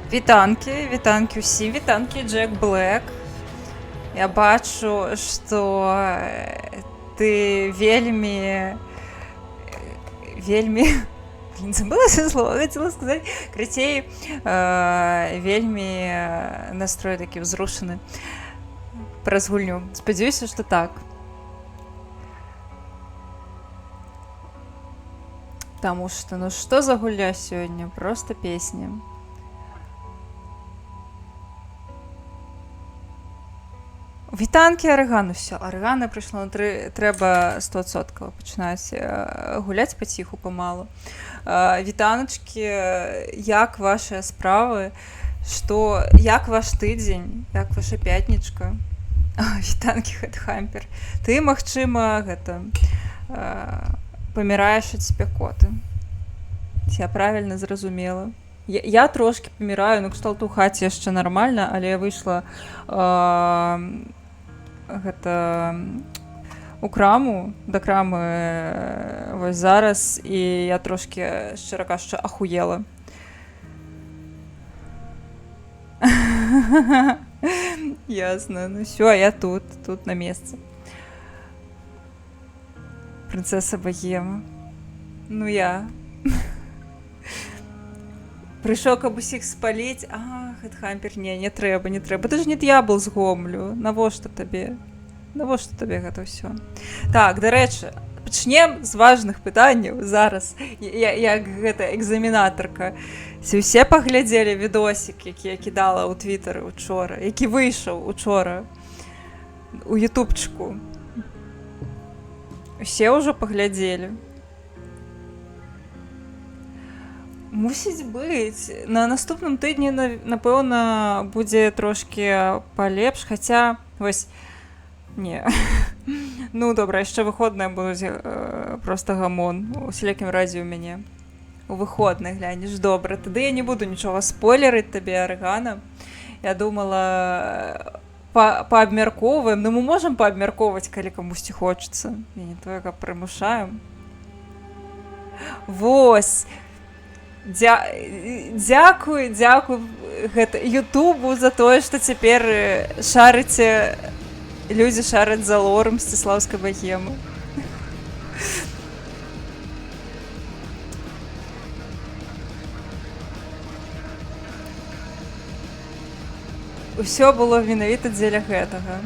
Вітанкі, вітанкі ўсім, вітанкі Джек Блэк. Я бачу, што ты вельмі блин, забылася слова, хацела сказаць крыцей, вельмі настрой такі ўзрушаны праз гульню. Спадзяюся, што так. Таму што, ну што за гульня сёння? Проста песня. Вітанкі арыгану, все, арыгана прыйшло, трэба 100% пачынаць гуляць паціху памалу. Вітаначкі, як вашыя справы? Як ваш тыдзень? Як ваша пятнічка? Вітанкі, Хэтхампер. Ты, магчыма, паміраеш ад спякоты. Я правільна зразумела. Я трошки паміраю, ну кшталту ў хаце яшчэ нармальна, але я выйшла у краму, да крамы вось зараз, і я трошки, шчыра кажучы, ахуела. Ясна, ну всё, я тут на месцы. Прынцэса Богема. Ну я. Прыйшоў, каб усіх спаліць. Хэтхампер, не трэба. Ты ж не д'ябл з Гомлю. Навошта табе гэта ўсё? Так, дарэчы, пачнем з важных пытанняў зараз. Як гэта экзаменатарка. Ці ўсе паглядзелі відосік, які я кідала ў твітары учора, які выйшаў учора у ютубчыку? Усе ўжо паглядзелі? Мусіць быць. На наступным тыдні, напэўна, будзе трошкі палепш, хаця, вось, не. Ну, добра, яшчэ выходныя будуць проста гамон. У сялякім разе ў мяне. У выходных, глянеш, добра. Тады я не буду нічога спойлерыць табе, арыгана. Я думала, паабмяркоўваем. Ну, мы можам паабмяркоўваць, калі камусьці хочацца. Я не тое, каб прымушаем. Вось. Дзякуй гэта Ютубу за тое, што цяпер людзі шараць за лор Мсціслаўскай Богемы. Усё было менавіта дзеля гэтага.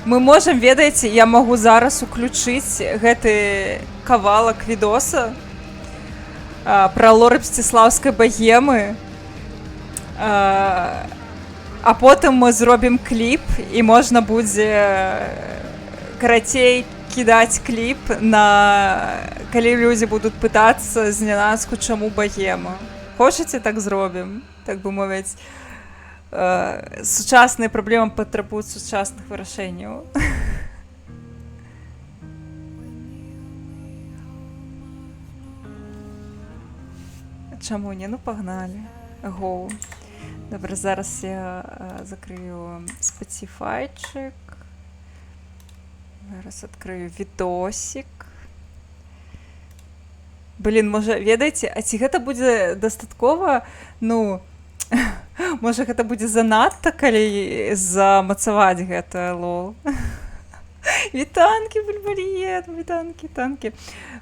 Мы можам, ведаеце, я магу зараз уключыць гэты кавалак відоса пра лор Мсціслаўскай Богемы, а потым мы зробім кліп, і можна будзе карацей кідаць кліп, калі людзі будуць пытацца знянацку, чаму Богема. Хочаце, так зробім, так бы мовіць. Сучасныя праблемы патрабуюць сучасных вырашэнняў. Чаму не? Ну, пагналі. Гоу. Добра, зараз я закрыю Spotify-чык. Зараз адкрыю відосік. Блін, можа, ведаеце, а ці гэта будзе дастаткова, ну... Можа, гэта будзе занадта, калі замацаваць гэта, лол. Вітанкі, бульбаріет, вітанкі.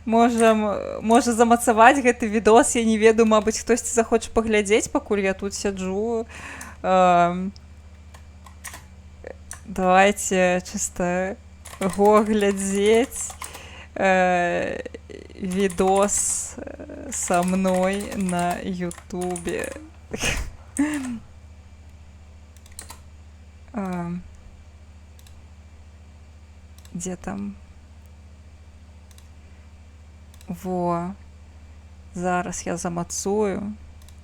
Можа замацаваць гэты відос, я не ведаю, мабыць, хтосьці захоча паглядзець, пакуль я тут сяджу. Давайте чыста глядзець відос са мной на Ютубе. Дзе там? Во. Зараз я замацую.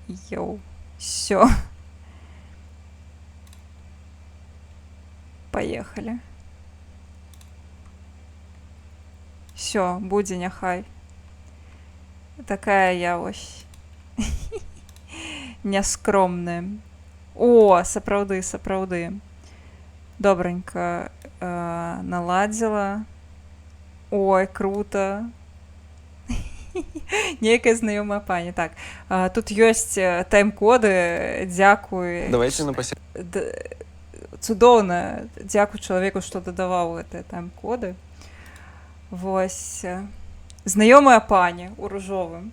Йоу. Всё. Поехали. Всё, будзе няхай. Такая я вось. Няскромная. О, сапраўды. Добренько наладзіла. Ой, круто. Нейкая знаёмая пані. Так, тут ёсць тайм-коды, дзякуй. Давайте на пасе. Цудоўна, дзякуй чалавеку, што дадаваў гэтыя тайм-коды. Вось. Знаёмая пані ў ружовым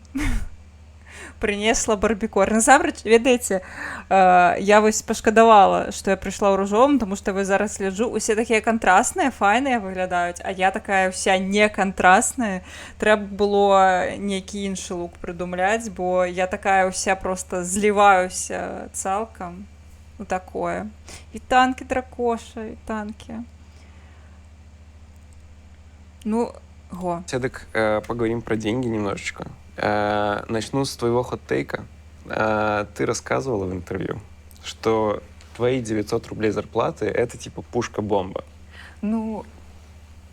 прынесла барбекор. Насамрэч, ведаеце, я вось пашкадавала, што я прыйшла ў ружовым, таму што вы зараз гляджу, усе такія кантрастныя, файныя выглядаюць, а я такая ўся некантрастная. Трэба было нейкі іншы лук прыдумляць, бо я такая ўся проста зліваюся цалкам. Ну, такое. І танкі дракоша, і танкі. Ну, го. Седок, поговорим про деньги немножечко. Начну с твоего хот-тейка. Ты рассказывала в интервью, что твои 900 рублей зарплаты — это типа пушка-бомба. Ну,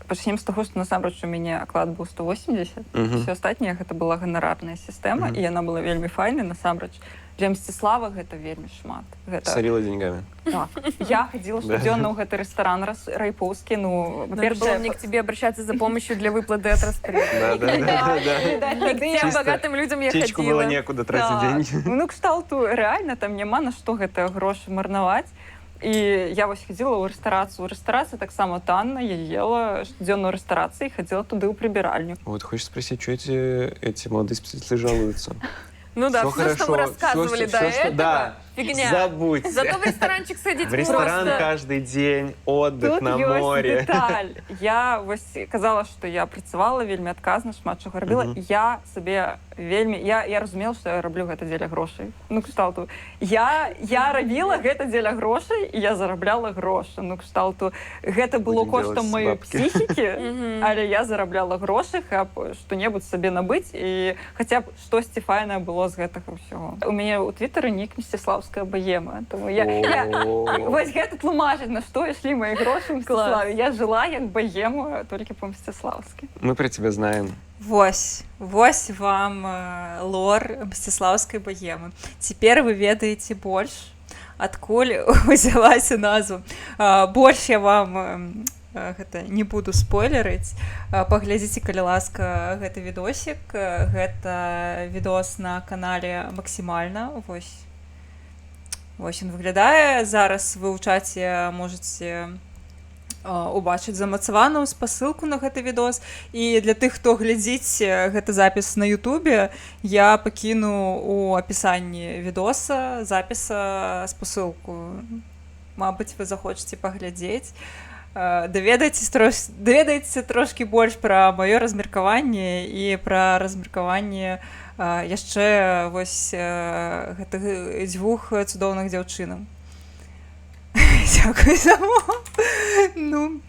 пачнем з таго, што насамрэч у мяне аклад быў 180. Все астатняе гэта была ганарарная сістэма, і яна была вельмі файнай, насамрэч. Для Мсціслава гэта вельмі шмат. Сорила деньгами. Так. Я ходила штодзённа ў гэты рэстаран райпоўскі. Ну, надо было мне к тебе обращаться за помощью для выплаты от распределения. Да. К тем богатым людям я ходила. Птичку было некуда тратить деньги. Ну, кшталту, реально, там няма на што гэтыя грошы марнаваць. І я вось хадзіла ў рэстарацыю. У рэстарацыі таксама танна, я ела штодзённую рэстарацыю і хадзіла туды ў прыбіральню. Вот, хочешь спросить, что эти молодые специалисты жалуются? Ну да, все, что мы рассказывали до этого, да, фигня. Забудьте. Зато в ресторанчик сходить в ресторан просто. Каждый день, отдых тут на море. Деталь. Я вось казала, што я працавала вельмі адказна, шмат чаго рабіла. Я сабе вельмі... Я разумела, што я раблю гэта дзеля грошай. Ну, кшталту. Я рабіла гэта дзеля грошай, і я зарабляла грошы. Ну, кшталту. Гэта было коштам маёй псіхікі, але я зарабляла грошы, каб што-небудзь сабе набыць, і хаця б штосьці файнае было з гэтага ўсяго. У мяне ў твітары нік Мсціславская баема. Тому я вось гэта тлумачыць, на што ішлі мои грошы ў Мсціславе. Я жила як баема толькі па Мсціславскі. Мы про тебя знаем. Вось вам лор Мсціславскай баемы. Цяпер вы ведаеце больш, адкуль узялася назва. Больш я вам гэта не буду спойлерыць. Паглядзіце, калі ласка, гэты відосік. Гэта відос на канале Максімальна. Вось ён выглядае. Зараз вы ў чаце можаце убачыць замацаваную спасылку на гэты відос. І для тых, хто глядзіць гэты запіс на Ютубе, я пакіну у апісанні відоса запіса спасылку. Мабыць, вы захочаце паглядзець. Даведаеце трошкі больш пра маё размеркаванне і пра размеркаванне яшчэ вось гэтых дзвюх цудоўных дзяўчынаў. Дзякуй за мову. Ну.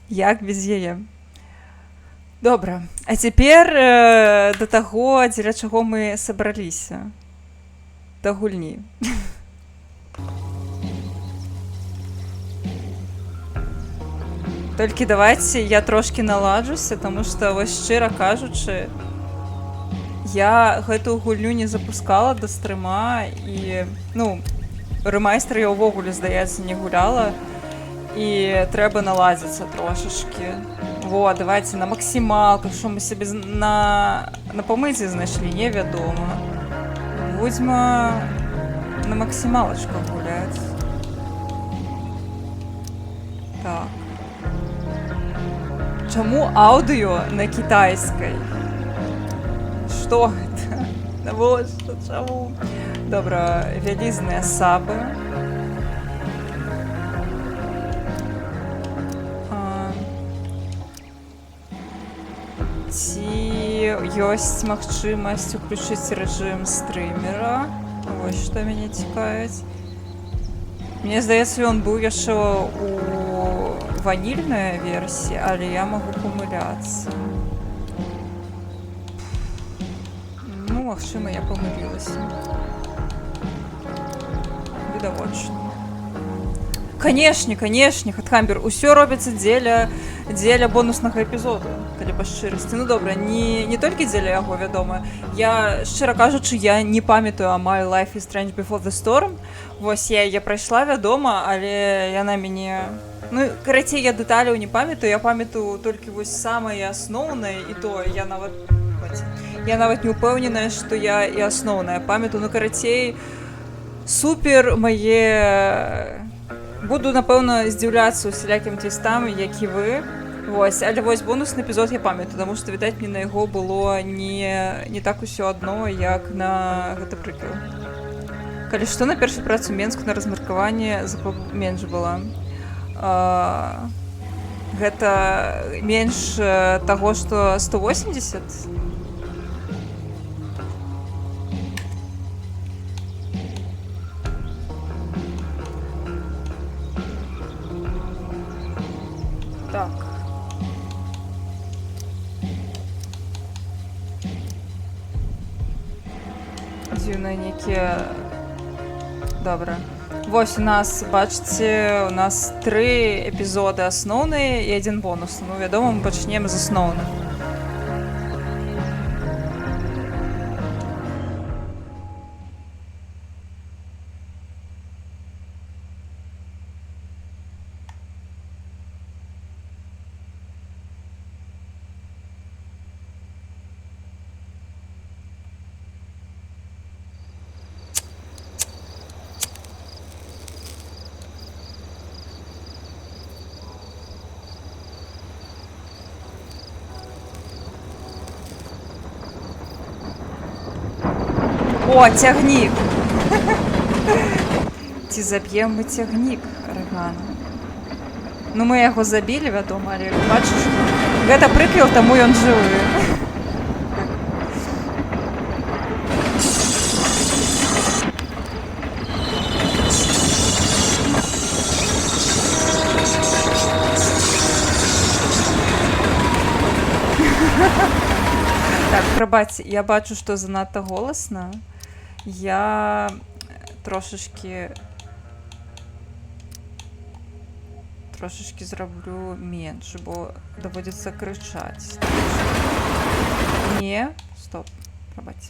Як без яе? Добра. А цяпер да таго, дзеля чаго мы сабраліся. Да гульні. Толькі давайце я трошкі наладжуся, таму што, вось шчыра кажучы, я гэтую гульню не запускала да стрыма, і, ну, рэмайстер я ўвогуле, здаецца, не гуляла, і трэба наладзіцца трошашкі. Во, давайце на максімалках, што мы сабе на памыце знайшлі, невядома. Будзьма на максімалачках гуляць. Так. Чаму аўдыё на кітайскай? Што гэта? Навошта? Чаму? Добра, вялізныя сабы. Ці ёсць магчымасць уключыць рэжым стрымера? Вось што мяне цікавіць. Мне здаецца, ён быў яшчэ у ванільнай версіі, але я магу памыляцца. Ну, магчыма, я памылілася. Відавочна. Канешне, Хатхамбер, усё робіцца дзеля бонуснага эпізоду, калі па шчырасці. Ну добра, не толькі дзеля яго, вядома. Я, шчыра кажучы, я не памятаю амаль Life is Strange Before the Storm. Вось я прайшла, вядома, але яна мяне... Ну, карацей, я дэталяў не памятаю, я памятаю толькі вось самае асноўнае, і то я нават не ўпэўненая, што я і асноўнае памятаю. Ну, карацей, супер мае... Буду, напэўна, здзіўляцца усялякім твістам, як і вы. Вось, але вось бонусны эпізод я памятаю, таму што, відаць, мне на яго было не так усё адно, як на гэты прыквел. Калі што, на першую працу Менску на размеркаванне менш была. Гэта менш таго, што 180? Так. Дзіўныя нейкія... Добра. Вось у нас, бачыце, у нас 3 эпізоды асноўныя і 1 бонус. Ну, вядома, мы пачнем з асноўных. О, цягнік! Ці заб'ем мы цягнік Рэгана? Ну, мы яго забілі, вядома, але бачыш, гэта прыквел, таму ён жывы. Так, прабачце, я бачу, што занадта голасна. Я трошачкі зраблю менш, бо даводзіцца крычаць. Не, стоп, прабачце.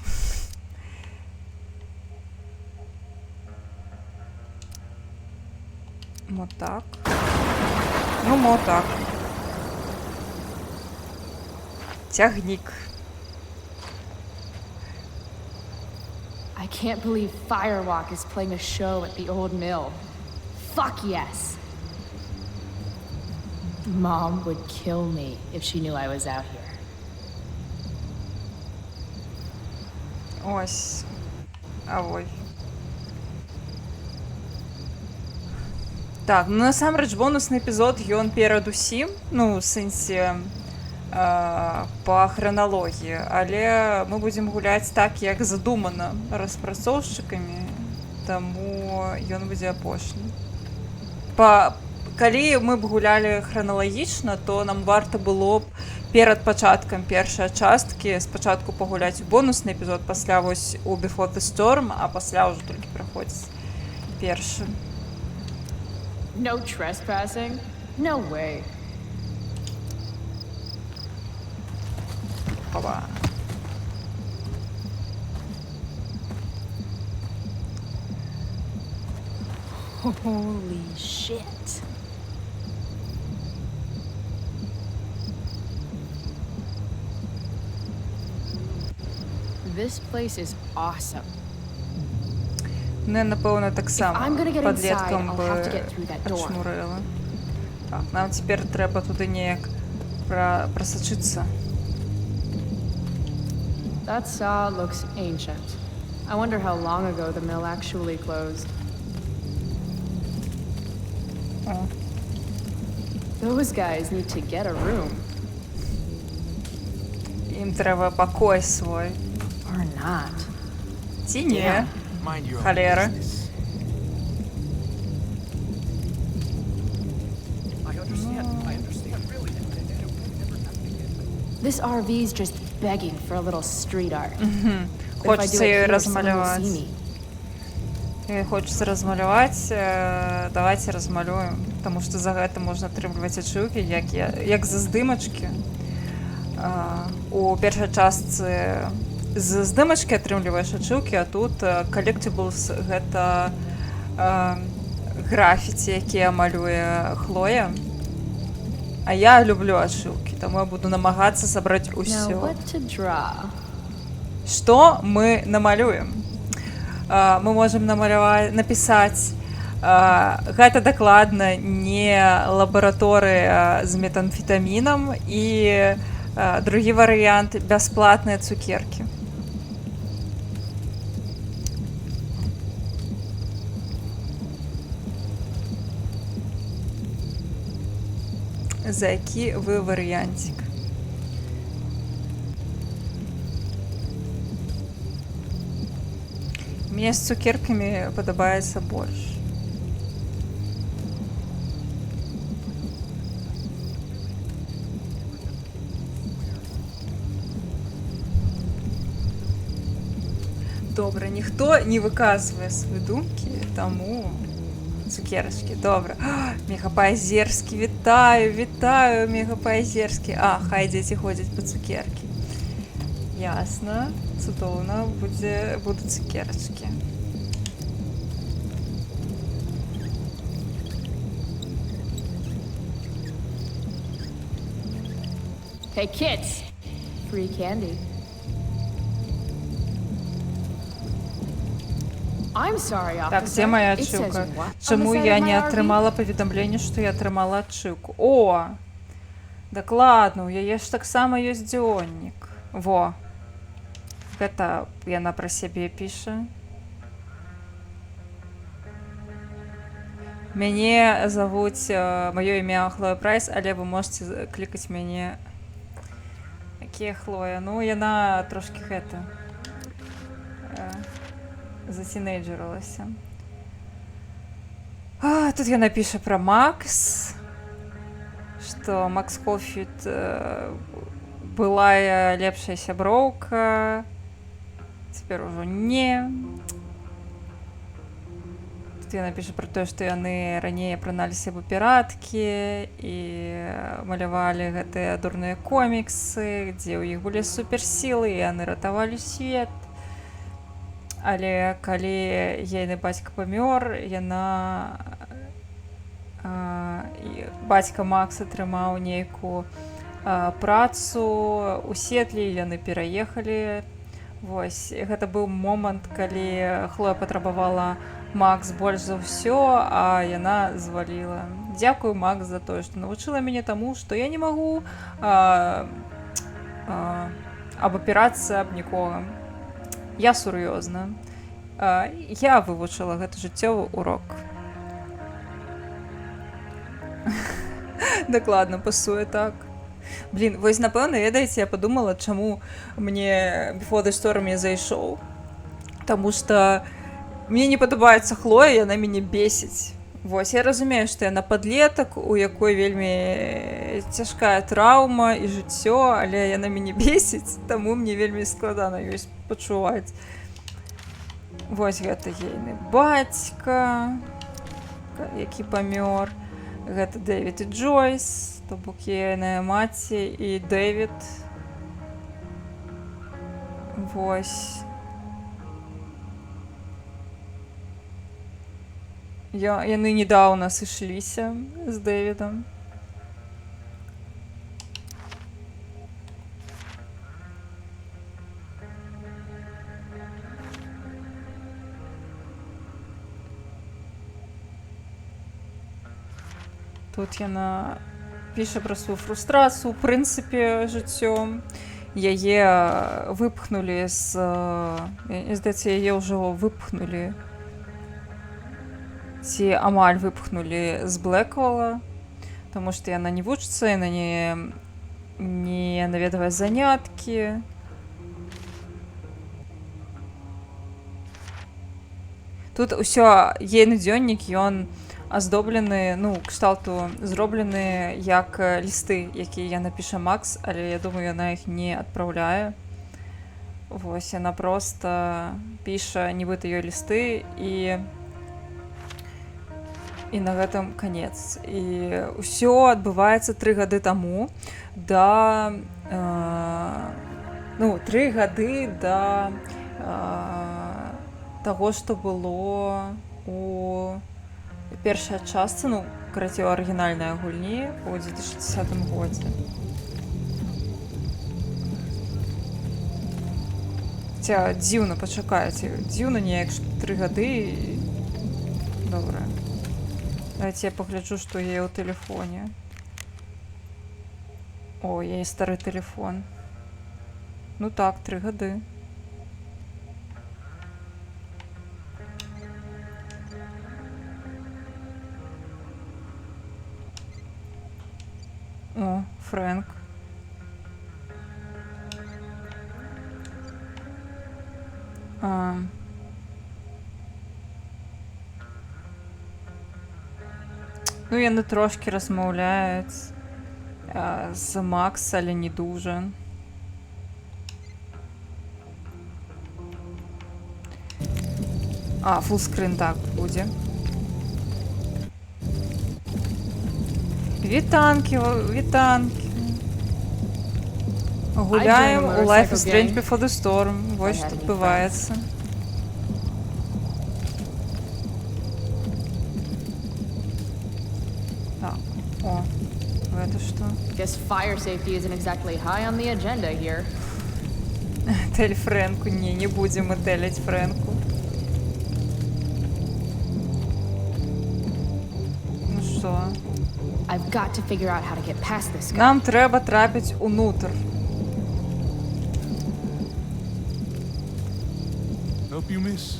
Мо так. Ну, мо так. Цягнік. I can't believe Firewalk is playing a show at the old mill. Fuck yes! Mom would kill me if she knew I was out here. Ось. Авой. Так, ну насамрэч бонусны эпізод, ён перад усім, ну, ў сэнсе па храналогіі, але мы будзем гуляць так, як задумана распрацоўшчыкамі, таму ён будзе апошні. Калі мы б гулялі храналагічна, то нам варта было б перад пачаткам першай часткі спачатку пагуляць у бонусны эпізод, пасля вось у Before the Storm, а пасля ўжо толькі праходзіць першы. No trespassing? No way. Опа. Holy shit. This place is awesome. Ну, напэўна, таксама I'm gonna get падлеткам inside, бы I'll have to get through that door. ачмурыла. Так, нам цяпер трэба туды неяк прасачыцца. That saw looks ancient. I wonder how long ago the mill actually closed. О. Those guys need to get a room. Ім трэба пакой свой. Or not. Ці не? Yeah. Халера. This RV's just begging for a little street art. But if I do Хочеться it її here, someone will розмалювати. see me. І хочацца размаляваць, давайте размалюем, таму што за гэта можна атрымліваць ачыўкі, як за здымачкі. У першай частцы з здымачкі атрымліваеш ачыўкі, а тут collectibles — гэта графіці, якія малюе Хлоя. А я люблю ачыўкі, таму я буду намагацца сабраць Now, усё. what to draw? Што мы намалюем? Мы можам напісаць, гэта дакладна не лабараторыя з метамфетамінам, і другі варыянт — бясплатныя цукеркі. За які вы варыянцік? Мне з цукеркамі падабаецца больш. Добра, ніхто не выказвае свае думкі, таму цукерачкі, добра. Мегапаазерскі, вітаю, Мегапаазерскі. Хай дзеці ходзяць па цукеркі. Ясна, цудоўна, будуць цукерачкі. Hey, kids! Free candy. I'm sorry, Так, officer. дзе моя It says ачыўка? what on Чаму the side я of не my RV? атрымала паведамленне, што я атрымала ачыўку? О! Дакладна, у яе ж таксама ёсць дзённік. Во. Гэта яна пра сябе піша. Мяне завуць, маё імя Хлоя Прайс, але вы можете клікаць мяне. Якія Хлоя? Ну, яна трошкі гэта затінейджералася. Тут яна піша пра Макс, што Макс Холфіт былая лепшая сяброўка, цяпер ужо не. Тут яна піша пра тое, што яны раней апраналіся б піраткі і малявалі гэтыя дурныя коміксы, дзе ў іх былі суперсілы, і яны ратавалі свет. Але калі ейны бацька памёр, бацька Макс атрымаў нейкую працу ў Сетлі, яны пераехалі. Вось, гэта быў момант, калі Хлоя патрабавала Макс больш за ўсё, а яна зваліла. Дзякую, Макс, за тое, што навучыла мяне таму, што я не магу абапірацца аб нікога. Я сур'ёзна. Я вывучыла гэты жыццёвы урок. Дакладна, пасуе так. Блін, вось, напэўна, ведаеце, я падумала, чаму мне Before the Storm не зайшоў. Таму што мне не падабаецца Хлоя, яна мяне бесіць. Вось, я разумею, што яна падлетак, у якой вельмі цяжкая траўма і жыццё, але яна мяне бесіць, таму мне вельмі складана ёсць пачуваць. Вось гэта ейны бацька, які памёр. Гэта Дэвід і Джойс, то бок ейная маці і Дэвід. Вось. Яны недаўна сышліся з Дэвідам. Тут яна піша пра сваю фрустрацыю, у прынцыпе, жыццём. Яе выпхнулі з... Здаецца, яе ўжо выпхнулі. Ці амаль выпхнулі з Блэквала, таму што яна не вучыцца, яна не наведвае заняткі. Тут усё, ейны дзённік, ён аздоблены, ну, кшталту зроблены як лісты, якія яна піша Макс, але я думаю, яна іх не адпраўляе. Вось, яна проста піша нібыта ёй лісты, і і на гэтым канец. І ўсё адбываецца 3 гады таму да 3 гады да таго, што было у першай частцы, карацей, у арыгінальнай гульні у 2010 годзе. Хаця дзіўна, пачакайце, дзіўна неяк 3 гады. Добра. Давайте я пагляджу, што є ў тэлефоне. О, є стары тэлефон. Ну так, 3 гады. О, Фрэнк. Яны трошки размаўляюць з Макс, але не дуже. Фулскрин так будзе. Вітанкі. Гуляем у Life is Strange Before the Storm. Вось што адбываецца. О, гэта што? Guess fire safety isn't exactly high on the agenda here. Тель Фрэнку. Не будзем мы теліць Фрэнку. Ну што? I've got to figure out how to get past this guy. Нам трэба трапіць унутр. Help you, miss?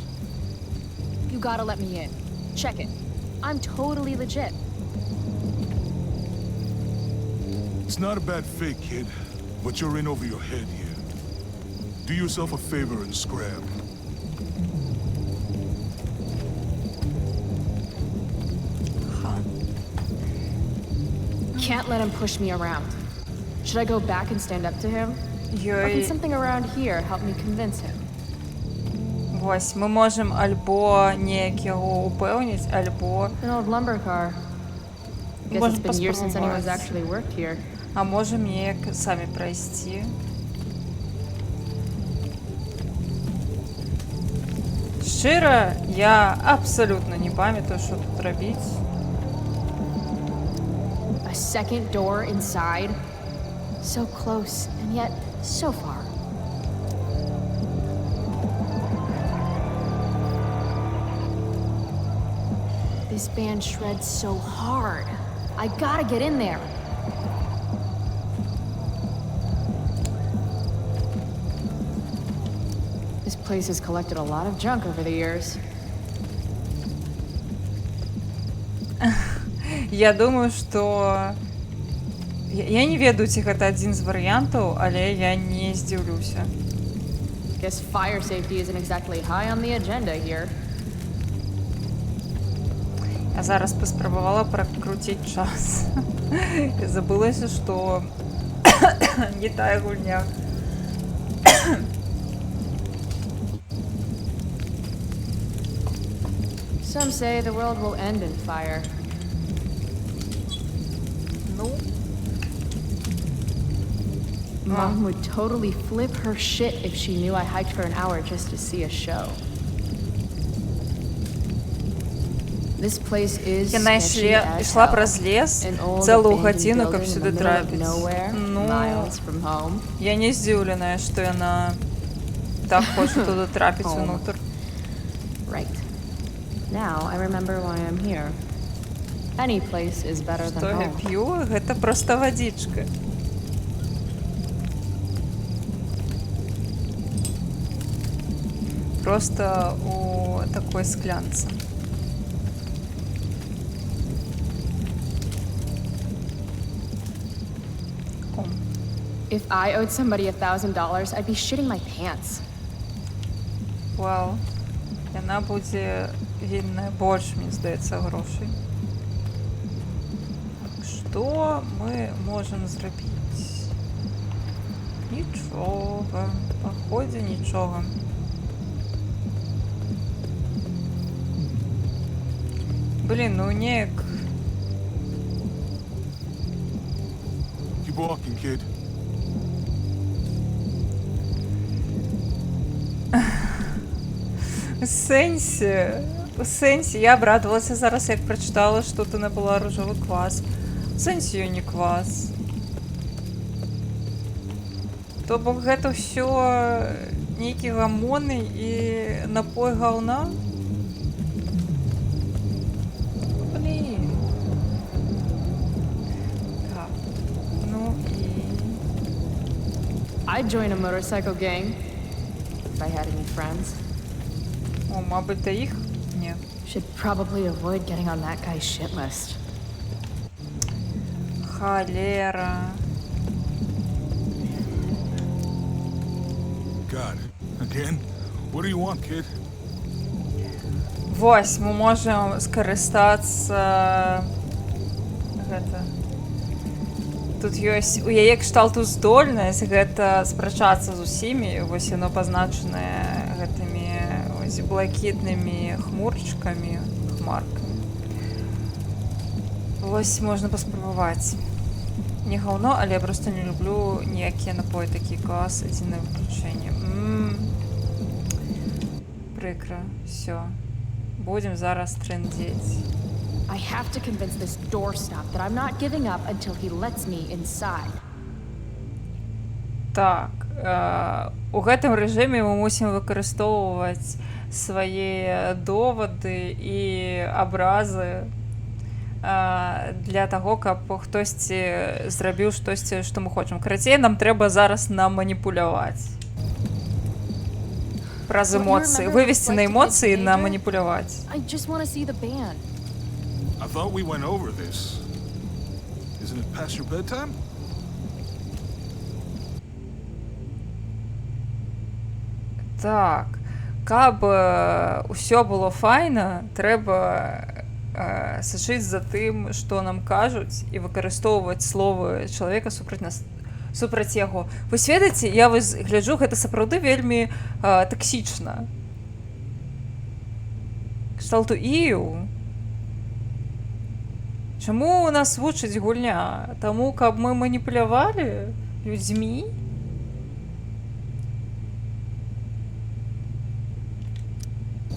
You gotta let me in. Check it. I'm totally legit. It's not a bad fake, kid, but you're in over your head here. Do yourself a favor and scram. Can't let him push me around. Should I go back and stand up to him? Or can something around here help me convince him? Вось, мы можем альбо неяк яго упэўніць, альбо... An old lumber car. Guess it's been years since anyone's actually worked here. А можем неяк самі прайсці. Шчыра, я абсалютна не памятаю, што тут рабіць. A second door inside? So close, and yet so far. This band shreds so hard. I gotta get in there. This place has collected a lot of junk over the years. Я думаю, што... Я не ведаю, ці гэта адзін з варыянтаў, але я не здзіўлюся. Guess fire safety isn't exactly high on the agenda here. Я зараз паспрабавала пракруціць час. І забылася, што не тая гульня. Some say the world will end in fire. Ну, Mom would totally flip her shit if she knew I hiked for an hour just to see a show. This place is яна sketchy as ішла hell. праз лес An old цэлую abandoned гадзіну, каб building in сюди the middle of трапіць. nowhere, Ну, miles from home. я не здзіўленая, што яна так хоча туды трапіць Home. унутр. Right. Now I remember why I'm here. Any place is better than Што я home. п'ю? Гэта проста вадзічка. Просто у такой склянцы. If I owed somebody $1,000, I'd be shitting my pants. Вау. Яна будзе вільная больш, мне здаецца, грошай. Што мы можам зрабіць? Нічога. Паходзе нічога. Блін, ну неяк. Keep walking, kid. У сенсі, я обрадувалася зараз, як прочитала, що ти не була рожевий квас. У сенсі не квас. То бок гэта ўсё нейкі гамоны і напой гаўна? Блін. Так. Ну і... I'd join a motorcycle gang if I had any friends. О, мабуть, та їх? Ні. Should probably avoid getting on that guy's shit list. Холера. God. Again? What do you want, kid? Вось, мы можем скарыстацца... Гэта... Тут ёсць у яе кшталту здольнасць гэта спрачацца з усімі, вось яно пазначанае гэтымі ось блакітнымі хмурчыкамі, хмаркамі. Вось можна паспрабаваць. Не гаўно, але я проста не люблю ніякія напоі такі клас, адзінае выключэнне. Прыкра, всё. Будзем зараз трындзець. I have to convince this doorstop that I'm not giving up until he lets me inside. Так, у гэтым рэжыме мы мусім выкарыстоўваць свае довады і абразы для таго, каб хтосьці зрабіў штосьці, што мы хочам. Карацей, нам трэба зараз наманіпуляваць. Праз эмоцыі. Вывесці на эмоцыі і наманіпуляваць. I just want to see the band. I thought we went over this. Isn't it past your bedtime? Так, каб усё было файна, трэба сачыць за тым, што нам кажуць, і выкарыстоўваць словы чалавека супраць яго. Вось ведаеце, я вось гляджу, гэта сапраўды вельмі таксічна. Кшталту іў. Чаму у нас вучыць гульня? Таму, каб мы маніпулявалі людзьмі?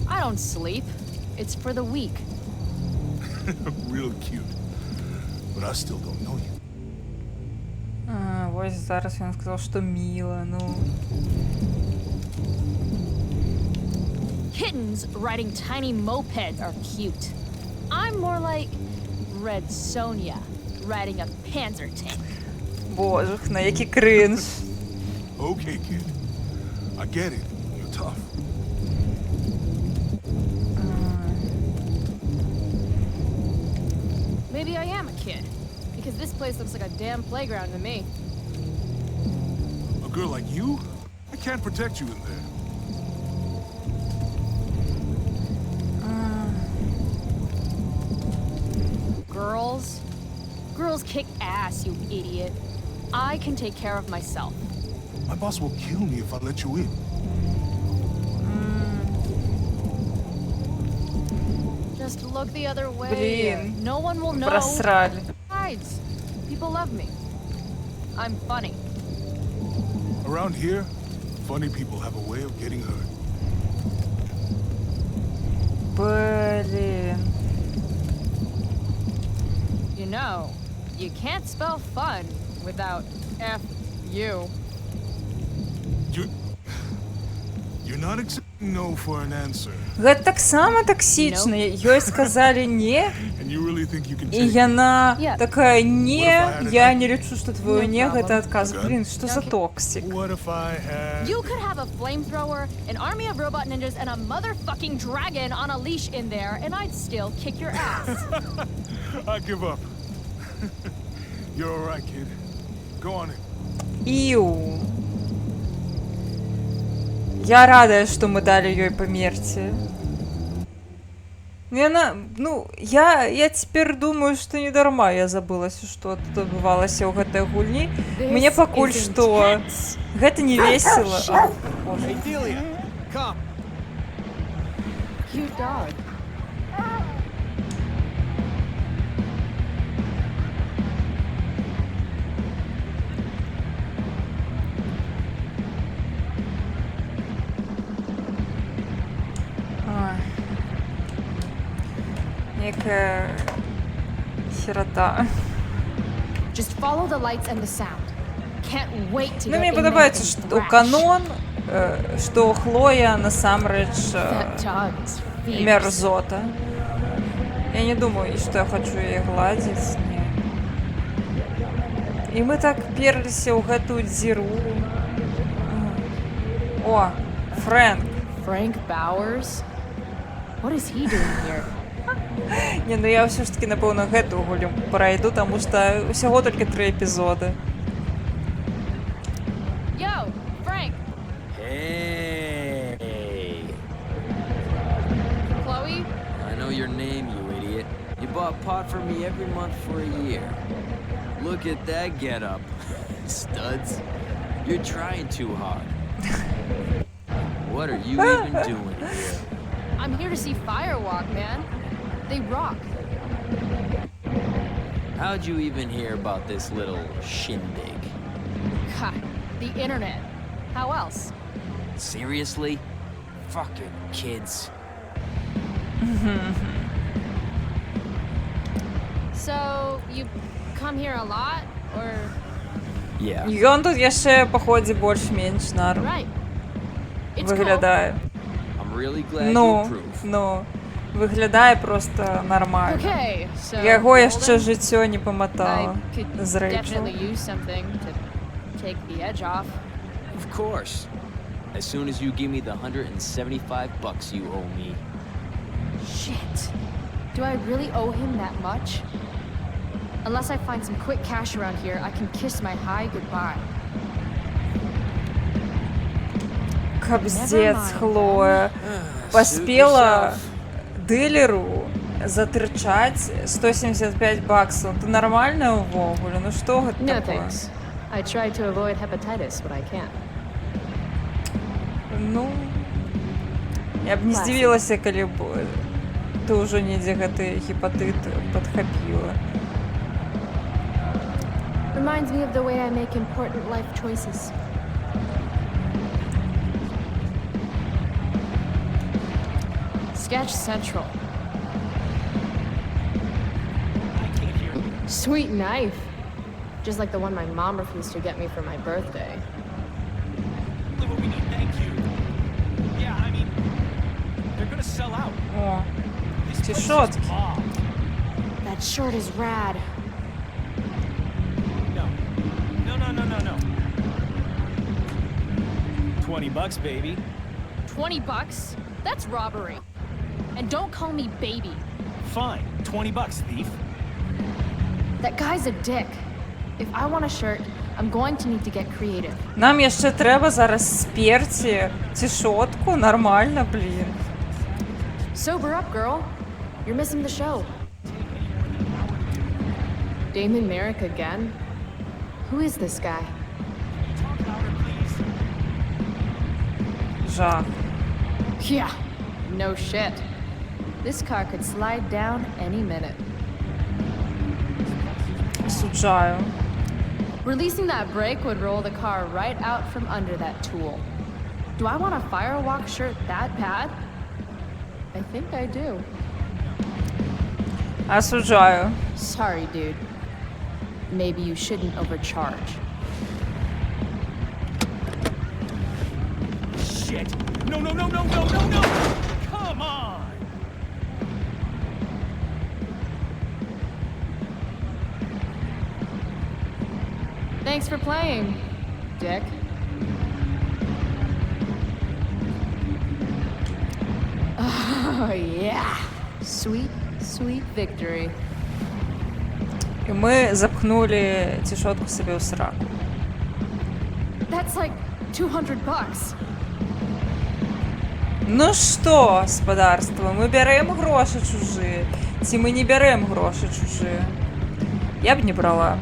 I don't sleep. It's for the weak. Real cute. But I still don't know you. Вось зараз ён сказаў, што міла, ну... Kittens riding tiny mopeds are cute. I'm more like Red Sonja riding a panzer tank. Божухна, які кринж. Okay, kid. I get it. You're tough. Maybe I am a kid, because this place looks like a damn playground to me. A girl like you? I can't protect you in there. Girls? Girls kick ass, you idiot. I can take care of myself. My boss will kill me if I let you in. Just look the other way. Блин. No one will know. Просрали. Besides, people love me. I'm funny. Around here, funny people have a way of getting hurt. Блин. You know, you can't spell fun without F-U. You're not accepting no for an answer. Гэта таксама таксічна. Ёй сказалі не, And you really think you can і take яна Yeah. такая не, я не лічу, што твоё не гэта адказ. Okay. Блін, што за Okay. токсик? What if I had... You could have a flamethrower, an army of robot ninjas, and a motherfucking dragon on a leash in there, and I'd still kick your ass. I give up. You're all right, kid. Go on in. Іу. Я рада, што мы далі ёй памерці. Яна, ну, я цяпер думаю, што не дарма я забылася, што тут адбывалася ў гэтай гульні. Мне пакуль is што intense. гэта не весела. Hey, Delia, come. Cute dog. таке херота. Just follow the lights and the sound. Can't wait to Ну, get мені in подобається, there and що thrash. канон, що Хлоя насамрэч That dog is fierce. мерзота. Я не думаю, что я хочу її гладить. Не. І ми так перлися ў гэтую дзіру. О, Фрэнк. Frank Bowers? What is he doing here? Не, ну я все ж таки, напевно, гэту гулю пройду, тому що всього тільки 3 епізоди. Yo, Frank! Hey. Chloe? I know your name, you idiot. You bought pot for me every month for a year. Look at that getup. Studs. You're trying too hard. What are you even doing here? I'm here to see Firewalk, man. They rock. How'd you even hear about this little shindig? Ha, the internet. How else? Seriously? Fucking kids. So, you come here a lot, or... Yeah. Ён тут яшчэ, поході, больш-менш норм Right. It's виглядає. I'm really glad you Ну, approve. ну, виглядає просто нормально. cool. Okay, so... Яго яшчэ Golden, жыццё не I паматала could з Рэйчел. definitely use something to take the edge off. Of course. As soon as you give me the $175 you owe me. Shit. Do I really owe him that much? Unless I find some quick cash around here, I can kiss my high goodbye. Капздец, Never mind, Хлоя. Suit Поспела yourself. дилеру затрчать $175. Ти нормальна увогуле? Ну що гэта No такое? thanks. I try to avoid hepatitis when I can. Ну, я б не Класік. здзівілася, калі б ты ўжо недзе гэты гепатыт падхапіла. Reminds me of the way I make important life choices. Sketch Central. Sweet knife. Just like the one my mom refused to get me for my birthday. Look what we need, thank you. Yeah, I mean, they're gonna sell out. О, This place is Тишотки. mobbed. That shirt is rad. No. No, no, no, no, no. $20, baby. $20? That's robbery. And don't call me baby. Fine. $20, thief. That guy's a dick. If I want a shirt, I'm going to need to get creative. Нам яшчэ трэба зараз сперці цішотку, нормально, блін. Sober up, girl. You're missing the show. Damon Merrick again? Who is this guy? Talk louder, please. Жах. Yeah, no shit. This car could slide down any minute. Суджаю. Releasing that brake would roll the car right out from under that tool. Do I want a Firewalk shirt that bad? I think I do. Осуджаю. Sorry, dude. Maybe you shouldn't overcharge. Shit. No, no, no, no, no, no, no! Come on! Thanks for playing, Dick. Oh, yeah. Sweet, sweet victory. І ми запхнули цішотку собі у сраку. That's like $200. Ну що, господарство, ми беремо гроші чужі, ці ми не беремо гроші чужі. Я б не брала.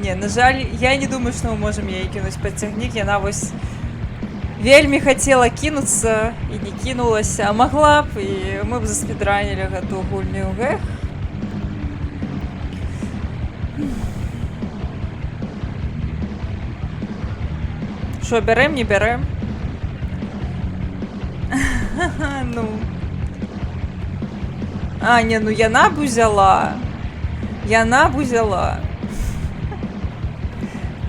Не, на жаль, я не думаю, що ми можемо її кинути під цягнік. Яна ось вельмі хотіла кинуться і не кинулася, а могла б, і ми б заспідранили гэту гульню. Гэх. Що, берем, не берем? Ну, А, не, ну яна б узяла. Яна б узяла.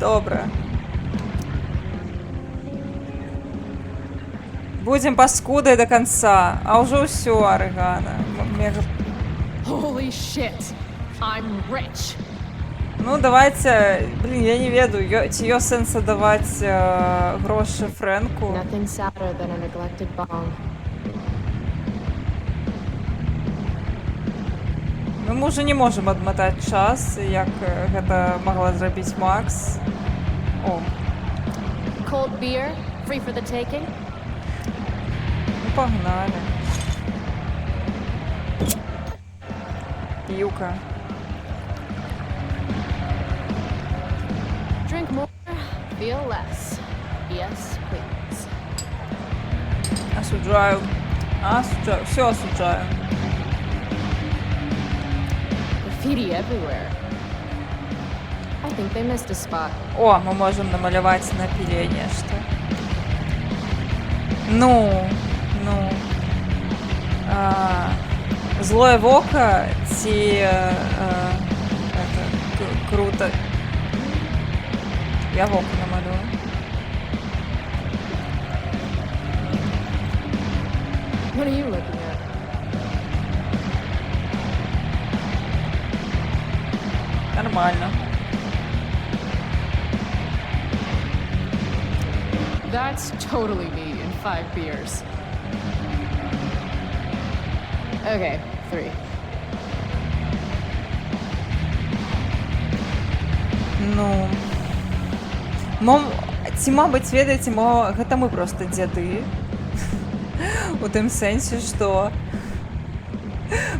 Добре. Будем паскудай до конца. А уже все, Арыгана. Мега... Holy shit! I'm rich! Ну, давайте... Блин, я не ведаю, ці ёсць сэнс аддаваць грошы Фрэнку. Nothing sadder than a neglected bong. Ну, мы уже не можем адматаць час, як гэта магла зрабіць Макс. О, Cold beer, free for the taking? ну погнали. Пиюка. Drink more, feel less. Yes, please. Осуждаю. Осуждаю. Все осуждаю. Graffiti everywhere. I think they missed a spot. О, мы можем намалевать на пиле нечто. Ну. Злое вока ці это круто. Я воку намалюю. What are you looking at? Нормально. That's totally me in 5 beers. Okay, 3. Ну. Ці, мабыць, ведаеце, гэта мы проста дзяды. У тым сэнсе, што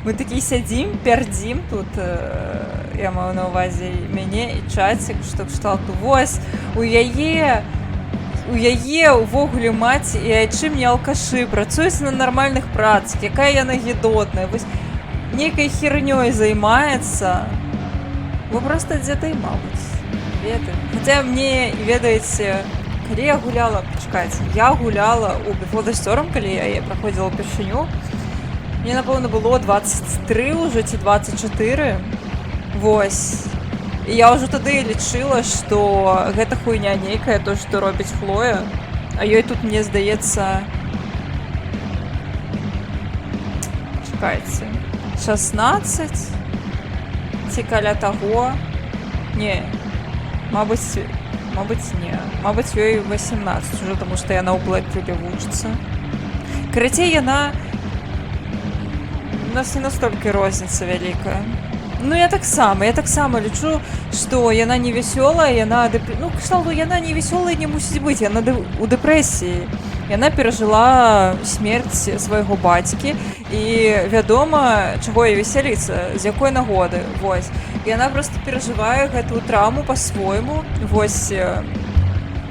мы такі сядзім, пярдзім тут, я маю на ўвазе мяне і чацік, што кшталту. Вось, у яе увогуле маці і айчым не алкашы, працуюць на нармальных працах, якая яна гідотная, вось нейкай хернёй займаецца. Вы проста дзяды, мабыць, ведаем. Хаця мне, ведаеце, калі я гуляла, пачакайце, я гуляла у Before the Storm, калі я яе праходзіла ўпершыню, мне, напэўна, было 23 ўжо ці 24. Вось. І я ўжо тады лічыла, што гэта хуйня нейкая, то, што робіць Хлоя. А ёй тут, мне здаецца... Чакайце. 16? Ці каля таго? Не. Мабыць, не. Мабыць, ёй 18 уже, таму што яна ў Блэквіле вучыцца. Карацей, яна... У нас не настолькі розніца вялікая. Ну, я таксама лічу, што яна не весёлая, яна... Ну, кшталту, яна не весёлая не мусіць быць, яна у дэпрэсіі. Яна перажыла смерць свайго бацькі, і вядома, чаго ёй весяліцца, з якой нагоды, вось. Яна проста перажывае гэтую траўму па-свойму, вось,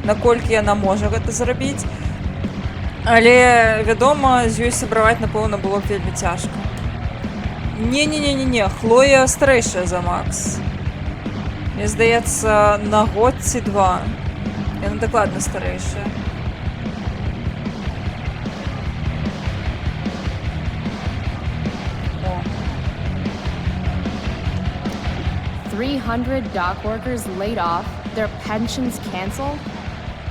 наколькі яна можа гэта зрабіць. Але, вядома, з ёй сябраваць, напэўна, было б вельмі цяжка. Не, Хлоя старэйшая за Макс. Мне здаецца, на год ці 2. Яна дакладна старэйшая. О. 300 dock workers laid off, their pensions canceled?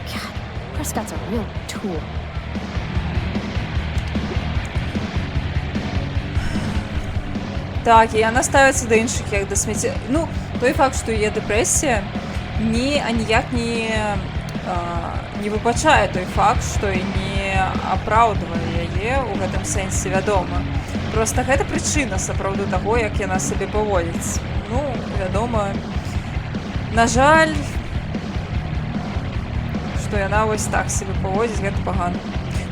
God, Prescott's a real tool. Так, і яна ставіцца да іншых як да смецця. Ну, той факт, што яе дэпрэсія аніяк не выбачае той факт, што і не апраўдвае яе ў гэтым сэнсе, вядома. Проста гэта прычына сапраўды таго, як яна сабе паводзіць. Ну, вядома, на жаль, што яна вось так сабе паводзіць, гэта пагана.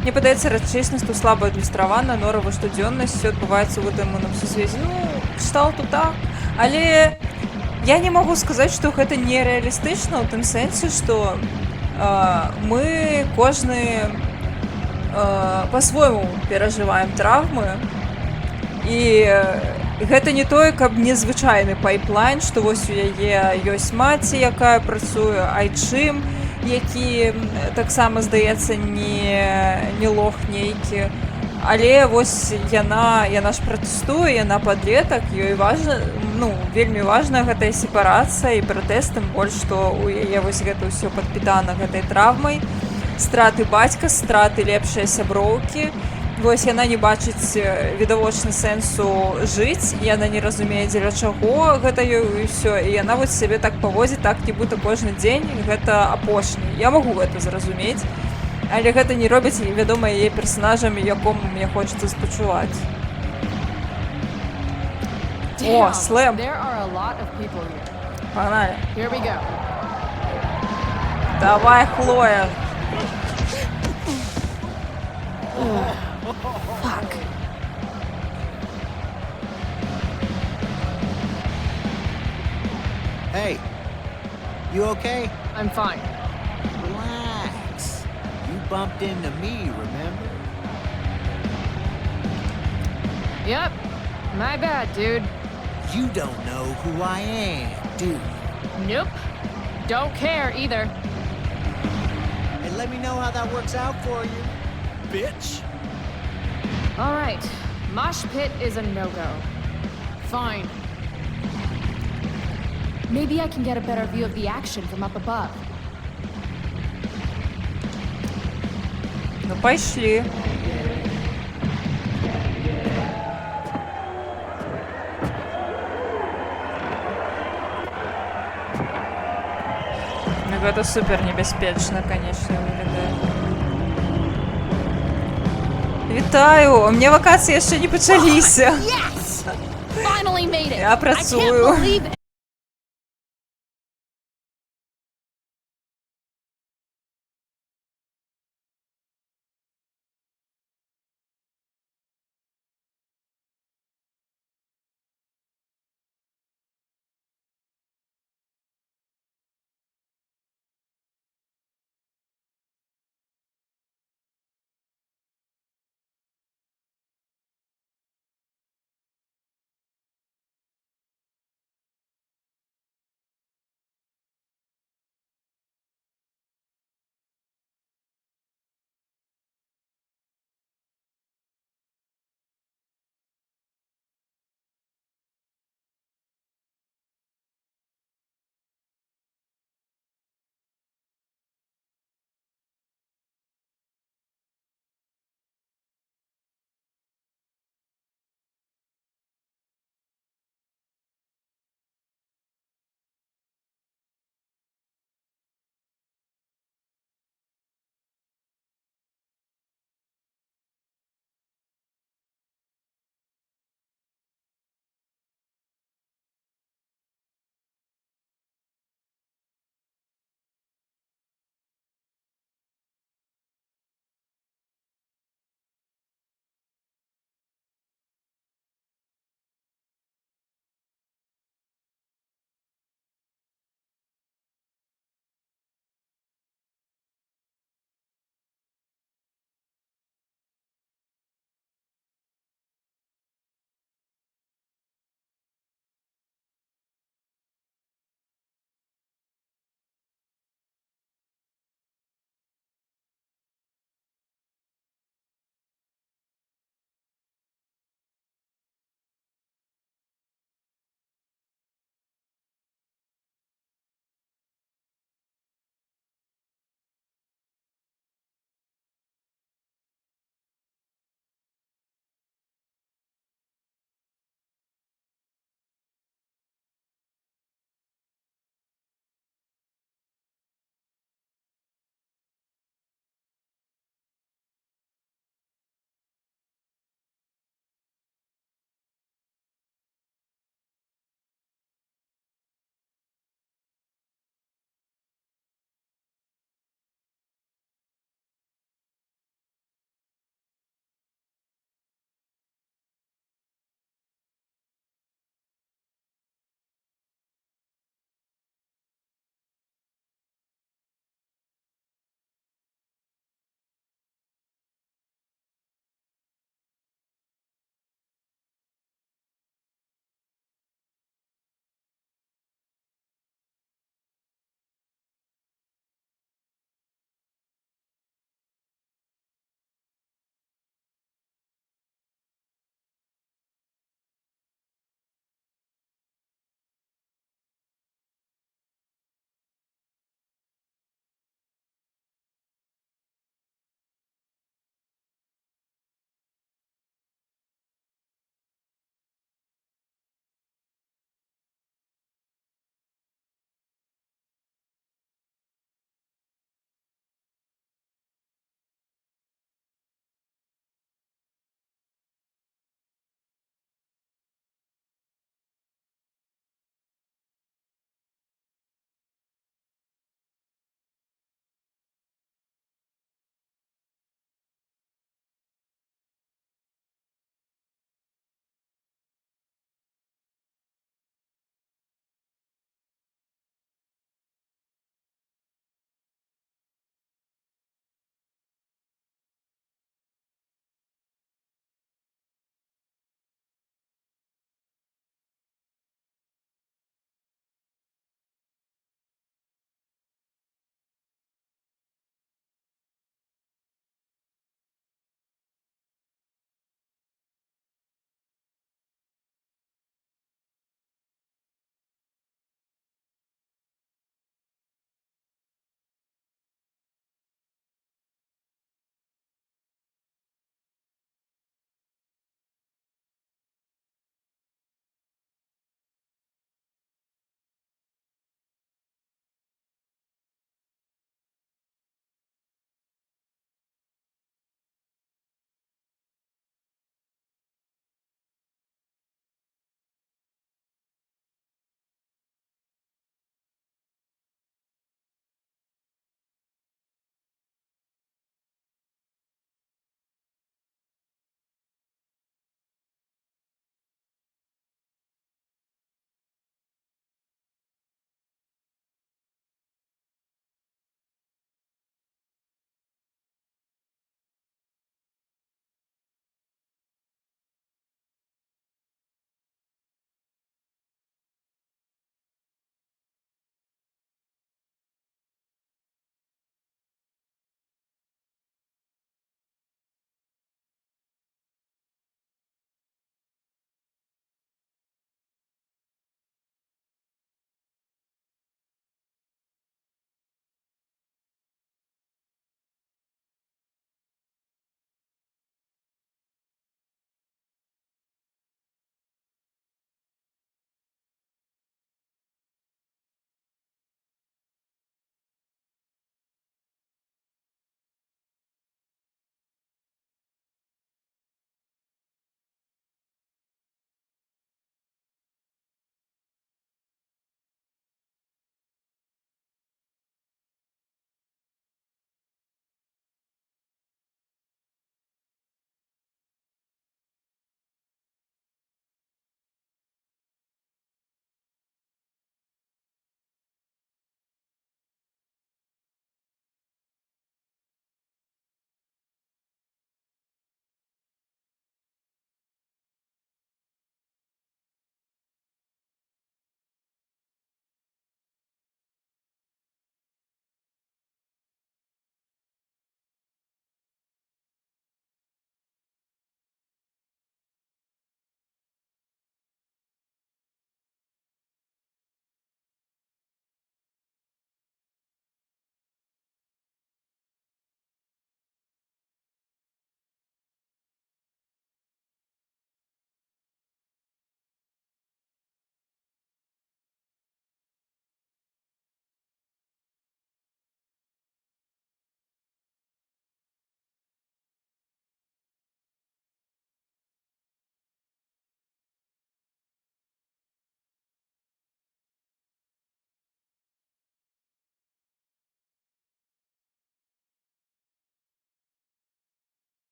Мне падаецца, рэчаіснасць слаба адлюстравана, норава штодзённасць адбываецца ў выдуманым сусвеце. Ну, кшталту так. Але я не магу сказаць, што гэта нерэалістычна ў тым сэнсе, што мы кожны па-свойму перажываем траўмы. І гэта не тое, каб незвычайны пайплайн, што вось у яе ёсць маці, якая працуе, айчым, які таксама, здаецца, не лох нейкі. Але вось яна ж пратэстуе, яна падлетак, ёй важна, ну, вельмі важна гэтая сепарацыя і пратэст, тым больш, што у яе вось гэта ўсё падпітана гэтай траўмай, страты бацька, страты лепшай сяброўкі. Вось яна не бачыць відавочна сэнсу жыць, яна не разумее, дзеля чаго гэта ёй і ўсё, і яна вось сябе так паводзіць, так нібыта кожны дзень, гэта апошні. Я магу гэта зразумець, але гэта не робіць, вядома, яе персанажам, якому мне хочацца спачуваць. О, Damn, слэм. there are a lot of people here. Пагнали. Here we go. Давай, Хлоя. Fuck. Hey, you okay? I'm fine. Relax. You bumped into me, remember? Yep. My bad, dude. You don't know who I am, do you? Nope. Don't care either. And let me know how that works out for you. Bitch! All right. Mosh pit is a no-go. Fine. Maybe I can get a better view of the action from up above. Ну, пайшлі. Ну, гэта супер небяспечна, конечно, выглядае. Вітаю! У мне вакацыі яшчэ не пачаліся. Yes! Finally made it! Я I працую. can't believe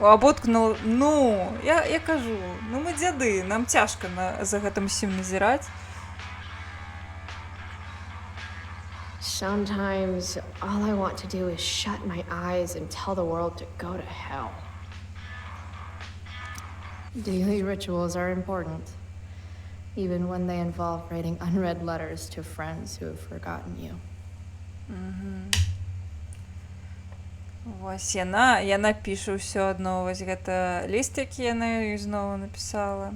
Або ткнула... Ну, я кажу, ну мы дзяды, нам цяжка за гэтым усім назіраць. Sometimes all I want to do is shut my eyes and tell the world to go to hell. Daily rituals are important, even when they involve writing unread letters to friends who have forgotten you. Вось яна піша ўсё адно, вось гэта ліст, які яна ёй зноwu напісала.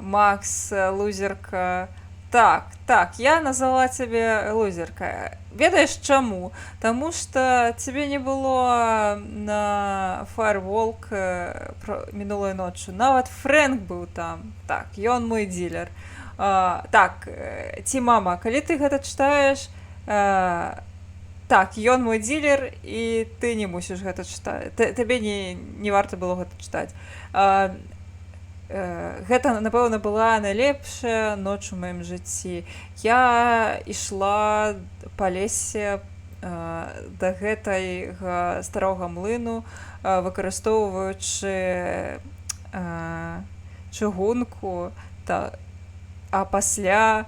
Макс, лузерка. Так, я назвала цябе лузерка. Ведаеш чаму? Таму што цябе не было на Firewalk мінулай ноччу. Нават Фрэнк быў там. Так, ён мой дзілер. Так, ці мама, калі ты гэта чытаеш, так, ён мой дзілер, і ты не мусіш гэта чытаць. Табе не варта было гэта чытаць. Гэта, напэўна, была найлепшая ноч у маім жыцці. Я ішла па лесе да гэтага старога млыну, выкарыстоўваючы чыгунку, а пасля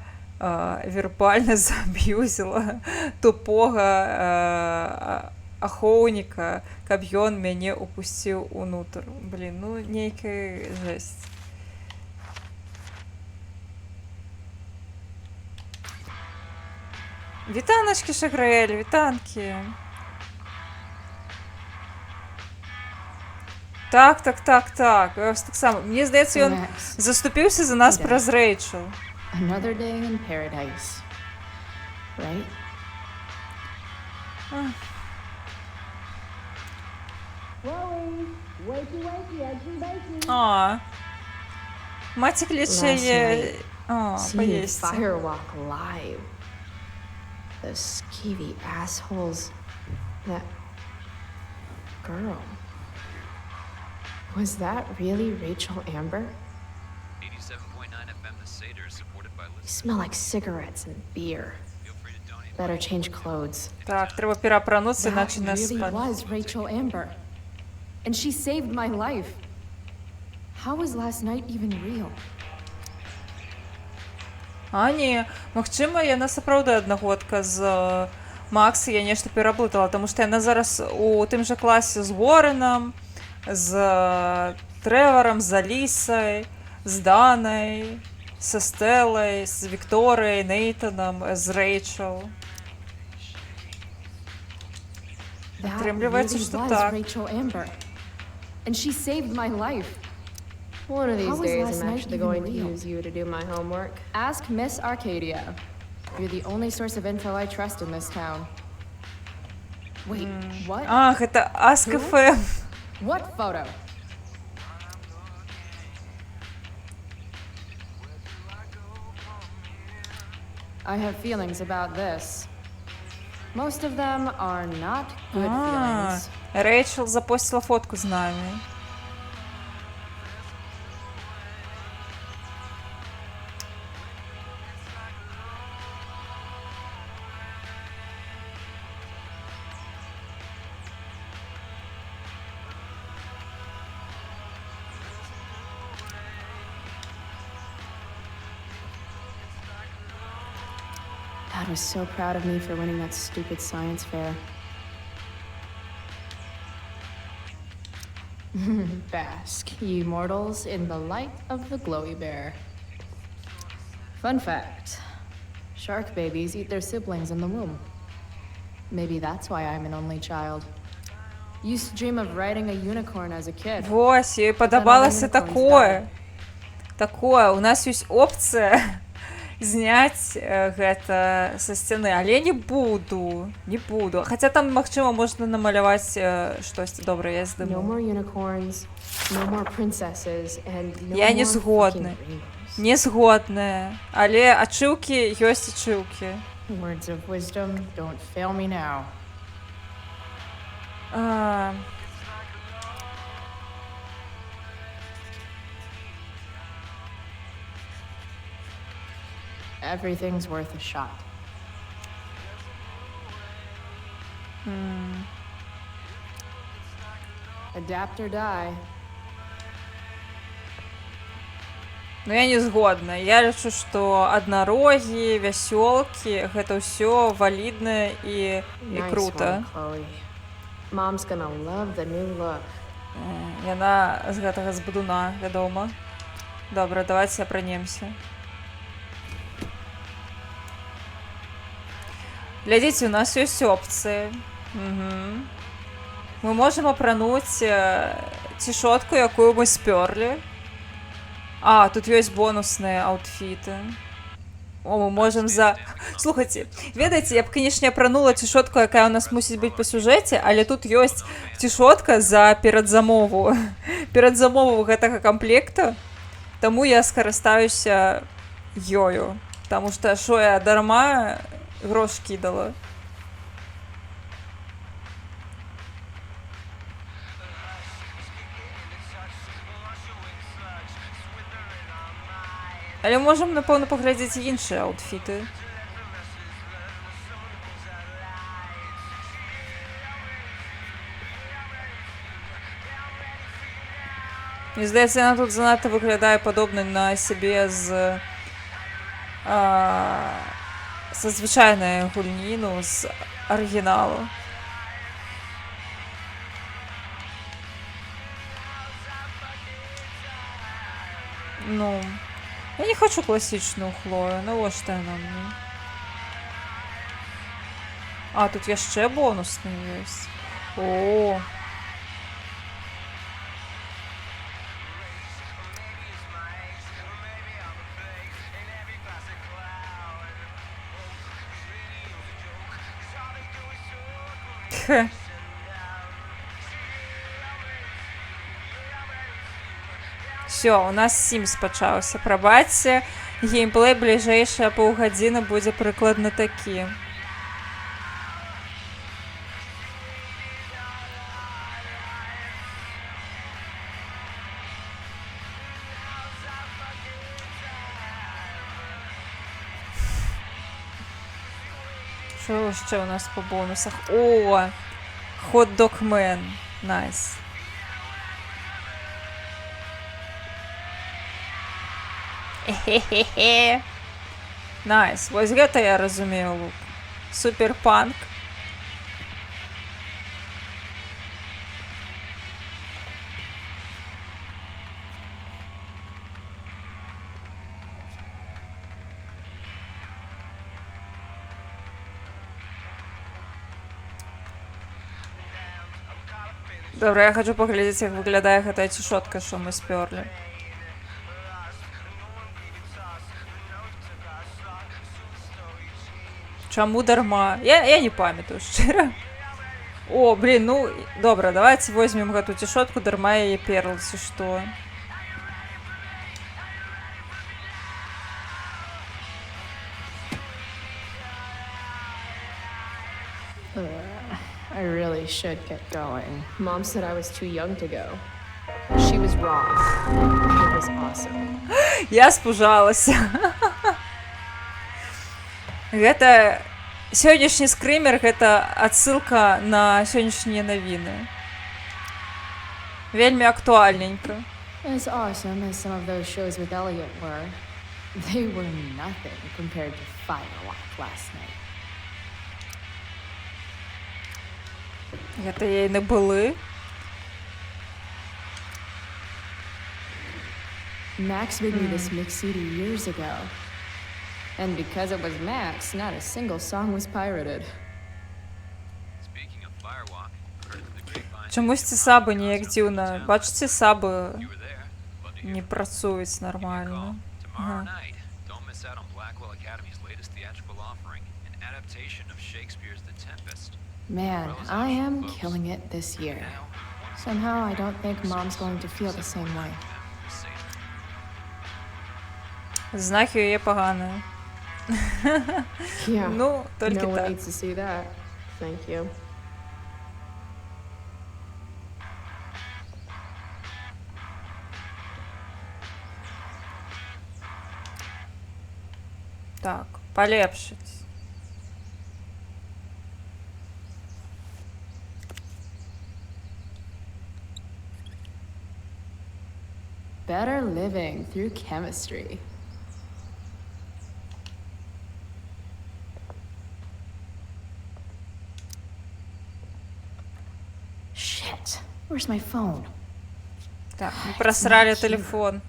вербальна заб'юзіла тупога ахоўніка, каб ён мяне упусціў унутр. Блін, ну нейкая жэсць. Вітаначкі, Шагрэль, вітанкі. Так. Таксама. Мне здаецца, ён заступіўся за нас праз Рэйчел. Another day in paradise, right? Маці кліче є... Seeing поїсти. Firewalk live. Those skeevy assholes. That girl. Was that really Rachel Amber? 87.9 FM The Seder is supported by You smell like cigarettes and beer. Feel free to donate. Better change clothes. Так, треба переапранутися, That іначе нас really спад. was Rachel Amber. And she saved my life. How was last night even real? Ні, магчыма, яна сапраўды аднагодка з Макса, я нешта пераблытала, таму што яна зараз у тым жа класе з Уорреном, з Трэварам, з Алісай, з Данай, са Стэллай, з Вікторыяй, Нейтанам, з Рэйчел. That Атрымліваецца, really што was так. Rachel Amber. And she saved my life. One of these How was days, last I'm night actually even going to real? use you to do my homework. Ask Miss Arcadia. You're the only source of info I trust in this town. Wait, what? Гэта Ask FM. What photo? I have feelings about this. Most of them are not good feelings. Рэйчел запостила фотку з нами. Dad was so proud of me for winning that stupid science fair. Bask, ye mortals, in the light of the glowy bear. Fun fact. Shark babies eat their siblings in the womb. Maybe that's why I'm an only child. Used to dream of riding a unicorn as a kid. Вось, ёй падабалася такое. Такое, у нас ёсць опцыя зняць гэта са сцяны, але не буду. Хаця там, магчыма, можна намаляваць штосьці добрае, я No здыму. more unicorns, no more princesses, and no Я не more згодны. fucking rainbows. Не згодная, але ачыўкі ёсць ачыўкі. Words of wisdom, don't fail me now. Everything's worth a shot. Adapt or die. Ну, я не згодна. Я лічу, што аднарогі, вясёлкі, гэта ўсё валідна і Nice крута. one, Chloe. Mom's gonna love the new look. Яна з гэтага з будуна, вядома. Добра, давайце апранемся. Глядзіце, у нас ёсць опцыі. Мы можам апрануць цішотку, якую мы спёрлі. А, тут ёсць бонусныя аўтфіты. О, мы можам за... Слухайце, ведаеце, я б, канешне, апранула цішотку, якая у нас мусіць быць па сюжэце, але тут ёсць цішотка за перадзамову. Перадзамову гэтага камплекта. Таму я скарыстаюся ёю. Таму што шо я дарма грош кідала. Але можам, напэўна, паглядзець і іншыя аўтфіты. Мне здаецца, яна тут занадта выглядае падобнай на сябе з са звычайнай гульні, ну, з арыгіналу. Ну... Я не хочу класічную Хлою, навошта яна мне? А, тут яшчэ бонусны ёсць. О. Хе. Всё, у нас Sims пачаўся. Прабачце, геймплей бліжэйшая паўгадзіны будзе прыкладна такі. Що ще у нас по бонусах? О, Hot Dog Man. Найс. Хе-хе-хе. Найс. Вось гэта я разумею лук. Суперпанк. Добра, я хочу паглядзець, як выглядае гэтая цішотка, што мы спёрлі. Чаму дарма? Я не памятаю, шчыра. О, блин, ну, добра, давайте возьмем гэту цішотку, дарма яе перл, ці што. I really should get going. Mom said I was too young to go. She was wrong. It was awesome. Я спужалася. Гэта сённяшні скрымер, гэта адсылка на сённяшнія навіны. Вельмі актуальненька. As awesome as some of those shows with Elliot were, they were nothing compared to Firewalk last night. Гэта яй не були. Max made me this mix CD years ago. And because it was Max, not a single song was pirated. Speaking of Firewalk, heard that the grapevine Чомусь ці саби ніяк дзіўна. Бачыце, саби you were there. Love to hear не працуюць нормально. Tomorrow night, don't miss out on Blackwell Academy's latest theatrical offering, an adaptation of Shakespeare's The Tempest. Man, I am killing it this year. Somehow I don't think Mom's going to feel the same way. Знаки у яе погані. Yeah. Ну, тільки no one так. needs to see that. Thank you. Так, полепшить. Better living through chemistry. Shit. Where's my phone? Так, мы просрали телефон.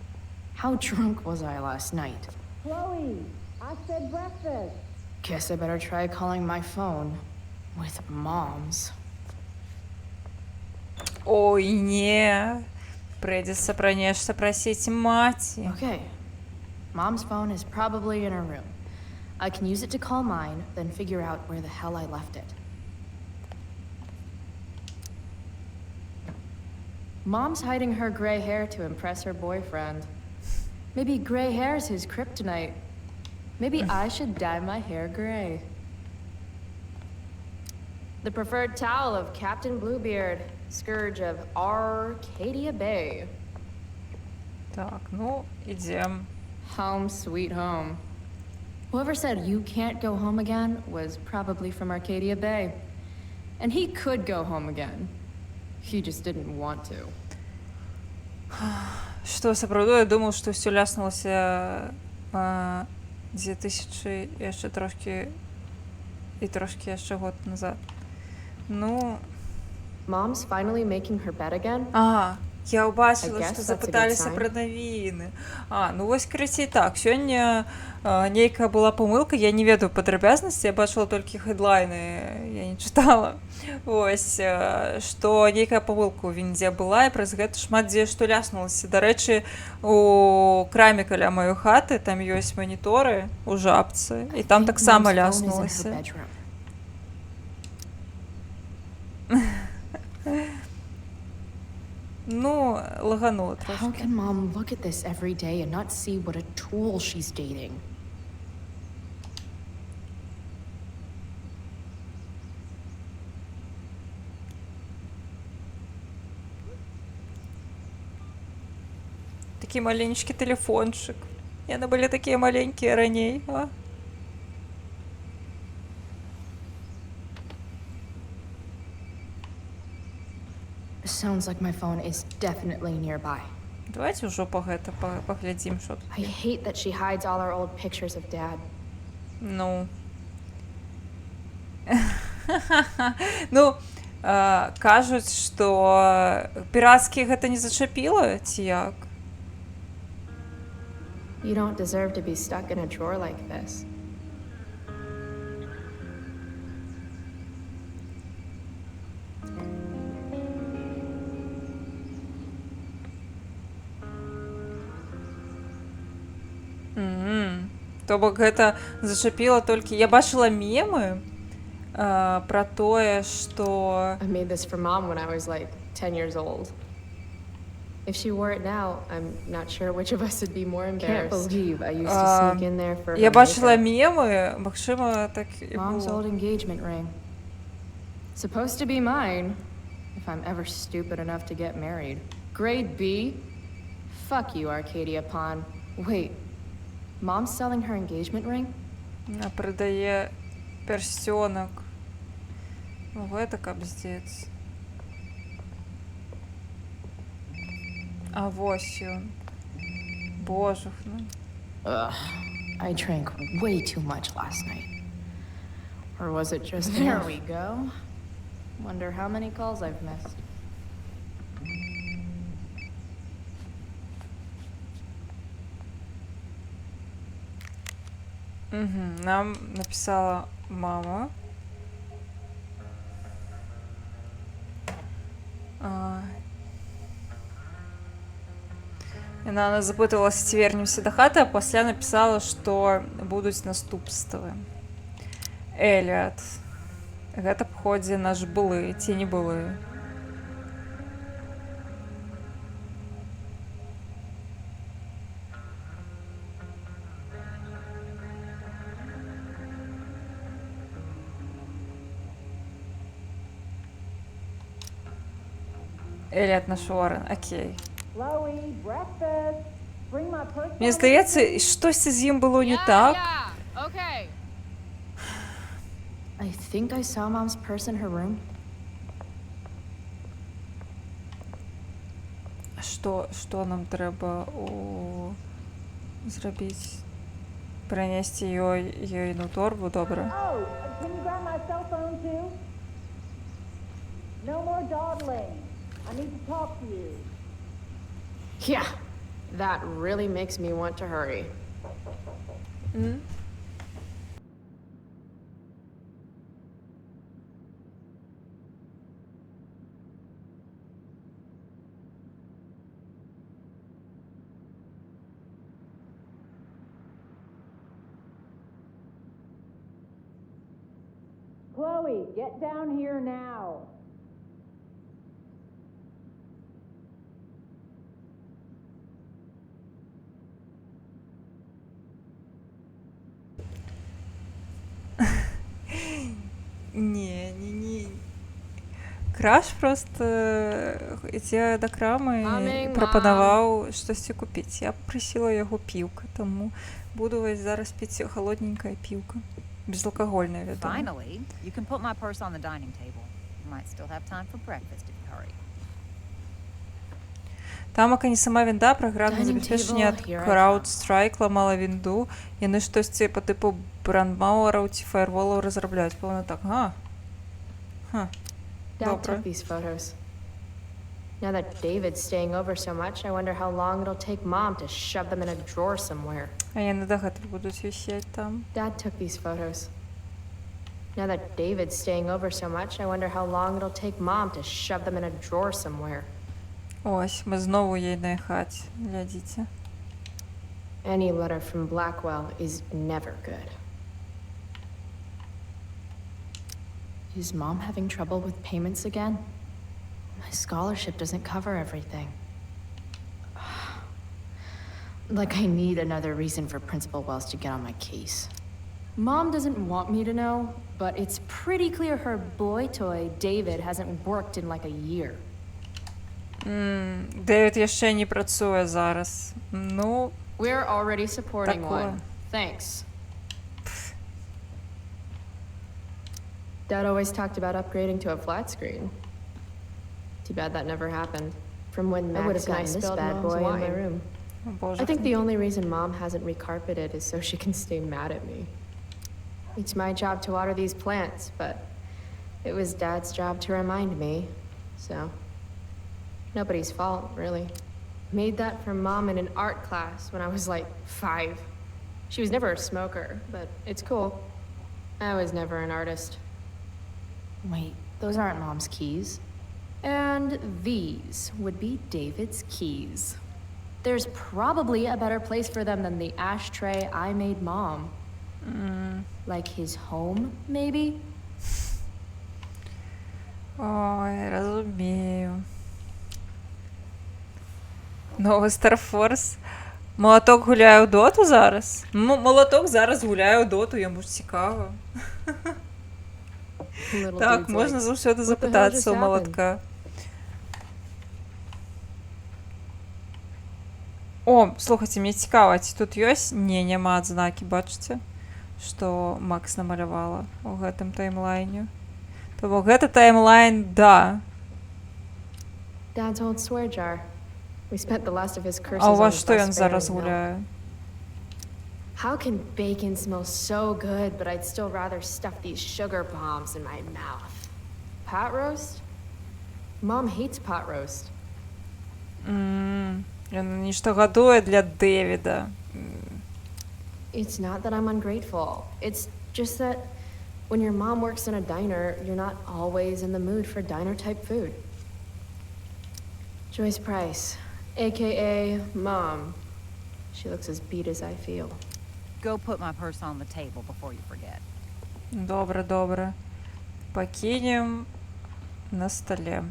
How drunk was I last night? Chloe, I said breakfast. Guess I better try calling my phone with Mom's. Ой, не. Придется, конечно, просить мати. Okay. Mom's phone is probably in her room. I can use it to call mine, then figure out where the hell I left it. Mom's hiding her gray hair to impress her boyfriend. Maybe gray hair's his kryptonite. Maybe I should dye my hair gray. The preferred towel of Captain Bluebeard, scourge of Arcadia Bay. Так, ну, идем. Home sweet home. Whoever said you can't go home again was probably from Arcadia Bay. And he could go home again. He just didn't want to. Что сапраўду, я думаў, што ўсё ляснулася 2000 яшчэ трошкі і трошкі яшчэ год назад. Ну, Mom's finally making her bed again? Я ўбачыла, I guess што that's a good запыталіся sign. пра навіны. Ну вось карацей так, сёння нейкая была памылка, я не ведаю падрабязнасці, я бачыла толькі хэдлайны, я не чытала. Вось, што нейкая памылка ў віндзе была, і праз гэта шмат дзе што ляснулася. Дарэчы, у краме каля маёй хаты там ёсць маніторы ў жабцы, і там таксама ляснулася. Ну, лаганула How трошки. can Mom look at this every day and not see what a tool she's dating? Такі маленечкі тэлефончык. Яны былі такія маленькія раней. Sounds like my phone is definitely nearby. Давайте ўжо па гэта паглядзім, што тут. I hate that she hides all our old pictures of Dad. Ну. Ну, кажуць, што пірацкі гэта не зачапіла, ці як? You don't deserve to be stuck in a drawer like this. То бок гэта зачапіла толькі... Я бачыла мемы пра тое, што... I made this for Mom when I was like 10 years old. If she wore it now, I'm not sure which of us would be more embarrassed. Can't believe I used to sneak in there for her Я бачыла makeup. мемы, магчыма, так і Mom's было. old engagement ring. Supposed to be mine, if I'm ever stupid enough to get married. Grade B? Fuck you, Arcadia Pond. Wait, Mom's selling her engagement ring? Прадае персцёнак. Гэта кабздец. А вось ён. Божухна. Ugh, I drank way too much last night. Or was it just... There we go. Wonder how many calls I've missed. Нам написала мама. Яна запыталася, ці вернемся да хаты, а пасля напісала, што будуць наступствы. Эліат. Гэта паходзе наш былы ці не былы. Эліат наш Уоррен, окей. Chloe, breakfast. Bring my purse. Мне здаецца, штосьці з ім было не так. Okay. I think I saw Mom's purse in her room. Що нам треба зробити? Принести їй на торбу, добре. Oh, can you grab my cell phone too? No more dawdling. I need to talk to you. Yeah, that really makes me want to hurry. Chloe, get down here now. Ні. Краш просто ідзе да крамы і прапанаваў штосьці купіць. Я прасіла яго піўка, таму буду вось зараз піць халодненькае піўка. Безалкагольнае, вядома. Finally, you can put my purse on the dining table. You might still have time for breakfast if you hurry. Тамака не сама вінда, праграмне Dining забяспечанне ад table, here I CrowdStrike ламала вінду. Яны штосьці па тыпу брандмауэраў ці фаерволаў разрабляюць. Пэўна так, Dad Добре. took these photos. Now that David's staying over so much, I wonder how long it'll take Mom to shove them in a drawer somewhere. А яны дагэтуль будуць вісець там. Dad took these photos. Now that David's staying over so much, I wonder how long it'll take Mom to shove them in a drawer somewhere. Ось, ми знову у єйній хаті. Глядіться. Any letter from Blackwell is never good. Is Mom having trouble with payments again? My scholarship doesn't cover everything. Like I need another reason for Principal Wells to get on my case. Mom doesn't want me to know, but it's pretty clear her boy toy, David, hasn't worked in like a year. Девід яшчэ не працуе зараз. Ну, We're already supporting Такое. one. Thanks. Dad always talked about upgrading to a flat screen. Too bad that never happened. From when Max and I spilled bad boy in my room. о боже. I think the only reason Mom hasn't recarpeted is so she can stay mad at me. It's my job to water these plants, but it was Dad's job to remind me, so nobody's fault, really. Made that from Mom in an art class when I was like 5. She was never a smoker, but it's cool. I was never an artist. Wait, those aren't Mom's keys. And these would be David's keys. There's probably a better place for them than the ashtray I made Mom. Like his home, maybe? Ой, розумію. Новий Star Force. Молоток гуляє у доту зараз? Молоток зараз гуляє у доту, йому ж цікаво. Little Так, dude's можна like, завжди "What the hell запитатися just у happened?" молотка. О, слухайте, мені цікаво, ці тут ёсць? Не, няма адзнакі, бачыце? Што Макс намалявала ў гэтым таймлайне. То бок гэта таймлайн, да. Dad's old swear jar. We spent the last of his curses А у on вас што ён bus fare зараз and milk. гуляе? How can bacon smell so good, but I'd still rather stuff these sugar bombs in my mouth? Pot roast? Mom hates pot roast. Ён нешта гадуе для Дэвіда. It's not that I'm ungrateful. It's just that when your mom works in a diner, you're not always in the mood for diner-type food. Joyce Price, aka Mom. She looks as beat as I feel. Go put my purse on the table before you forget. Добре, добре. Пакінем на столе.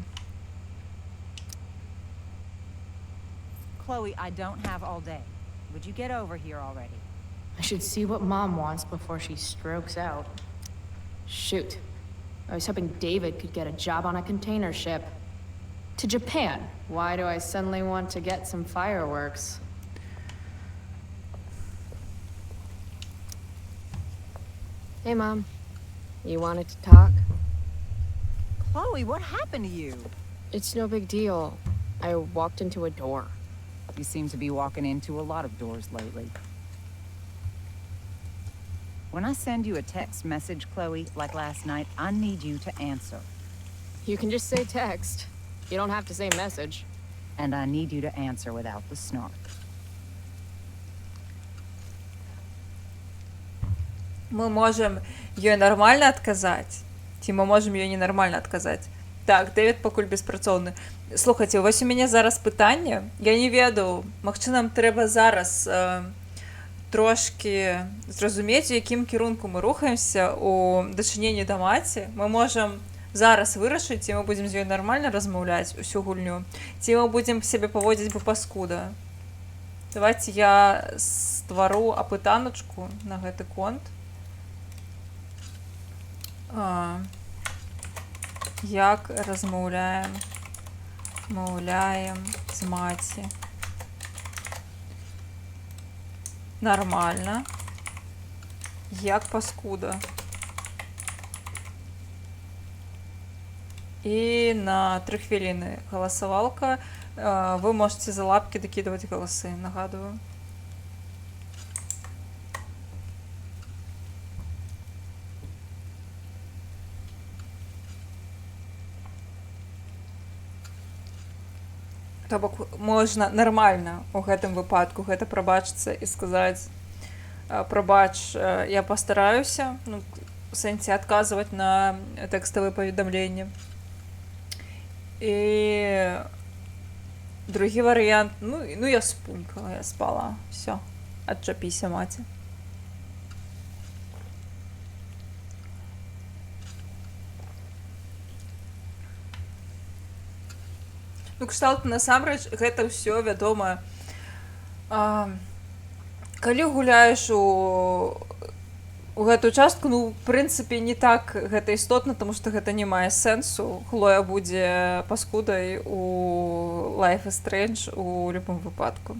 Chloe, I don't have all day. Would you get over here already? I should see what Mom wants before she strokes out. Shoot. I was hoping David could get a job on a container ship. To Japan. Why do I suddenly want to get some fireworks? Hey, Mom. You wanted to talk? Chloe, what happened to you? It's no big deal. I walked into a door. You seem to be walking into a lot of doors lately. When I send you a text message, Chloe, like last night, I need you to answer. You can just say text. You don't have to say message. And I need you to answer without the snark. Мы можем ее нормально отказать, ці мы можем ее ненормально отказать. Так, Дэвід пакуль беспрацоўны. Слухайце, вось у мяне зараз пытанне. Я не ведаю, магчыма, нам трэба зараз трошки зразумець, у якім кірунку мы рухаемся у дачыненні да маці. Мы можам зараз вырашыць, ці мы будзем з ёй нармальна размаўляць усю гульню, ці мы будзем сябе паводзіць бы паскуда. Давайте я ствару апытаначку на гэты конт. Як размаўляем з маці. Нормально. Як паскуда. І на 3 хвіліны галасавалка. Вы можете за лапки дакідваць галасы, нагадываю. То бок можна нармальна у гэтым выпадку гэта прабачыцца і сказаць: прабач, я пастараюся, ну, у сэнсе адказваць на тэкставыя паведамленні. І другі варыянт, ну я спунькала, я спала, всё, адчапіся, маці. Ну, кшталт, насамрэч, гэта ўсё, вядома, калі гуляеш у гэтую частку, ну, в прынцыпе, не так гэта істотна, таму што гэта не мае сэнсу. Хлоя будзе паскудай у Life is Strange у любым выпадку.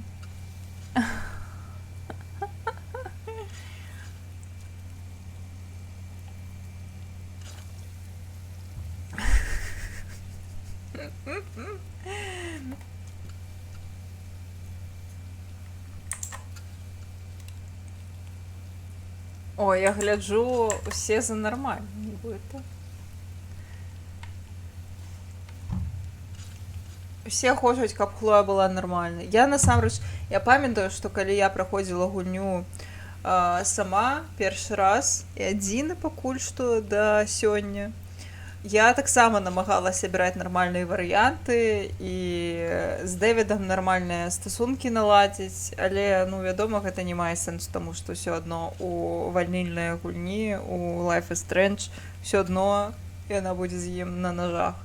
Ой, я гляджу, усе за нармальна, нібыта. Усе хочуць, каб Хлоя была нармальнай. Я насамрэч, я памятаю, што калі я праходзіла гульню сама першы раз і адзіны пакуль што да сёння, я таксама намагалася абіраць нармальныя варыянты і з Дэвідам нармальныя стасункі наладзіць, але, ну, вядома, гэта не мае сэнсу, таму што ўсё адно у вальнільныя гульні, у Life is Strange, ўсё адно яна будзе з ім на нажах.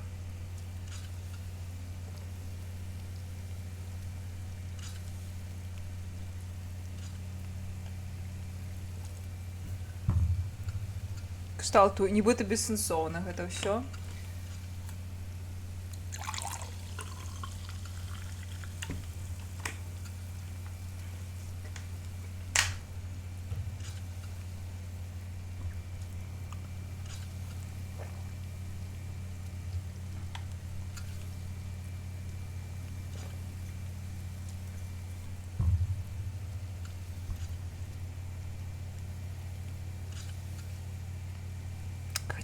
Кшталту, нібыта бессэнсоўна гэта ўсё.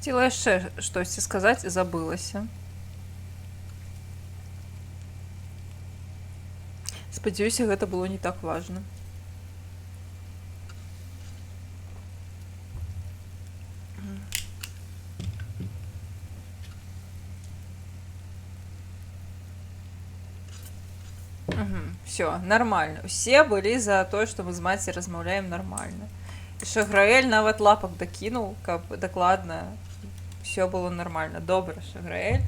Хацела яшчэ штосьці сказаць і забылася. Спадзяюся, гэта было не так важна. Всё, нормально. Усе былі за тое, што мы з маці размаўляем нармальна. І Шаграэль нават лапак дакінуў, каб дакладна все было нормально. Добра, Шаграэль.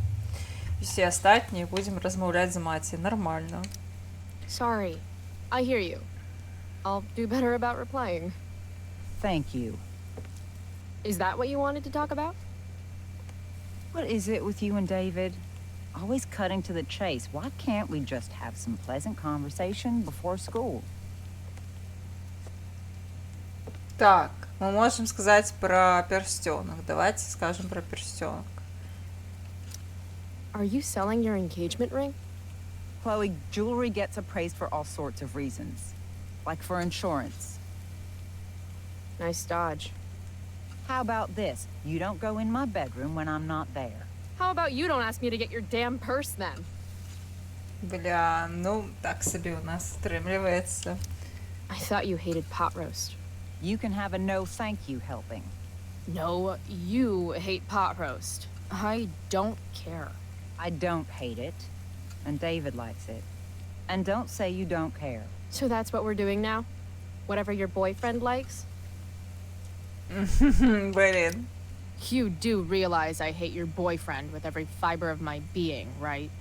Все астатнія будзем размаўляць з маці нормально. Sorry. I hear you. I'll do better about replying. Thank you. Is that what you wanted to talk about? What is it with you and David? Always cutting to the chase. Why can't we just have some pleasant conversation before school? Так, мы можем сказать про перстёнок. Давайте скажем про перстёнок. Are you selling your engagement ring? Chloe, jewelry gets appraised for all sorts of reasons. Like for insurance. Nice dodge. How about this? You don't go in my bedroom when I'm not there. How about you don't ask me to get your damn purse then? Бля, ну так собі у нас стримлюється. I thought you hated pot roast. You can have a no thank you helping. No, you hate pot roast. I don't care. I don't hate it. And David likes it. And don't say you don't care. So that's what we're doing now? Whatever your boyfriend likes? Блін. You do realize I hate your boyfriend with every fiber of my being, right?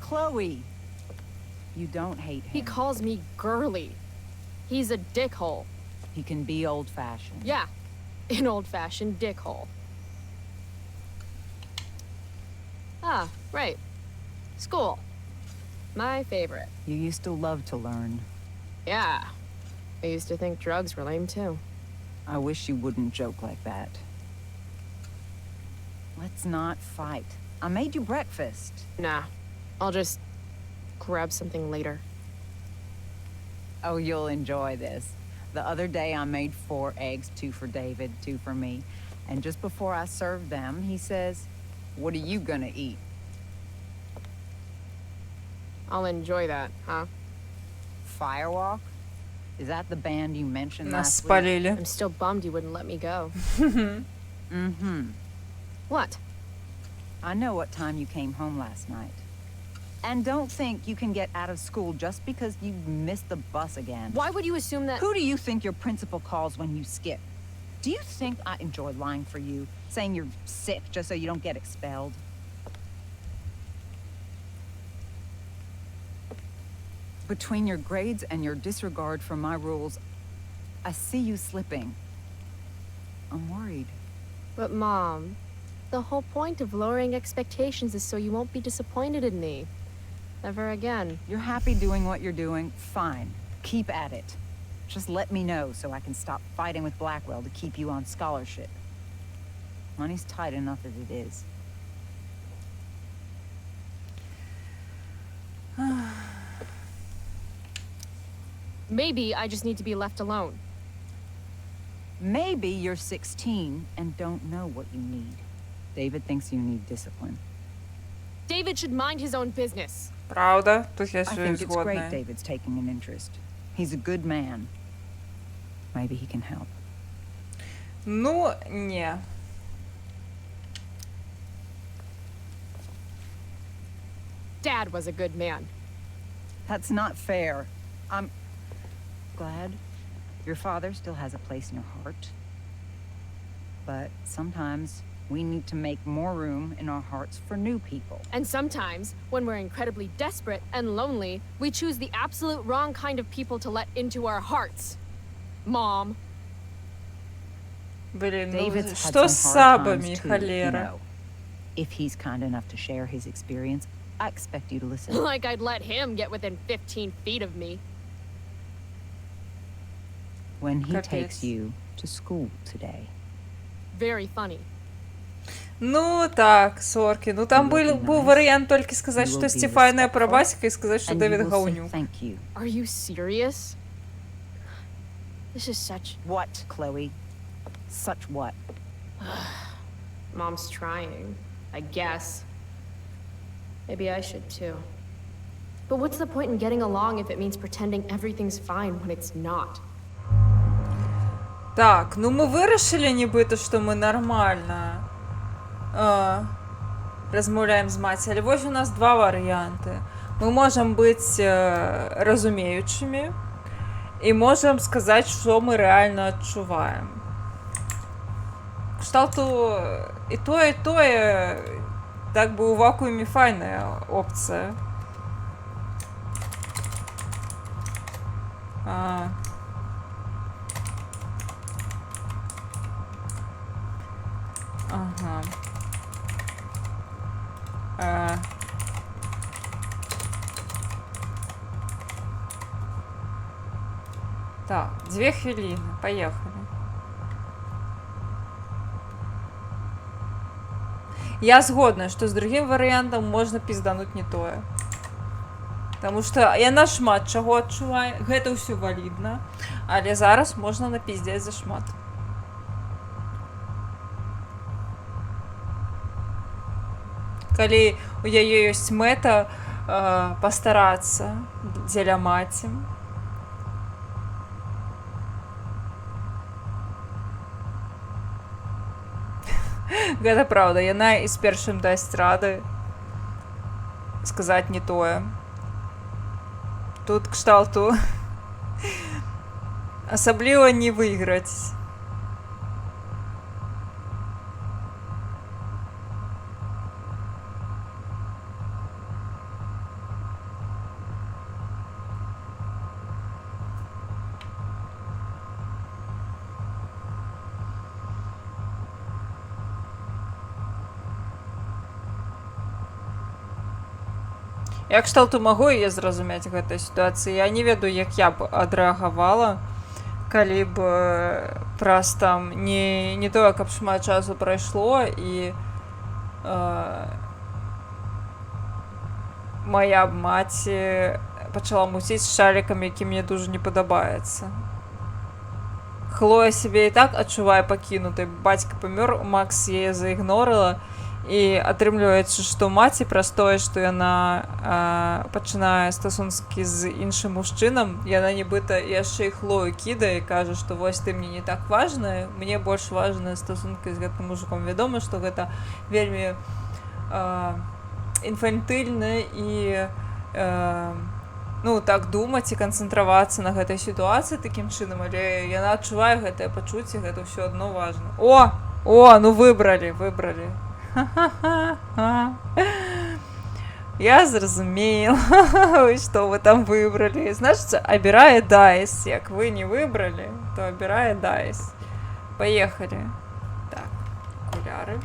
Chloe! You don't hate him. He calls me girly. He's a dickhole. He can be old-fashioned. Yeah, an old-fashioned dickhole. Ah, right. School. My favorite. You used to love to learn. Yeah. I used to think drugs were lame too. I wish you wouldn't joke like that. Let's not fight. I made you breakfast. Nah. I'll just grab something later. Oh, you'll enjoy this. The other day I made 4 eggs, 2 for David, 2 for me. And just before I served them, he says, "What are you gonna eat?" I'll enjoy that, huh? Firewalk? Is that the band you mentioned Нас last week? спалили. I'm still bummed you wouldn't let me go. Mm-hmm. What? I know what time you came home last night. And don't think you can get out of school just because you missed the bus again. Why would you assume that? Who do you think your principal calls when you skip? Do you think I enjoy lying for you, saying you're sick just so you don't get expelled? Between your grades and your disregard for my rules, I see you slipping. I'm worried. But Mom, the whole point of lowering expectations is so you won't be disappointed in me. Ever again. You're happy doing what you're doing? Fine. Keep at it. Just let me know so I can stop fighting with Blackwell to keep you on scholarship. Money's tight enough as it is. Maybe I just need to be left alone. Maybe you're 16 and don't know what you need. David thinks you need discipline. David should mind his own business. Правда? Тут я I все think it's great згодна. David's taking an interest. He's a good man. Maybe he can help. Ну, не. Dad was a good man. That's not fair. I'm glad your father still has a place in your heart. But sometimes we need to make more room in our hearts for new people. And sometimes, when we're incredibly desperate and lonely, we choose the absolute wrong kind of people to let into our hearts. Mom. Блин, ну David's had что с some hard times сабами, too, холера? you know. If he's kind enough to share his experience, I expect you to listen. Like I'd let him get within 15 feet of me. When he Капец. takes you to school today. Very funny. Ну так, сорки. Ну там був варіант тільки сказати, що Стефайна пробасика і сказати, що And you Девід will say гаунюк. thank you. Are you serious? This is such... What, Chloe? Such what? Mom's trying, I guess. Maybe I should too. But what's the point in getting along if it means pretending everything's fine when it's not? Так, ну ми вирішили нібито, що ми нормально розмовляємо з матір'ю. Але ось у нас 2 варіанти. Ми можемо бути розуміючими і можемо сказати, що ми реально відчуваємо. Кшталту і то, так би у вакуумі файна опція. Ага. Так, 2 хвилины, поехали. Я згодна, что с другим вариантом можно пиздануть не тое. Таму што яна шмат чаго адчувае, гэта ўсё валідна, але зараз можна напіздзець зашмат. Калі у яе ёсць мэта пастарацца дзеля маці. Гэта праўда, яна і з першым дасць рады сказаць не тое. Тут кшталту асабліва не выйграць. Я кшталту магу яе зразумець гэтай сітуацыі. Я не ведаю, як я б адрэагавала, калі б праз там не тое, каб шмат часу прайшло і моя б маці пачала муціць з шалікам, які мне дуже не падабаецца. Хлоя сябе і так адчувае пакінутай. Бацька памёр, Макс яе заігнорыла. І атрымліваецца, што маці праз тое, што яна пачынае стасункі з іншым мужчынам, яна нібыта яшчэ і Хлою кідае і кажа, што вось ты мне не так важная, мне больш важныя стасункі з гэтым мужиком. Вядома, што гэта вельмі інфантыльна і ну, так думаць і канцэнтравацца на гэтай сітуацыі такім чынам, але яна адчувае гэтае пачуцце, гэта ўсё адно важна. О, ну выбралі. Я зразумела, што вы там выбралі. Значыць, абірае дайс. Як вы не выбралі, то абірае дайс. Паехалі. Так, акуляры.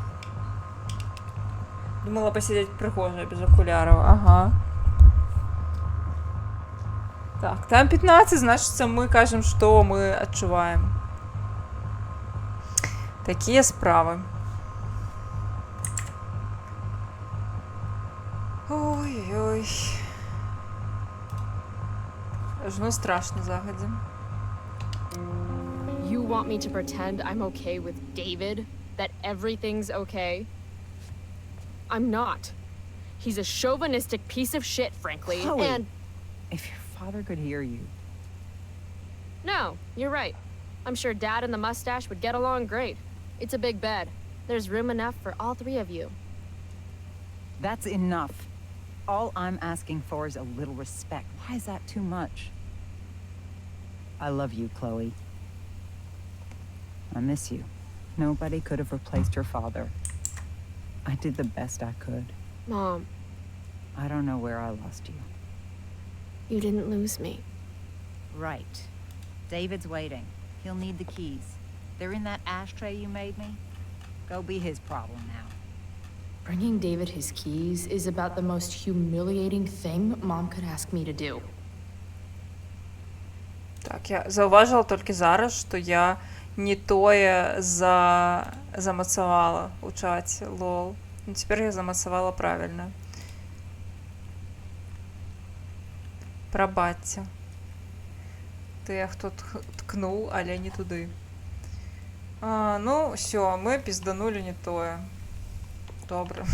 Думала пасядзець прыгожа без акуляраў. Ага. Так, там 15, значыцца, мы кажам, што мы адчуваем. Такія справы. Ой-ой. Ажно страшно загадзя. You want me to pretend I'm okay with David? That everything's okay? I'm not. He's a chauvinistic piece of shit, frankly, Chloe, and... If your father could hear you. No, you're right. I'm sure Dad and the mustache would get along great. It's a big bed. There's room enough for all three of you. That's enough. All I'm asking for is a little respect. Why is that too much? I love you, Chloe. I miss you. Nobody could have replaced your father. I did the best I could. Mom. I don't know where I lost you. You didn't lose me. Right. David's waiting. He'll need the keys. They're in that ashtray you made me. Go be his problem now. Bringing David his keys is about the most humiliating thing Mom could ask me to do. Так, я заўважыла толькі зараз, што я не тое замацавала ў чаце, лол. Ну, цяпер я замацавала правільна. Прабачце. Ты хто ткнуў, але не туды. Ну, ўсё, мы пізданулі не тое. Добра.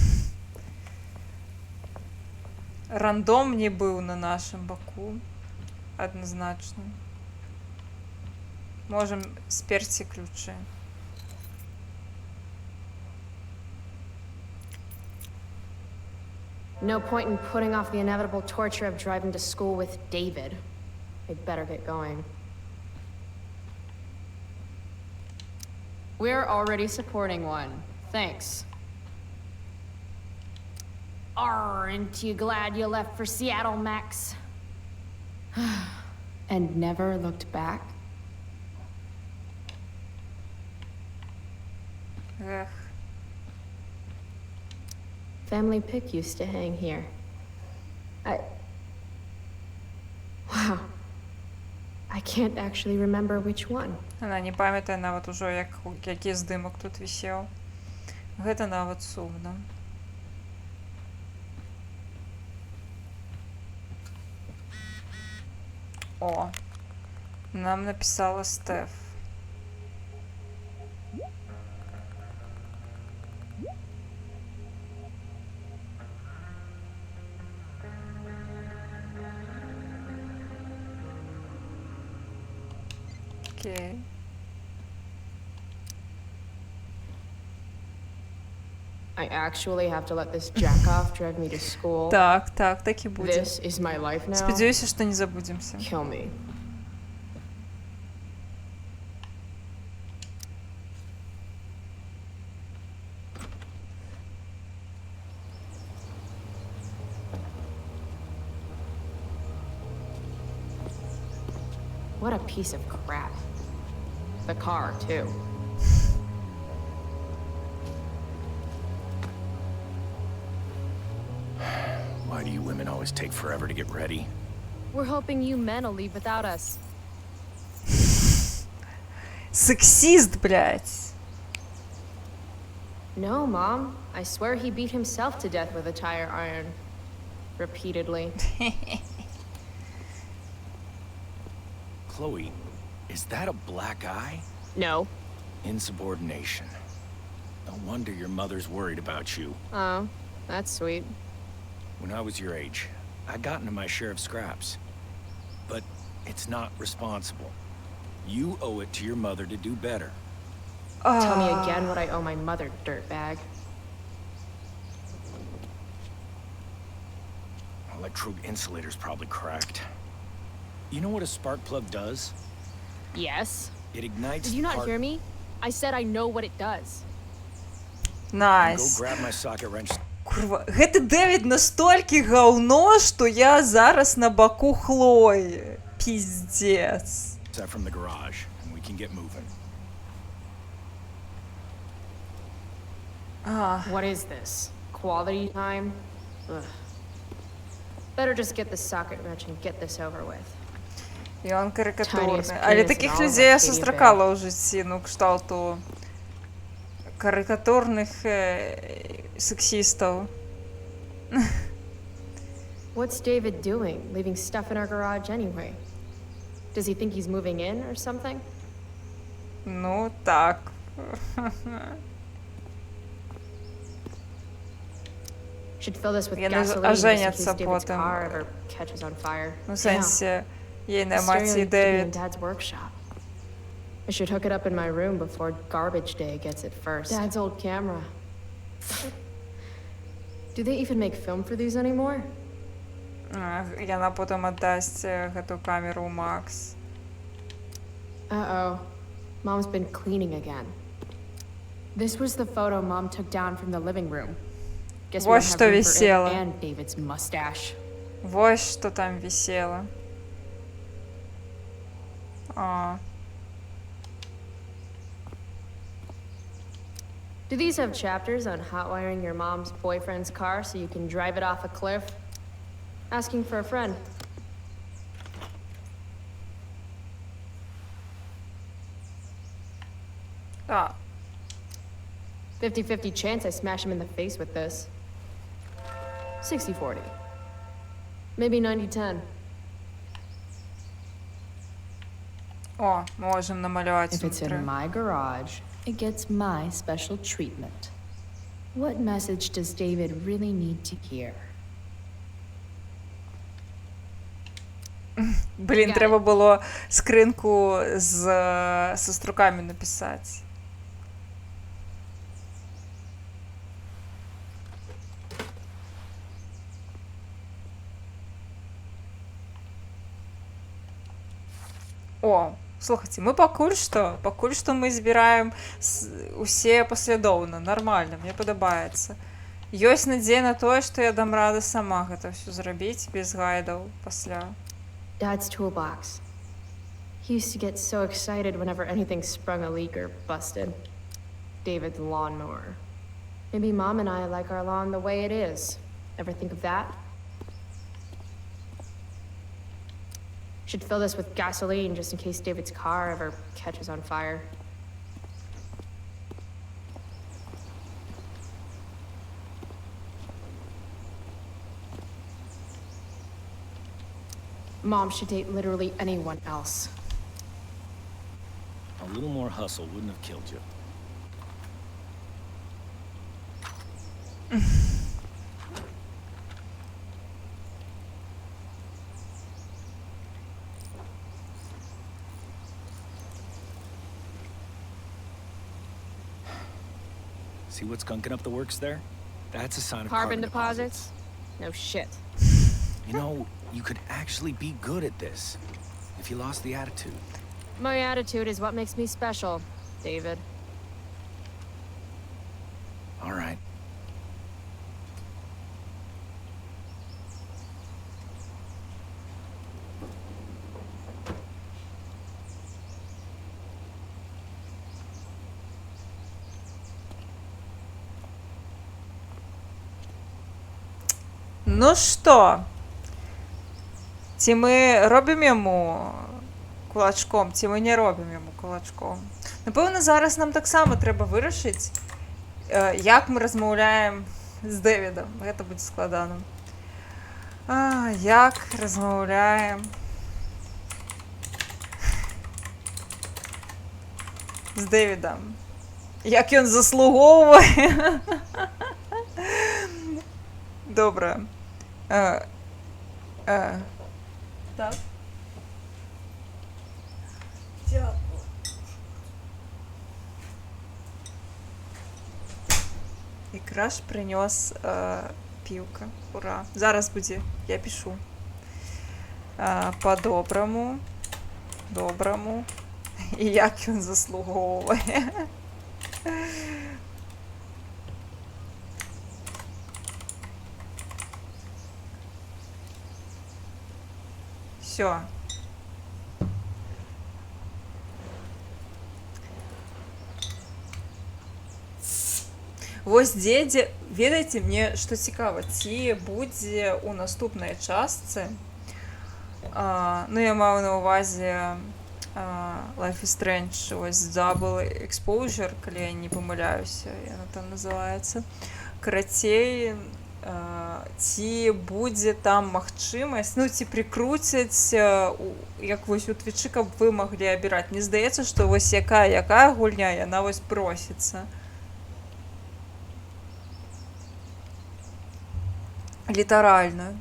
Рандом не быў на нашым баку. Адназначна. Можем сперці ключы. No point in putting off the inevitable torture of driving to school with David. I'd better get going. We're already supporting one. Thanks. Aren't you glad you left for Seattle, Max? And never looked back? Эх. Family pic used to hang here. Wow. I can't actually remember which one. Она не памятае нават ужо, які здымак тут вісеў. Гэта нават сумна. О, нам написала Стеф. Окей. I actually have to let this jack-off drive me to school. Так і буде. This is my life now. Сподіваюся, що не забудемося. Kill me. What a piece of crap. The car, too. Why do you women always take forever to get ready? We're hoping you men will leave without us. Сексист, блядь. No, Mom. I swear he beat himself to death with a tire iron. Repeatedly. Chloe, is that a black eye? No. Insubordination. No wonder your mother's worried about you. Oh, that's sweet. When I was your age, I got into my share of scraps. But it's not responsible. You owe it to your mother to do better. Tell me again what I owe my mother, dirtbag. Electrode insulator's probably cracked. You know what a spark plug does? Yes. It ignites. Did you not hear me? I said I know what it does. Найс. Go grab my socket wrench. Курва, гэты Дэвид настолькі гаўно, што я зараз на баку Хлоі. Пиздец. That from the garage, and we can get moving. What is this? Quality time? Ugh. Better just get the socket wrench and get this over with. І он карикатурний. Tiniest Але penis таких in all of людей я Katy сустракала у житті, ну, кшталту карикатурних сексистів. What's David doing, leaving stuff in our garage anyway? Does he think he's moving in or something? Ну, так. Should fill this with Я не gasoline just in оженяться case David's потім. car ever catches on fire. Ну, в сенсі, їй The на stereo маті used to be in Девід. Dad's workshop. I should hook it up in my room before garbage day gets it first. Dad's old camera. Do they even make film for these anymore? Яна потім віддасть гэту камеру у Макс. Uh-oh. Mom's been cleaning again. This was the photo Mom took down from the living room. Guess we Вот don't have что room for it висело. and David's mustache. Вот что там висело. А, Do these have chapters on hotwiring your mom's boyfriend's car so you can drive it off a cliff? Asking for a friend. а, 50-50 chance I smash him in the face with this. 60-40. Maybe 90-10. о, можем намалювати If it's внутри. in my garage, it gets my special treatment. What message does David really need to hear? Блін, треба було скринку зі строками написати. О, слухайте, мы пакуль што мы збіраем усе паслядоўна, нармальна, мне падабаецца. Ёсць надзея на тое, што я дам рады сама гэта ўсё зрабіць без гайдаў пасля. Dad's toolbox. He used to get so excited whenever anything sprung a leak or busted. David's lawnmower. Maybe Mom and I like our lawn the way it is. Ever think of that? Should fill this with gasoline just in case David's car ever catches on fire. Mom should date literally anyone else. A little more hustle wouldn't have killed you. See what's gunking up the works there? That's a sign of Carbon deposits? No shit. You know, you could actually be good at this if you lost the attitude. My attitude is what makes me special, David. All right. Ну що? Ці ми робимо йому кулачком, ці ми не робимо йому кулачком. Напевно, зараз нам так само треба вирішити, як ми розмовляємо з Девідом. Це буде складано. Як розмовляємо з Девідом. Як він заслуговує. Добре. Так. Дякую. І Краш принес півка. Ура. Зараз буде. Я пишу. По-доброму. Доброму. І як він заслуговує. Все. Вось дзе, ведаеце, мне што цікава, ці будзе ў наступнай частцы, ну я маю на ўвазе Life is Strange, вось Double Exposure, калі я не памыляюся, яна там называецца. Карацей, ці будзе там магчымасць, ну ці прыкруцяць, як вось у Твічы, каб вы маглі абіраць. Мне здаецца, што вось якая гульня, яна вось просіцца. Літаральна.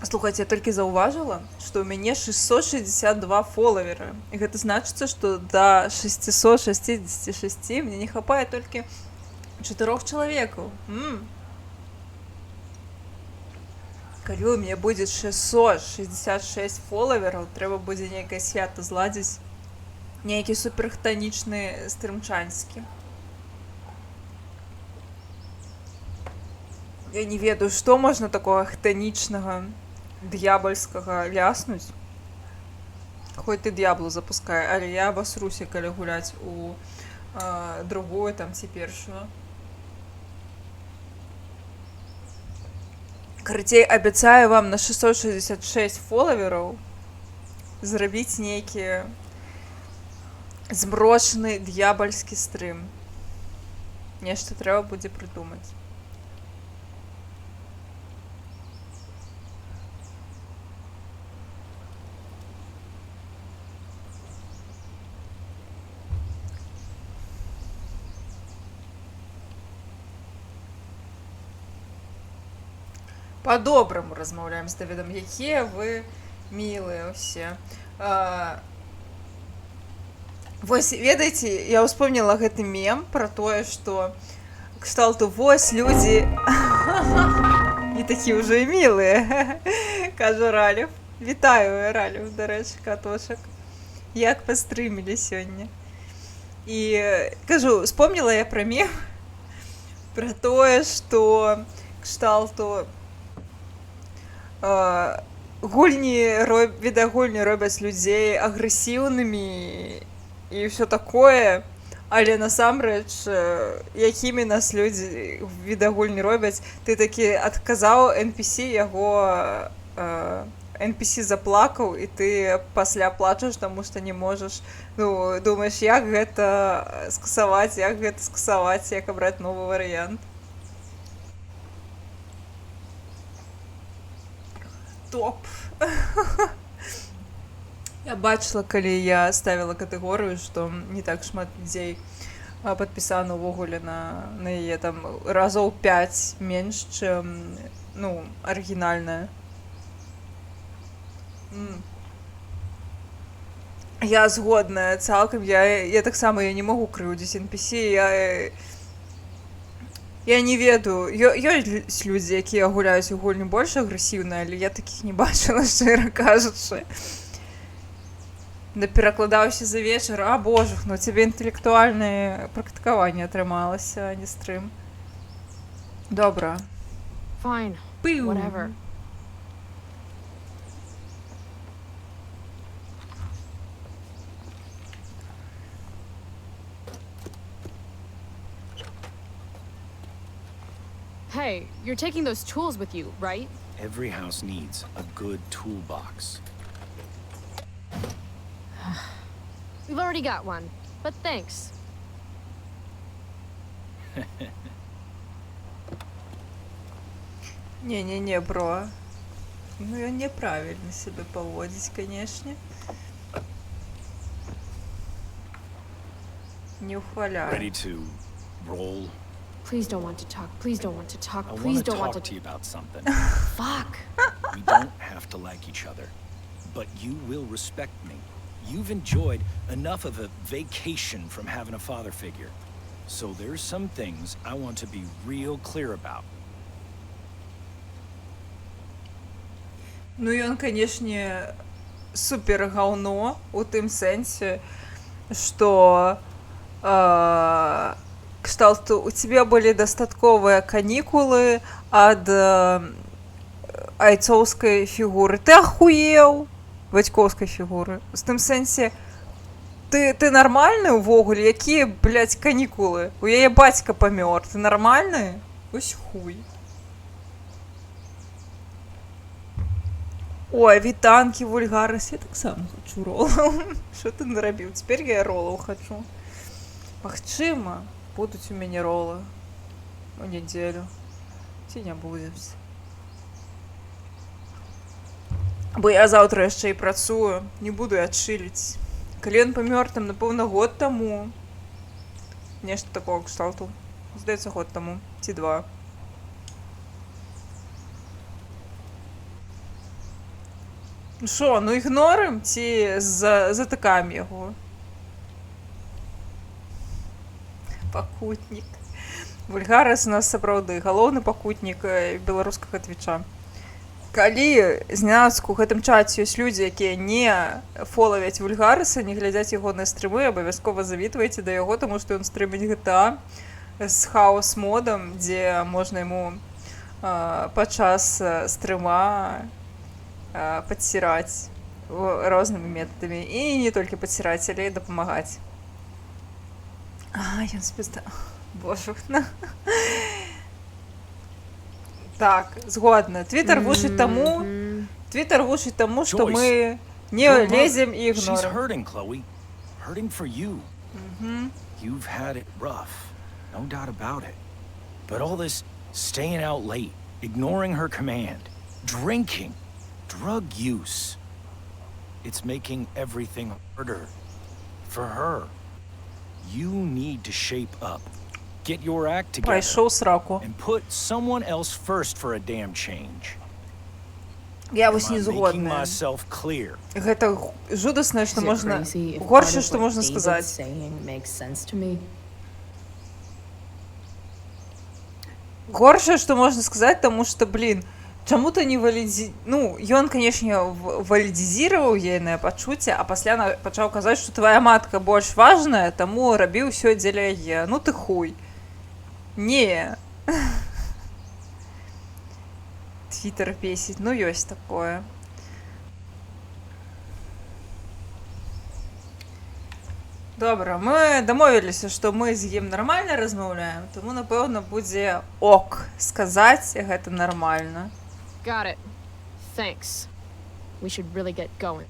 Слухайце, я толькі заўважыла, што ў мяне 662 фолавера. І гэта значыцца, што да 666 мне не хапае толькі 4 чалавекаў. Калі ў мяне будзе 666 фолавераў, трэба будзе нейкае свята зладзіць. Нейкі суперхтанічны стрымчанскі. Я не ведаю, што можна такога хтанічнага, д'ябальскага ляснуць. Хоць ты д'яблу запускай, але я абасруся, калі гуляць у другую там ці першую. Карацей, абяцаю вам на 666 фолавераў зрабіць нейкі змрочны д'ябальскі стрым. Нешта трэба будзе прыдумаць. По-добраму размаўляем з Давідам, якія вы мілыя ўсе. Вось, ведаеце, я ўспомніла гэты мем пра тое, што кшталту вось людзі не такі ўжо і мілыя, кажа Ралеф. Вітаю, Ралеф, дарэчы, катошак. Як пастрымілі сёння. І кажу, успомніла я пра мем пра тое, што кшталту відагульні робяць людзей агрэсіўнымі і ўсё такое, але насамрэч, якімі нас людзі відагульні робяць, ты такі адказаў NPC, яго NPC заплакаў, і ты пасля плачаш, таму што не можаш, ну, думаеш, як гэта скасаваць, як абраць новы варыянт. топ. Я бачила, калі я ставіла катэгорыю, што не так шмат людзей падпісана ўвогуле на яе там разоў 5 менш, чым ну, арыгінальная. Я згодная цалкам, я таксама я не магу крыўдзіць NPC, я не ведаю, ёсць людзі, якія гуляюць у гульню больш агрэсіўна, але я такіх не бачыла, шчыра кажучы. Да перакладаўся за вечар, а божух, ну цябе інтэлектуальнае практыкаванне атрымалася, а не стрым. Добра. Fine. Пыу. Whatever. Hey, you're taking those tools with you, right? Every house needs a good toolbox. We've already got one, but thanks. Не-не-не, бро. Ну, ён неправільна сябе паводзіць, канешне. Не ухваляю. Ready to roll? Please don't want to talk. Please don't want to talk. I Please want to don't want talk to. to you about something. Fuck. We don't have to like each other, but you will respect me. You've enjoyed enough of a vacation from having a father figure. So there's some things I want to be real clear about. Ну, ён, канешне, супер гаўно у тым сэнсе, што кшталту у цябе былі дастатковыя канікулы ад айцоўскай фігуры. Ты ахуеў бацькоўскай фігуры. У тым сэнсе, ты нармальны ўвогуле? Якія, блядь, канікулы? У яе бацька памёр. Ты нармальны? Вось хуй. Ой, вітанкі, вульгарнасць, я таксама хачу ролаў. Што ты нарабіў? Цяпер я ролаў хачу. Магчыма, будуць у мяне ролы у нядзелю. Ці не будуць. Бо я заўтра яшчэ і працую, не буду я чыліць. Калі ён памёр там, напэўна, год таму. Нешта такого кшталту. Здаецца, год таму, ці 2. Шо, ну ігнорым ці затыкаем яго? Пакутнік. Вульгарас у нас сапраўды галоўны пакутнік беларускага твіча. Калі знянацку у гэтым чаце ёсць людзі, якія не фолавяць вульгараса, не глядзяць ягоныя стрымы, абавязкова завітвайце да яго, таму што ён стрыміць GTA з хаос-модам, дзе можна яму падчас стрыма падсіраць рознымі метадамі. І не толькі падсіраць, але і дапамагаць. Ён спіста... Боже. Так, згодна. Твиттер вушыць таму, што мы не лезем і ігнорым. She's hurting, Chloe. Hurting for you. You've had it rough. No doubt about it. But all this staying out late, ignoring her command, drinking, drug use, it's making everything harder for her. You need to shape up. Get your act together. Пайшоў сраку. And put someone else first for a damn change. Я вось не згодная. Гэта жудаснае, што можна... Горшае, што можна сказаць. Горшае, што можна сказаць, таму што, блін, чаму ты не Ну, ён, канешне, валідізіраваў ейнае пачуцце, а пасля пачаў казаць, што твая матка больш важная, таму рабі ўсё дзеля яе. Ну ты хуй. Не. Твиттер песіць, ну ёсць такое. Добра, мы дамовіліся, што мы з ім нармальна размаўляем, таму, напэўна, будзе ок сказаць гэта нармальна. Got it. Thanks. We should really get going.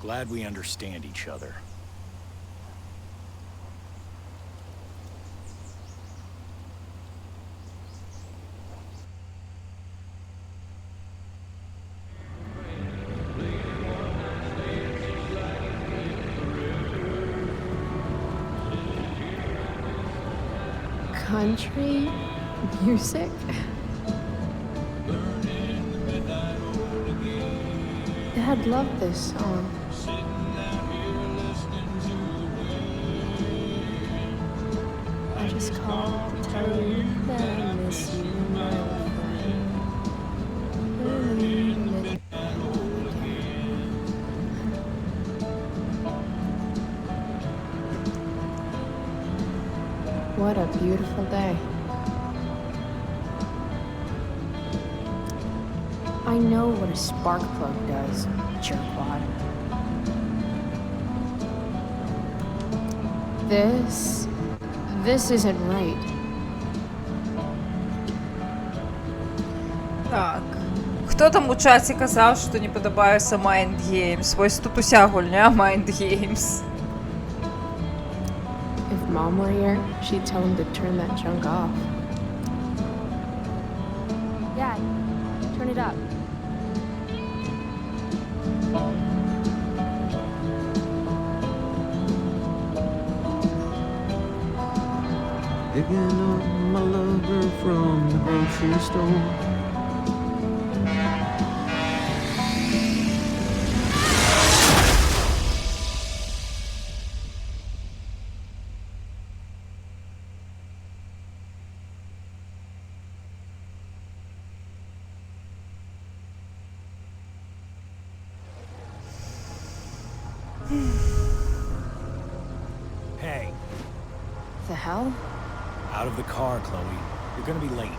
Glad we understand each other. Country music? Dad loved this song. I just called to tell you that I miss you, my old friend. What a beautiful day. I know what a spark plug does, jerkwad. This isn't right. Так. Хто там у чаті казав, що не подобається Mind Games? Ось тут уся гульня Mind Games. If Mom were here, she'd tell him to turn that junk off. Dad, turn it up. Picking up my lover from the grocery store. Hey, The hell? out of the car, Chloe. You're gonna be late.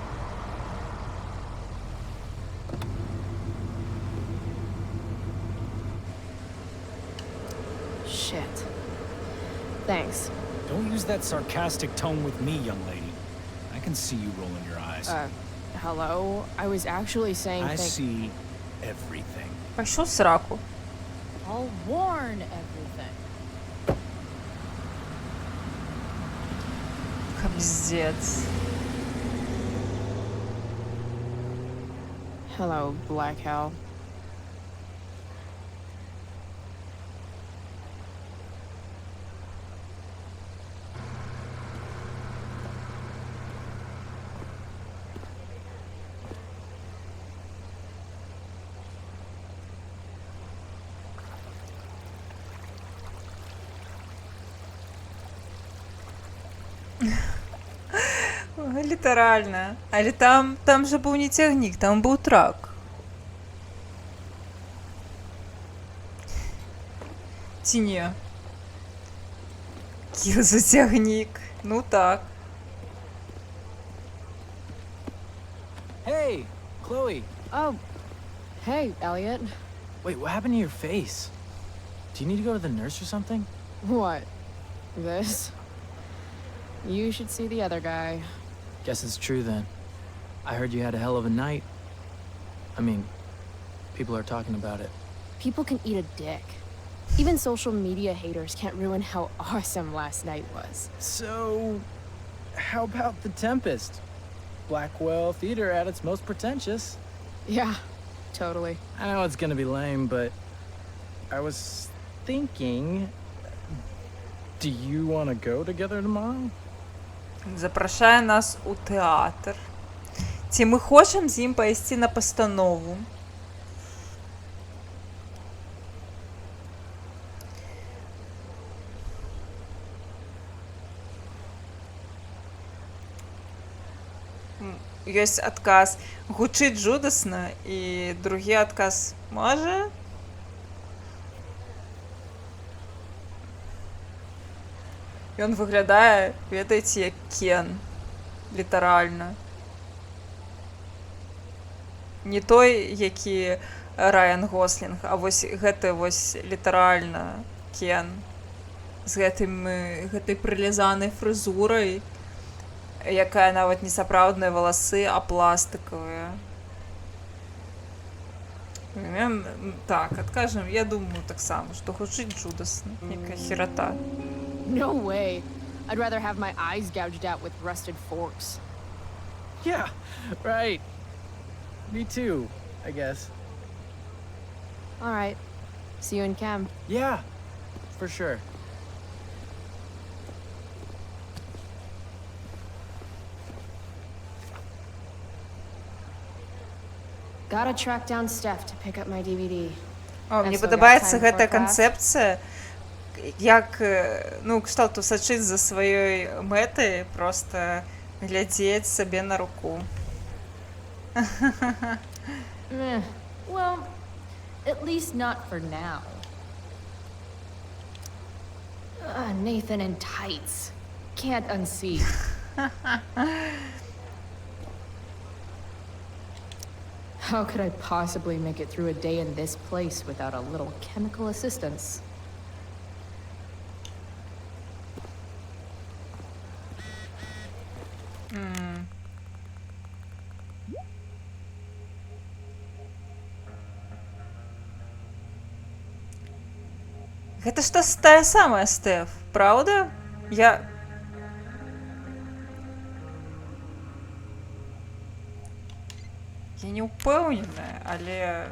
Shit. Thanks. Don't use that sarcastic tone with me, young lady. I can see you rolling your eyes. Hello? I was actually saying I see everything. Пішов в сраку. I'll warn everything. Капздец. Hello, Black Hell. Літерально. Але там же був не тягнік, там був трак. Ці ні. Кілзатягнік. Ну так. Hey, Chloe. Oh. Hey, Elliot. Wait, what happened to your face? Do you need to go to the nurse or something? What? This? You should see the other guy. Guess it's true then. I heard you had a hell of a night. I mean, people are talking about it. People can eat a dick. Even social media haters can't ruin how awesome last night was. So, how about the Tempest? Blackwell Theater at its most pretentious. Yeah, totally. I know it's gonna be lame, but I was thinking, do you want to go together tomorrow? Запрошає нас у театр. Ці ми хочемо з ним поїсти на постанову. Есть отказ. Гучить жудасно, і другий отказ може. І він виглядає, ведаєте, як Кен. Літерально. Не той, який Райан Гослінг, а ось гэты ось літаральна Кен. З гэтай прылізанай фрызурай, якая нават не сапраўдныя валасы, а пластикавыя. Так, адкажем, я думаю таксама, што гучыць жудасна, некая херата. No way. I'd rather have my eyes gouged out with rusted forks. Yeah, right. Me too, I guess. All right. See you in camp. Yeah, for sure. Gotta track down Steph to pick up my DVD. О, мне So, падабаецца got time for гэтая a class? канцэпцыя, як, ну, кшталту сачыць за сваёй мэтай, проста глядзець сабе на руку. Well, at least not for now. Nathan in tights. Can't unsee. How could I possibly make it through a day in this place without a little chemical assistance? Гэта ж тая самая Стэф, праўда? Я не ўпэўненая, але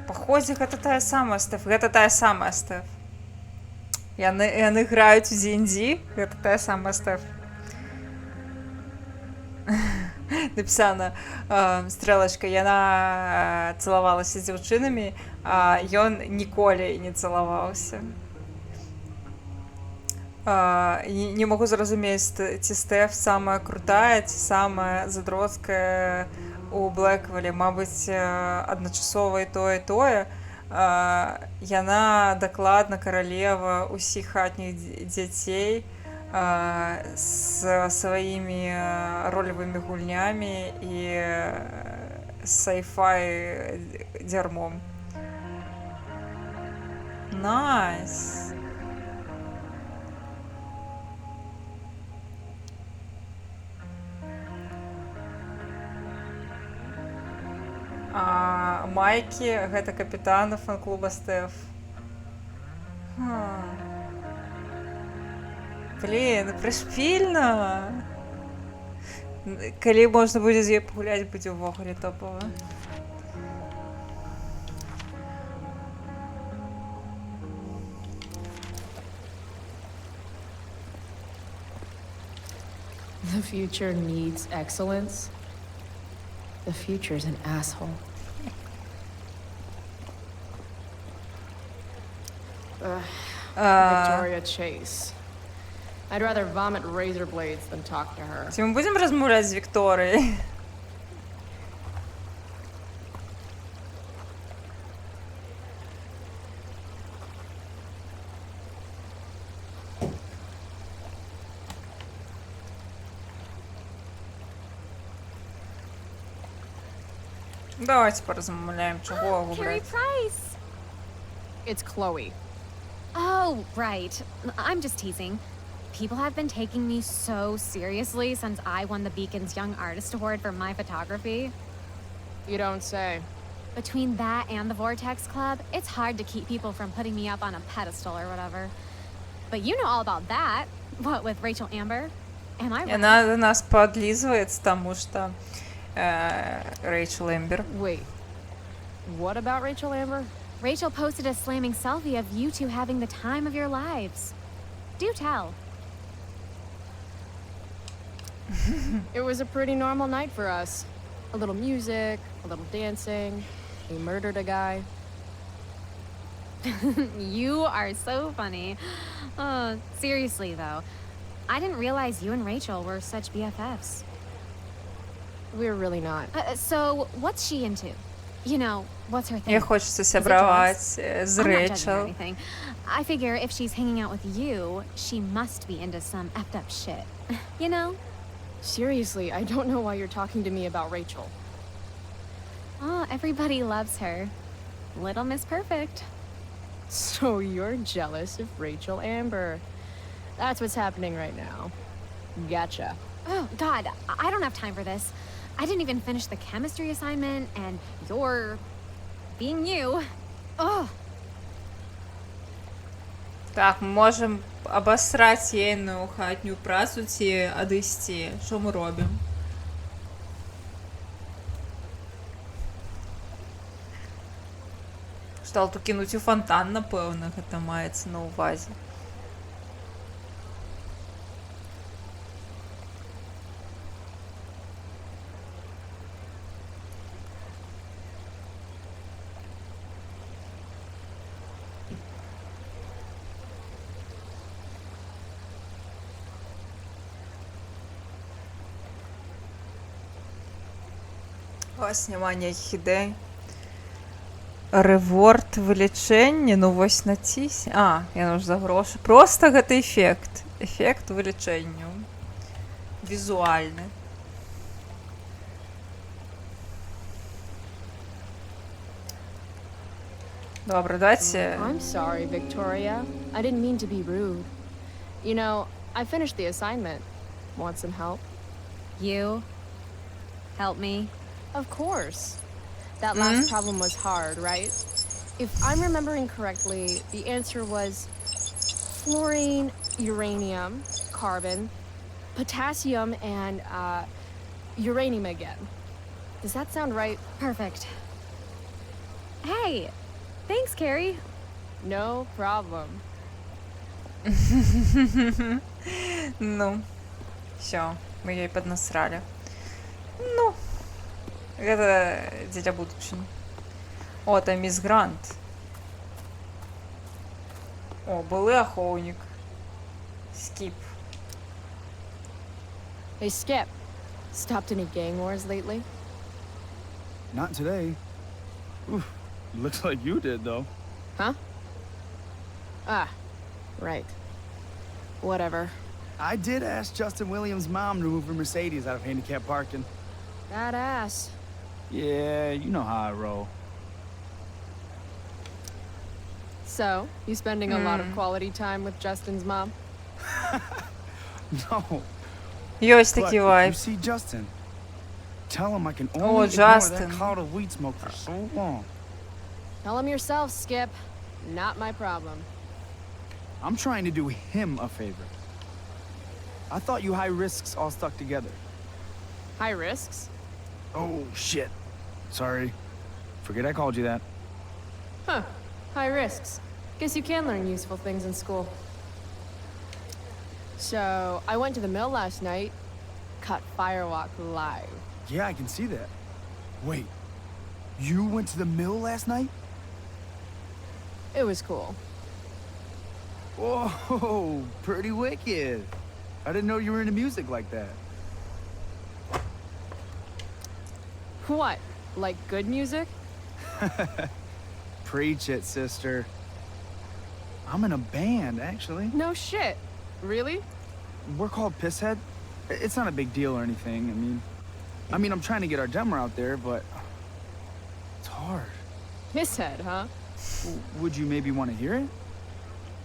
паходзе гэта тая самая Стэф, гэта тая самая Стэф. Яны граюць у D&D, гэта тая самая Стэф. Напісана стрэлачка, яна цалавалася з дзяўчынамі, а ён ніколі не цалаваўся. Не магу зразумець, ці Стэф самая крутая, ці самая задротская у Блэквеле. Мабыць, адначасова і тое. Яна дакладна каралева ўсіх хатніх дзяцей, з сваімі ролевымі гульнямі і сайфай дзярмом. Найс! А Майкі — гэта капітан фан-клуба Стэф. Блін, прышпільна! Калі можна будзе з ёй пагуляць, будзе ўвогуле топава. The future needs excellence. The future's an asshole. Victoria Chase. I'd rather vomit razor blades than talk to her. Ці мы будзем размаўляць з Вікторыяй? Давайте поразмаўляем, чаго Carrie гуляць. Price! It's Chloe. Oh, right. I'm just teasing. People have been taking me so seriously since I won the Beacon's Young Artist Award for my photography. You don't say. Between that and the Vortex Club, it's hard to keep people from putting me up on a pedestal or whatever. But you know all about that. What, with Rachel Amber? Am I right? Яна до нас подлизывается, потому что Рэйчел Эмбер. Wait. What about Rachel Amber? Rachel posted a slamming selfie of you two having the time of your lives. Do tell. It was a pretty normal night for us. A little music, a little dancing. We murdered a guy. You are so funny. Seriously, though, I didn't realize you and Rachel were such BFFs. We're really not. So, what's she into? You know, what's her thing? Мне хочется Is it сябраваць drugs? з I'm not judging or Рэйчел. anything. I figure if she's hanging out with you, she must be into some effed up shit. You know? Seriously, I don't know why you're talking to me about Rachel. Oh, everybody loves her. Little Miss Perfect. So you're jealous of Rachel Amber. That's what's happening right now. Gotcha. Oh, God, I don't have time for this. I didn't even finish the chemistry assignment, and you're being you. Oh. Так, мы можем абасраць ейную хатнюю працу ці адысці. Што мы робім? Шталту кінуць у фонтан, напэўна, гэта маецца на ўвазе. Ось нема ніяких ідей. Реворд вылічэння, ну вось націсь. А, я ж за грошы. Просто гэта эфект. Эфект вылічэння. Візуальны. Добре, давайте. I'm sorry, Victoria. I didn't mean to be rude. You know, I finished the assignment. Want some help? You? Help me? Of course. That last problem was hard, right? If I'm remembering correctly, the answer was fluorine, uranium, carbon, potassium, and uranium again. Does that sound right? Perfect. Hey, thanks, Carrie. No problem. Ну, все, мы ее поднасрали. Ну, это дитя будущее. О, там мисс Грант. О, былий охотник. Скип. Hey, Skip. Stopped any gang wars lately? Not today. Oof, looks like you did, though. Huh? Ah, right. Whatever. I did ask Justin Williams' mom to move her Mercedes out of handicap parking. That ass. Yeah, you know how I roll. So, you spending a lot of quality time with Justin's mom? No. Есть But такие if вайб. you see Justin, tell him I can Oh, only ignore Justin. that cloud of weed smoke for so long. Tell him yourself, Skip. Not my problem. I'm trying to do him a favor. I thought you high risks all stuck together. High risks? Oh, shit. Sorry. Forget I called you that. Huh. High risks. Guess you can learn useful things in school. So, I went to the mill last night. Cut Firewalk live. Yeah, I can see that. Wait. You went to the mill last night? It was cool. Whoa, pretty wicked. I didn't know you were into music like that. What? Like good music? Preach it, sister. I'm in a band, actually. No shit. Really? We're called Pisshead. It's not a big deal or anything. I mean, I'm trying to get our demo out there, but it's hard. Pisshead, huh? Would you maybe want to hear it?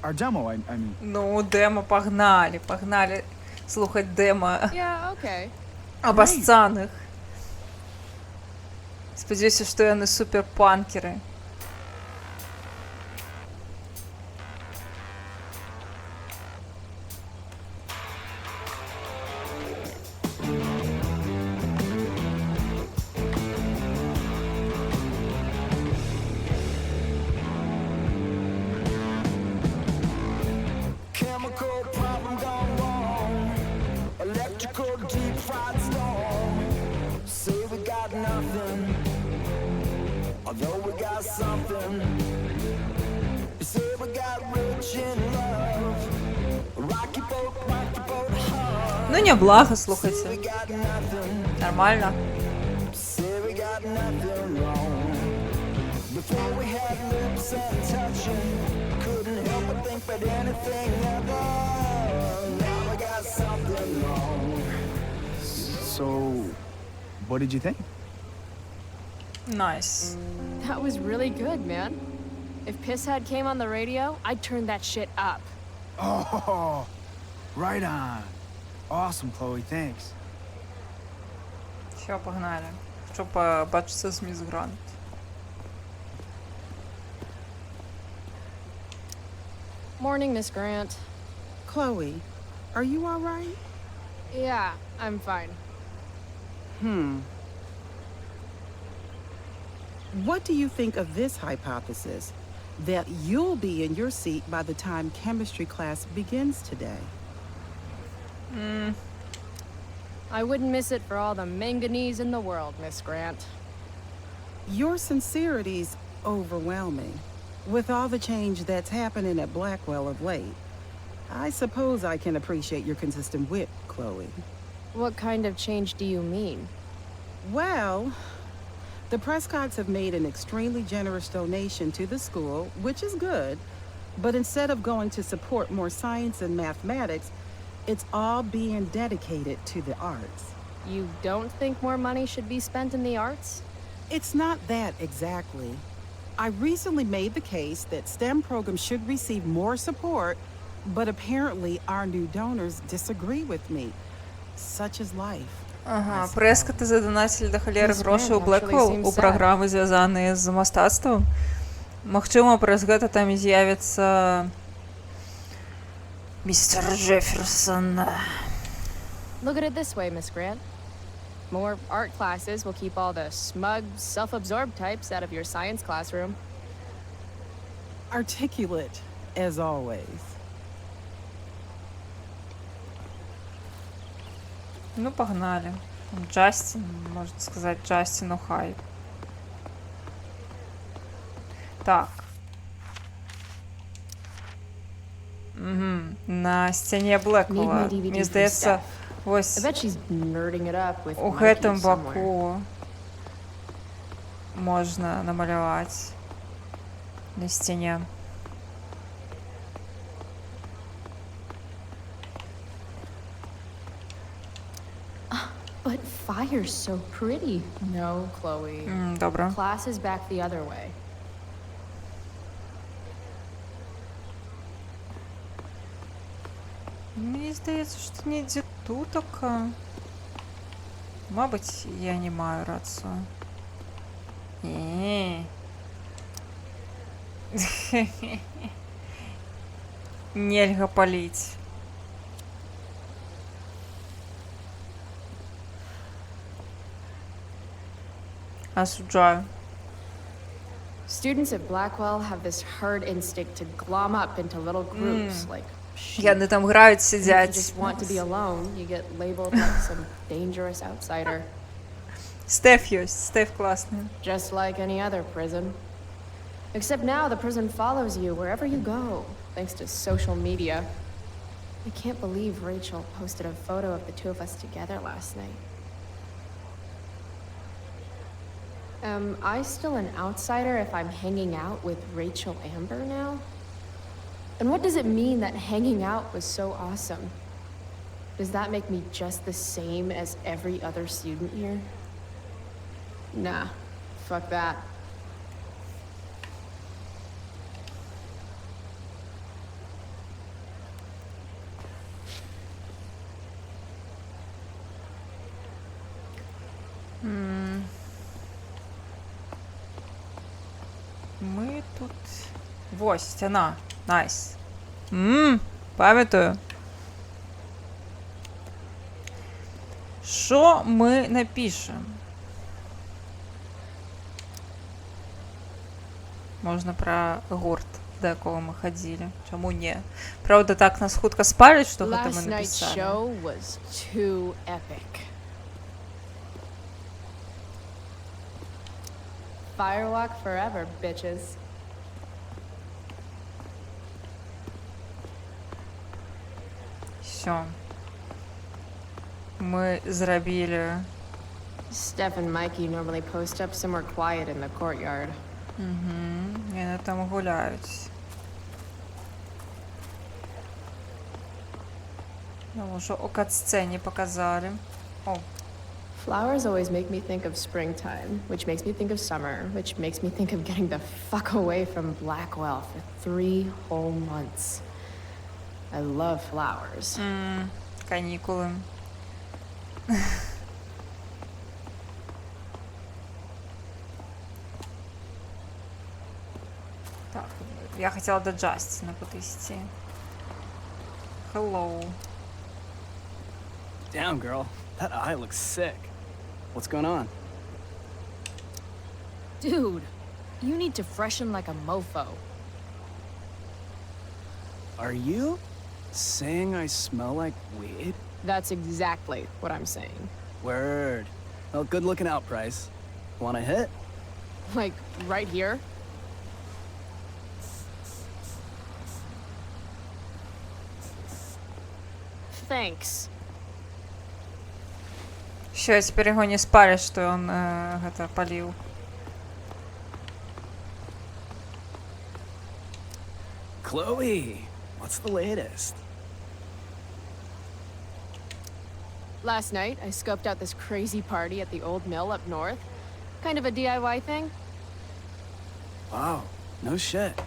Our demo, I mean. Ну, демо, погнали, погнали слухать демо Yeah, okay. обоссаних. Сподіваюся, що я не суперпанкери. Chemical problem gone wrong. Electrical deep fried storm. Say we got nothing, although we got something. You say we got rich in love. Rocky boat hard. Ну, не благо, слухайте. Say we got nothing. Нормально. Say we got nothing wrong. Before we had lips and touching, couldn't help but think but anything ever. Now we got something wrong. So, what did you think? Nice. That was really good, man. If Pisshead came on the radio, I'd turn that shit up. Oh, right on. Awesome, Chloe, thanks. Все, погнали. Щоб побачитися з міс Грант. Morning, Miss Grant. Chloe, are you all right? Yeah, I'm fine. What do you think of this hypothesis? That you'll be in your seat by the time chemistry class begins today? I wouldn't miss it for all the manganese in the world, Miss Grant. Your sincerity's overwhelming. With all the change that's happening at Blackwell of late, I suppose I can appreciate your consistent wit, Chloe. What kind of change do you mean? Well, The Prescotts have made an extremely generous donation to the school, which is good. But instead of going to support more science and mathematics, it's all being dedicated to the arts. You don't think more money should be spent in the arts? It's not that exactly. I recently made the case that STEM programs should receive more support, but apparently our new donors disagree with me. Such is life. Ага, Прескотти задонатили до холери гроші у Блеквелл у програми, зв'язані з мистецтвом. Магчыма, праз гэта там і з'явіцца містер Джефферсон. Look at it this way, Miss Grant. More art classes will keep all the smug, self-absorbed types out of your science classroom. Articulate, as always. Ну, погнали. Джастин, можна сказати, Джастину хай. Так. Угу. На стіні Блеквелла. Мені здається, ось у гэтым баку можна намалювати на стіні. But fire's so pretty. No, Chloe. Добре. Class is back the other way. Мені здається, що недзе тутака. Мабуть, я не маю рацію. Ні. Нельга паліць. Осуждаю. Students at Blackwell have this herd instinct to glom up into little groups, like sheep. Яны там грають, If you сидять. just want to be alone, you get labeled like some dangerous outsider. Стеф есть, Стеф классный. Just like any other prison. Except now the prison follows you wherever you go, thanks to social media. I can't believe Rachel posted a photo of the two of us together last night. Am I still an outsider if I'm hanging out with Rachel Amber now? And what does it mean that hanging out was so awesome? Does that make me just the same as every other student here? Nah, fuck that. Ми тут... Вось, стіна. Найс. Пам'ятаю. Що ми напишемо? Можна про гурт, до якого ми ходили. Чому ні? Правда, так нас хутка спалять, що гэта ми Last night's написали. show was too epic. Firewalk forever, bitches. Все. Ми зробили. Steph and Mikey normally post up somewhere quiet in the courtyard. Вони там гуляють. Ну, вже у кат-сцені показали. О. Flowers always make me think of springtime, which makes me think of summer, which makes me think of getting the fuck away from Blackwell for 3 whole months. I love flowers. Канікули. Так, я хотела до Джастина подвести. Hello. Damn, girl. That eye looks sick. What's going on? Dude, you need to freshen like a mofo. Are you saying I smell like weed? That's exactly what I'm saying. Word. Well, good looking out, Price. Want a hit? Like, right here? Thanks. Все, теперь его не спалишь, что он это полил. Chloe, what's the latest? Last night, I scoped out this crazy party at the old mill up north. Kind of a DIY thing. Wow, no shit.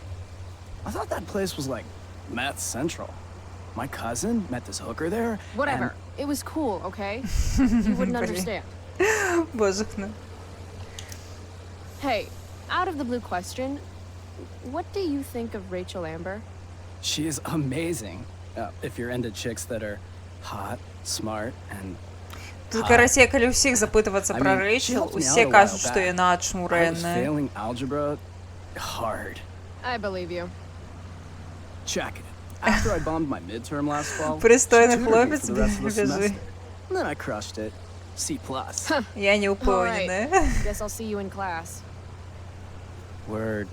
I thought that place was like meth central. My cousin met this hooker there. Whatever. It was cool, okay? You wouldn't understand. Боже мой. Hey, out of the blue question, what do you think of Rachel Amber? She is amazing. If you're into chicks that are hot, smart, and Тут, короче, калі ўсіх запытвацца пра Рэйчел, усе кажуць, што яна I was ачмурэнная. failing algebra hard. I believe you. Check it. After I bombed my midterm last fall, Пристойный she tutored me хлопец, for the rest of the бежи. semester. And then I crushed it. C+. Я не All упэўненая. right. Guess I'll see you in class. Word.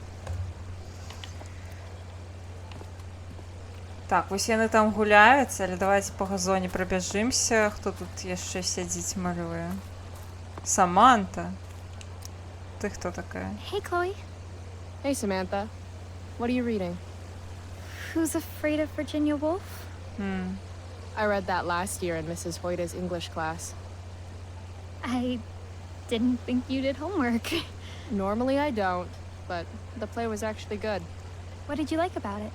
Так, вось яны там гуляюць, але давайте па газоне прабяжымся. Хто тут яшчэ сядзіць малюе? Саманта. Ты хто такая? Hey, Chloe. Hey, Samantha. What are you reading? Who's Afraid of Virginia Woolf? I read that last year in Mrs. Hoyta's English class. I didn't think you did homework. Normally I don't, but the play was actually good. What did you like about it?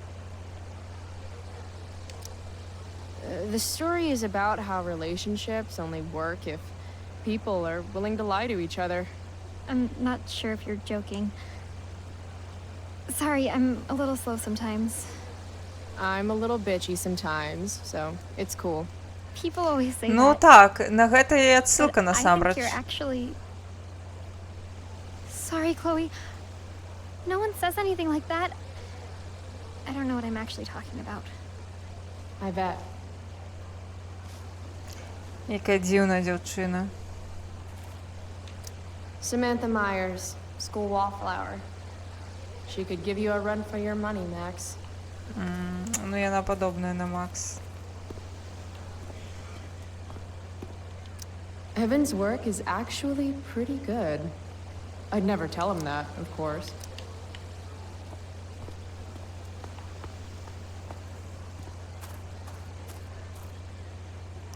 The story is about how relationships only work if people are willing to lie to each other. I'm not sure if you're joking. Sorry, I'm a little slow sometimes. I'm a little bitchy sometimes, so it's cool. People always say Ну that. так, на гэта і адсылка but I think насамрэч. you're actually... Sorry, Chloe. No one says anything like that. I don't know what I'm actually talking about. I bet. Яка дзіўная дзяўчына. Samantha Myers, school wallflower. She could give you a run for your money, Max. Ну яна падобная на Макс. Evan's work is actually pretty good. I'd never tell him that, of course.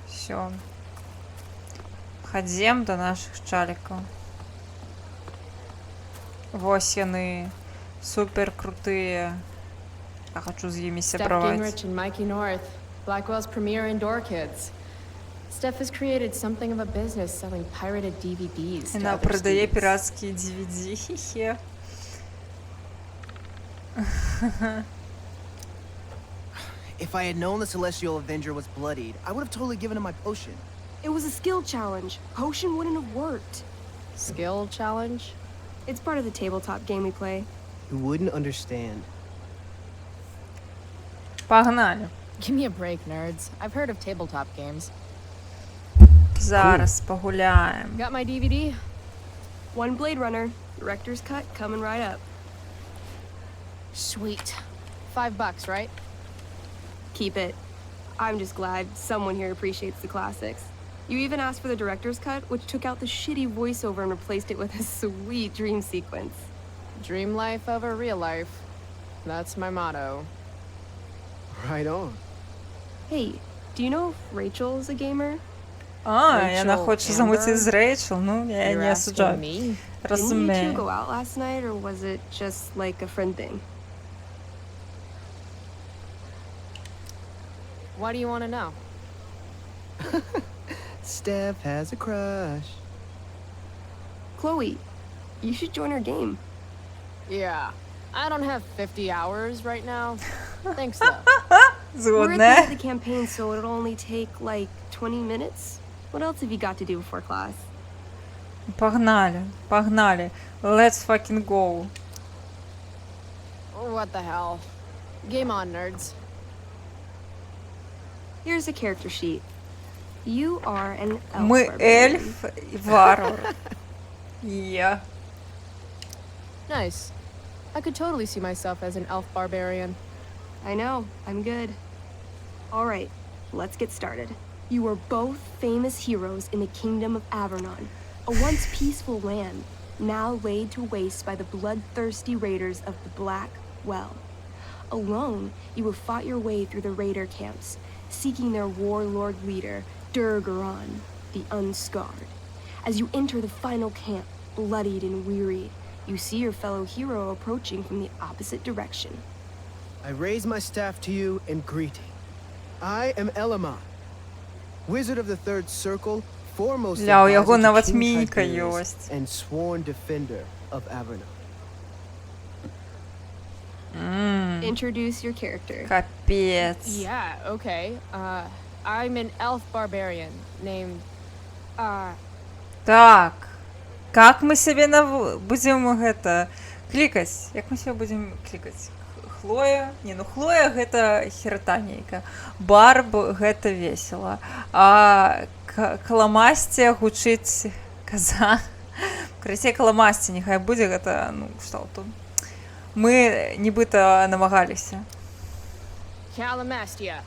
Всё. Хадзем да нашых чалікаў. Вось яны супер крутыя. Я хочу з імі Steph сябраваць. Gingrich and Mikey North, Blackwell's premier indoor kids. Steph has created something of a business selling pirated DVDs to Яна other прадае students. піратскія DVD, хе-хе. If I had known the Celestial Avenger was bloodied, I would have totally given him my potion. It was a skill challenge. Potion wouldn't have worked. Skill challenge? It's part of the tabletop game we play. You wouldn't understand. Погнали. Give me a break, nerds. I've heard of tabletop games. Зараз погуляем. Got my DVD? One Blade Runner, director's cut coming right up. Sweet. $5, right? Keep it. I'm just glad someone here appreciates the classics. You even asked for the director's cut, which took out the shitty voiceover and replaced it with a sweet dream sequence. Dream life over real life. That's my motto. Right on. Hey, do you know if Rachel is a gamer? Яна хоче замутити з Amber? Рейчел, ну, я You're не asking осуджаю. me? Didn't you two Розумію. go out last night, or was it just like a friend thing? Why do you want to know? Steph has a crush. Chloe, you should join our game. Yeah. I don't have 50 hours right now. Thanks, though. We're at the end of the campaign, so it'll only take like 20 minutes. What else have you got to do before class? Погнали, погнали. Let's fucking go. What the hell? Game on, nerds. Here's a character sheet. You are an elf. Мы barbarian. эльф и варвар. Yeah. Nice. I could totally see myself as an elf barbarian. I know, I'm good. All right, let's get started. You are both famous heroes in the kingdom of Avernon, a once peaceful land, now laid to waste by the bloodthirsty raiders of the Black Well. alone, you have fought your way through the raider camps, seeking their warlord leader, Durgaron, the Unscarred. As you enter the final camp, bloodied and weary, you see your fellow hero approaching from the opposite direction. I raise my staff to you in greeting. I am Elamon, wizard of the Third Circle, foremost Ля, у яго advisor to нават King міміка Tiberius, ёсць. and sworn defender of Averna. Introduce your character. Капец. Yeah, okay. I'm an elf barbarian named... Так. Как мы себе будем гэта клікаць? Як мы себе будем клікаць? Хлоя? Не, ну Хлоя гэта хератанейка. Барб гэта весела. А каламасце гучыць каза. Крысе каламасце, няхай будзе гэта, ну, што тут. Мы нібыта намагаліся. Calamastia.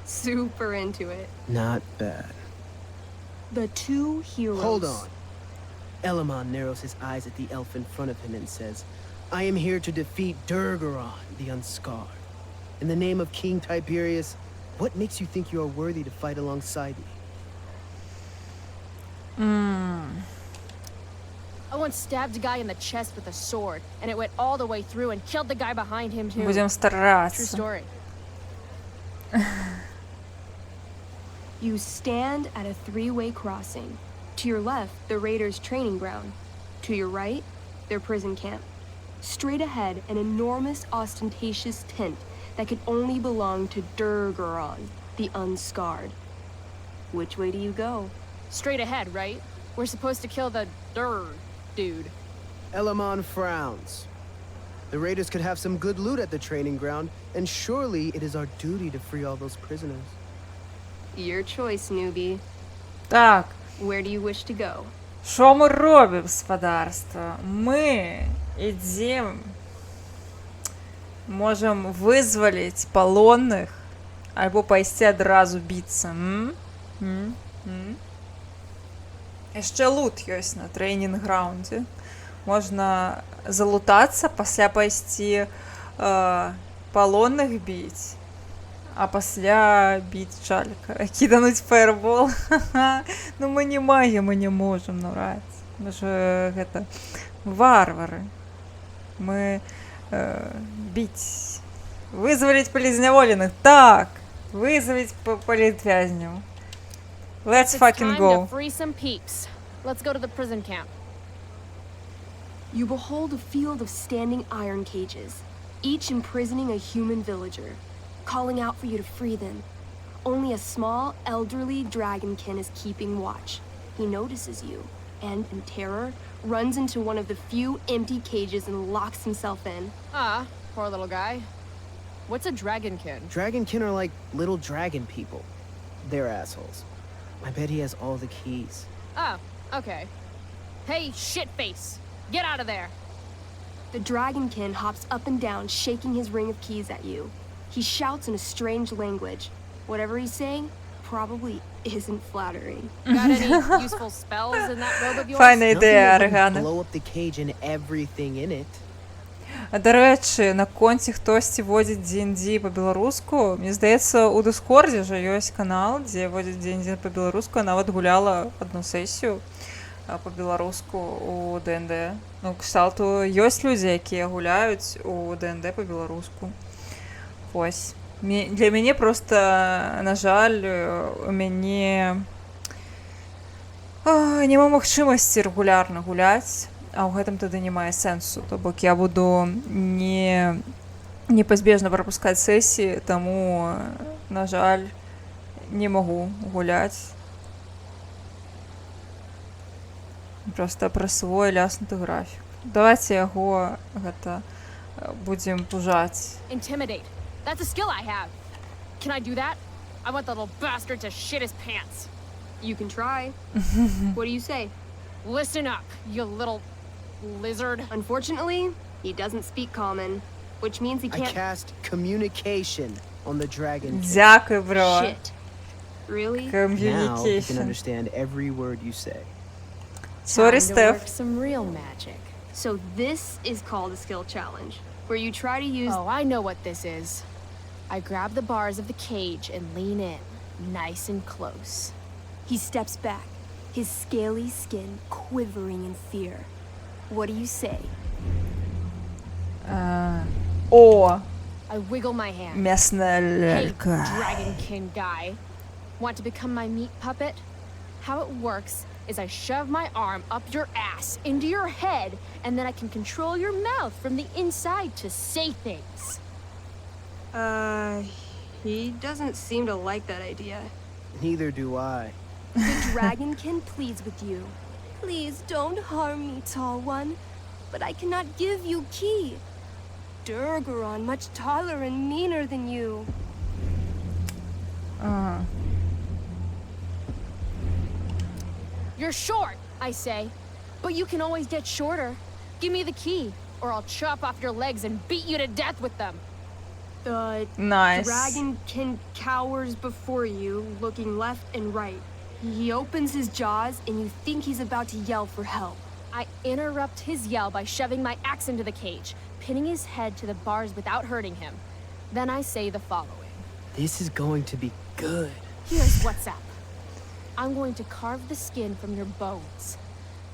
Super into it. Not bad. The two heroes. Hold on. Elamon narrows his eyes at the elf in front of him and says, I am here to defeat Durgaron, the Unscarred. In the name of King Tiberius, what makes you think you are worthy to fight alongside me? I once stabbed a guy in the chest with a sword, and it went all the way through and killed the guy behind him too. Будем True стараться. story. You stand at a three-way crossing. To your left, the raiders' training ground. To your right, their prison camp. Straight ahead, an enormous, ostentatious tent that could only belong to Durgaron, the Unscarred. Which way do you go? Straight ahead, right? We're supposed to kill the dude. Elamon frowns. The raiders could have some good loot at the training ground, and surely it is our duty to free all those prisoners. Your choice, newbie. Так. Where do you wish to go? Що ми робимо, господарство? Ми ідемо, можемо визволити полонних, або пойти одразу битися. Ще лут ёсць на тренінг-граунді. Можна залутатися, пасля пойти полонних бить, а пасля бить Чаліка. Кидануть фаербол. Ну мы не магі, мы не можем нураць. Мы же гэта варвары. Мы бить. Вызволить полізняволеных. Так. Вызволить політвязняў. Let's fucking go. Time to free some peeps. Let's go to the prison camp. You behold a field of standing iron cages, each imprisoning a human villager, calling out for you to free them. Only a small, elderly dragonkin is keeping watch. He notices you, and in terror, runs into one of the few empty cages and locks himself in. Poor little guy. What's a dragonkin? Dragonkin are like little dragon people. They're assholes. I bet he has all the keys. Oh, okay. Hey, shitface! Get out of there! The dragonkin hops up and down, shaking his ring of keys at you. He shouts in a strange language. Whatever he's saying probably isn't flattering. Got any useful spells in that robe of yours? Файна ідея, Nothing will Аргана. blow up the cage and everything in it. А, до речі, на конці хтось водить D&D по-беларуску. Мені здається, у Дискорді же ёсць канал, дзе водить D&D по-беларуску. Я нават гуляла одну сесію по-беларуску у D&D. Ну, кшталту, ёсць людзі, якія гуляюць у D&D по-беларуску. Вось. Для мяне просто, на жаль, у мяне няма магчымасці рэгулярна гуляць. А ў гэтым тады не мае сэнсу, то бок я буду непазбежна прапускаць сесіі, таму, на жаль, не магу гуляць. Проста праз свой ляснуты графік. Давайце яго гэта будзем пужаць. Intimidate. That's a skill I have. Can I do that? I want the little bastard to shit his pants. You can try. What do you say? Listen up, you little lizard. Unfortunately, he doesn't speak common, which means he I can't. cast communication on the dragon. Дякую, бро. Shit. Really? Now you can Communication. understand every word you say. Sorry, Time to Steph. work some real magic. So this is called a skill challenge, where you try to use... Oh, I know what this is. I grab the bars of the cage and lean in, nice and close. He steps back, his scaly skin quivering in fear. What do you say? О, I wiggle my hand. местная Hey, лялька. Dragonkin guy. Want to become my meat puppet? How it works is I shove my arm up your ass into your head, and then I can control your mouth from the inside to say things. He doesn't seem to like that idea. Neither do I. The Dragonkin pleads with you. Please don't harm me, tall one. But I cannot give you key. Durgaron much taller and meaner than you. You're short, I say. But you can always get shorter. Give me the key, or I'll chop off your legs and beat you to death with them. The Nice. Dragonkin cowers before you, looking left and right. He opens his jaws, and you think he's about to yell for help. I interrupt his yell by shoving my axe into the cage, pinning his head to the bars without hurting him. Then I say the following. This is going to be good. Here's what's up. I'm going to carve the skin from your bones.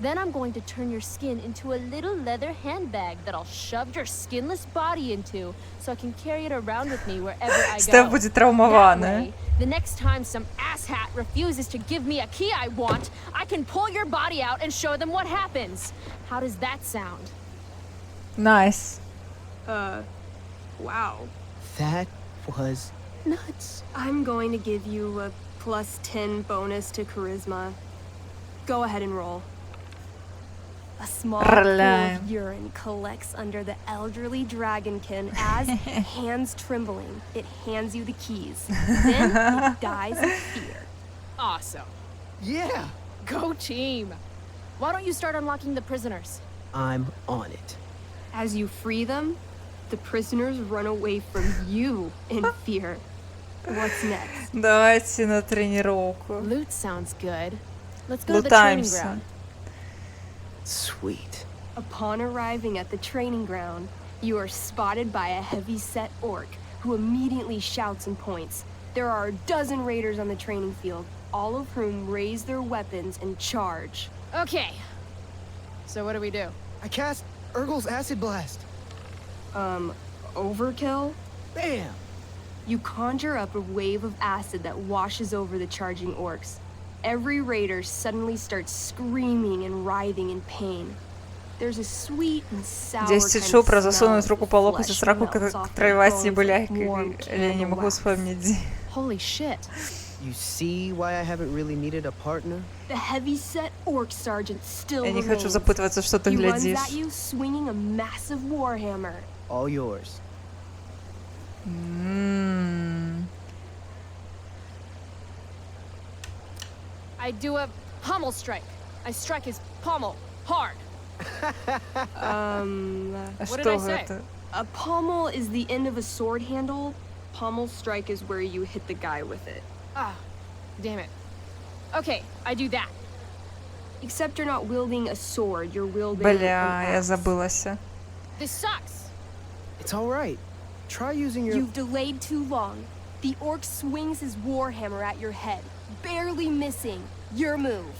Then I'm going to turn your skin into a little leather handbag that I'll shove your skinless body into so I can carry it around with me wherever I go. Стеф будет That травмована. way, the next time some asshat refuses to give me a key I want, I can pull your body out and show them what happens. How does that sound? Nice. Wow. That was nuts. I'm going to give you a +10 bonus to charisma. Go ahead and roll. A small pool Роляем. of urine collects under the elderly dragonkin as, hands trembling, it hands you the keys. Then it dies of fear. Awesome. Yeah, Go team. Why don't you start unlocking the prisoners? I'm on it. As you free them, the prisoners run away from you in fear. What's next? Давайте на тренировку. Loot sounds good. Let's go to the training Лутаемся. ground. Sweet. Upon arriving at the training ground, you are spotted by a heavy-set orc who immediately shouts and points. There are a dozen raiders on the training field, all of whom raise their weapons and charge. Okay. So what do we do? I cast Urgel's Acid Blast. Overkill? Bam! You conjure up a wave of acid that washes over the charging orcs. Every raider suddenly starts screaming and writhing in pain. There's a sweet and sour Здесь kind Шупра of smell засунуть as руку the по локоть flesh в сраку melts к off their троевасти bones буляйкой. like warm Я не могу candle wax. вспомнить. Holy shit. You see why I haven't really needed a partner? The heavy-set orc sergeant still Я не хочу remains. запутываться, что ты He runs глядишь. at you, swinging a massive warhammer. All yours. I do a pommel strike. I strike his pommel hard. А What did что I say? это? A pommel is the end of a sword handle. Pommel strike is where you hit the guy with it. Ah, damn it. Okay, I do that. Except you're not wielding a sword, you're wielding Бля, an я axe. забылась. This sucks. It's all right. Try using your... You've delayed too long. The orc swings his warhammer at your head, barely missing. Your move.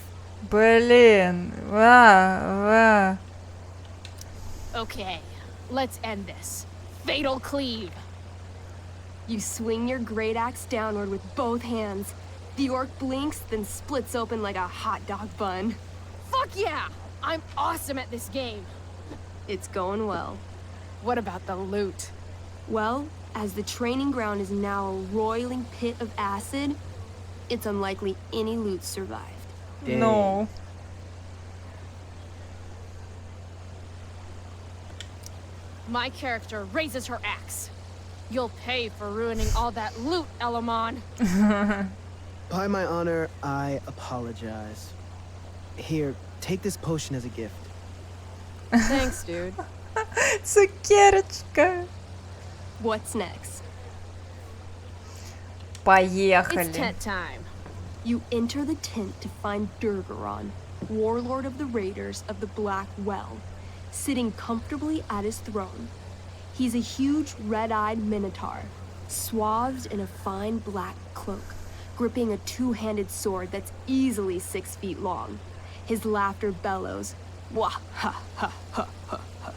Блин. Okay, let's end this. Fatal cleave. You swing your great axe downward with both hands. The orc blinks, then splits open like a hot dog bun. Fuck yeah! I'm awesome at this game. It's going well. What about the loot? Well, as the training ground is now a roiling pit of acid, it's unlikely any loot survived. No. My character raises her axe. You'll pay for ruining all that loot, Elamon. By my honor, I apologize. Here, take this potion as a gift. Thanks, dude. Цукерочка. What's next? Поехали. It's tent time. You enter the tent to find Durgaron, warlord of the Raiders of the Black Well. sitting comfortably at his throne. He's a huge red-eyed minotaur, swathed in a fine black cloak, gripping a two-handed sword that's easily 6 feet long. His laughter bellows, "Wah ha ha ha ha ha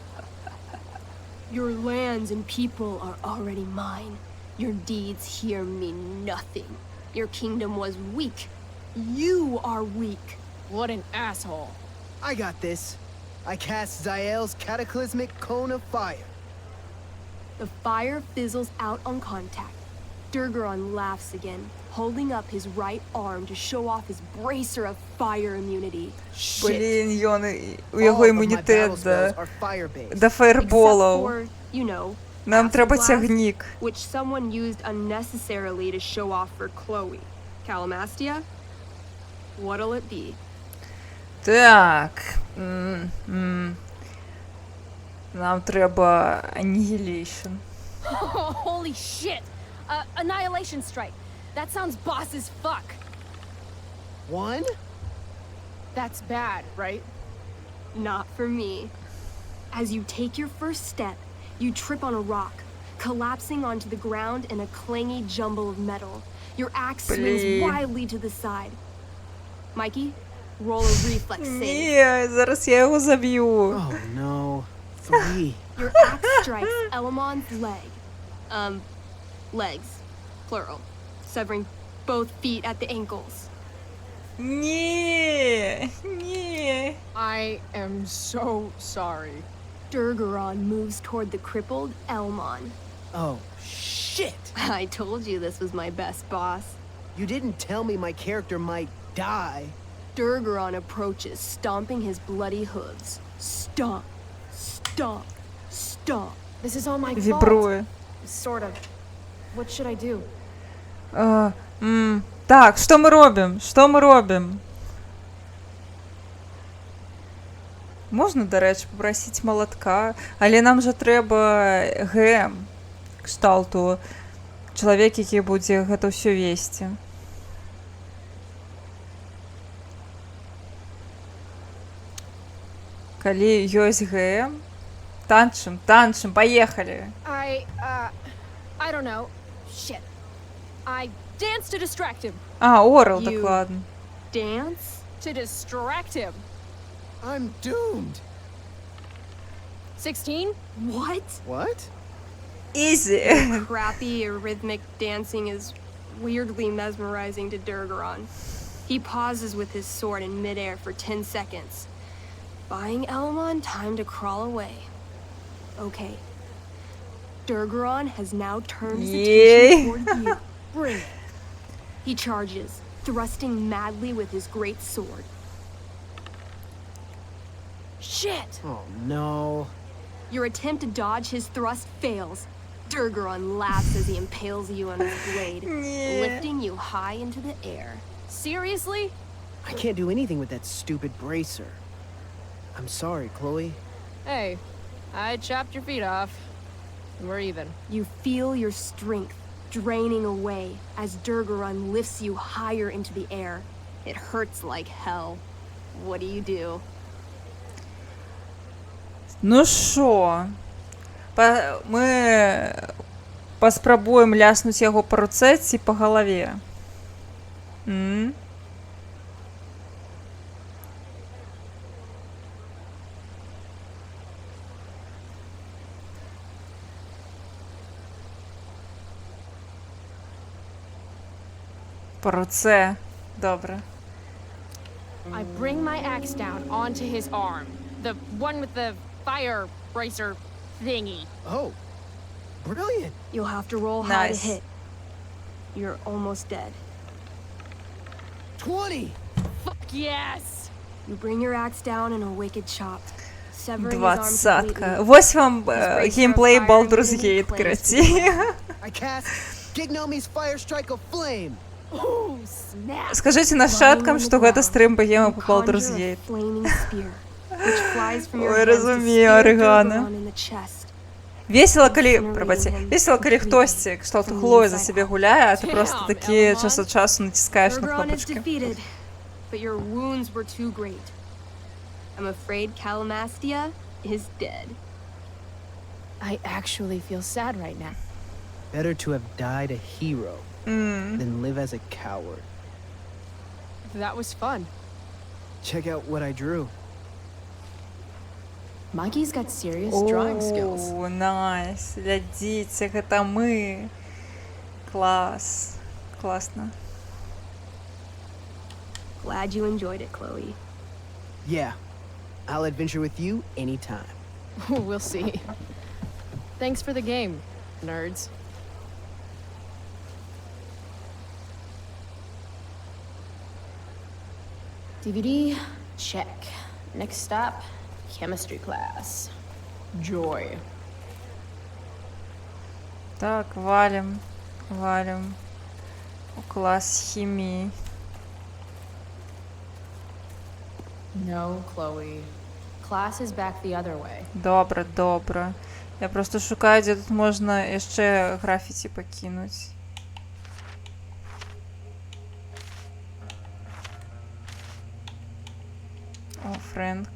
ha. Your lands and people are already mine. Your deeds here mean nothing. Your kingdom was weak. You are weak." What an asshole. I got this. I cast Zael's cataclysmic cone of fire. The fire fizzles out on contact. Durgaron laughs again, holding up his right arm to show off his bracer of fire immunity. Блін, у його імунітет до фаєрболів. For, you know, Нам acid треба blast, тягнік. which someone used unnecessarily to show off for Chloe. Calamastia? What'll it be? Так. Нам треба Annihilation. Holy shit! Annihilation Strike. That sounds boss as fuck. One? That's bad, right? Not for me. As you take your first step, you trip on a rock, collapsing onto the ground in a clangy jumble of metal. Your axe swings Блін. wildly to the side. Mikey, roll a reflex save. Ні, зараз я його заб'ю. Oh no. 3. Your axe strikes Elamon's leg. Legs. Plural. Severing both feet at the ankles. Ні, ні. I am so sorry. Durgaron moves toward the crippled Elmon. Oh, shit! I told you this was my best boss. You didn't tell me my character might die. Durgaron approaches, stomping his bloody hooves. Stomp, stomp, stomp. This is all my fault. Вібрує. Sort of. What should I do? Так, що ми робимо? Що ми робимо? Можна, до речі, попросити молотка, але нам же треба ГМ, кшталту, чоловік, який буде гэта все вести. Калі ёсць ГМ, танчым, поехали. I don't know. Shit. I dance to distract him. Орел, You- так ладно. Dance? To distract him. I'm doomed. 16? What? What? Easy. Crappy, rhythmic dancing is weirdly mesmerizing to Durgaron. He pauses with his sword in midair for 10 seconds, buying Elmon time to crawl away. Okay. Durgaron has now turned his attention toward you. Bring it. He charges, thrusting madly with his great sword. Shit! Oh no. Your attempt to dodge his thrust fails. Durgaron laughs as he impales you on his blade, lifting you high into the air. Seriously? I can't do anything with that stupid bracer. I'm sorry, Chloe. Hey, I chopped your feet off. We're even. You feel your strength draining away as Durgaron lifts you higher into the air. It hurts like hell. What do you do? Ну що, ми поспробуємо ляснути його по руцеці по голові. По руце. Добре. I bring my axe down onto his arm. The one with the fire bracer thingy. Oh, brilliant. You'll have to roll high to Nice. hit. You're almost dead. 20. Fuck yes! You bring your axe down in a wicked chop, severing his arm Двадцатка. completely. Ось вам His bracer of геймплей fire Baldur's immunity Gate, clings to креатив. I cast Gignomi's Fire Strike of Flame. Oh, snap! Скажите нашаткам, что гэта стрим по гейму по Baldur's Gate. Flaming spear, which flies from your Ой, hands to разумею, spear Орегана. Durgaron in the chest. Весело, калі хтосьці, кшталту Хлоя за себе гуляє, а ти просто такі час від часу натискаєш на Durgaron is кнопочки. defeated, but your wounds were too great. I'm afraid Calamastia, is dead. I actually feel sad right now. Better to have died a hero than live as a coward. That was fun. Check out what I drew. Maggie's got serious drawing skills. О, найс. Глядзіце, гэта мы. Клас. Класна. Glad you enjoyed it, Chloe. Yeah, I'll adventure with you anytime. We'll see. Thanks for the game, nerds. DVD, check. Next stop, chemistry class. Joy. Так, валим. Валим. У клас хімії. No, Chloe. Class is back the other way. Добре, добре. Я просто шукаю, де тут можна яшчэ графіці пакінуць. О, Фрэнк.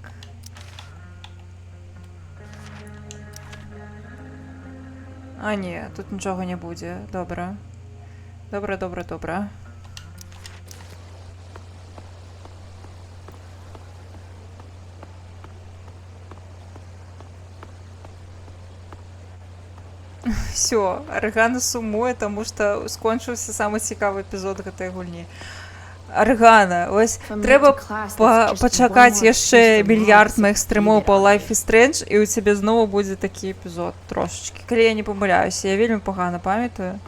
А, ні, тут нічого не будзе. Добре. Добре, добре, добре. Все, Аргана сумуе, таму што скончыўся самы цікавы эпізод гэтай гульні. Аргана, ось трэба пачакаць яшчэ мільярд моих стрымоў па Life is Strange, і ў цябе зноwu будзе такі эпізод трошачкі. Калі я не памыляюся, я вельмі пагана памятаю.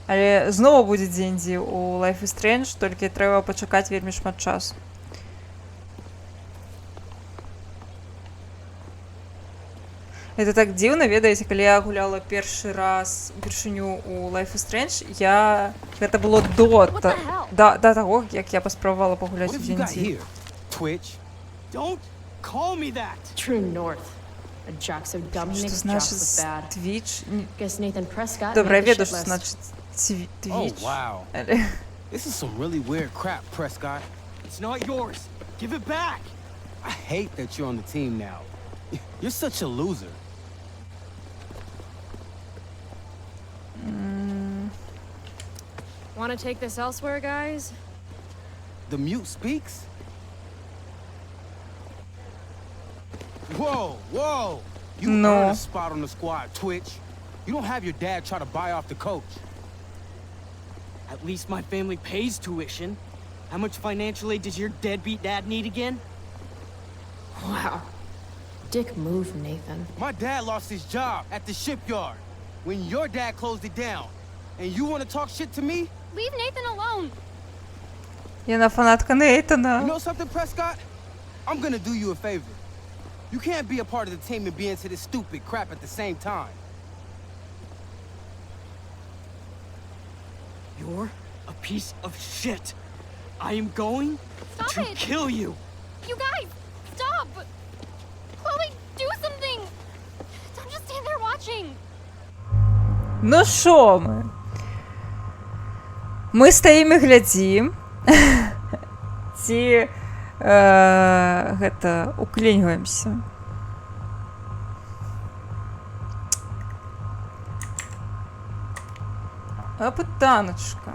Але зноwu будзе дзень-дзе у Life is Strange, толькі трэба пачакаць вельмі шмат часу. Это так дзіўна, ведаеце, калі я гуляла першы раз упершыню у Life is Strange, гэта было да таго, як я паспрабавала пагуляць у дзень-дзе. Twitch? Don't call me that. True North. A jock so dumb he makes jocks look bad. Twitch? Guess Nathan Prescott Добре, я made the ведаю, shit што list. значыць Twitch. Oh, wow. This is some really weird crap, Prescott. It's not yours. Give it back. I hate that you're on the team now. You're such a loser. Want to take this elsewhere, guys? The mute speaks? Whoa, whoa! You earned a spot on the squad, Twitch. You don't have your dad try to buy off the coach. At least my family pays tuition. How much financial aid does your deadbeat dad need again? Wow. Dick move, Nathan. My dad lost his job at the shipyard when your dad closed it down. And you want to talk shit to me? Leave Nathan alone. Яна фанатка Нейтана. You know something, Prescott? I'm gonna do you a favor. You can't be a part of the team and be into this stupid crap at the same time. You're a piece of shit. I am going to kill you. You guys, stop! Chloe, do something! Don't just stand there watching. Ну що ми? Ми стаім і глядзім. Ці гэта укліньваемся. А пытаначка.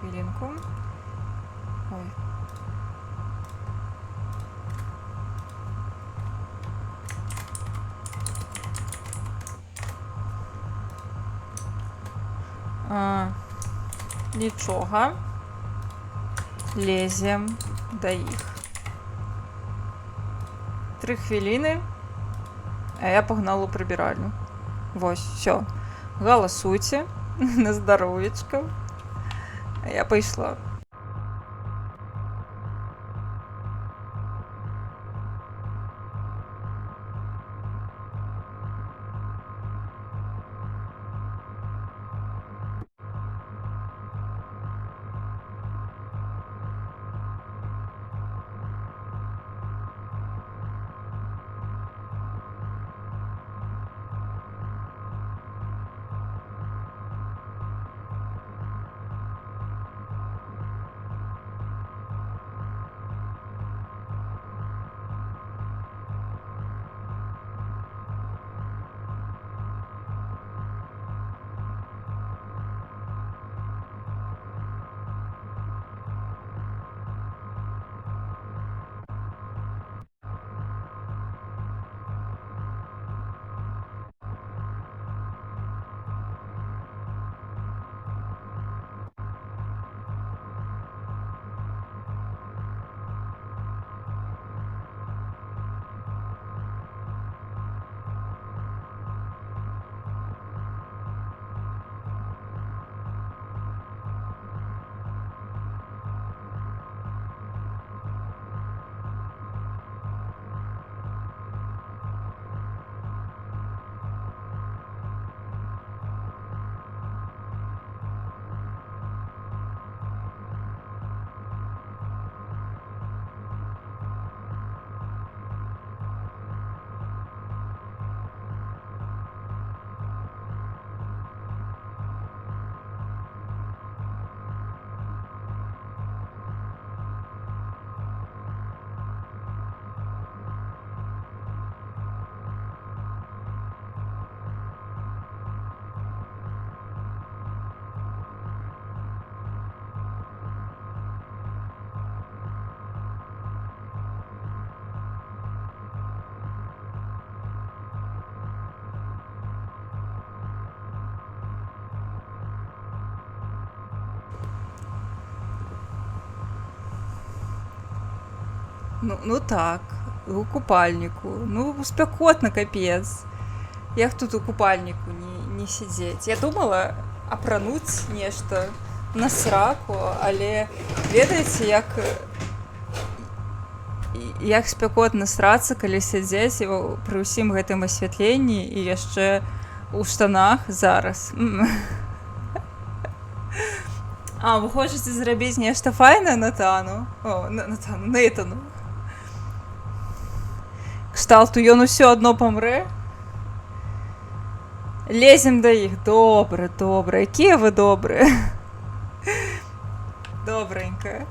Хвилинку. Ой. Нічога. Лезем да іх. 3 хвіліни, а я погнала у прибіральню. Вось, все. Галасуйте на здоров'ячко. А я пайшла. Ну так, у купальніку. Ну, спякотна капец. Як тут у купальніку не сидзець? Я думала апрануць нешта на сраку, але ведаеце, як спякотна срацца, калі сядзець пры ўсім гэтым асвятленні і яшчэ у штанах зараз. А, вы хочаце зрабіць нешта файнае Натану? О, Нейтану. Кшталту, ён усё адно памрэ? Лезем да іх. Добра, якія вы добрыя. Добренько.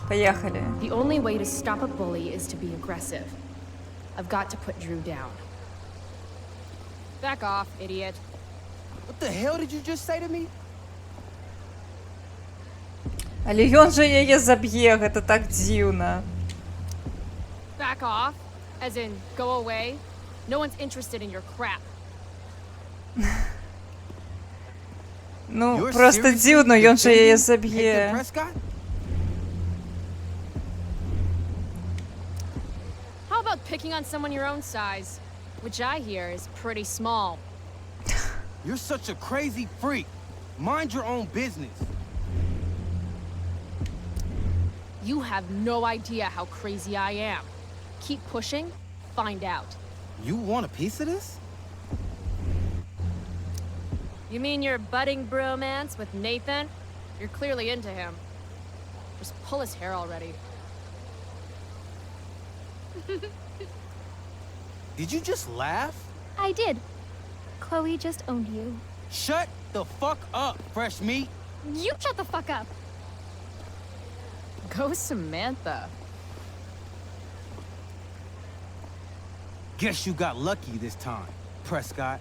Поехали. The only way to stop a bully is to be aggressive. I've got to put Drew down. Back off, idiot. What the hell did you just say to me? Але ён жа яе заб'е, гэта так дзіўна. Back off? As in, go away? No one's interested in your crap. Ну, просто дзіўна, ён жа яе заб'е. How about picking on someone your own size? Which I hear is pretty small. You're such a crazy freak. Mind your own business. You have no idea how crazy I am. Keep pushing, find out. You want a piece of this? You mean your budding bromance with Nathan? You're clearly into him. Just pull his hair already. Did you just laugh? I did. Chloe just owned you. Shut the fuck up, fresh meat. You shut the fuck up. Go Samantha. Guess you got lucky this time, Prescott.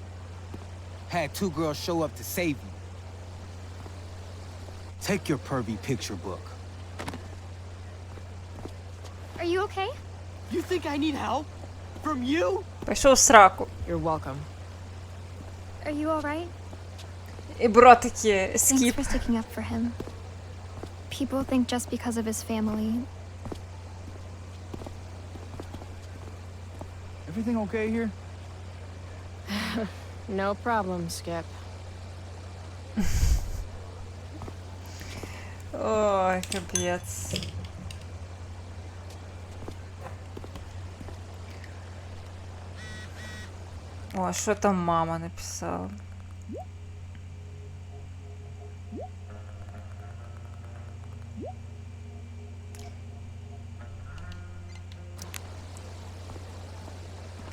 Had two girls show up to save you. Take your pervy picture book. Are you okay? You think I need help? From you? Пішов в сраку. You're welcome. Are you alright? І брат такі, Thanks скіп. for sticking up for him. People think just because of his family. Everything okay here? No problem, Skip. Ой, капець. О, що там мама написала?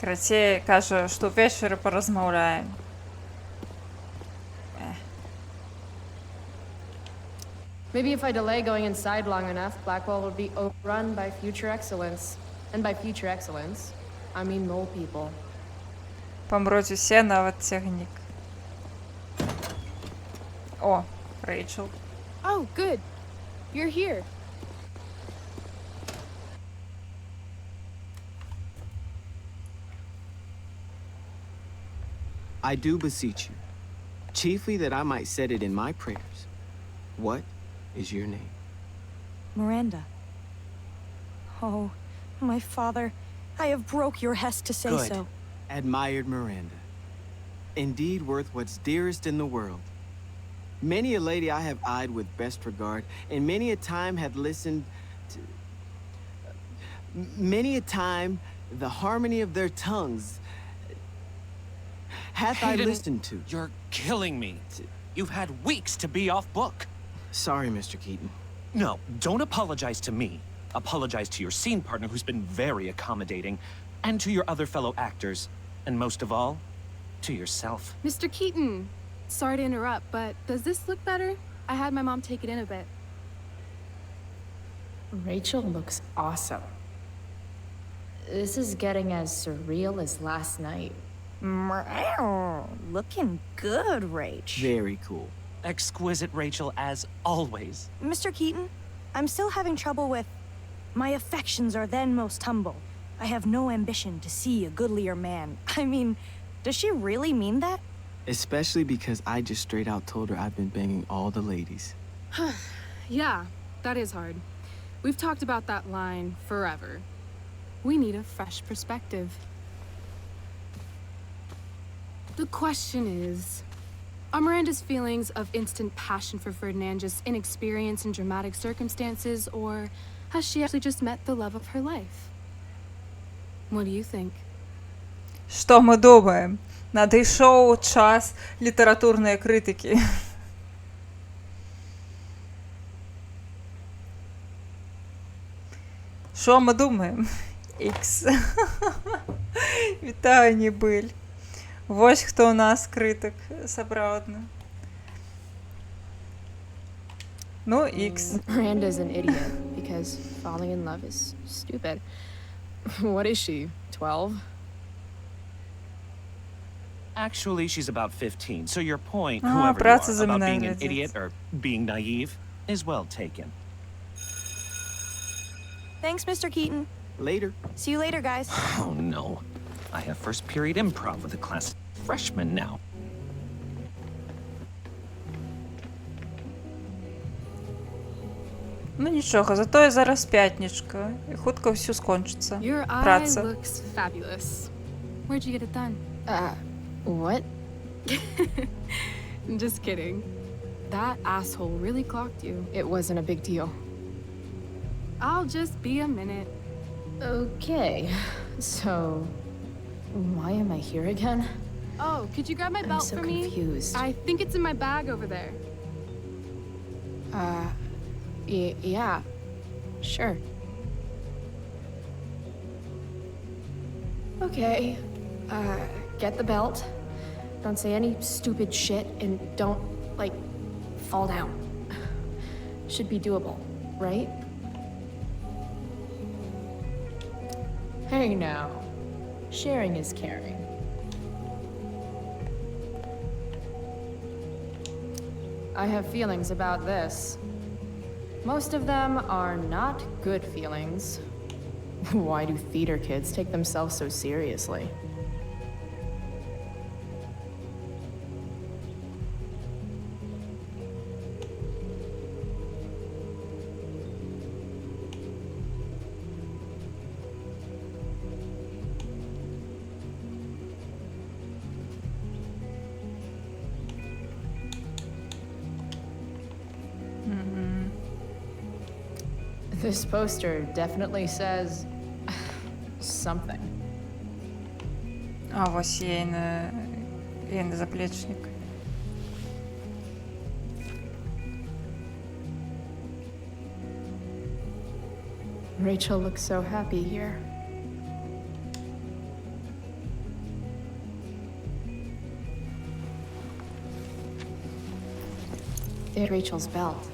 Крацей каже, што ўвечары паразмаўляем. Maybe if I delay going inside long enough, Blackwell will be overrun by future excellence. And by future excellence, I mean mole people. Памруть усе, нават цягнік. О, Рэйчел. Oh, good. You're here. I do beseech you, chiefly that I might set it in my prayers. What is your name? Miranda. Oh, my father, I have broke your hest to say Good. so. Admired Miranda. Indeed worth what's dearest in the world. Many a lady I have eyed with best regard, and many a time have listened to... Many a time the harmony of their tongues hath I Hayden, listened to. You're killing me. You've had weeks to be off book. Sorry, Mr. Keaton. No, don't apologize to me. Apologize to your scene partner who's been very accommodating, and to your other fellow actors, and most of all, to yourself. Mr. Keaton, sorry to interrupt, but does this look better? I had my mom take it in a bit. Rachel looks awesome. This is getting as surreal as last night. Looking good, Rach. Very cool. Exquisite, Rachel, as always. Mr. Keaton, I'm still having trouble with... My affections are then most humble. I have no ambition to see a goodlier man. I mean, does she really mean that? Especially because I just straight out told her I've been banging all the ladies. Yeah, that is hard. We've talked about that line forever. We need a fresh perspective. The question is, are Miranda's feelings of instant passion for Ferdinand just inexperience in dramatic circumstances, or has she actually just met the love of her life? What do you think? Что мы думаем? Надышоў час літаратурнай крытыкі. Що ми думаємо? Ікс. Вітаю, Нібиль. Вось хто у нас критик сапраўдны. Ну, Ікс. Miranda's an idiot because falling in love is stupid. What is she, 12? Actually, she's about 15, so your point, Ага, whoever you праца are, about being an замінає idiot or being naive, is well taken. Thanks, Mr. Keaton. Later. See you later, guys. Oh no. I have first period improv with a class of freshmen now. Ну нічого, зато і зараз п'ятничка, і хутко все скончиться. Your eye Праца. looks fabulous. Where'd you get it done? What? Just kidding. That asshole really clocked you. It wasn't a big deal. I'll just be a minute. Okay, so why am I here again? Oh, could you grab my I'm belt so for me? confused. I think it's in my bag over there. Yeah, sure. Okay, get the belt. Don't say any stupid shit and don't, like, fall down. Should be doable, right? Hey now, sharing is caring. I have feelings about this. Most of them are not good feelings. Why do theater kids take themselves so seriously? This poster definitely says something. А ось єйний заплечник. Rachel looks so happy here. There's Rachel's belt.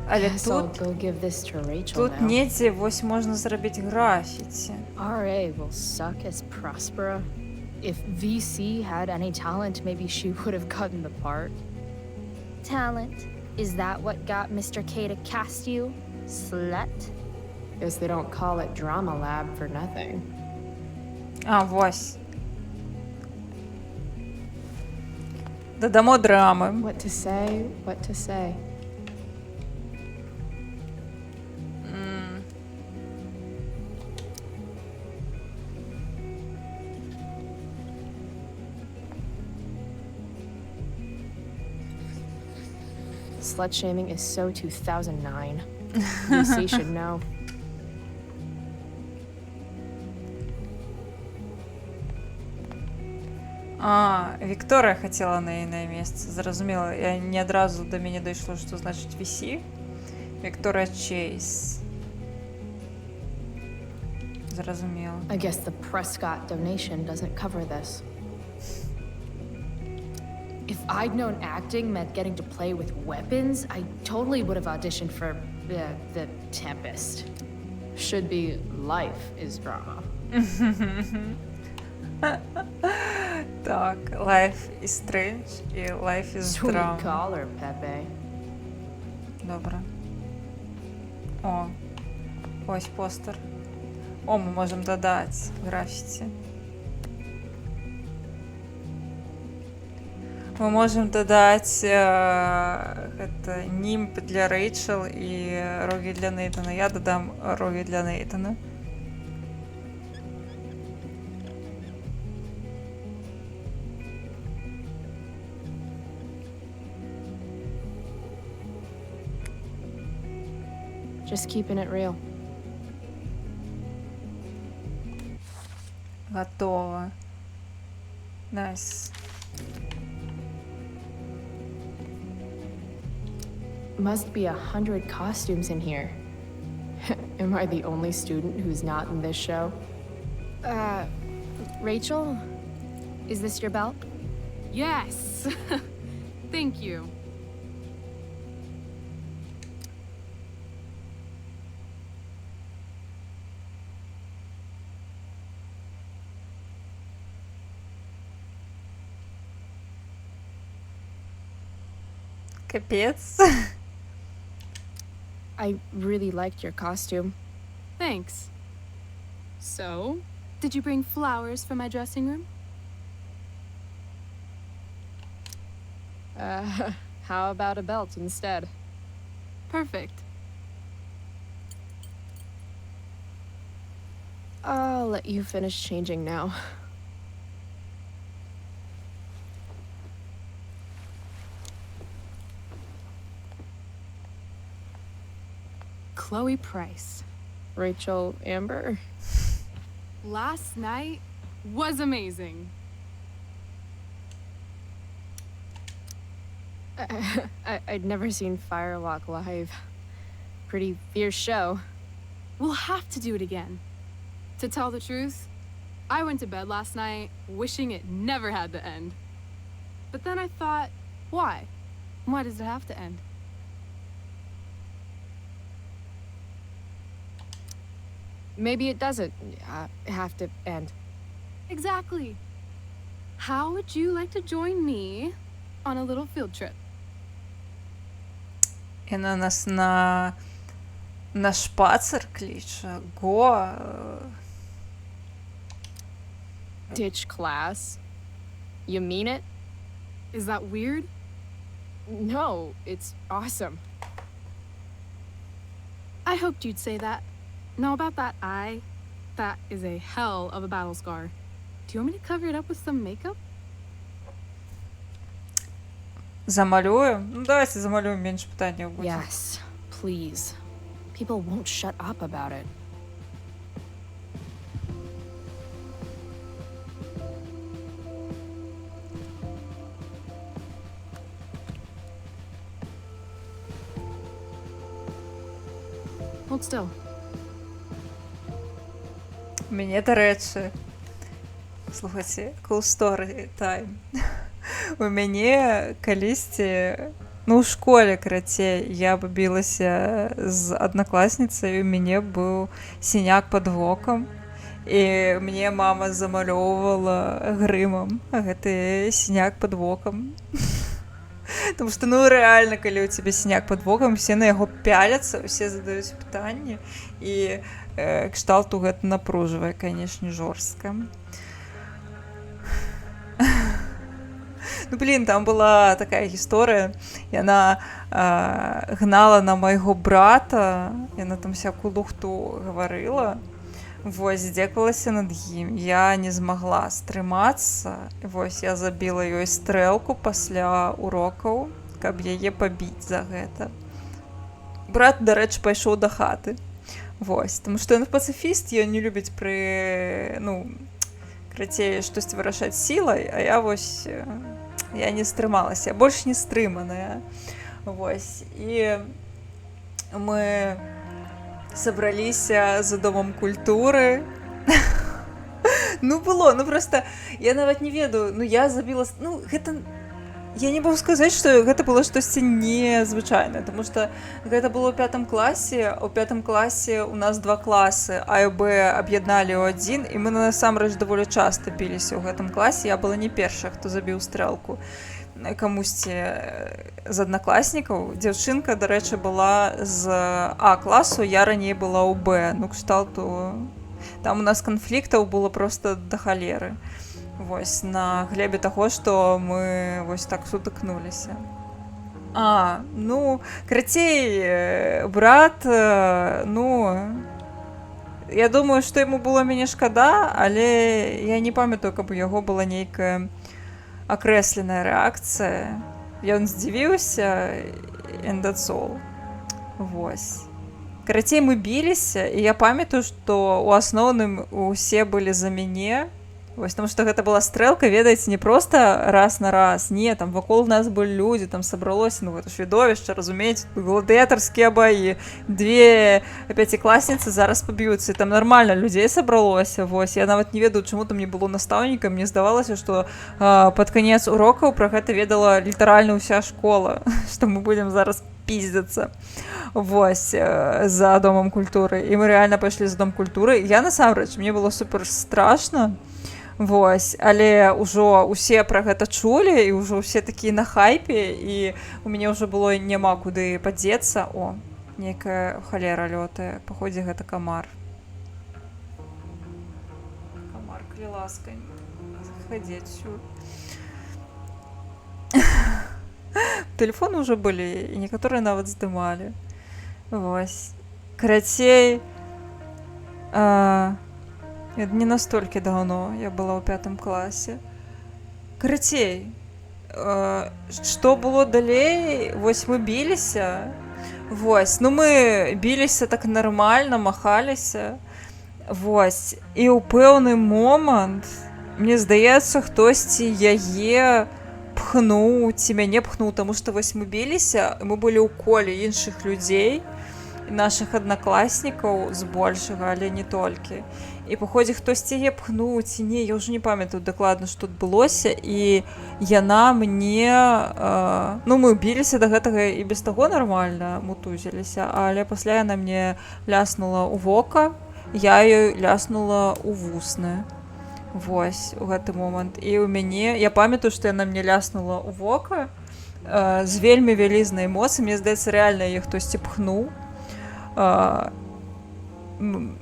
Але Guess I'll тут, go give this to Rachel тут now. недзе вось можна зрабіць графіці. RA will suck as Prospera. If VC had any talent, maybe she would have gotten the part. Talent? Is that what got Mr. K to cast you? Slut? Guess they don't call it Drama Lab for nothing. А, вось. Додамо драми. What to say, what to say. Slut shaming is so 2009. VC should know. А, Вікторія хотіла на її місце, зрозуміло. Я не одразу до мене дійшло, що значить VC. Вікторія Чейз. Зрозуміло. I guess the Prescott donation doesn't cover this. If I'd known acting meant getting to play with weapons, I totally would have auditioned for the Tempest. Should be life is drama. Так, Life is Strange і Life is Sweet Drama. collar, Pepe. Добре. О, ось постер. О, ми можемо додати графіті. мы можем дадаць гэта нимб для Рэйчел і рогі для Нейтана. Я дадам рогі для Нейтана. Just keeping it real. Готово. Найс. Must be 100 costumes in here. Am I the only student who's not in this show? Rachel? Is this your belt? Yes! Thank you. Капец. I really liked your costume. Thanks. So, did you bring flowers for my dressing room? How about a belt instead? Perfect. I'll let you finish changing now. Chloe Price. Rachel Amber? Last night was amazing. I'd never seen Firewalk live. Pretty fierce show. We'll have to do it again. To tell the truth, I went to bed last night wishing it never had to end. But then I thought, why? Why does it have to end? Maybe it doesn't have to end. Exactly. How would you like to join me on a little field trip? І на нас на шпацер кличе. Го. Ditch class? You mean it? Is that weird? No, it's awesome. I hoped you'd say that. Now about that eye, that is a hell of a battle scar. Do you want me to cover it up with some makeup? Замалюем? Ну, давайте замалюем, меньше питания будет. Yes, please. People won't shut up about it. Hold still. Мне, до речі, слухайте, cool story time. У мяне калісьці, ну, у школе, карацей, я бабілася з аднакласніцай, у мяне быў сіняк пад вокам, і мне мама замалёўвала грымам гэты сіняк пад вокам. Потому что, ну, реально, калі у цябе сіняк пад вокам, все на яго пяляцца, усе задаюць пытанні, і кшталту гэта напружвае, канешне, жорстка. Ну, блин, там была такая гісторыя, яна гнала на майго брата, яна там всякую лухту гаварыла, вось, здзекалася над ім, я не змагла стрымацца, вось, я забіла ёй стрэлку пасля урокаў, каб яе пабіць за гэта. Брат, дарэчы, пайшоў да хаты, вось, тому што ён пацыфіст, ён не любіць карацей, штосьці вырашаць сілай, а я вось, я не стрымалася, я больш не стрыманая, вось, і мы сабраліся за Домом культуры. Ну, было, ну, просто, я нават не ведаю, ну, я забіла, ну, гэта, я не могу сказаць, што гэта было штосьці незвычайнае, тому што гэта было ў 5 класе, у 5 класе у нас 2 класы, А і Б аб'ядналі ў адзін, і мы насамрэч даволі часта біліся ў гэтым класе, я была не першая, хто забіў стрэлку камусьці з аднакласнікаў. Дзяўчынка, дарэчы, была з А класу, я раней была ў Б, ну, кшталту, там у нас канфліктаў было проста да халеры. вось на глебе таго, што мы вось так сутыкнуліся. Ну, карацей, брат, ну, я думаю, што яму было мяне шкада, але я не памятаю, каб у яго была нейкая акрэсленая рэакцыя. Ён здзівіўся, and that's all. Вось. Карацей, мы біліся, і я памятаю, што ў асноўным усе былі за мяне. Вось, тому што гэта была стрэлка, ведаеце, не проста раз на раз, не, там вакол нас былі людзі, там сабралося, ну, гэта ж відовішча, разумееце, гладыятарскія баі, 2 пяцікласніцы зараз паб'юцца, і там нармальна людзей сабралося, вось, я нават не ведаю, чаму там не было настаўніка, мне здавалася, што пад канец урокаў пра гэта ведала літаральна ўся школа, што мы будзем зараз пиздзацца, вось, за Домам культуры, і мы рэальна пайшлі за Дом культуры, я насамрэч, мне было супер страшна, вось, але ўжо усе пра гэта чулі, і ўжо ўсе такія на хайпе, і у мяне ўжо было няма куды падзецца. О, нейкая халера лётае, паходзе гэта камар. Камар, калі ласка, заходзі адсюль. Тэлефоны ўжо былі, і некаторыя нават здымалі. Вось. Карацей, не настолькі даўно я была ў 5 класе. Карацей, што было далей? Вось мы біліся. Вось, ну мы біліся так нармальна, махаліся. Вось, і ў пэўны момант, мне здаецца, хтосьці яе пхнуў, ці мяне пхнуў, таму што вось мы біліся, мы былі ў коле іншых людзей, нашых аднакласнікаў збольшага, але не толькі. І паходзе хтосьці яе пхнуў, ці не, я ўжо не памятаю дакладна, што адбылося, і яна мне, ну мы біліся да гэтага і без таго нармальна мутузіліся, але пасля яна мне ляснула ў вока, я ёй ляснула ў вусны. Вось, у гэты момант. І ў мяне, я памятаю, што яна мне ляснула ў вока з вельмі вялізнай моцы, мне здаецца, рэальна яе хтосьці пхнуў.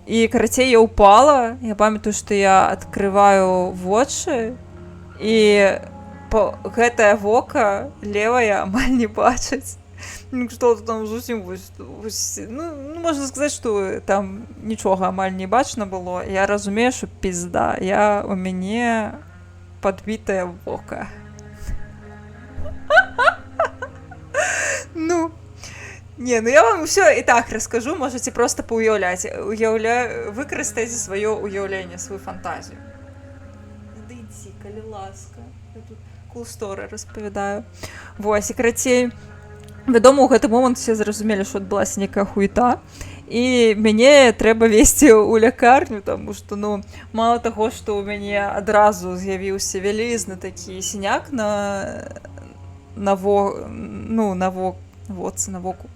І, карацей, я ўпала, я памятаю, што я адкрываю вочы, і гэтае вока левая амаль не бачыць. Ну, што там зусім, ну, можна сказаць, што там нічога амаль не бачна было. Я разумею, што пізда, у мяне падбітае вока. Ну, не, ну я вам ўсё і так раскажу, можаце проста паўяўляць, выкарыстайце сваё ўяўленне, сваю фантазію. Здыйце, калі ласка, я тут cool story распавядаю. Вось, і карацей, вядома, у гэты момант все зразумелі, што адбылася нейкая хуета, і мяне трэба весці ў лякарню, таму што, ну, мала таго, што ў мяне адразу з'явіўся вялізны такі сіняк на воку.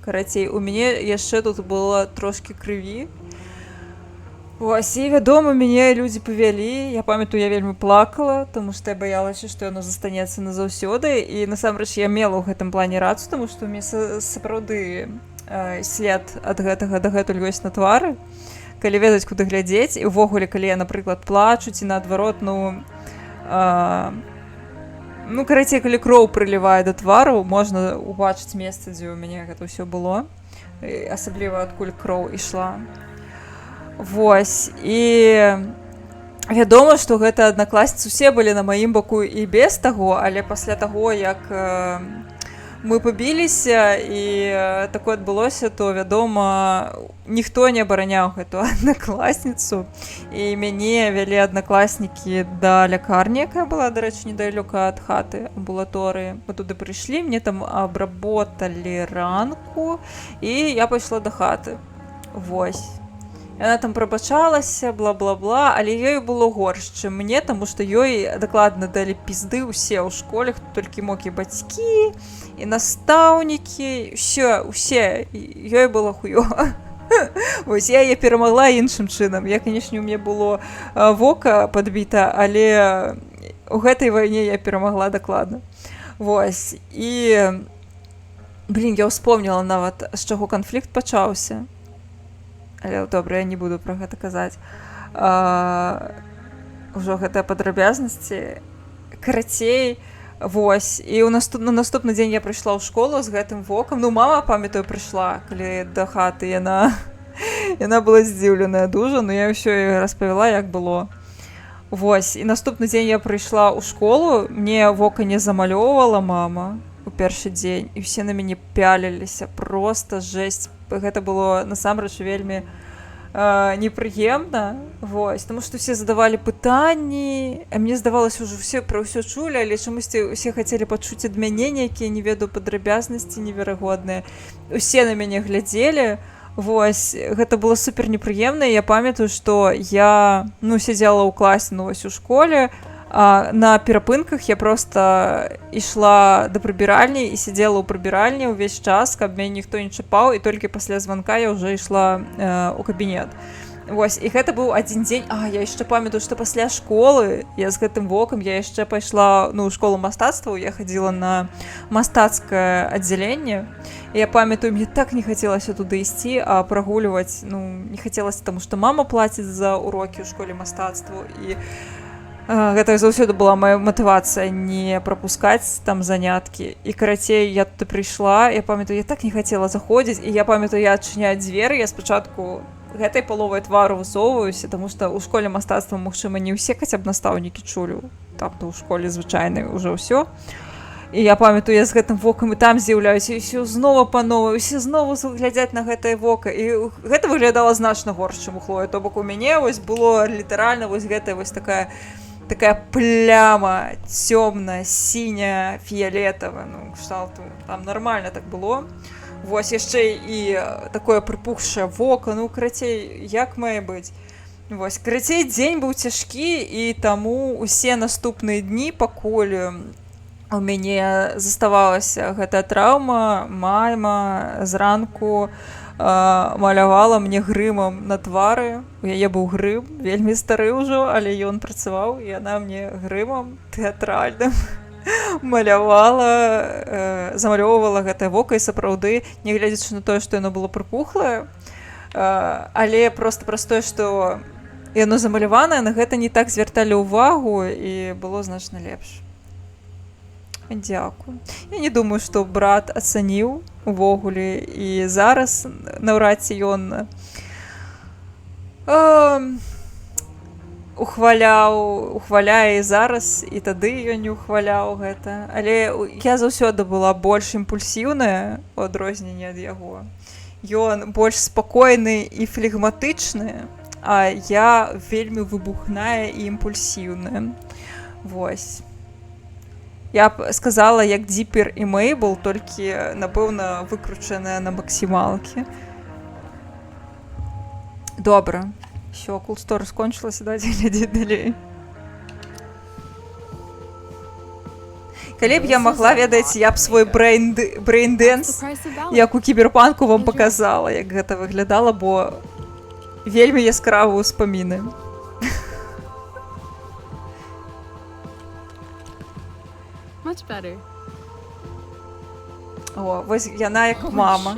Карацей, у мяне яшчэ тут было трошкі крыві. Вось, і вядома, мяне людзі павялі, я памятаю, я вельмі плакала, таму што я баялася, што яно застанецца назаўсёды, і насамрэч я мела ў гэтым плане рацыю, таму што ў мяне сапраўды след ад гэтага дагэтуль ёсць на твары, калі ведаць, куды глядзець, і ўвогуле, калі я, напрыклад, плачу, ці наадварот, ну, карацей, калі кроў прылівае да твару, можна убачыць месца, дзе ў мяне гэта ўсё было, асабліва адкуль кроў ішла. Вось, і вядома, што гэта аднакласніцы усе былі на маім баку і без таго, але пасля таго, як мы пабіліся і такое адбылося, то, вядома, ніхто не абараняў гэту аднакласніцу, і мяне вялі аднакласнікі да лякарні, якая была, дарэчы, недалёка ад хаты, амбулаторыі. Мы туды прыйшлі, мне там абработалі ранку, і я пайшла да хаты. Вось. Яна там прабачалася, бла-бла-бла, але ёй было горш, чым мне, таму што ёй дакладна далі пізды ўсе ў школе, хто толькі мог, і бацькі, і настаўнікі, усе, ёй было хуёва. Вось, я яе перамагла іншым чынам. Я, канешне, у мяне было вока падбіта, але у гэтай вайне я перамагла дакладна. Вось, і, я ўспомніла нават, з чаго канфлікт пачаўся. Але добра, я не буду пра гэта казаць. ўжо гэтыя падрабязнасці. Карацей, вось. І на наступны дзень я прыйшла ў школу з гэтым вокам. Ну, мама, памятаю, прыйшла, калі да хаты яна была здзіўленая дужа, но я ўсё ёй распавяла, як было. Вось. І наступны дзень я прыйшла ў школу, мне вока не замалёўвала мама у першы дзень, і ўсе на мяне пяліліся, проста жэсць. Гэта было насамрэч вельмі непрыемна, вось, таму што ўсе задавалі пытанні, а мне здавалася, ўжо ўсе пра ўсё чулі, але чамусьці ўсе хацелі пачуць ад мяне нейкія, не ведаю, падрабязнасці неверагодныя. Усе на мяне глядзелі, вось, гэта было супер непрыемна, і я памятаю, што я, сядзела ў класе, вось, у школе, а на перапынках я проста ішла да прыбіральні і сидзела ў прыбіральні ўвесь час, каб мяне ніхто не чапаў, і толькі пасля званка я ўжо ішла ў кабінет. Вось, і гэта быў адзін дзень. Я яшчэ памятаю, што пасля школы я з гэтым вокам я яшчэ пайшла ў школу мастацтваў, я хадзіла на мастацкае аддзяленне. І я памятаю, мне так не хацелася туды ісці, а прагульваць не хацелася, таму што мама плаціць за урокі ў школе мастацтваў, і гэта заўсёды была моя матывацыя не прапускаць там заняткі. І карацей, я туды прыйшла, я памятаю, я так не хацела заходзіць, і я памятаю, я адчыняю дзверы, я спачатку гэтай паловай твару высоўваюся, таму што ў школе мастацтва, магчыма, не ўсе хаця б настаўнікі чулі, там-то ў школе звычайнай ужо ўсё. І я памятаю, я з гэтым вокам і там з'яўляюся, і ўсё знова па новай, усе знову глядзяць на гэтае вока. І гэта выглядала значна горш, чым у Хлоі. То бок у мяне вось было літаральна вось гэтая вось такая пляма цёмная, сіняя, фіялетавая, кшталту, там нармальна так было. Вось яшчэ і такое прыпухшае вока, карацей, як мае быць. Вось, карацей, дзень быў цяжкі, і таму усе наступныя дні, пакуль у мяне заставалася гэтая траўма, мама зранку малявала мне грымам на твары. У яе быў грым, вельмі стары ўжо, але ён працаваў, і яна мне грымам тэатральным малявала, замалёўвала гэтае вока, і сапраўды, нягледзячы на тое, што яно было прыпухлае, але проста праз тое, што яно замаляванае, на гэта не так звярталі ўвагу, і было значна лепш. Дзякую. Я не думаю, што брат ацаніў увогуле, і зараз наўрад ці ён ухваляе і зараз, і тады ён не ухваляў гэта. Але я заўсёды была больш імпульсіўная у адрозненне ад яго. Ён больш спакойны і флегматычны, а я вельмі выбухная і імпульсіўная. Вось. Я б сказала, як Діпер і Мейбл, толькі, напэўна, выкручаная на максімалкі. Добра. Всё, Cool Story скончылася, давайте глядзець далей. Калі б я магла, ведаеце, я б свой брейн-дэнс, як у кіберпанку, вам паказала, як гэта выглядала, бо вельмі яскравыя ўспаміны. Much better. О, вось яна як мама.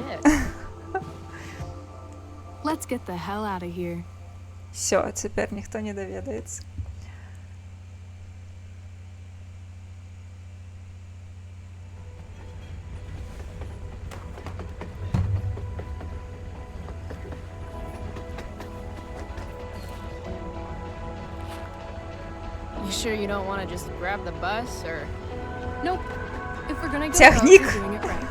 Let's get the hell out of here. Всё, цяпер ніхто не даведаецца. You sure you don't want to just grab the bus, or? Nope. If we're gonna go, Цягнік. we're doing it right.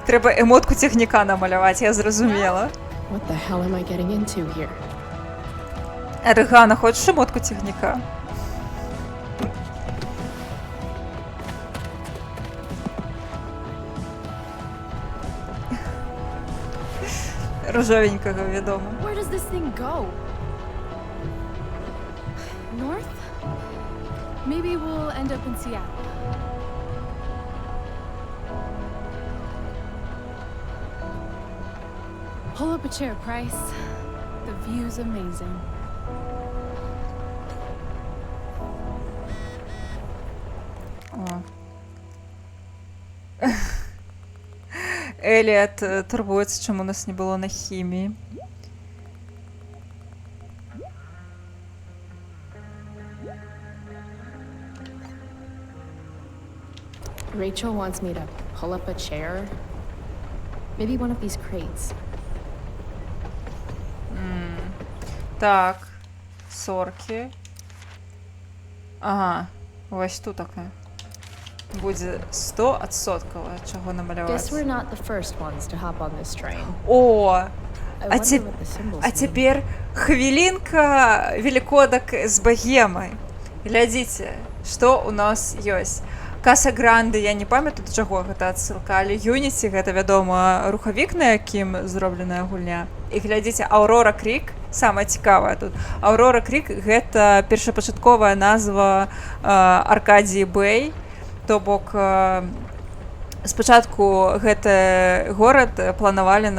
Трэба эмотку цягніка намаляваць, я зразумела. What the hell am I getting into here? Рыгана, хочаш эмотку цягніка? Ружовенькага, вядома. Where does this thing go? North? Maybe we'll end up in Seattle. Pull up a chair, Price. The view's amazing. Эліот турбуецца, чаму нас не было на хіміі. Rachel wants me to pull up a chair. Maybe one of these crates. Так, сорки. Ага, ось тут таке. Буде 100% чого намалювати. Guess we're not the first ones to hop on this train. О, I а wonder what the symbols mean. теперь хвилинка великодок з богемой. Глядите, что у нас есть. Каса Гранде, я не памятаю, до чаго гэта адсылка, але Unity гэта, вядома, рухавік, на якім зробленая гульня. І глядзіце, Aurora Creek, самае цікавае тут. Aurora Creek гэта першапачатковая назва Аркадіі Бэй, то бок спачатку гэты горад планавалі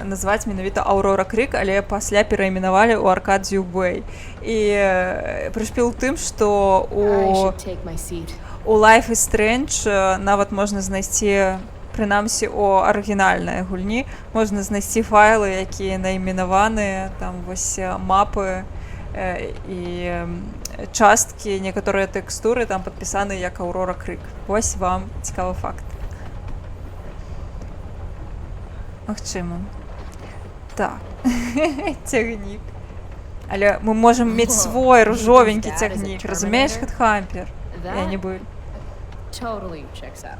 назваць менавіта Aurora Creek, але пасля перайменавалі ў Аркадію Бэй. І прышпіл тым, што у Life is Strange нават можна знайсці, прынамсі у арыгінальнай гульні, можна знайсці файлы, якія найменаваныя, там вось мапы і часткі, некаторыя тэкстуры там падпісаны як Aurora Creek. Вось вам цікавы факт. Магчыма. Так. Цягнік. Але мы можам мець свой ружовенькі цягнік, разумееш, Хедхампер? Я не буду. Totally checks out.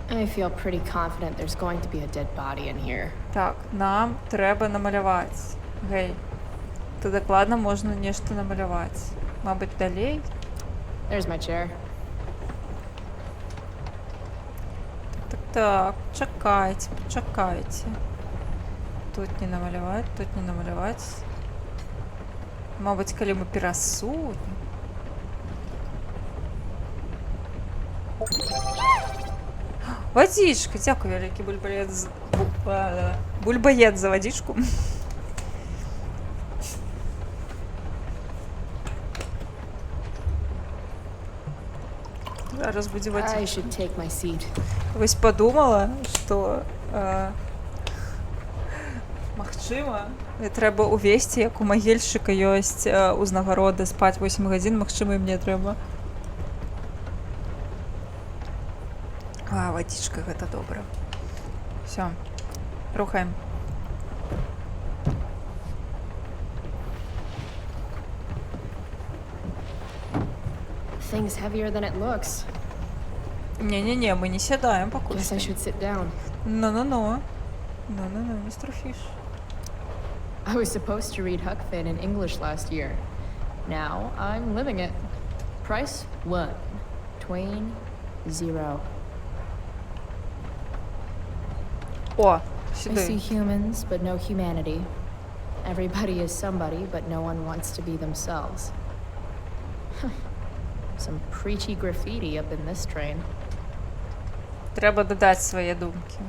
I feel pretty confident there's going to be a dead body in here. Так, нам трэба намаляваць. Гэй, то дакладна можна нешта намаляваць. Мабыць, далей? There's my chair. Так, чакайце, чакайце. Тут не намаляваць, тут не намаляваць. Мабыць, калі мы перасунем. Вадзічка, дзякуй вялікі бульбаед за вадзічку. Зараз будзе вадзічка. Вось падумала, што магчыма, трэба ўвесці, як у магільшчыка ёсць узнагарода спаць 8 гадзін, магчыма, і мне трэба. А, вадзічка, гэта добра. Всё, рухаем. Thing's heavier than it looks. Не-не-не, мы не сядаем пакуль. Guess I should sit down. No, Mr. Fish. I was supposed to read Huck Finn in English last year. Now I'm living it. Price 1. Twain 0. О, I see humans, but no humanity. Everybody is somebody, but no one wants to be themselves. Some preachy graffiti up in this train. Треба додати свої думки.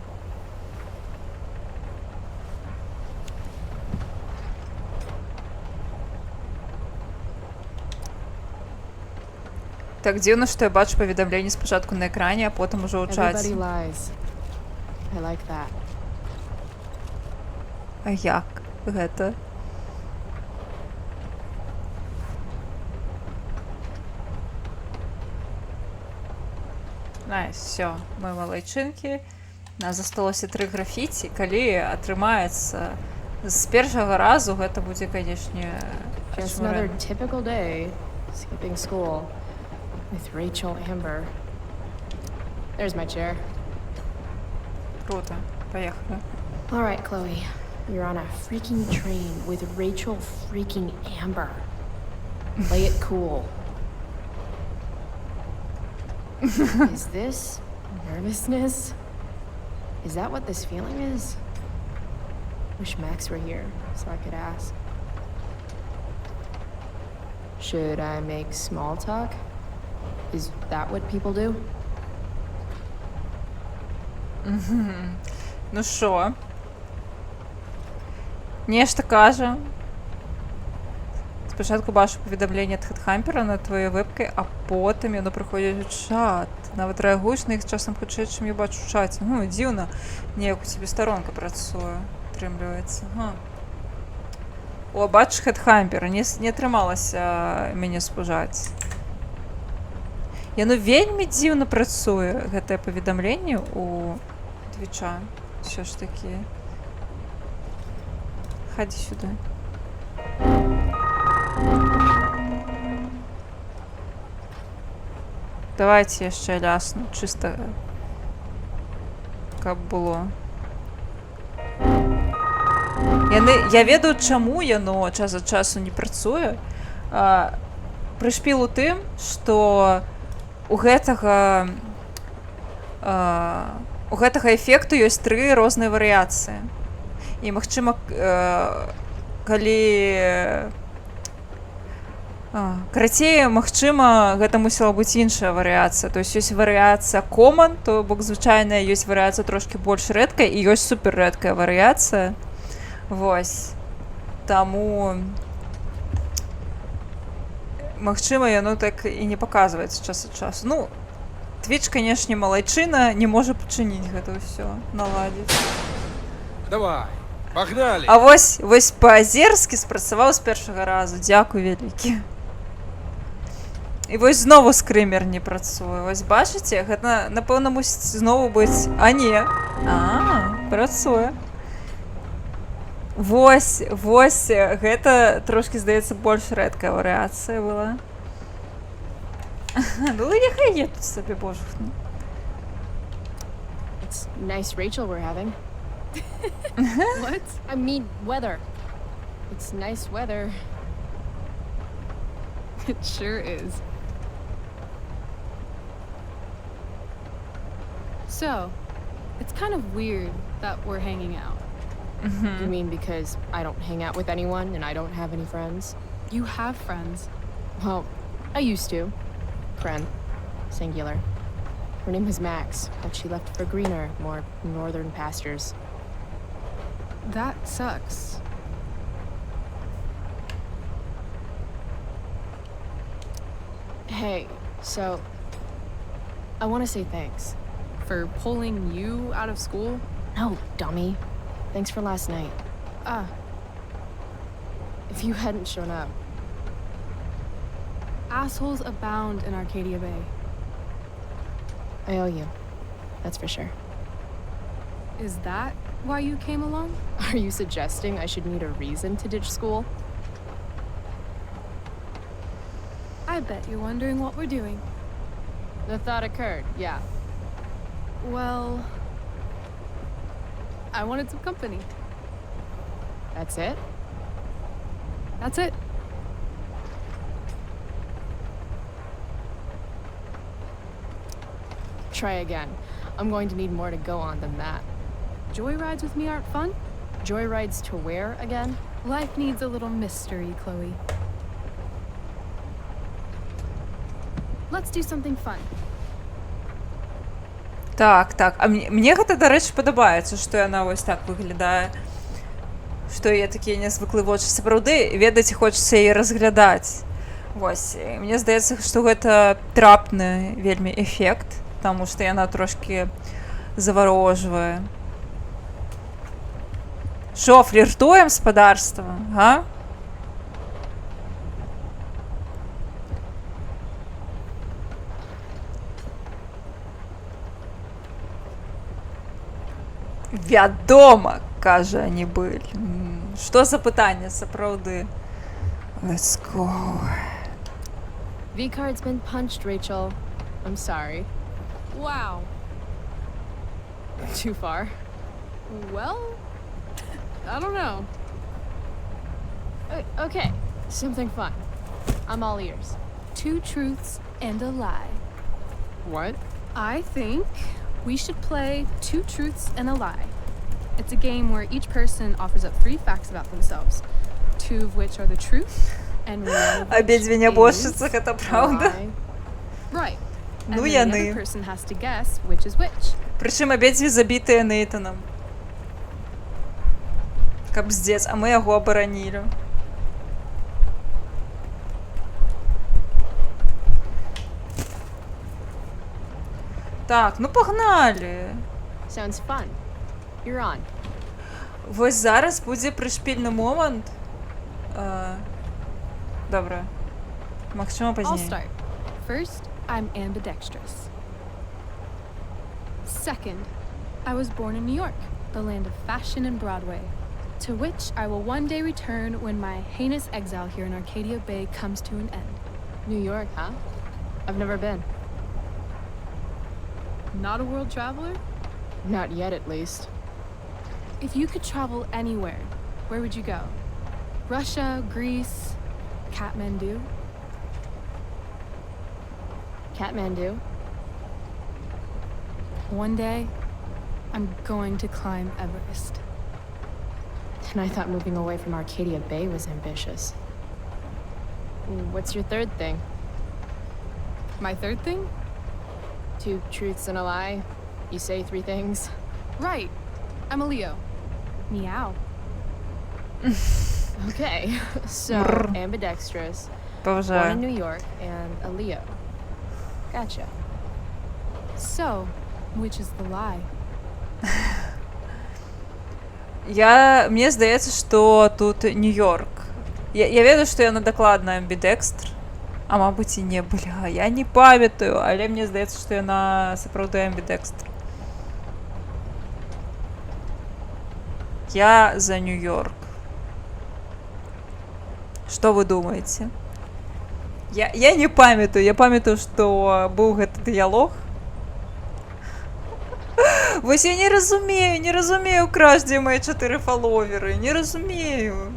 Так дзіўна, што я бачу паведамленне спачатку на экране, а потым ужо ў чаце. Everybody lies. I like that. А як гэта? Найс, все, мы малайчынкі. Нас засталося 3 графіці. Калі атрымаецца з першага разу, гэта будзе, канешне, Just another typical day, skipping school with Rachel Amber. There's my chair. Круто, поехали. All right, Chloe, you're on a freaking train with Rachel freaking Amber. Play it cool. Is this nervousness? Is that what this feeling is? Wish Max were here so I could ask. Should I make small talk? Is that what people do? Ну що? Нешта кажа. Спочатку бачу повідомлення від Хедхампера над твоєю вебкою, а потім воно приходить у чат. Навіть реагуєш на їх часом хоче, чим я бачу в чаті. Ну, дивно. Ніяк у тебе сторонка працює. Тримлюється. Ага. О, бачиш Хедхампера. Не трималася мене спужати. Яно вельмі дзіўна працуе, гэтае паведамленне у Твіча. Все ж таки. Ходи сюда. Давайте яшчэ лясну, чыста каб было. Я ведаю, чаму яно час ад часу не працуе. Прышпіл у тым, што у гэтага эфекту ёсць 3 розныя варыяцыі. І магчыма, калі карацей, магчыма, гэта мусіла быць іншая варыяцыя. То ёсць варыяцыя common, то бок звычайная, ёсць варыяцыя трошкі больш рэдкая і ёсць супер рэдкая варыяцыя. Вось. Таму магчыма, яно так і не паказваецца час ад часу. Ну, Twitch, канешне, малайчына, не можа пачыніць гэта ўсё, наладзіць. Давай, погнали! А вось па-азерскі спрацаваў з першага разу. Дзякуй вялікі. І вось знову скрымер не працуе. Вось бачыце, гэта, напэўна, мусіць знову быць... А, не. Працуе. Вось, гэта трошкі, здаецца, больш рэдкая варыяцыя была. Ну, няхай едуць сабе, божух. It's nice Rachel we're having. What? I mean, weather. It's nice weather. It sure is. So, it's kind of weird that we're hanging out. You mean because I don't hang out with anyone and I don't have any friends? You have friends. Well, I used to. Friend. Singular. Her name was Max, but she left for greener, more northern pastures. That sucks. Hey, so... I want to say thanks. For pulling you out of school? No, dummy. Thanks for last night. If you hadn't shown up... Assholes abound in Arcadia Bay. I owe you. That's for sure. Is that why you came along? Are you suggesting I should need a reason to ditch school? I bet you're wondering what we're doing. The thought occurred, yeah. Well... I wanted some company. That's it? That's it. Try again. I'm going to need more to go on than that. Joyrides with me aren't fun? Joyrides to where again? Life needs a little mystery, Chloe. Let's do something fun. Так. А мне гэта, дарэчы, падабаецца, што яна вось так выглядае. Што яе такія нязвыклыя вочы. Сапраўды, ведаць, хочацца яе разглядаць. Вось. Мне здаецца, што гэта трапны вельмі эфект, таму што яна трошкі заварожвае. Шо, фліртуем, спадарства, га? Вядома, кажа Анібель. Што за пытанне, сапраўды? Let's go. V-card's been punched, Rachel. I'm sorry. Wow. Too far? Well, I don't know. Okay, something fun. I'm all ears. 2 truths and a lie. What? I think we should play 2 truths and a lie. It's a game where each person offers up 3 facts about themselves, 2 of which are the truth, and one of which Обидві нябожчыцах, гэта правда? Right. Ну, and then the яны. other person has to guess which is which. Прычым абедзве забітыя Нейтанам. Кабздец, а мы яго абаранілі. Так, ну пагнали. Sounds fun. You're on. Вось зараз будзе прышпільны момант. Добра. Магчыма, I'll пазней. start. First, I'm ambidextrous. Second, I was born in New York, the land of fashion and Broadway, to which I will one day return when my heinous exile here in Arcadia Bay comes to an end. New York, huh? I've never been. Not a world traveler? Not yet, at least. If you could travel anywhere, where would you go? Russia, Greece, Kathmandu? Kathmandu? One day, I'm going to climb Everest. And I thought moving away from Arcadia Bay was ambitious. What's your third thing? My third thing? 2 truths and a lie. You say 3 things. Right. I'm a Leo. Meow. Okay, so ambidextrous, Тоже. born in New York, and a Leo. Gotcha. So, which is the lie? Мне здаецца, што тут Нью-Йорк. Я ведаю, што яна дакладна амбідекстр, а мабыць і не, бля, я не памятаю, але мне здаецца, што яна сапраўды амбідекстр. Я за Нью-Йорк. Што вы думаеце? Я не памятаю, я памятаю, што быў гэты дыялог. Вось я не разумею, краждзе мои 4 фолловеры, не разумею.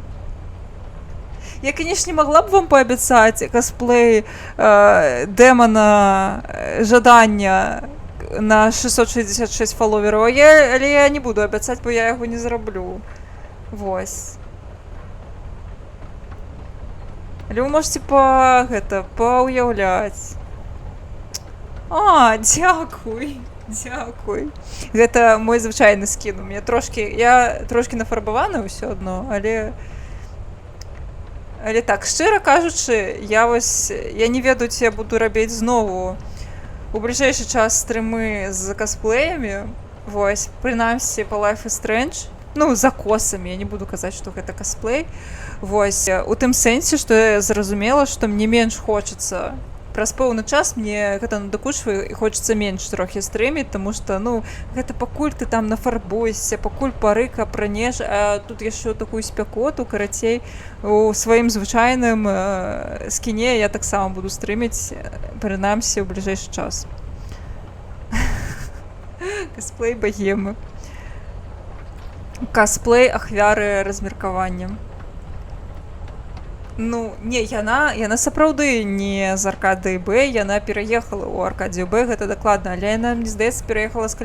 Я, конечно, могла бы вам пообещать косплей демона жадання на 666 фолловеров, але я не буду обещать, бо я его не зароблю. Вось. Але вы можете пауяўляць. А, дзякуй. Дзякуй. Гэта мой звычайны скін. У меня я трошки нафарбавана ўсё адно, але так, шчыра кажучы, я не ведаю, ці я буду рабіць знову у бліжэйшы час стрымы з косплеямі. Вось, прынамсі па Life is Strange. Ну, за косамі, я не буду казаць, што гэта косплей. Вось, у тым сэнсе, што я зразумела, што мне менш хочацца. Праз пэўны час мне гэта надакучвае і хочацца менш трохі стрыміць, таму што, ну, гэта пакуль ты там нафарбуешся, пакуль парыка пранеш, а тут яшчэ такую спякоту, карацей, у сваім звычайным скіне я таксама буду стрыміць, прынамсі, у бліжэйшы час. Косплей богемы. Косплей ахвяры размеркавання. Ну, не, яна сапраўды не з Аркадыі Б, яна пераехала ў Аркадыю Б, гэта дакладна, але яна, мне здаецца, пераехала з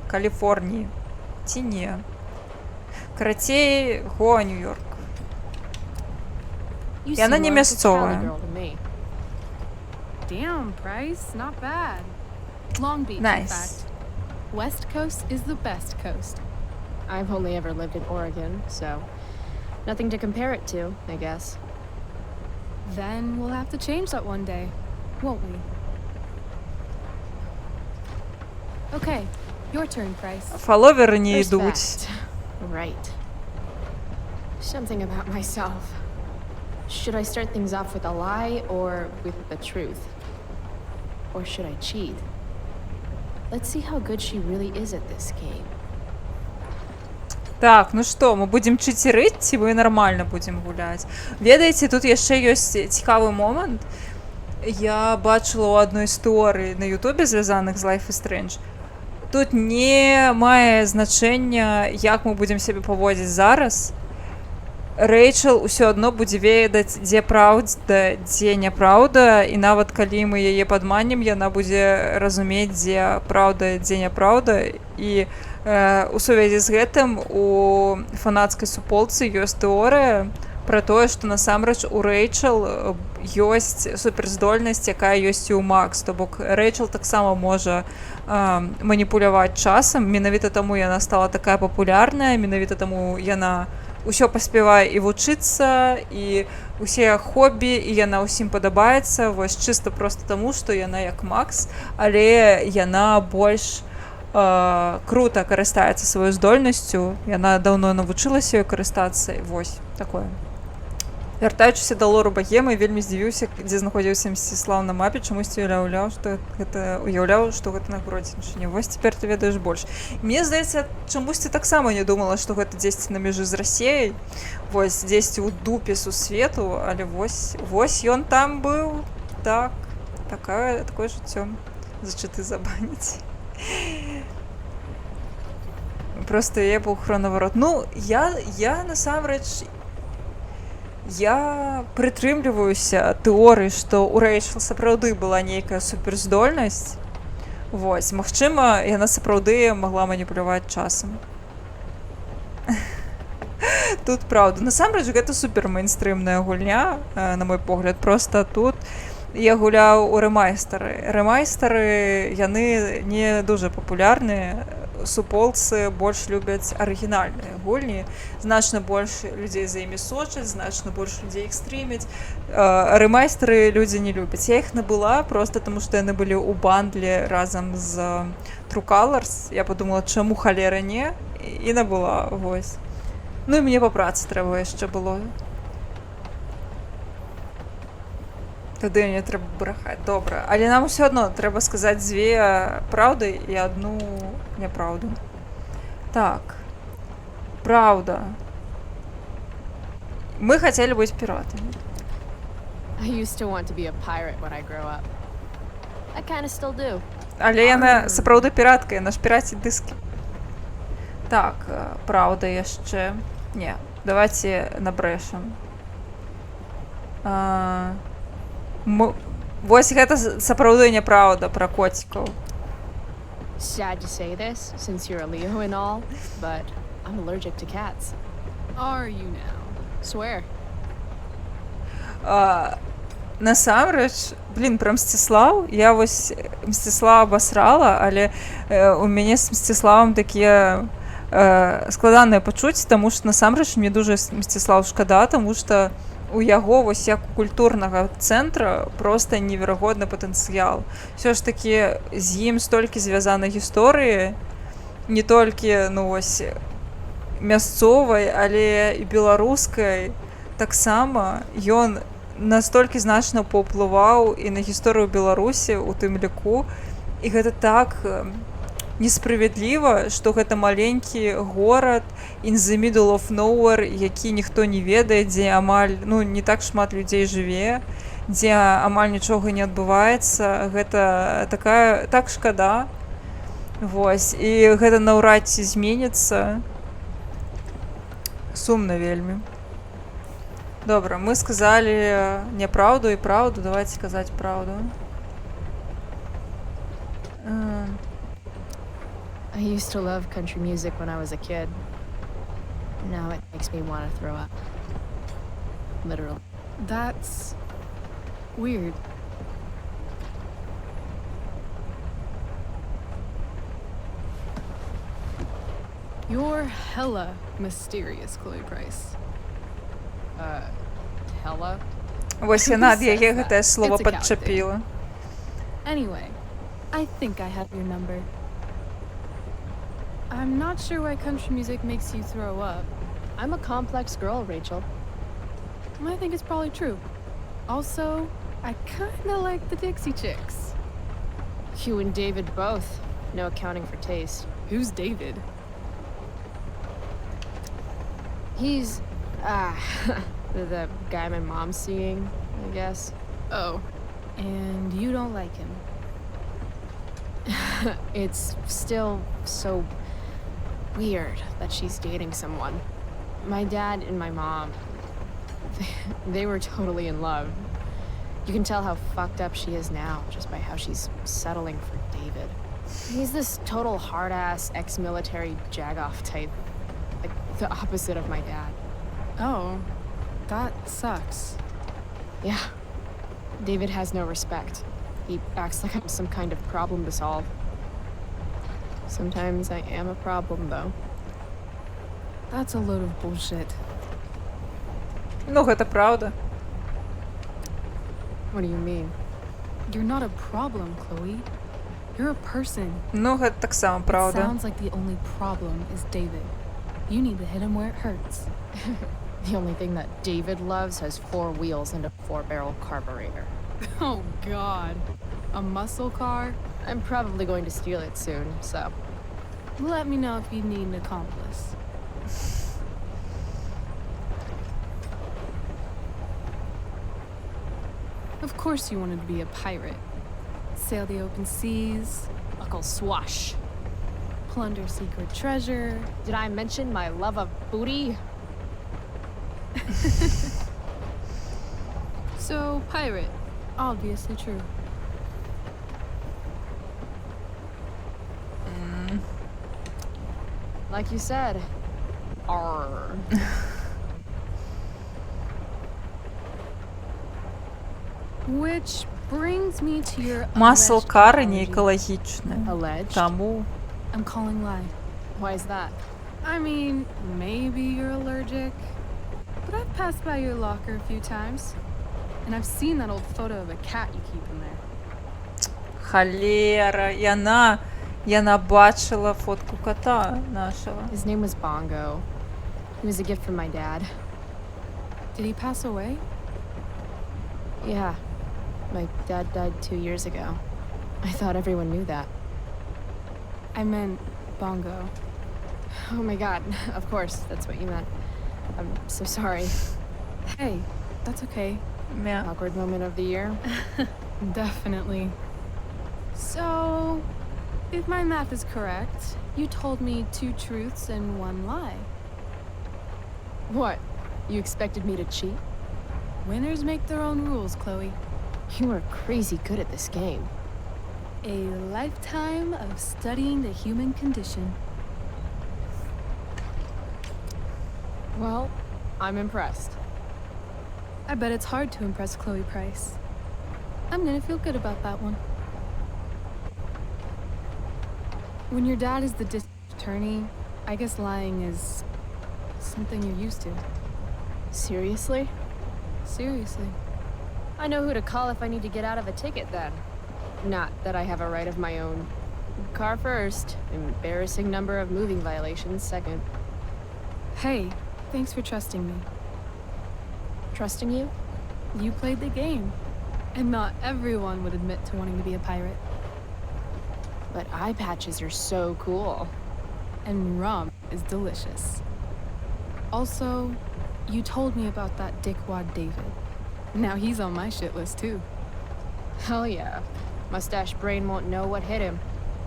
Каліфорніі. Ці не? Карацей, Гоа, Нью-Йорк. Яна не мясцовая. Damn, Bryce, not bad. Long Beach, Nice. in fact. West Coast is the best coast. I've only ever lived in Oregon, so nothing to compare it to, I guess. Then we'll have to change that one day, won't we? Okay, your turn, Bryce. Фолловеры не First ідуць. fact. Right. Something about myself. Should I start things off with a lie or with the truth? Or should I cheat? Let's see how good she really is at this game. Так, ну што, мы будзем чыцерыць, ці мы нармальна будзем гуляць? Ведаеце, тут яшчэ ёсць цікавы момант. Я бачыла ў адной сторыі на Ютубе, звязаных з Life is Strange. Тут не мае значэння, як мы будзем сябе паводзіць зараз. Рэйчел ўсё адно будзе ведаць, дзе праўда, дзе няпраўда, і нават калі мы яе падманем, яна будзе разумець, дзе праўда, дзе няпраўда. І у сувязі з гэтым у фанацкай суполцы ёсць тэорыя пра тое, што насамрэч у Рэйчел ёсць суперздольнасць, якая ёсць і ў Макс. То бок Рэйчел таксама можа маніпуляваць часам, менавіта таму яна стала такая папулярная, менавіта таму яна усё паспявае і вучыцца, і усе хобі, і яна ўсім падабаецца, вось чыста проста таму, што яна як Макс, але яна больш крута карыстаецца сваёй здольнасцю, яна даўно навучылася ёй карыстацца, і вось такое. Вяртаючыся да лору Багемы, вельмі здзівіўся, дзе знаходзіўся Мсціслаў на мапе, чамусьці уяўляў, што гэта на Гродзеншчыне. Вось цяпер ты ведаеш больш. Мне здаецца, чамусьці таксама не думала, што гэта дзесьці на мяжы з Расіяй, вось дзесьці ў дупе сусвету, але вось ён там быў. Так, такое жыццё. Зачыты забаніць. Просто я быў хронаварот. Ну, я насамрэч, я прытрымліваюся тэорыі, што ў Рэйчел сапраўды была нейкая суперздольнасць. Вось, магчыма, яна сапраўды магла маніпуляваць часам. Тут праўда. Насамрэч, гэта супер мейнстрымная гульня, на мой погляд. Просто тут я гуляў у рэмайстары. Рэмайстары, яны не дуже папулярныя. Суполцы больш любяць арыгінальныя гульні, значна больш людзей за імі сочаць, значна больш людзей іх стрымяць. Рэмайстары людзі не любяць. Я іх набыла проста таму, што яны былі ў бандле разам з True Colors. Я подумала, чаму халера не, і набыла, вось. Ну і мне па працы трэба яшчэ было. Тады мне трэба брахаць. Добра. Але нам усё адно трэба сказаць дзве праўды і адну няправду. Так. Праўда. Мы хацелі быць піратамі. I used to want to be a pirate when I grew up. I kind of still do. Але яна сапраўды піратка, яна ж піраціць дыскі. Так, праўда яшчэ. Не, давайте набрэшам. Вось гэта сапраўды няправда пра коцікаў. Sad to say this, since you're a Leo and all, but I'm allergic to cats. Are you now? Swear. Насамрэч, пра Мсціслаў, я вось Мсціслава абасрала, але у мяне з Мсціславам такія складаныя пачуцці, таму што насамрэч мне дуже Мсціслаў шкада, таму што у яго вось як у культурнага цэнтра проста неверагодны патэнцыял. Усё ж такі з ім столькі звязана гісторыі, не толькі вось мясцовай, але і беларускай таксама. Ён настолькі значна паўплываў і на гісторыю Беларусі у тым ліку, і гэта так несправядліва, што гэта маленькі горад in the middle of nowhere, які ніхто не ведае, дзе амаль не так шмат людзей жыве, дзе амаль нічога не адбываецца. Гэта так шкада. Вось, і гэта наўрад ці зменіцца. Сумна вельмі. Добра, мы сказалі няправду і праўду, давайте казаць праўду. I used to love country music when I was a kid. Now it makes me want to throw up. Literally. That's weird. You're hella mysterious, Chloe Price. Hella? Вось яна ад яе гэтае слово падчапіла. Anyway, I think I have your number. I'm not sure why country music makes you throw up. I'm a complex girl, Rachel. I think it's probably true. Also, I kinda like the Dixie Chicks. You and David both. No accounting for taste. Who's David? He's, the guy my mom's seeing, I guess. Oh, and you don't like him? It's still so weird that she's dating someone. My dad and my mom, they were totally in love. You can tell how fucked up she is now just by how she's settling for David. He's this total hard-ass ex-military jagoff type. Like, the opposite of my dad. Oh, that sucks. Yeah. David has no respect. He acts like I'm some kind of problem to solve. Sometimes I am a problem, though. That's a load of bullshit. Ну, гэта правда. What do you mean? You're not a problem, Chloe. You're a person. Ну, гэта таксама правда. It sounds like the only problem is David. You need to hit him where it hurts. The only thing that David loves has 4 wheels and a 4-barrel carburetor. Oh, God. A muscle car? I'm probably going to steal it soon, so. Let me know if you need an accomplice. Of course you wanted to be a pirate. Sail the open seas, Buckle swash. plunder secret treasure. Did I mention my love of booty? So, pirate. Obviously true. Like you said. Arr. Which brings me to your Масл alleged кара не apology. екологічне. Alleged? Тому I'm calling lie. Why is that? I mean, maybe you're allergic, but I've passed by your locker a few times, and I've seen that old photo of a cat you keep in there. холера. Яна бачила фотку кота нашого. His name was Bongo. He was a gift from my dad. Did he pass away? Yeah. My dad died 2 years ago. I thought everyone knew that. I meant Bongo. Oh my god, of course, that's what you meant. I'm so sorry. Hey, that's okay. Yeah. Awkward moment of the year? Definitely. So, if my math is correct, you told me 2 truths and 1 lie. What? You expected me to cheat? Winners make their own rules, Chloe. You are crazy good at this game. A lifetime of studying the human condition. Well, I'm impressed. I bet it's hard to impress Chloe Price. I'm gonna feel good about that one. When your dad is the district attorney, I guess lying is something you're used to. Seriously? Seriously. I know who to call if I need to get out of a ticket then. Not that I have a right of my own. Car first, embarrassing number of moving violations second. Hey, thanks for trusting me. Trusting you? You played the game. And not everyone would admit to wanting to be a pirate. But eye patches are so cool. And rum is delicious. Also, you told me about that dickwad David. Now he's on my shit list too. Hell yeah. Mustache brain won't know what hit him.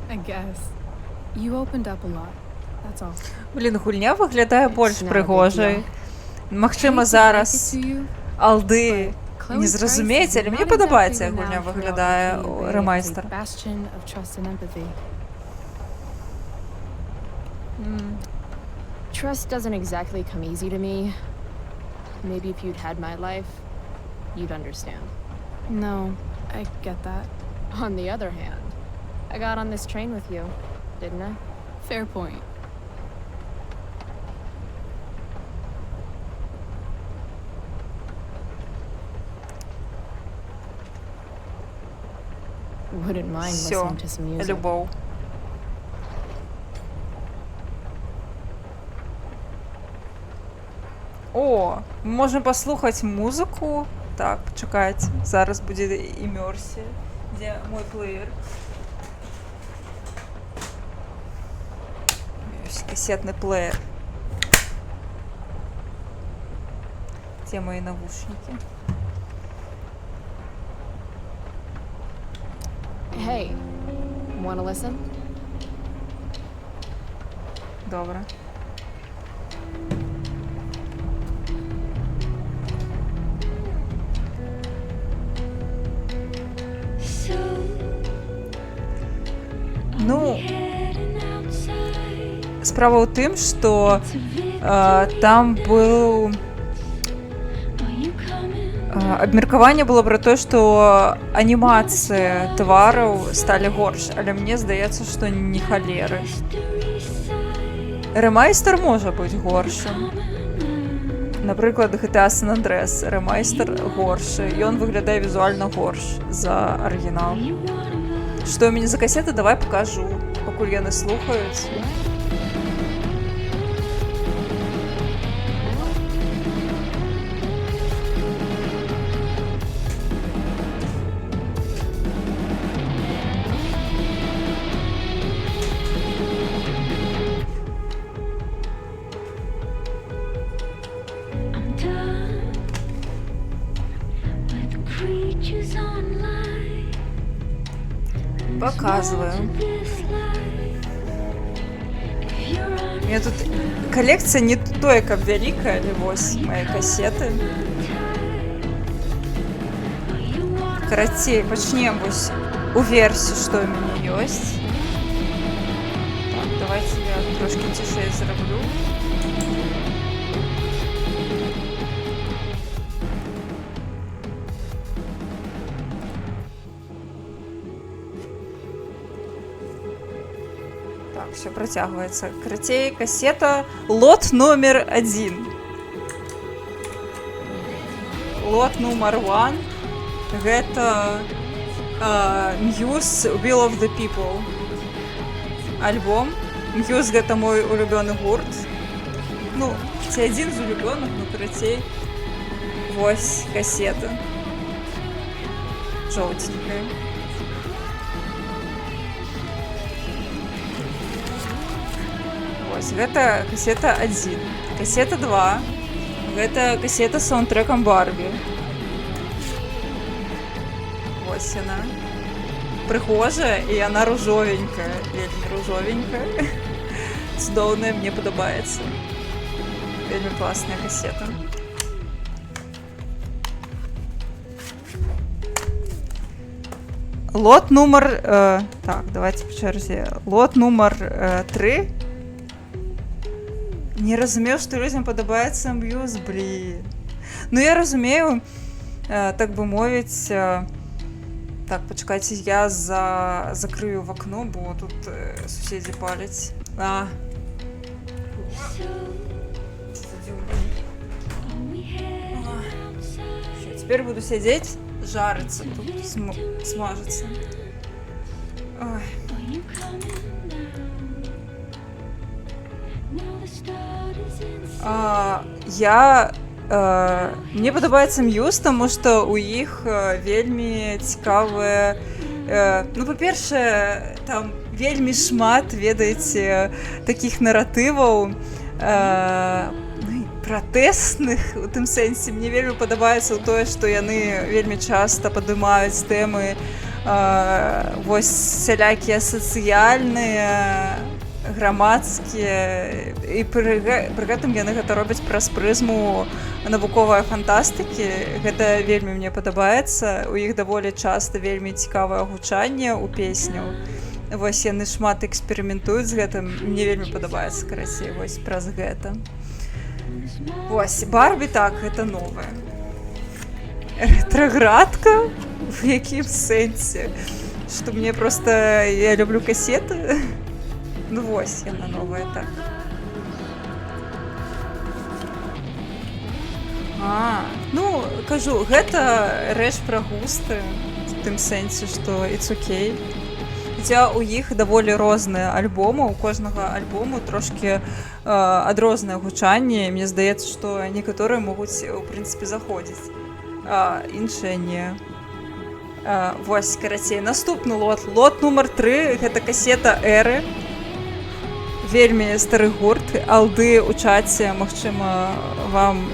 I guess. You opened up a lot. That's all. Блін, гульня виглядає більш пригожою. Можливо, зараз алди не зрозуміють, але мені подобається, як гульня виглядає ремейстер. Trust doesn't exactly come easy to me. Maybe if you'd had my life, you'd understand. No, I get that. On the other hand, I got on this train with you, didn't I? Fair point. Wouldn't mind Всё, listening to some music. любов. О, ми можемо послухати музику. Так, почекайте. Зараз буде імерсія. Де мой плеєр? Ось касетний плеєр. Где мои наушники? Hey, wanna listen? Добре. Ну, справа ў тым, што там быў абмеркаванне было пра тое, што анімацыі твараў сталі горш, але мне здаецца, што не халеры. Рэмайстер можа быць горшым. Напрыклад, GTA San Andreas рэмайстер горшы, ён выглядае візуальна горш за арыгінал. Што ў мяне за касеты, давай пакажу, пакуль яны слухаюць. Показываю. У меня тут коллекция не той, как великая, или вось мои кассеты. Карацей, пачнем вось у версии, что у меня есть. Так, давайте я трошки тише зроблю. Так, все протягивается. Карацей, кассета, лот номер 1. Лот номер 1. Гэта Muse Will of the People. Альбом. Muse гэта мой улюбёны гурт. Ну, ці адзін з улюбёных, но карацей. Вось кассета. Жоўтенькая. Вось, гэта кассета 1. Кассета 2. Гэта кассета з саундтрэкам Барбі. Вось яна. Прыгожая, і яна ружовенькая. Вельмі ружовенькая. Цудоўная, мне падабаецца. Вельмі класная кассета. Лот номер... так, давайте по черзе. Лот номер 3. Не разумею, што людзям падабаецца Muse, блин. Ну, я разумею, так бы мовіць... Так, почекайте, я закрою в окно, бо тут соседи палят. Все, теперь буду сидеть, жариться тут, смажется. Ой. Мне падабаецца Muse, таму што ў іх вельмі цікавыя, ну, па-першае, там вельмі шмат, ведаеце, такіх наратываў пратэсных, у тым сэнсе, мне вельмі падабаецца тое, што яны вельмі часта падымаюць тэмы вось сялякія сацыяльныя, грамадскія, і пры гэтым яны гэта робяць праз прызму навуковай фантастыкі. Гэта вельмі мне падабаецца. У іх даволі часта вельмі цікавае гучанне ў песняў. Вось яны шмат эксперыментуюць з гэтым. Мне вельмі падабаецца, карацей, вось праз гэта. Вось, Барбі, так, гэта новая. Рэтраградка? В якім сэнсе? Што мне проста... Я люблю кассеты. Ну вось яна новая, так. Ну, кажу, гэта рэч пра густы, в тым сэнсе, што it's okay. Хаця у іх даволі розныя альбомы, у кожнага альбому трошкі адрознае гучанне, і мне здаецца, што некаторыя могуць, у прынцыпе, заходзіць, іншыя не. Вось, карацей, наступны лот. Лот номер 3, гэта кассета Эры. Вельмі стары гурт, алды ў чаце, магчыма, вам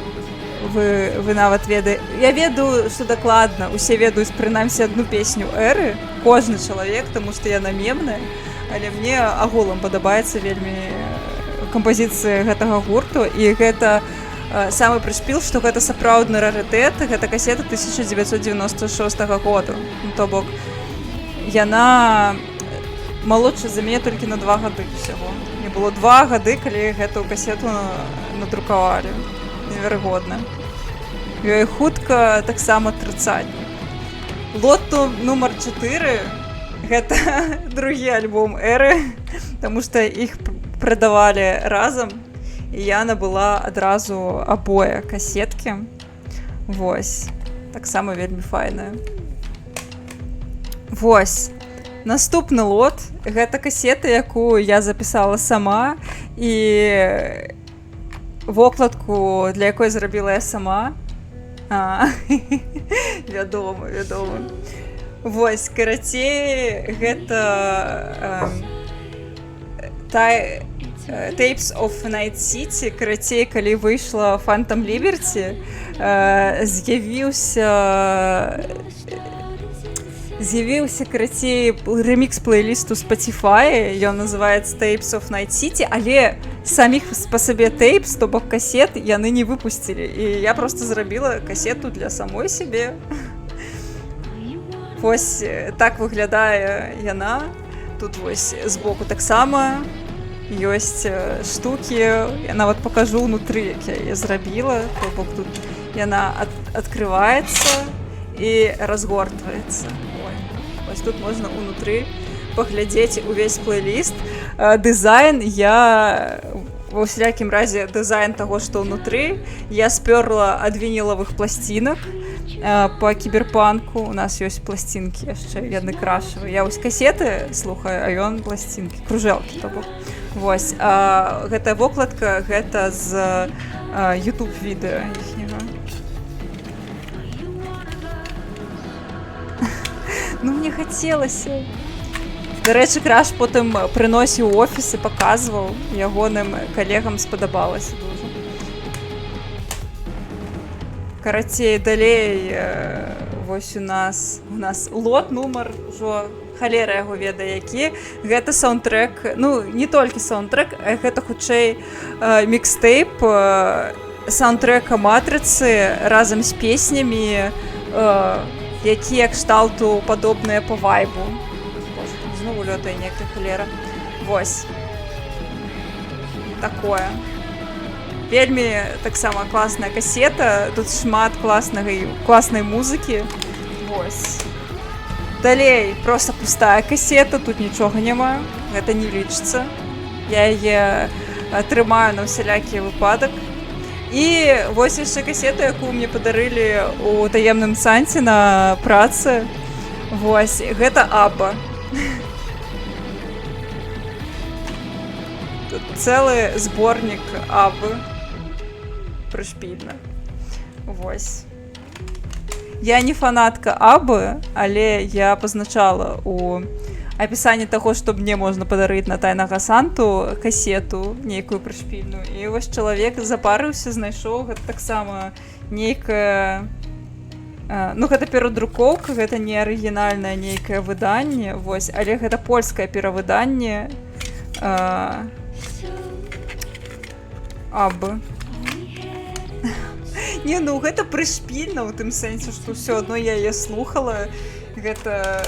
вы нават ведаеце. Я ведаю, што дакладна, усе ведаюць прынамсі адну песню Эры, кожны чалавек, таму што яна мемная, але мне агулам падабаецца вельмі кампазіцыі гэтага гурту, і гэта самы прышпіл, што гэта сапраўдны рарытэт, гэта кассета 1996 году. Ну, то бок, яна малодша за мяне толькі на 2 гады ўсяго. Мне было 2 гады, калі гэту кассету надрукавалі. Неверагодна. Ёй хутка таксама 30. Лот номер 4 гэта другі альбом Эры, таму што іх прадавалі разам, і я набыла адразу абое кассеткі. Вось. Таксама вельмі файная. Вось. Наступны лот – гэта кассета, якую я запісала сама, і вокладку, для якой зрабіла я сама. Вядома. Вось, карацей, гэта Tapes of Night City. Карацей, калі выйшла Phantom Liberty, з'явіўся з'явіўся, карацей, ремікс плейлісту Spotify, ён называецца Tapes of Night City, але саміх па сабе тейпс, то бок касет, яны не выпусцілі. І я просто зрабіла касету для самой сябе. Вось так выглядае яна. Тут вось збоку таксама ёсць штукі. Я нават пакажу ўнутры, як я яе зрабіла. То бок тут яна адкрываецца і разгортваецца. Вось тут можна ўнутры паглядзець увесь плейліст. Дызайн я... Ва ўсялякім разе дызайн таго, што ўнутры, я спёрла ад вінілавых пласцінак па кіберпанку. У нас ёсць пласцінкі яшчэ, яны крашавыя. Я вось касеты слухаю, а ён пласцінкі, кружэлкі, то бок. Вось. Гэтая вокладка, гэта з YouTube-відэа іхняга. Ну, мне хацелася. Дарэчы, Краш потым прыносіў у офіс і паказваў. Ягоным калегам спадабалася дуже. Карацей, далей вось у нас лот нумар, ужо халера яго ведае які. Гэта саундтрэк, ну, не толькі саундтрэк, а гэта хутчэй мікстейп саундтрэка Матрыцы разам з песнямі, якія кшталту падобныя па вайбу. Знову лётае некая халера. Вось. Такое. Вельмі таксама класная касета. Тут шмат класнай музыкі. Вось. Далей проста пустая касета. Тут нічога няма. Гэта не лічыцца. Я яе трымаю на ўсялякі выпадак. І вось яшчэ касета, якую мне падарылі у таемным санце на працы. Вось. Гэта Абба. Тут цэлы зборнік Аббы. Прышпільна. Вось. Я не фанатка Аббы, але я пазначала у апісанні таго, што мне можна падарыць на тайнага санту касету, нейкую прышпільную. І вось чалавек запарыўся, знайшоў гэта таксама нейкая... Ну, гэта перадрукоўка, гэта не арыгінальнае нейкае выданне, вось, але гэта польскае перавыданне Аббы. Не, ну, гэта прышпільна ў тым сэнсе, што ўсё адно я яе слухала. Гэта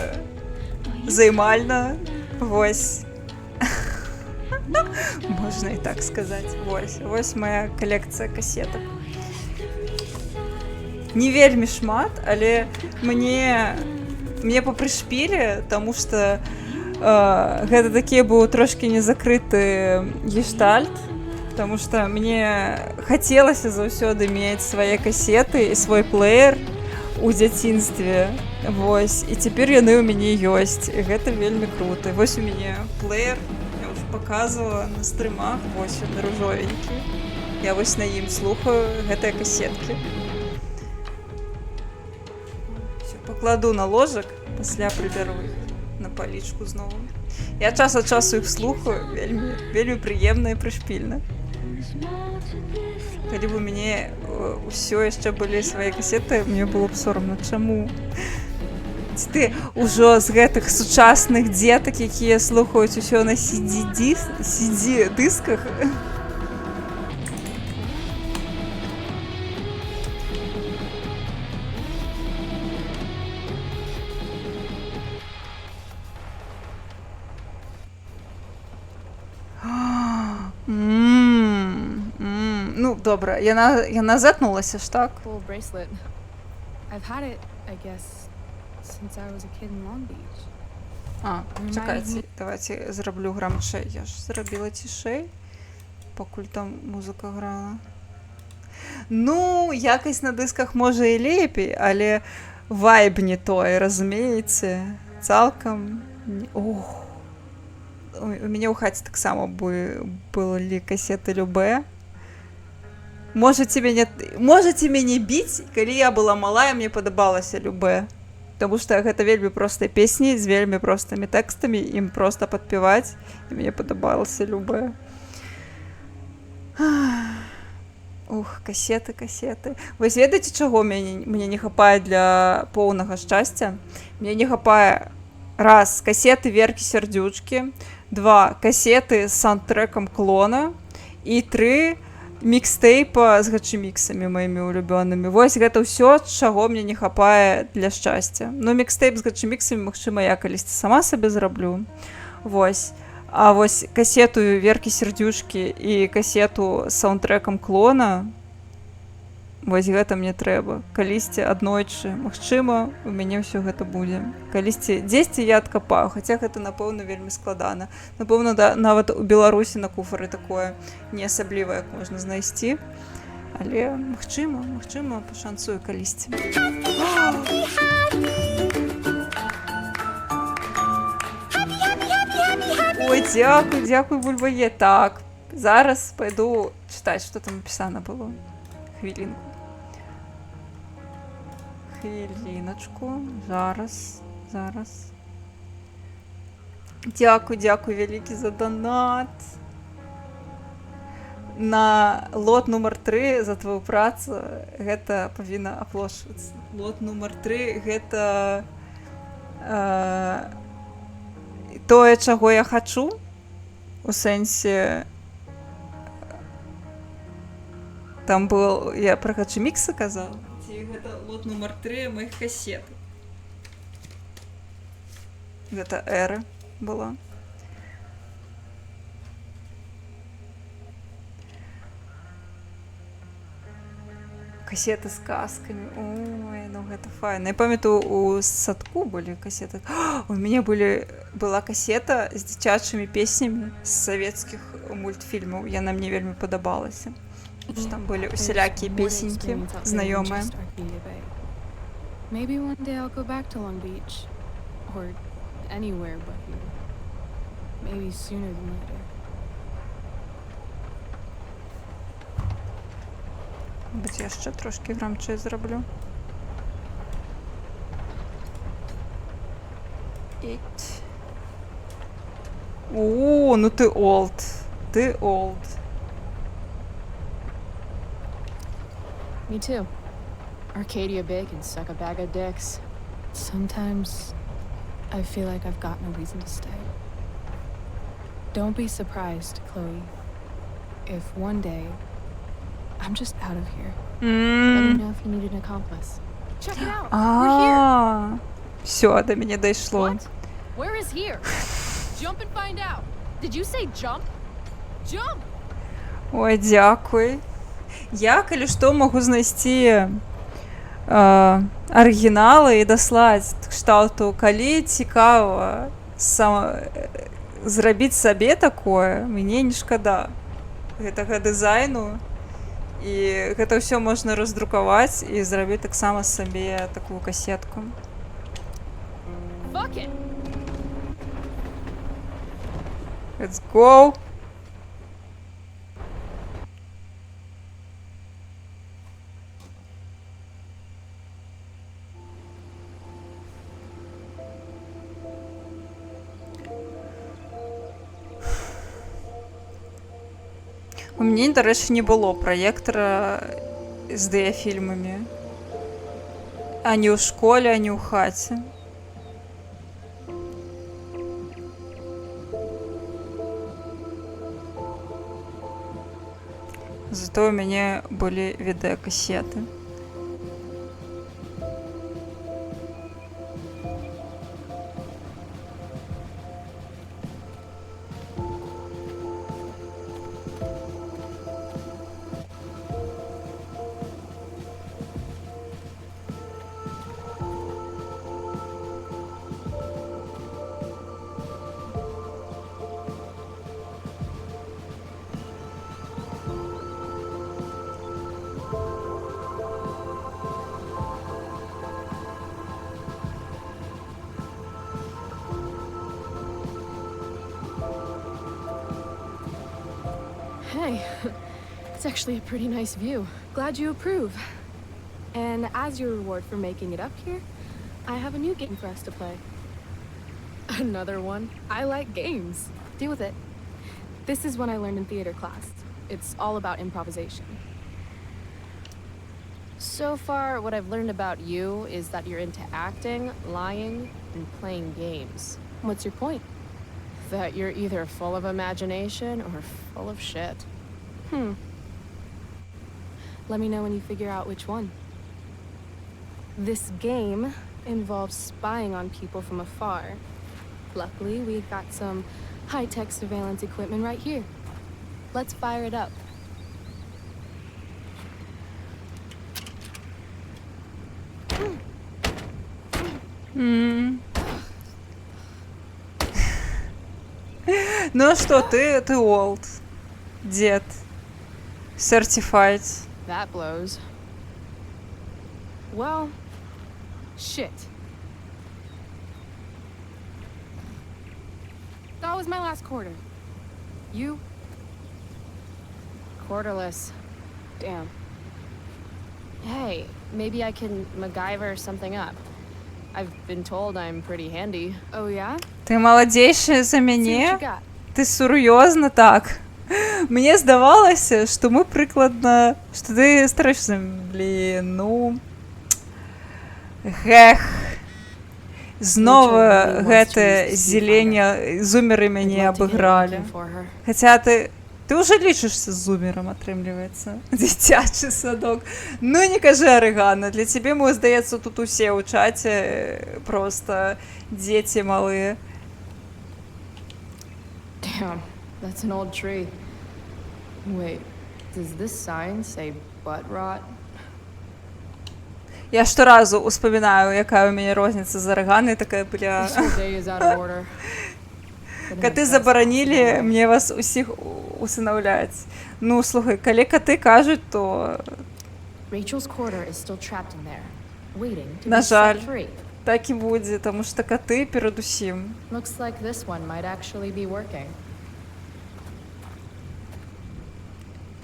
займальна. Вось. Можна і так сказаць. Вось моя калекцыя касетак. Не вельмі шмат, але мне папрышпілі, таму што гэта такі быў трошкі незакрыты гештальт. Потому что мне хацелася заўсёды мець свае касеты і свой плеер у дзяцінстве. Вось. І цяпер яны ў мяне ёсць. І гэта вельмі круто. І вось у мяне плеер, я ўжо паказвала на стрымах, вось ён ружовенькі. Я вось на ім слухаю гэтыя касеткі. Всё, пакладу на ложак, пасля прыбяру іх на палічку зноwu. Я час ад часу іх слухаю, вельмі прыемна і прышпільна. Калі б у мяне ўсё яшчэ былі свае касеты, мне было б сорамна. Чаму? Ці ты ўжо з гэтых сучасных дзетак, якія слухаюць усё на CD-дысках? Ну, добра, яна затнулася ж, так? Cool bracelet. I've had it, I guess, since I was a kid in Long Beach. Чакайце, давайте зраблю грамчэй. Я ж зрабіла цішэй, пакуль там музыка грала. Ну, якасць на дысках можа і лепей, але вайб не той, разумееце? Цалкам... Ох. У мяне ў хаце таксама былі касеты любэ. Можаце мяне біць, калі я была малая, мне падабалася любэ. Таму што гэта вельмі простыя песні з вельмі простымі тэкстамі, ім проста падпяваць, і мне падабалася любэ. Ух, касеты. Вось ведаеце, чаго мне не хапае для поўнага шчасця? Мне не хапае раз касеты Веркі Сердючкі, 2 касеты з саундтрэкам Клона і 3 мікстейпа з гачыміксамі маімі улюбёнымі. Вось гэта ўсё, чаго мне не хапае для шчасця. Ну, мікстейп з гачыміксамі, магчыма, я калісьці сама сабе зраблю. Вось. А вось касету Веркі Сердючкі і касету з саундтрэкам Клона, вось гэта мне трэба. Калісьці аднойчы. Магчыма, у мяне ўсё гэта будзе. Калісьці дзесьці я адкапаю, хаця гэта, напэўна, вельмі складана. Напэўна, нават у Беларусі на куфары такое не асабліва, як можна знайсці. Але магчыма, пашанцую калісьці. Ой, дзякуй, Бульбае. Так, зараз пайду чытаць, што там напісана было. Хвіліначку. Зараз. Дзякуй вялікі за донат. На лот нумар 3 за твою працу гэта павінна аплошвацца. Лот нумар 3 гэта тое, чаго я хачу, у сэнсе там был, я про гачыміксы казала, ці гэта лот нумар 3 моих касет. Гэта эра была. Касеты з казкамі. Ой, ну гэта файна. Я памятаю, у садку былі касеты. У мяне была касета з дзіцячымі песнямі з савецкіх мультфільмаў. Яна мне вельмі падабалася. Там былі усялякія песенькі знаёмыя. Maybe one day I'll go back to Long Beach. Or anywhere but here. Maybe sooner than later. Быць, яшчэ трошки громче зроблю. О, ну ты олд. Ты олд. Me too. Arcadia Bay can suck a bag of dicks. Sometimes I feel like I've got no reason to stay. Don't be surprised, Chloe, if one day I'm just out of here. Let me know if you need an accomplice. Check it out. We're here. Все, до меня дошло. What? Where is here? Jump and find out. Did you say jump? Jump. Ой, дзякуй. Я, калі што, магу знайсці арыгіналы і даслаць кшталту, калі цікава зрабіць сабе такое, мне не шкада гэтага дызайну. І гэта ўсё можна раздрукаваць і зрабіць таксама сабе такую касетку. Fuck it. Let's go. У мяне, дарэчы, не было праектара з дыяфільмамі. Ані ў школе, ані ў хаце. Зато у мяне былі відэакасеты. Hey, it's actually a pretty nice view. Glad you approve. And as your reward for making it up here, I have a new game for us to play. Another one? I like games. Deal with it. This is one I learned in theater class. It's all about improvisation. So far, what I've learned about you is that you're into acting, lying, and playing games. What's your point? That you're either full of imagination or full of shit. Let me know when you figure out which one. This game involves spying on people from afar. Luckily, we've got some high-tech surveillance equipment right here. Let's fire it up. Ну а что, ты old. Дед. Certified. That blows. Well, shit. That was my last quarter. You? Quarterless. Damn. Hey, maybe I can MacGyver something up. I've been told I'm pretty handy. Oh, yeah? Ти молодейший за See what мене? you got. Ти серйозно так? Мені здавалося, що ми прикладно, що ти стараєшся, блін, ну... Гех. Знову гэты зелення, зумеры мяне обыграли. Хотя ты уже лічишься зумером, атрымліваецца. Дзіцячы садок. Ну не кажи, Арыгана, для тебе, мне здаецца, тут усе ў чаце просто дзеці малыя. Damn, that's an old tree. Wait, does this sign say butt rot? Я щоразу успоминаю, яка у меня розница з Арыганай, такая, бля... This whole day is out of order. Коты забаранілі мне вас усіх усынаўляць. Ну, слухай, калі коты кажуць, то... Rachel's quarter is still trapped in there, waiting to На be жаль, set free. так і будзе, таму што коты перадусім. Looks like this one might actually be working.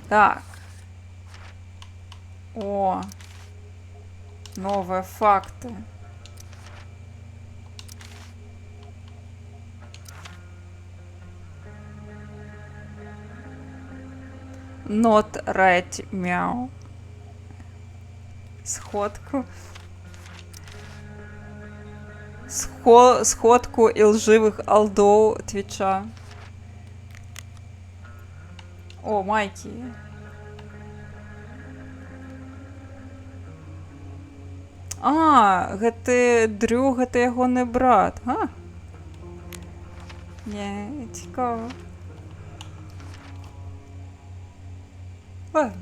Так. О. Новые факты. Not right, мяу. Сходку. Сходку і лживых алдоў Твича. О, майкі. А, гэты Дрю, гэта ягоны брат, а? Не, цікава. Ладно.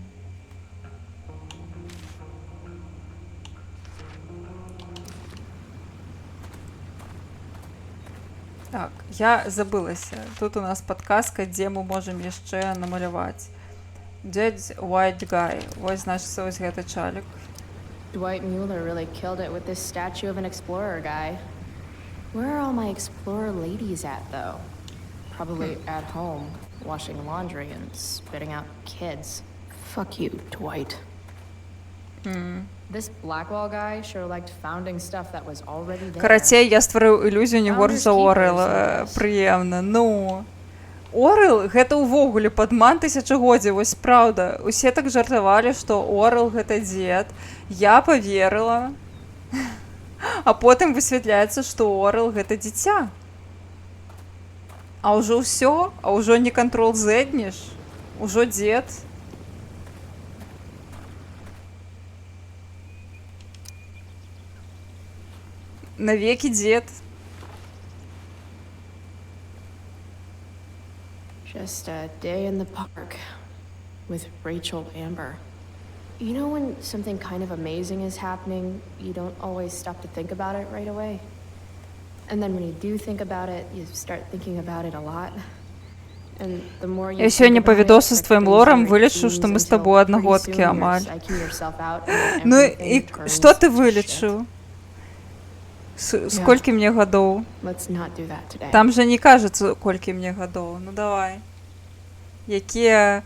Так, я забылася. Тут у нас подказка, дзе мы можем яшчэ намаляваць. Dead White Guy. Вось, значыцца, вось гэты чалік. Dwight Mueller really killed it with this statue of an explorer guy. Where are all my explorer ladies at, though? Probably at home, washing laundry and spitting out kids. Fuck you, Dwight. This Blackwall guy sure liked founding stuff that was already there. Карацей, я стварыў ілюзію не горш за Орэл. Прыемна. Ну... Орэл гэта ўвогуле падман тысячагоддзя, вось праўда. Усе так жартавалі, што Орэл гэта дзед. Я поверыла. А потым высвятляецца, што Орэл гэта дзіця. А ўжо ўсё, а ўжо не Ctrl-Z, ужо дзед. Навекі дзед. Just a day in the park with Rachel Amber. You know when something kind of amazing is happening, you don't always stop to think about it right away? And then when you do think about it, you start thinking about it a lot. And the more you Я сёння па відосу з твоім лорам вылічыў, што мы з табой аднагодкі амаль. Ну і што ты вылічыў? Сколькі мне гадоў? Там же не кажется, колькі мне гадоў. Ну давай. Якія...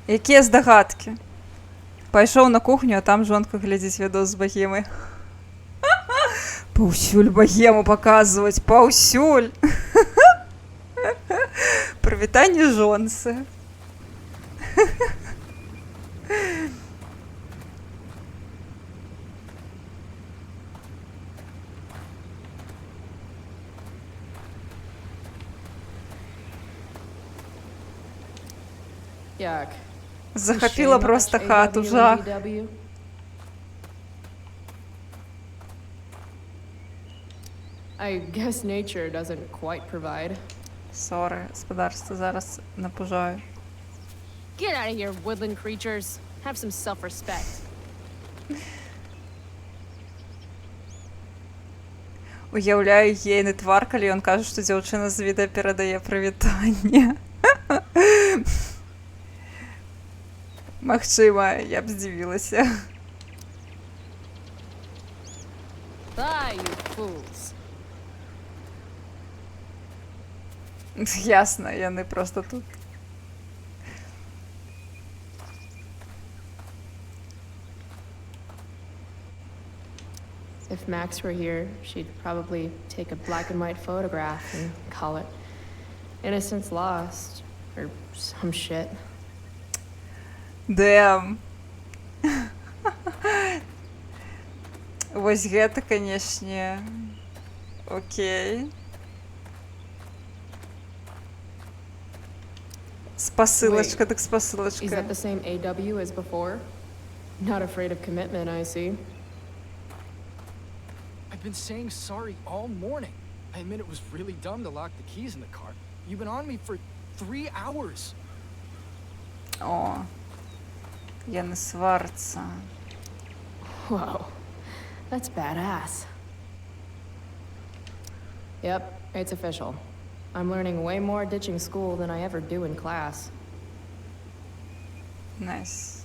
Якія здагадкі? Пайшоў на кухню, а там жонка глядзіць відос з Бахемай. Паўсюль Бахему паказваць, паўсюль! Прывітанне жонцы. Yuck. Захопила Shame how просто much хату, AW and жах. BW. I guess nature doesn't quite provide. Сори, господарство зараз напужаю. Get out of here, woodland creatures. Have some self-respect. Уявляю ейны твар, калі ён кажа, што дзяўчына з відэа перадае прывітанне. Магчыма, я б здзівілася. Ah, you fools. Ясна, яны просто тут. If Max were here, she'd probably take a black and white photograph and call it Innocence Lost or some shit. Дэм. Вось гэта, канешне. Окей. Спасылачка, так Is спасылачка. that the same AW as before? Not afraid of commitment, I see. I've been saying sorry all morning. I admit it was really dumb to lock the keys in the car. You've been on me for 3 hours. О, яны сварцца. Whoa, that's badass. Yep, it's official. I'm learning way more ditching school than I ever do in class. Найс.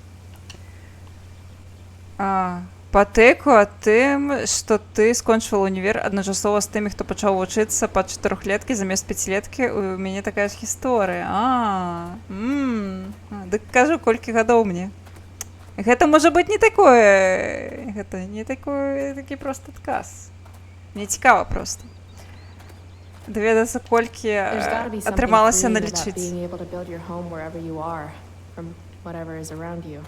Патэку тым, што ты скончыла універ адначасова з тымі, хто пачаў вучыцца па 4-леткі замест 5-леткі, у мяне такая ж гісторыя. Дык кажу, колькі гадоў мне. Гэта можа быць не такое... Гэта не такое... такі проста адказ. Мне цікава проста. Даведацца, колькі There's gotta be something атрымалася freeing about налічыць. being able to build your home wherever you are, from whatever is around you.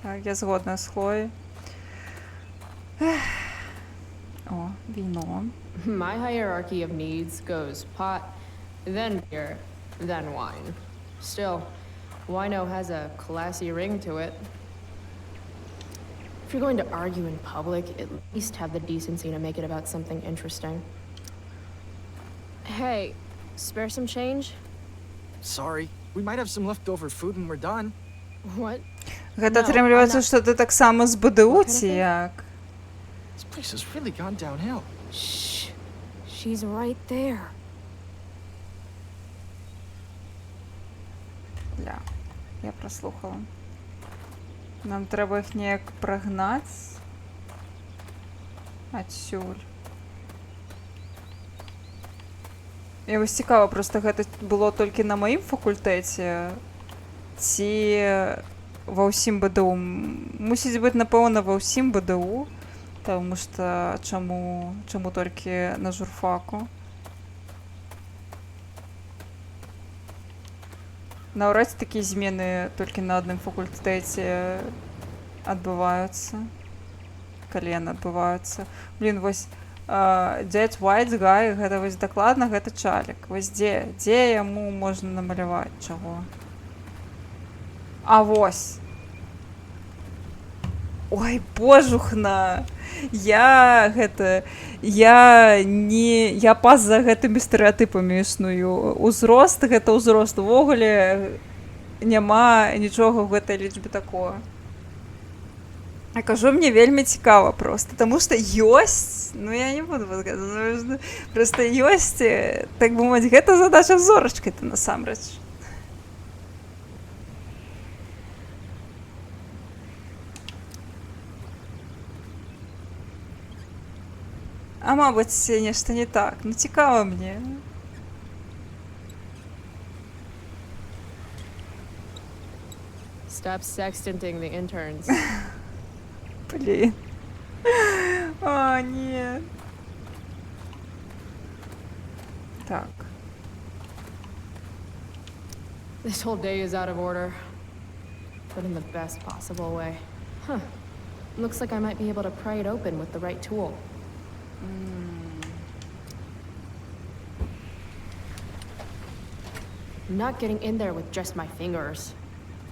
Так, я згодна з Хлоей. О, віно. My hierarchy of needs goes pot, then beer, then wine. Still, wino has a classy ring to it. If you're going to argue in public, at least have the decency to make it about something interesting. Hey, spare some change? Sorry. We might have some leftover food when we're done. What? Гэта атрымліваецца, што ты таксама з БДУ, ці як? This place has really gone downhill. Shh. She's right there. Ля, я праслухала. Нам трэба іх неяк прагнаць адсюль. І вось цікава, проста гэта было толькі на маім факультэце ці ва ўсім БДУ. Мусіць быць, напэўна, ва ўсім БДУ, таму што чаму толькі на журфаку? Наўрад ці такія змены толькі на адным факультэце адбываюцца, калі яны адбываюцца. Блін, вось Dead White Guy, гэта вось дакладна гэта чалік. Вось дзе яму можна намаляваць чаго? А вось. Ой, божухна. Я па-за гэтымі стэрэатыпамі існую. Узрост, гэта ўзрост. Увогуле няма нічога ў гэтай лічбе такого. Я кажу, мне вельмі цікава просто, таму што ёсць, ну я не буду выказваць, просто ёсць, так бы мовіць, гэта задача зорачкай-то насамрэч. А мабыць, нешта не так, ну цікава мне. Stop sextanting the interns. Блин. А, нет. Так. This whole day is out of order, but in the best possible way. Huh. Looks like I might be able to pry it open with the right tool. I'm not getting in there with just my fingers.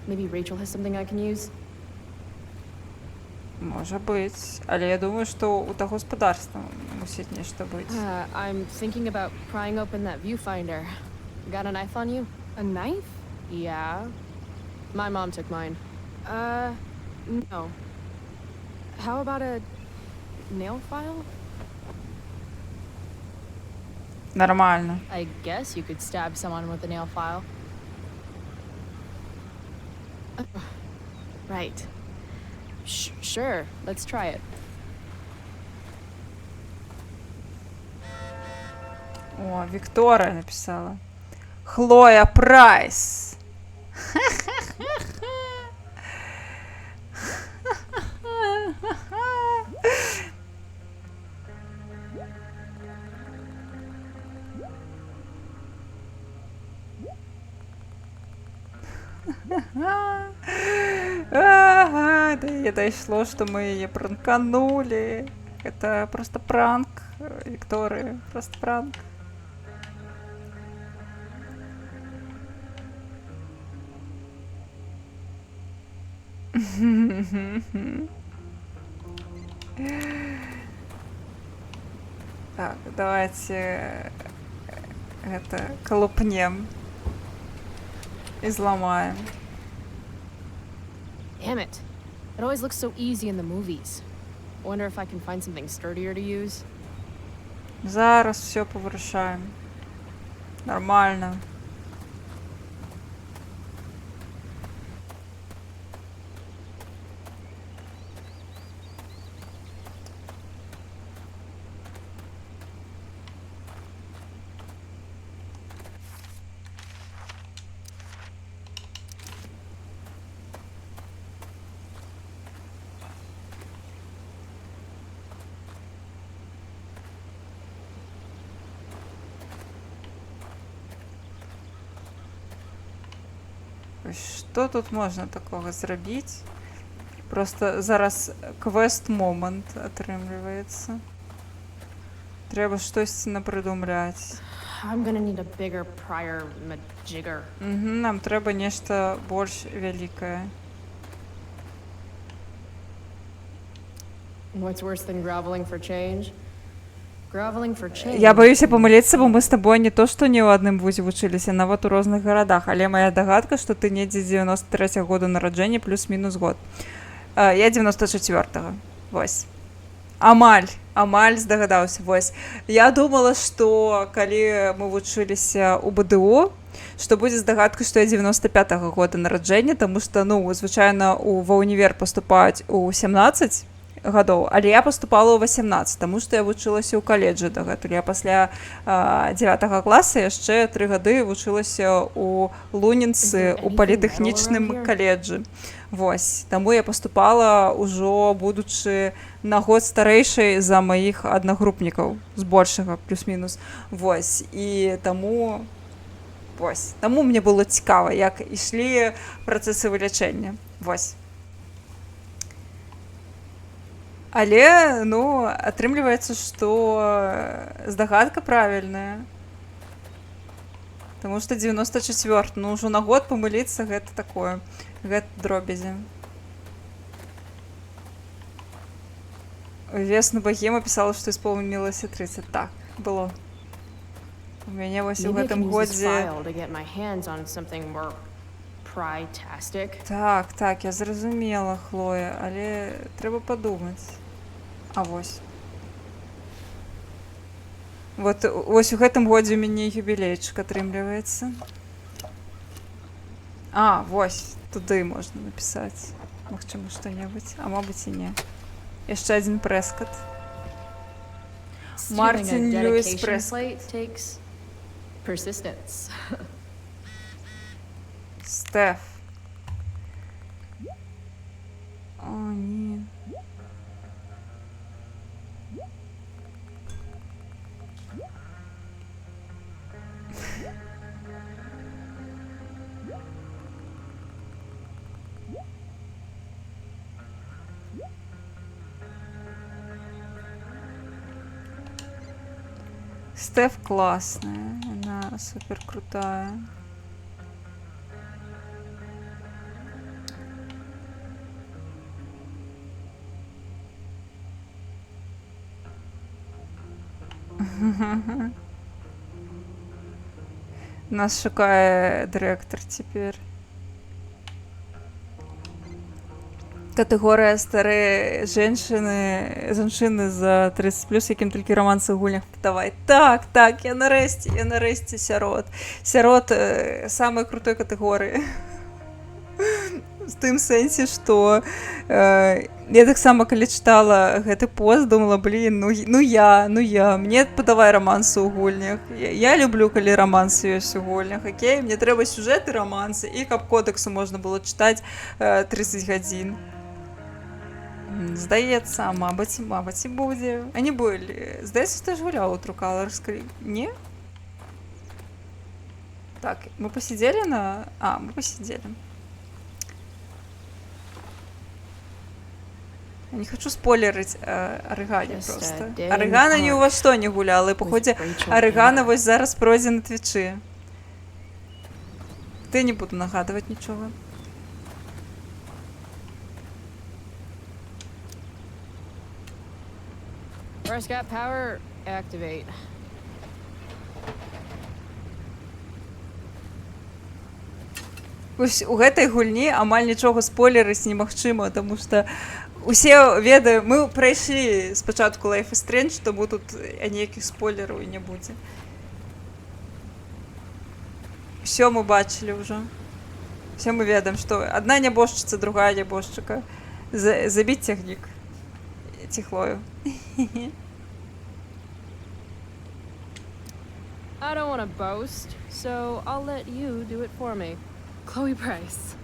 Maybe Rachel has something I can use? Може быць, але я думаю, што у таго гаспадарства мусіць нешта быць. I'm thinking about prying open that viewfinder. Got a knife on you? A knife? Yeah. My mom took mine. No. How about a nail file? Нормально. I guess you could stab someone with a nail file. Right. Sure, let's try it. О, Виктория написала. Хлоя Прайс. Ага, да и дошло, что мы ее пранканули. Это просто пранк, Виктория, просто пранк. Так, давайте это колупнем и взломаем. Damn it. It always looks so easy in the movies. Wonder if I can find something sturdier to use. Зараз все повырушаем. Нормально. Что тут можна такого зрабіць? Просто зараз квест-момент атрымліваецца. Трэба штосьці напрыдумляць. I'm gonna need a bigger prior majigger. Нам трэба нешта больш вялікае. What's worse than groveling for change? Groveling for change. Я баюся памыліцца, бо мы з табой не то што не ў адным вузе вучыліся, нават у розных гарадах, але моя дагадка, што ты недзе 93-го года нараджэння плюс-мінус год. Я 94-го. Вось. Амаль здагадаўся. Вось. Я думала, што калі мы вучыліся ў БДУ, што будзе здагадка, што я 95-го года нараджэння, таму што, звычайна, ва ўнівер паступаюць у 17 гадоў, але я паступала ў 18, таму што я вучылася ў каледжы дагэтуль. Я пасля 9 класа яшчэ 3 гады вучылася ў Лунінцы, у палітэхнічным каледжы. Вось. Таму я паступала ўжо будучы на год старэйшай за маіх аднагрупнікаў, збольшага, плюс-мінус. Вось. І таму... Вось. Таму мне было цікава, як ішлі працэсы вылячэння. Вось. Але, атрымліваецца, што здагадка правільная. Таму што 94, ўжо на год памыліцца, гэта такое. Гэта дробязі. Весну Богема пісала, што исполнілася 30. Так, было. У мяне вось у гэтым годзе... Так, я зразумела, Хлоя, але трэба падумаць. А вось. Вось у гэтым годзе у мяне юбілейчык атрымліваецца. Вось, туды можна напісаць. Магчыма, што-небудзь, а мабыць і не. Яшчэ адзін Прэскат. Мартин Льюис Прэскат. Стеф. О, ні. Стеф классная, она супер крутая. Нас шукає директор тепер. Категорія старі женщини за 30+, яким тільки романси у гульнях. Давай. Так, я нарешті сярот. Сярот самої крутої категорії. В тым сэнсе, што я таксама, калі чытала гэты пост, думала, блин, ну я, мне падавай романсы ў гульнях. Я люблю, калі романсы ёсць у гульнях, окей? Мне трэба сюжэты романсы, і каб кодексу можна было чытаць 30 гадзін. Здаецца, мабыць, і будзе. А не былі. Здаецца, ты ж гуляў у True Colors. Не? Так, мы посидели на... мы посидели. Я не хочу спойлерить Орегане просто. Орегана ні у вас што не гуляла, і по ході Орегана вось зараз пройдзе на твічы. Ты не буду нагадывать нічого. Prescott power activate. Вось у гэтай гульні амаль нічога спойлерыць немагчыма, таму што усе ведаем, мы прайшлі спачатку Life is Strange, таму тут ніякіх спойлераў і не будзе. Все мы бачылі ўжо. Все мы ведаем, што адна нябожчыца, другая нябожчыка. Забіць цягнік. Ціхлою. I don't want to boast, so I'll let you do it for me. Chloe Price,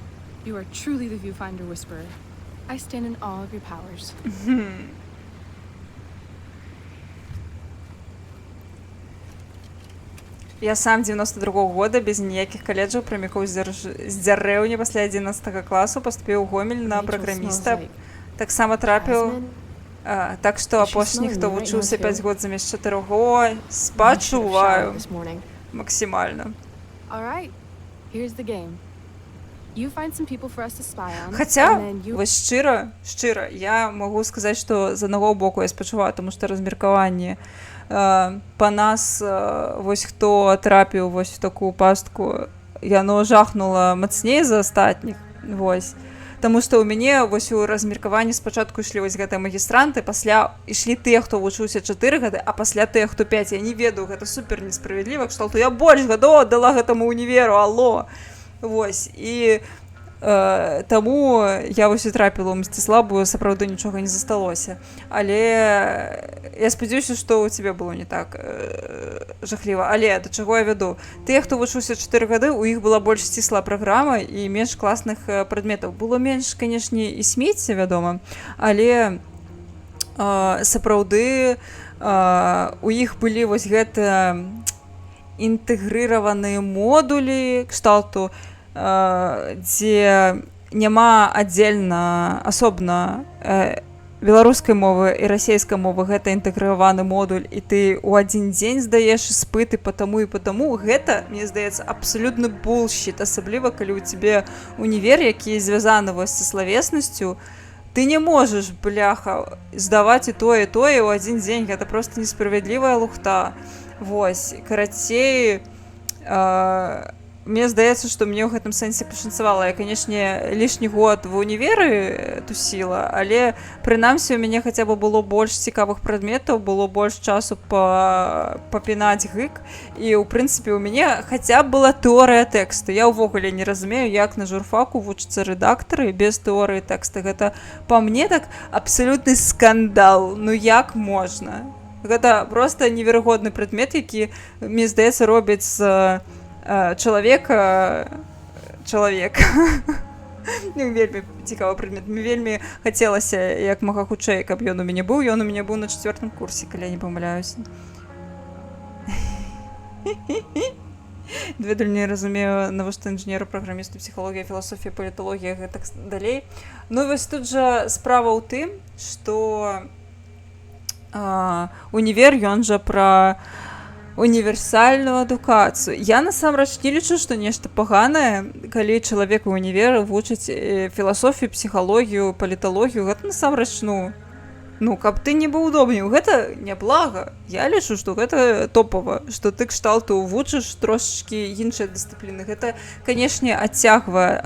you are truly the Viewfinder Whisperer. I stand in awe of your powers. Я сам 92-го года без ніякіх каледжаў прамікоў з дзярэўні пасля 11 класу паступіў у Гомель на праграміста. Таксама трапіў... Так што апошні, хто вучыўся 5 год замест 4, спачуваю максімальна. Хаця, вось шчыра, я магу сказаць, што з аднаго боку я спачуваю, таму што размеркаванне па нас, вось хто трапіў вось у такую пастку, яно жахнула мацней за астатніх, вось. Таму што ў мяне вось у размеркаванні спачатку ішлі вось гэтыя магістранты, пасля ішлі тыя, хто вучыўся 4 гады, а пасля тыя, хто 5. Я не ведаю, гэта супер несправядліва, кшталту я больш гадоў аддала гэтаму універу, алло. Вось, і таму я вось і трапіла ў Мсціславу, сапраўды нічога не засталося. Але я спадзяюся, што ў цябе было не так жахліва. Але да чаго я вяду? Тыя, хто вучыўся 4 гады, у іх была больш сцісла праграма і менш класных прадметаў. Было менш, канешне, і смецця, вядома, але сапраўды у іх былі вось гэта інтэгрыраваныя модулі кшталту, дзе няма аддзельна, асобна беларускай мовы і расейскай мовы, гэта інтэграваны модуль, і ты ў адзін дзень здаеш іспыты па таму і па таму. Гэта, мне здаецца, абсалютны булшіт, асабліва, калі ў цябе універ, які звязаны вось са славеснасцю, ты не можаш, бляха, здаваць і тое ў адзін дзень. Гэта проста несправядлівая лухта. Вось, карацей, мне здаецца, што мне ў гэтым сэнсе пашанцавала. Я, канешне, лішні год ва ўніверы тусіла, але прынамсі у мяне хаця бы было больш цікавых прадметаў, было больш часу папінаць гык, і, ў прынцыпе, у мяне хаця б была тэорыя тэксту. Я ўвогуле не разумею, як на журфаку вучацца рэдактары без тэорыі тэкста. Гэта, па мне, так абсалютны скандал. Ну як можна? Гэта проста неверагодны прадмет, які, мне здаецца, робіць з чалавека. Вельмі цікавы прадмет. Мне вельмі хацелася як мага хутчэй, каб ён у мяне быў. Ён у мяне быў на 4 курсе, калі я не памыляюся. Ведаю, не разумею, навошта інжынеру, праграмісту, псіхалогія, філасофія, паліталогія, гэтак далей. Ну вось тут жа справа ў тым, што універ, ён жа пра універсальную адукацыю. Я насамрэч не лічу, што нешта паганае, калі чалавек у універы вучыць філасофію, псіхалогію, паліталогію. Гэта насамрэч, Ну, каб ты не быў удобней, гэта няблага. Я лічу, што гэта топава, што ты кшталту вучыш трошачкі іншыя дысцыпліны. Гэта, канешне, адцягвае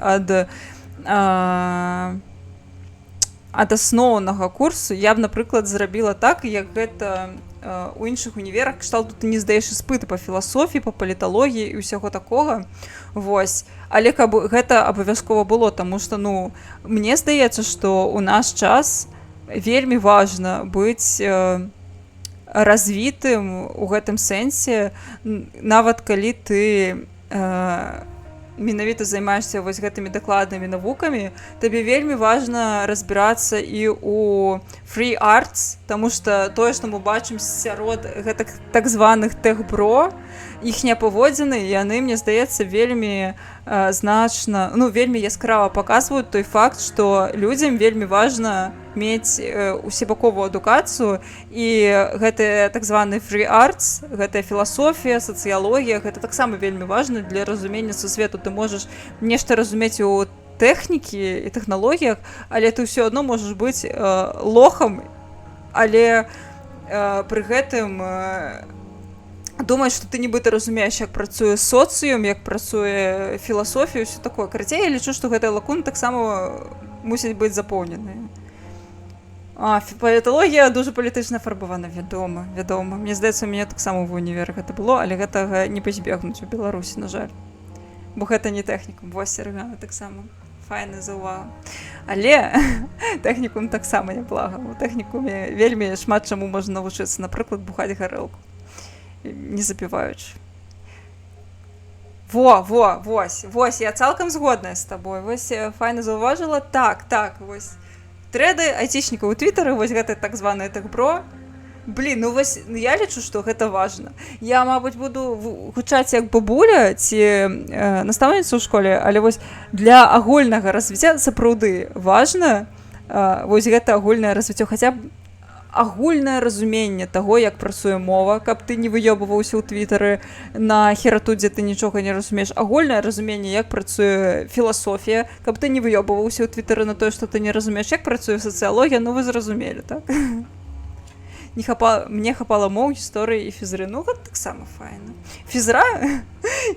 ад асноўнага курсу. Я б, напрыклад, зрабіла так, як гэта у іншых універах, кшталту ты не здаеш іспыты па філасофіі, па паліталогіі і ўсяго такога. Вось. Але каб гэта абавязкова было, таму што, ну, мне здаецца, што ў наш час вельмі важна быць развітым у гэтым сэнсе, нават калі ты менавіта займаешься вось гэтымі дакладнымі навукамі, табе вельмі важна разбірацца і ў free arts, таму што тое, што мы бачым сярод гэтых так званых тэхбро, іхнія паводзіны, яны, мне здаецца, вельмі значна, ну, вельмі яскрава паказваюць той факт, што людзям вельмі важна мець усебаковую адукацыю, і гэты так званы free arts, гэтая філасофія, сацыялогія, гэта таксама вельмі важна для разумення сусвету. Ты можаш нешта разумець у тэхнікі і тэхналогіях, але ты ўсё адно можаш быць лохам, але пры гэтым думаць, што ты нібыта разумееш, як працуе соцыум, як працуе філасофія, ўсё такое. Карацей, я лічу, што гэтая лакуна таксама мусіць быць запоўненая. Паліталогія дуже палітычна фарбавана, вядома. Мне здаецца, у мяне таксама в універі гэта было, але гэтага не пазбегнуць у Беларусі, на жаль. Бо гэта не тэхнікум. Вось Сергана таксама. Файна заўвага. Але тэхнікум таксама няблага. У тэхнікуме вельмі шмат чаму можна навучыцца, напрыклад, бухаць гарэлку, не запіваючы. Вось, я цалкам згодная з табой. Вось файна заўважыла. Так, вось. Трэды айцішнікаў у твітары, вось гэта так званае тэхбро. Блін, ну вось, я лічу, што гэта важна. Я, мабыць, буду гучаць як бабуля ці настаўніца ў школе, але вось для агульнага развіцця сапраўды важна вось гэта агульнае развіццё, хаця б агульнае разуменне таго, як працуе мова, каб ты не выёбываўся ў твітары на херату, дзе ты нічога не разумееш. Агульнае разуменне, як працуе філасофія, каб ты не выёбываўся ў твітары на тое, што ты не разумееш, як працуе сацыялогія, ну вы зразумелі, так? Мне хапала моў, гісторыі і фізры. Ну, гэта таксама файна. Фізра?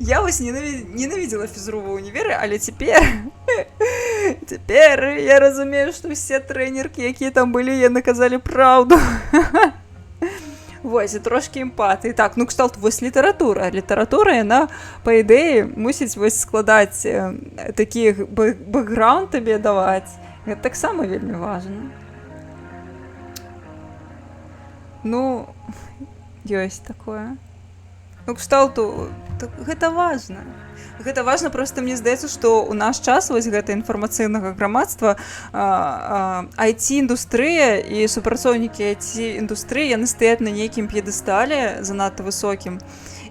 Я вось ненавідзела фізру ва ўніверы, але цяпер я разумею, што ўсе трэнеркі, якія там былі, яны казалі праўду. Вось, і трошкі эмпатыі. Так, ну, кшталт, вось літаратура. Літаратура, яна, па ідэі, мусіць вось складаць такі бэкграунд табе даваць. Гэта таксама вельмі важна. Ну, ёсць такое. Ну, кшталту, гэта важна. Гэта важна, проста мне здаецца, што ў наш час вось гэта інфармацыйнага грамадства IT-індустрыя і супрацоўнікі IT-індустрыі, яны стаяць на нейкім п'едэстале занадта высокім.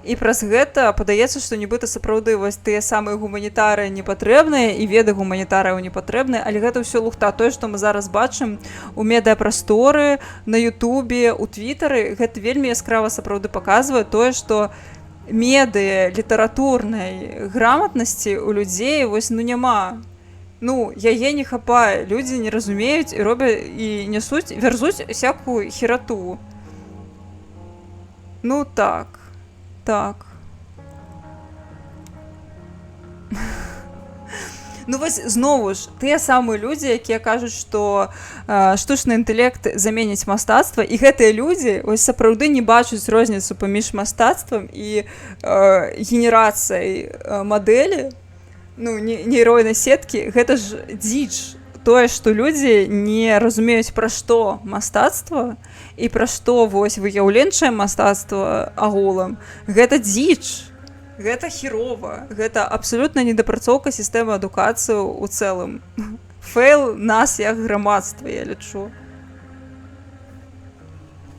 І праз гэта падаецца, што нібыта сапраўды вось тыя самыя гуманітары не патрэбныя і веды гуманітарыяў не патрэбныя, але гэта ўсё лухта. Тое, што мы зараз бачым у медыапрасторы, на Ютубе, у Твітары, гэта вельмі яскрава сапраўды паказвае тое, што медыа літаратурнай граматнасці у людзей вось ну няма. Ну, яе не хапае, людзі не разумеюць і робяць і нясуць, вярзуць всякую херату. Ну так. Ну вось зноwu ж тыя самыя людзі, якія кажуць, што штучны інтэлект заменіць мастацтва, і гэтыя людзі вось сапраўды не бачуць розніцу паміж мастацтвам і генерацыяй мадэлі, ну нейроннай сеткі. Гэта ж дзіч. Тое, што людзі не разумеюць, пра што мастацтва і пра што вось выяўленчае мастацтва агулам, гэта дзіч, гэта херова, гэта абсалютна недапрацоўка сістэмы адукацыі ў цэлым. Фэйл нас як грамадства, я лічу.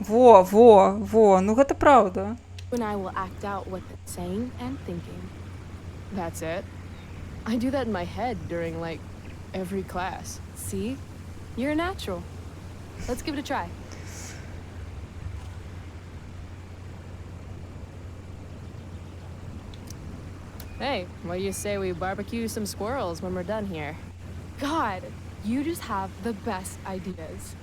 Ну гэта праўда. When I will act out what they're saying and thinking. That's it. I do that in my head during, like, every class. See? You're a natural. Let's give it a try. Hey, what do you say we barbecue some squirrels when we're done here? God, you just have the best ideas.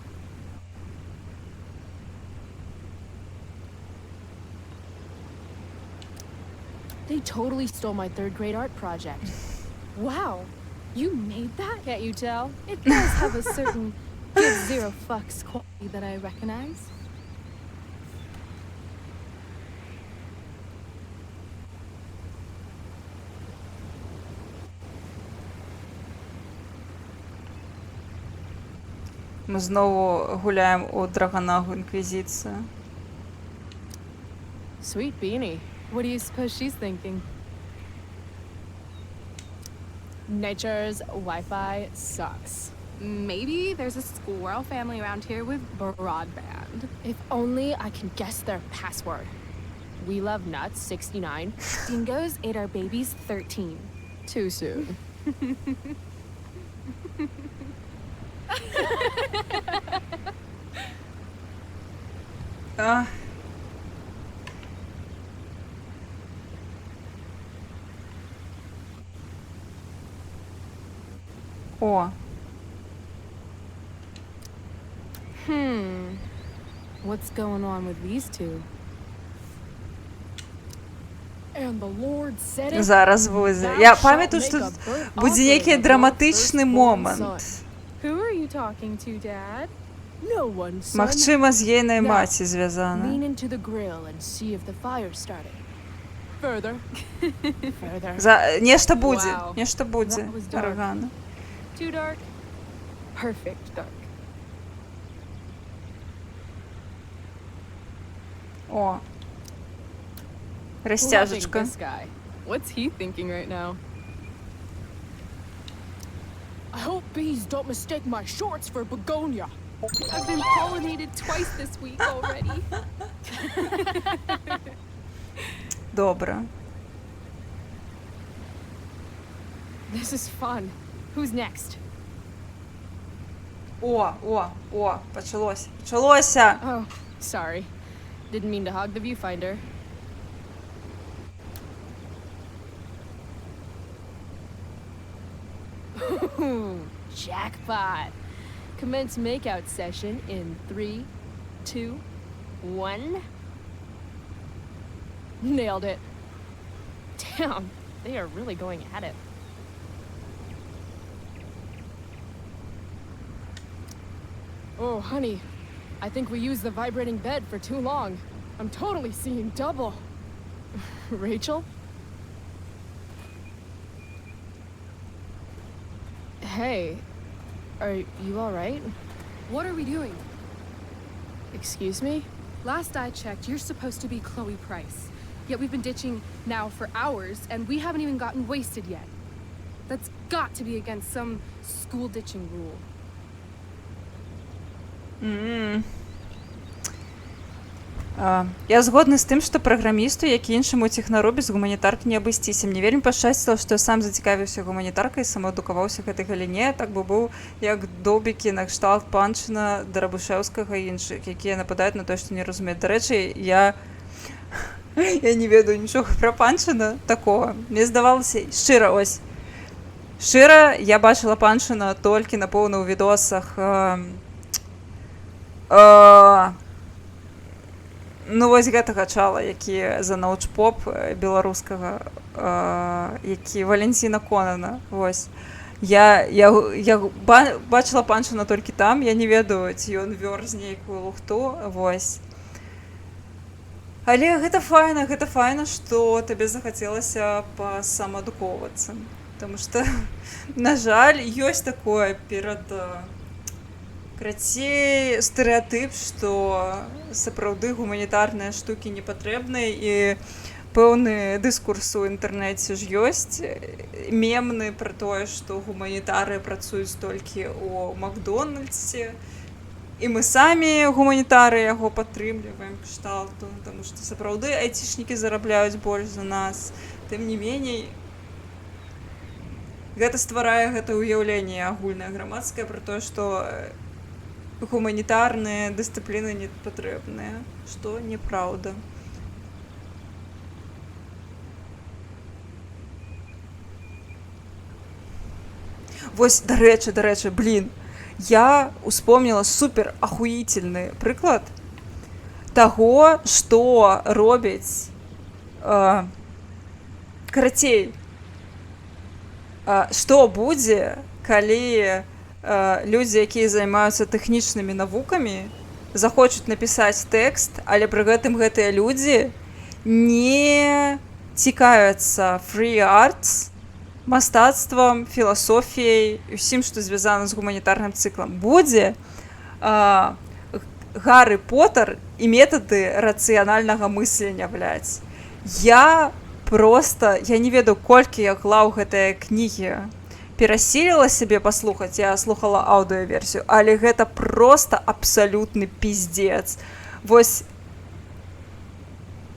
They totally stole my 3rd grade art project. Wow, you made that? Can't you tell? It does have a certain give zero fucks quality that I recognize. Ми знову гуляємо у Драгонагу Інквізицію. Sweet beanie. What do you suppose she's thinking? Nature's Wi-Fi sucks. Maybe there's a squirrel family around here with broadband. If only I can guess their password. We love nuts, 69. Dingoes ate our babies, 13. Too soon. А. О. What's going on with these two? And the Lord said it. Зараз буде. Я пам'ятаю, що тут буде який драматичний момент. Who are you talking to, Dad? No one, son. Махчима з єйної маці зв'язана. Lean into the grill and see if the fire started. Further. Further. Нечто буде. Wow. Нечто буде. That was dark. Аргана. Too dark? Perfect dark. О. Loving Розтяжечка. this guy. What's he thinking right now? I hope bees don't mistake my shorts for begonia. I've been pollinated twice this week already. Добре. This is fun. Who's next? О, почалося. Почалося! Oh, sorry. Didn't mean to hog the viewfinder. Jackpot. Commence makeout session in 3, 2, 1. Nailed it. Damn, they are really going at it. Oh, honey, I think we used the vibrating bed for too long. I'm totally seeing double. Rachel? Hey, are you all right? What are we doing? Excuse me? Last I checked, you're supposed to be Chloe Price. Yet we've been ditching now for hours, and we haven't even gotten wasted yet. That's got to be against some school ditching rule. Я згодна з тим, што праграмісту, як і іншаму технару без гуманітаркі не абысціся. Мне вельмі пашчасціла, што я сам зацікавіўся гуманітаркай, самаадукаваўся гэтай галіне, так бы быў як добікі на кшталт Панчына, Дарабушэўскага і іншых, якія нападаюць на тое, што не разумеюць. Дарэчы, я не ведаю нічога пра Панчына такога. Мне здавалася, шчыра, я бачыла Панчына толькі, напэўна, у відосах ну, вось гэтага чала, які за научпоп беларускага, які Валентина Конана, вось. Я бачыла Панчына толькі там, я не ведаю, ці ён вёрз нейкую лухту, вось. Але гэта файна, што табе захацелася пасамаадукоўвацца. Таму што, на жаль, ёсць такое перад... Крацей стэрэатып, што сапраўды гуманітарныя штукі не патрэбныя і пэўны дыскурс у інтэрнэце ж ёсць, мемны пра тое, што гуманітары працуюць толькі ў Макдональдсе, і мы самі гуманітары яго падтрымліваем кшталту, таму што сапраўды айцішнікі зарабляюць больш за нас. Тым не меней, гэта стварае гэта ўяўленне агульнае грамадскае пра тое, што гуманітарныя дысцыпліны не патрэбныя, што неправда. Вось, дарэчы, блін, я успомніла супер ахуительны прыклад таго, што робяць карацей, што будзе, калі людзі, якія займаюцца тэхнічнымі навукамі, захочуць напісаць тэкст, але пры гэтым гэтыя людзі не цікавяцца free arts, мастацтвам, філасофіяй, усім, што звязана з гуманітарным цыклам. Будзе Гаррі Поттер і метады рацыянальнага мыслення, блядь. Я не ведаю, колькі я глаў гэтыя кнігі перасіліла сябе паслухаць, я слухала аўдыёверсію, але гэта проста абсалютны пиздец. Вось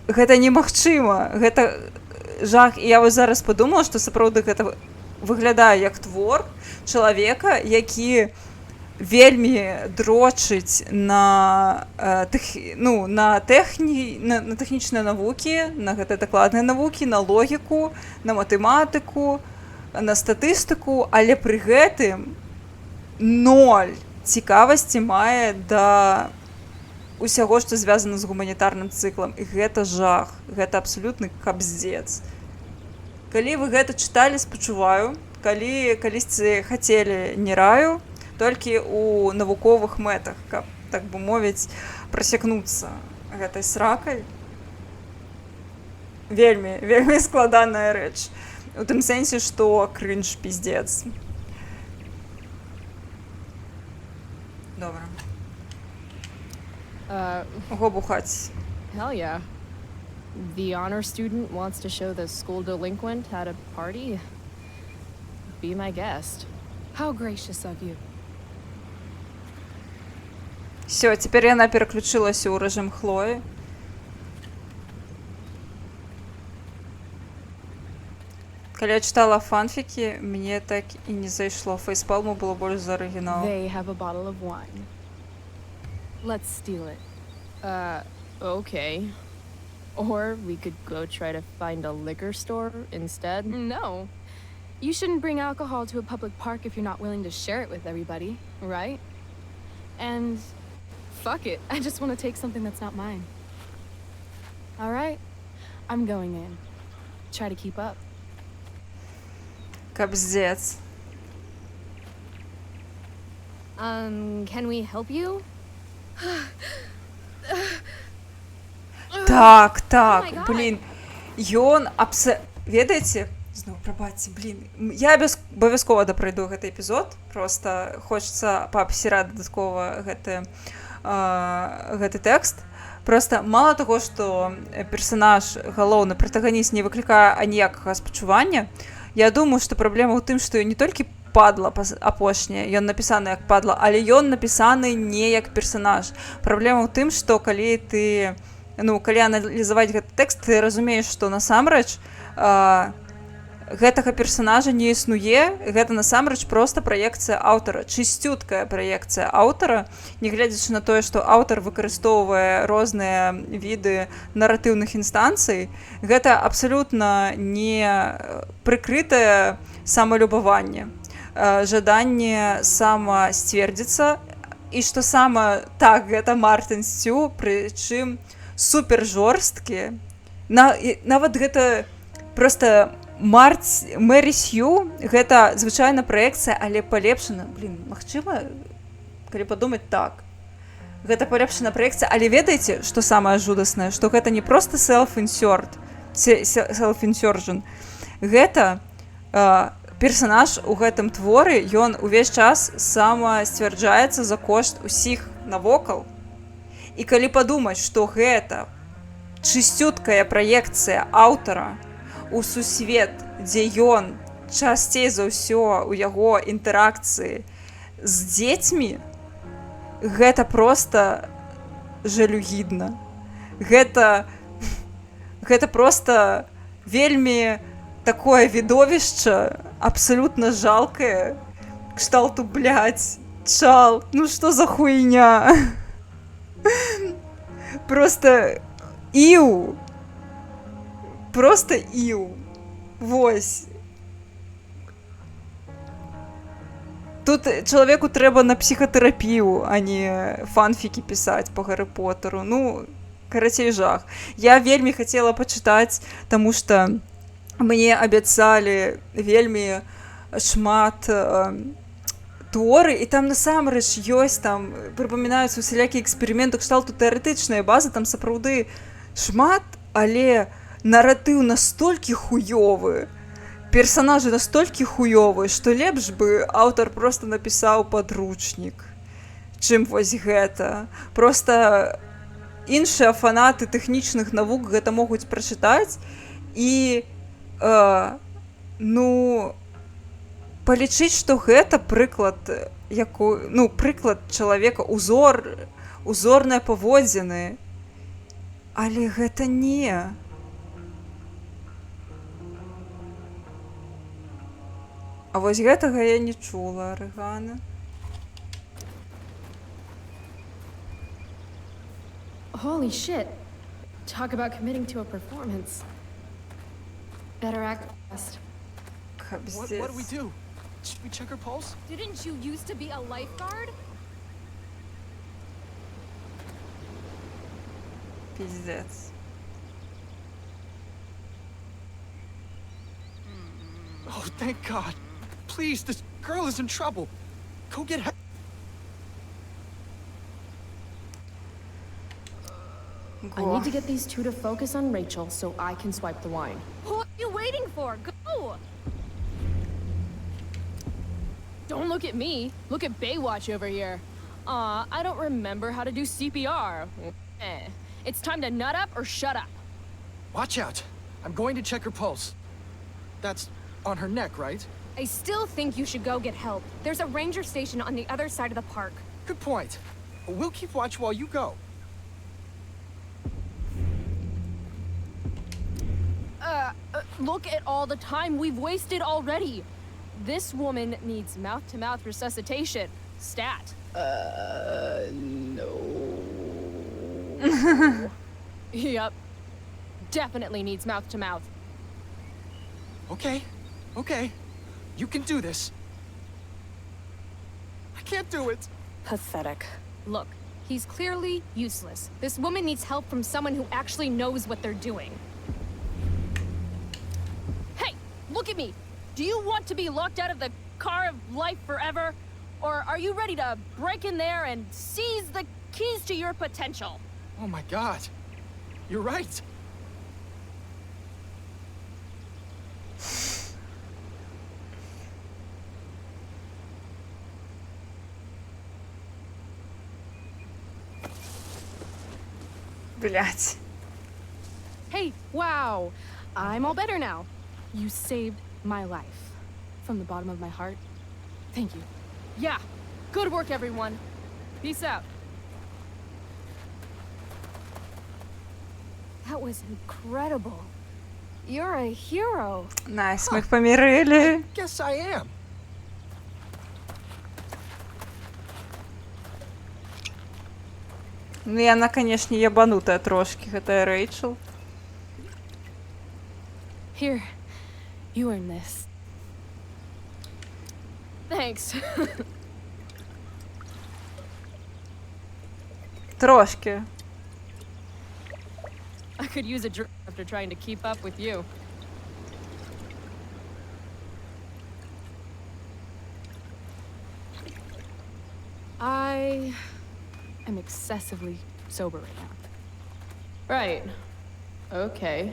гэта немагчыма, гэта жах. І я вось зараз падумала, што сапраўды гэта выглядае як твор чалавека, які вельмі дрочыць на тэхнічныя навукі, на гэтыя дакладныя навукі, на логіку, на матэматыку, на статыстыку, але пры гэтым 0 цікавасці мае да усяго, што звязана з гуманітарным цыклам. І гэта жах, гэта абсалютны кабздзец. Калі вы гэта чыталі, спачуваю, калі калісьці хацелі, не раю, толькі ў навуковых мэтах, каб, так бы мовіць, прасякнуцца гэтай сракай. Вельмі складаная рэч. У тым сэнсе, што крынж пиздец. Добра. Ого, бухаць. Hell yeah. The honor student wants to show the school delinquent how to party? Be my guest. How gracious of you. Всё, цяпер яна пераключылася ў рэжым Хлоі. Калі я чытала фанфікі, мне так і не зайшло. Фейспалму было больш за арыгінал. They have a bottle of wine. Let's steal it. Okay. Or we could go try to find a liquor store instead. No. You shouldn't bring alcohol to a public park if you're not willing to share it with everybody, right? And fuck it, I just want to take something that's not mine. All right, I'm going in. Try to keep up. Кабздец. Can we help you? Так, блін. Ён ведаеце? Зноў, прабачце, блін. Я абавязкова дапрайду гэты эпізод. Проста хочацца паабсіраць дадаткова гэты тэкст. Проста мала таго, што персанаж, галоўны пратаганіст не выклікае аніякага спачування, я думаю, што праблема ў тым, што ён не толькі падла апошняе, ён напісаны як падла, але ён напісаны не як персанаж. Праблема ў тым, што калі аналізаваць гэты тэкст, ты разумееш, што насамрэч гэтага персанажа не існуе, гэта насамрэч проста праекцыя аўтара, чысцюткая праекцыя аўтара, нягледзячы на тое, што аўтар выкарыстоўвае розныя віды наратыўных інстанцый, гэта абсалютна не прыкрытае самалюбаванне, жаданне самасцвердзіцца, і што так, гэта Мартин Сцю, прычым супер жорсткі. Нават гэта проста Мэри Сью, гэта звычайна праекцыя, але палепшана. Блін, магчыма, калі падумаць так. Гэта палепшана праекцыя, але ведаеце, што самае жудаснае? Што гэта не проста self-insurgent. Гэта персанаж у гэтым творы, ён увесь час самасцвярджаецца за кошт усіх навокал. І калі падумаць, што гэта чысцюткая праекцыя аўтара у сусвет, дзе ён часцей за ўсё у яго інтэракцыі з дзецьмі, гэта проста жалюгідна. Гэта проста вельмі такое відовішча, абсалютна жалкае, кшталту, блядь, чал, ну што за хуйня? Просто іў. Просто іў. Вось. Тут чалавеку трэба на псіхатэрапію, а не фанфікі пісаць па Гаррі Поттеру. Ну, карацей, жах. Я вельмі хацела пачытаць, таму што мне абяцалі вельмі шмат творы, і там насамрэч ёсць, там прыпамінаюцца усялякія эксперыменты кшталту тэарэтычныя базы, там сапраўды шмат, але наратыў настолькі хуёвы, персонажы настолькі хуёвы, што лепш бы аўтар проста напісаў падручнік, чым вось гэта. Проста іншыя фанаты тэхнічных навук гэта могуць прачытаць і палічыць, што гэта прыклад прыклад чалавека, узорныя паводзіны, але гэта не. А вось гэтага я не чула, Арыгана. Holy shit. Talk about committing to a performance. Better act fast. What do we do? Should we check her pulse? Didn't you used to be a lifeguard? Пиздец. Oh, thank God. Please, this girl is in trouble. Go get her. I need to get these two to focus on Rachel so I can swipe the wine. What are you waiting for? Go! Don't look at me. Look at Baywatch over here. I don't remember how to do CPR. It's time to nut up or shut up. Watch out. I'm going to check her pulse. That's on her neck, right? I still think you should go get help. There's a ranger station on the other side of the park. Good point. We'll keep watch while you go. Look at all the time we've wasted already. This woman needs mouth-to-mouth resuscitation. Stat. No. Yep. Definitely needs mouth-to-mouth. Okay. You can do this. I can't do it. Pathetic. Look, he's clearly useless. This woman needs help from someone who actually knows what they're doing. Hey, look at me. Do you want to be locked out of the car of life forever? Or are you ready to break in there and seize the keys to your potential? Oh my God. You're right. Блять. Hey, wow. I'm all better now. You saved my life. From the bottom of my heart. Thank you. Yeah. Good work, everyone. Peace out. That was incredible. You're a hero. Найс, мы их помирили. Guess I am. Ну і яна, канешне, ябанутая трошки, гэта Рэйчел. Here, you earn this. Thanks. Трошки. I could use a drink after trying to keep up with you. I am excessively sober right now. Right. Okay.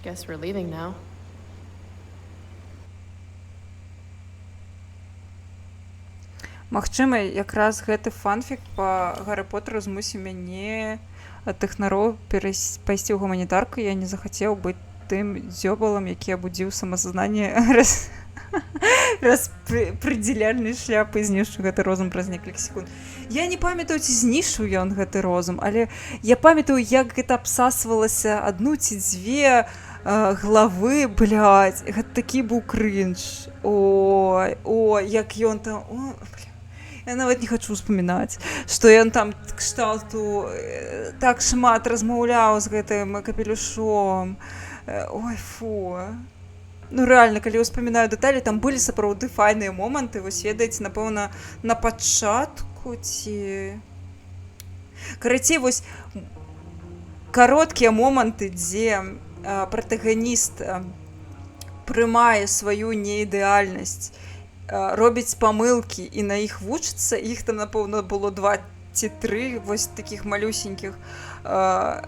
Guess we're leaving now. Магчыма, якраз гэты фанфік па Гарры Поттеру змусіў мяне ад тэхнароў пайсці ў гуманітарку. Я не захацеў быць тым дзёбалам, які абудзіў самасазнанне распрэдзіляльнай шляпы і знішчыў гэты розум праз некалькі секунд. Я не памятаю, ці знішчыў ён гэты розум, але я памятаю, як гэта абсасвалася адну ці дзве главы, блядь, гэта такі быў крынж. Ой, як ён там... Я нават не хочу успамінаць, што ён там кшталту так шмат размаўляў з гэтым капелюшом. Ой, фу. Ну, рэальна, калі ўспамінаю дэталі, там былі сапраўды файныя моманты. Вось ведаеце, напэўна, на пачатку ці... Карацей, вось кароткія моманты, дзе пратаганіст прымае сваю неідэальнасць, робіць памылкі і на іх вучыцца, іх там, напэўна, было 2 ці 3 вось такіх малюсенькіх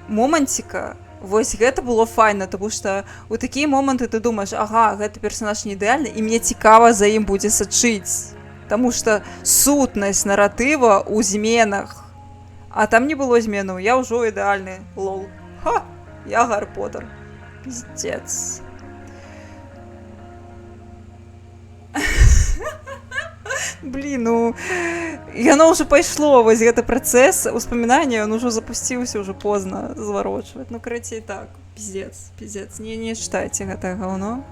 моманціка. Вось гэта было файна, тому што ў такія моманты ты думаеш, ага, гэты персонаж не ідэальны, і мне цікава за ім будзе сачыць, таму што сутнасць наратыва ў зменах. А там не было зменаў, я ўжо ідэальны, лол. Ха, я Гаррі Поттер. Пиздец. Блин, ну, яно ўжо пайшло, вось гэты працэс успамінання, он ужо запусціўся, ўжо позна зварочваць. Ну, карацей, так, пиздец, пиздец. Не чытайце гэтае гаўно,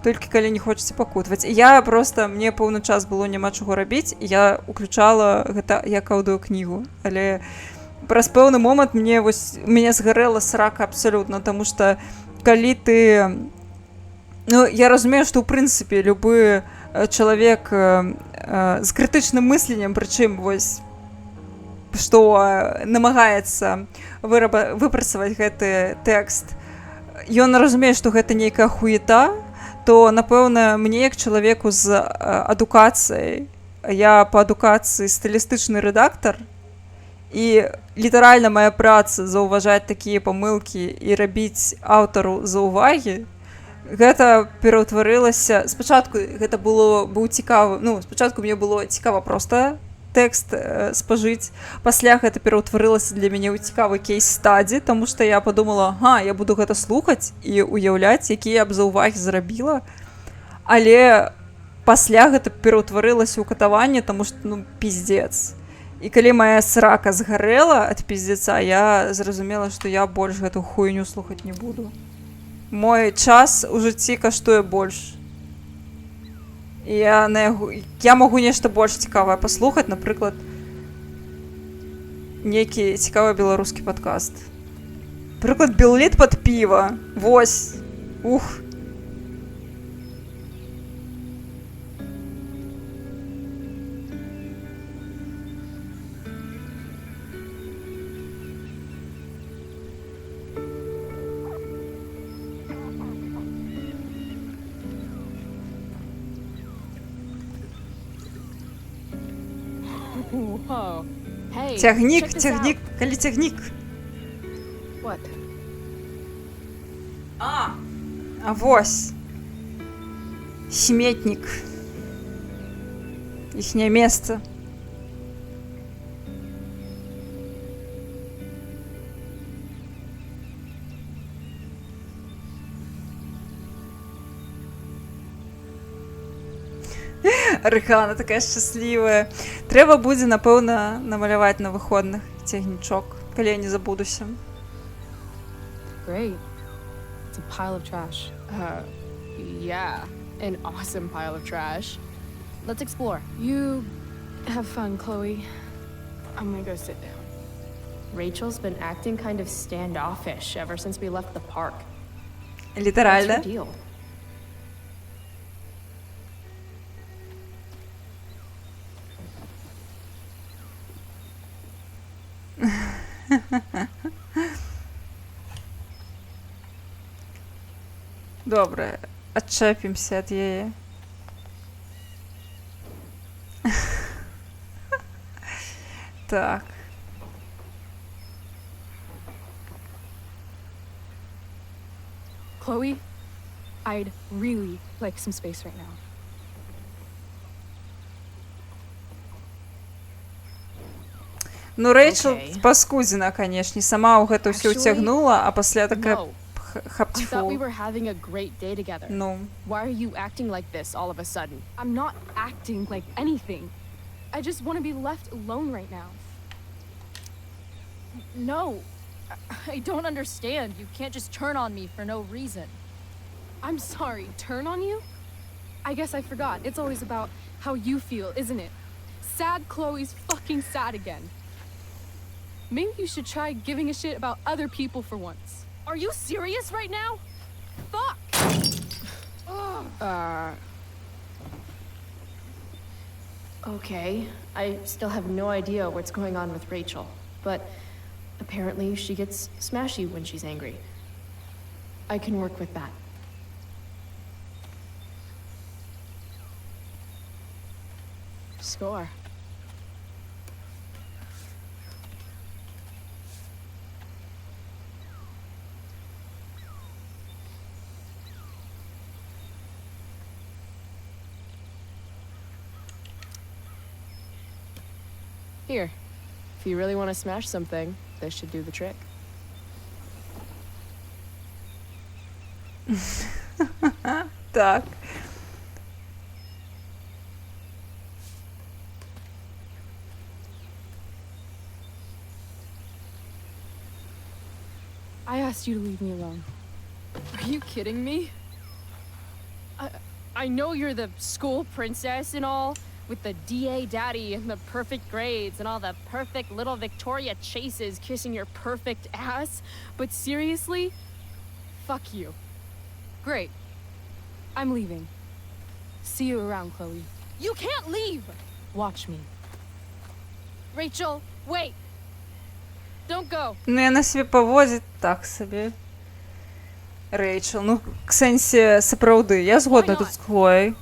толькі калі не хочаце пакутваць. Я просто, мне пэўны час было няма чаго рабіць, і я уключала гэта як аўдыокнігу, але праз пэўны момант мне вось, мяне згарэла срака абсалютна, таму што калі ты... Ну, я разумею, што ў прынцыпе любы чалавек з крытычным мысленнем, прычым вось што намагаецца выпрацаваць гэты тэкст, ён разумее, што гэта нейкая хуета, то напэўна мне як чалавеку з адукацыяй, я па адукацыі стылістычны рэдактар, і літаральна мая праца заўважаць такія памылкі і рабіць аўтару заўвагі, гэта пераўтварылася... Спачатку гэта быў цікавы... Ну, спачатку мне было цікава проста тэкст спажыць. Пасля гэта пераўтварылася для мяне ў цікавы кейс-стадзі, таму што я падумала, ага, я буду гэта слухаць і уяўляць, якія я б заўвагі зрабіла. Але пасля гэта пераўтварылася ў катаванне, таму што, ну, пиздец. І калі моя срака згарэла ад пиздеца, я зразумела, што я больш гэту хуйню слухаць не буду. Мой час у жыцці каштуе больш. Я магу нешта больш цікавае паслухаць, напрыклад, нейкі цікавы беларускі падкаст. Напрыклад, Белліт пад піва. Вось. Ух. Whoa. Hey, Цягнік, check this цягнік, out. калі цягнік. What? А вось. Сметнік. Іхняе месца. Рыхана такая шчаслівая. Трэба будзе, напэўна, намаляваць на выходных цягнічок, калі я не забудуся. Great. It's a pile of trash. Yeah, an awesome pile of trash. Let's explore. You have fun, Chloe. I'm gonna go sit down. Rachel's been acting kind of standoffish ever since we left the park. Літаральна. What's her deal? Добра, адчэпімся ад яе. Так. Chloe, I'd really like some space right now. Ну, Рэйчел паскудзіна, канешне, сама ў гэта ўсё ўцягнула, а пасля такая I хапцьфу. thought we were having a great day together. Ну. Why are you acting like this all of a sudden? I'm not acting like anything. I just want to be left alone right now. No, I don't understand. You can't just turn on me for no reason. I'm sorry, turn on you? I guess I forgot. It's always about how you feel, isn't it? Sad Chloe's fucking sad again. Maybe you should try giving a shit about other people for once. Are you serious right now? Fuck! Okay, I still have no idea what's going on with Rachel, but apparently she gets smashy when she's angry. I can work with that. score. Here, if you really want to smash something, this should do the trick. Так. I asked you to leave me alone. Are you kidding me? I know you're the school princess and all, with the DA daddy and the perfect grades and all the perfect little Victoria chases kissing your perfect ass, but seriously? Fuck you. Great. I'm leaving. See you around, Chloe. You can't leave! Watch me. Rachel, wait! Don't go! Ну, яна себе паводзіць так сабе. Рэйчел, ну, к сэнсе, сапраўды, я згодна тут з Хлоей.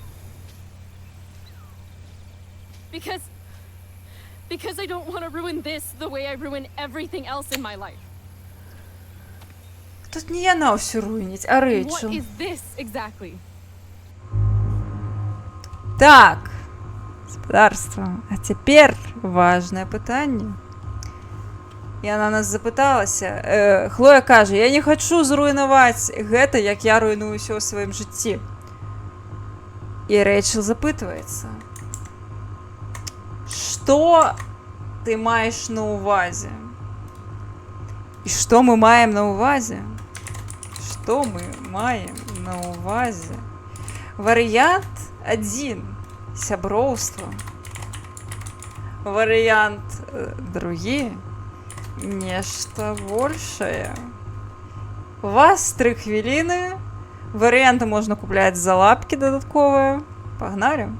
Because I don't want to ruin this the way I ruin everything else in my life. Тут не яна ўсё руініць, а Рэйчел. What is this exactly? Так, господарство. А цяпер важнае пытанне. Яна нас запыталася. Хлоя кажа, я не хачу зруйнаваць гэта, як я руйную ўсё ў сваім жыцці. І Рэйчел запытваецца. Што ты маеш на ўвазе? І што мы маем на ўвазе? Што мы маем на ўвазе? Варыянт 1. Сяброўства. Варыянт 2. Нешта большае. У вас 3 хвіліны. Варыянты можна купляць за лапкі дадатковыя. Пагналі.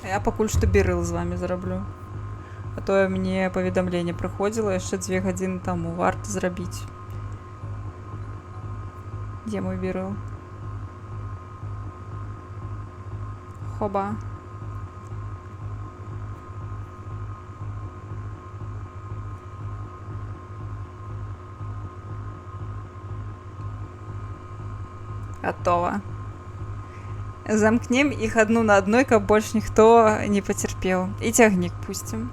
Я пакуль што бірыл з вами зараблю. А то мне паведамленне прыходзіла яшчэ 2 гадзіны таму. Варта зрабіць. Дзе мой бірыл? Хоба. Готово. Замкнем их одну на одной, каб больше никто не потерпел. И тягник пустим.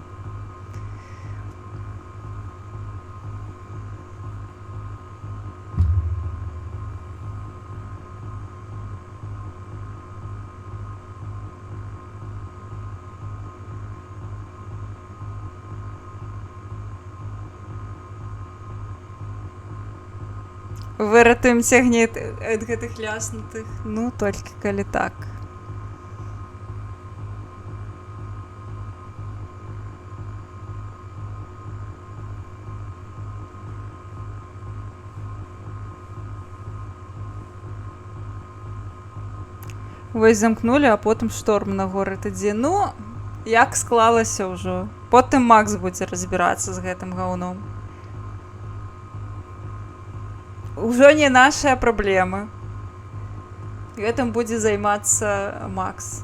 Выратуем цягнет ад гэтых ляснутых. Ну, толькі калі так. Вось замкнулі, а потым шторм на горад ідзе. Ну, як склалася ўжо. Потым Макс будзе разбірацца з гэтым гаўном. Ужо не нашая праблема. Гэтым будзе займацца Макс.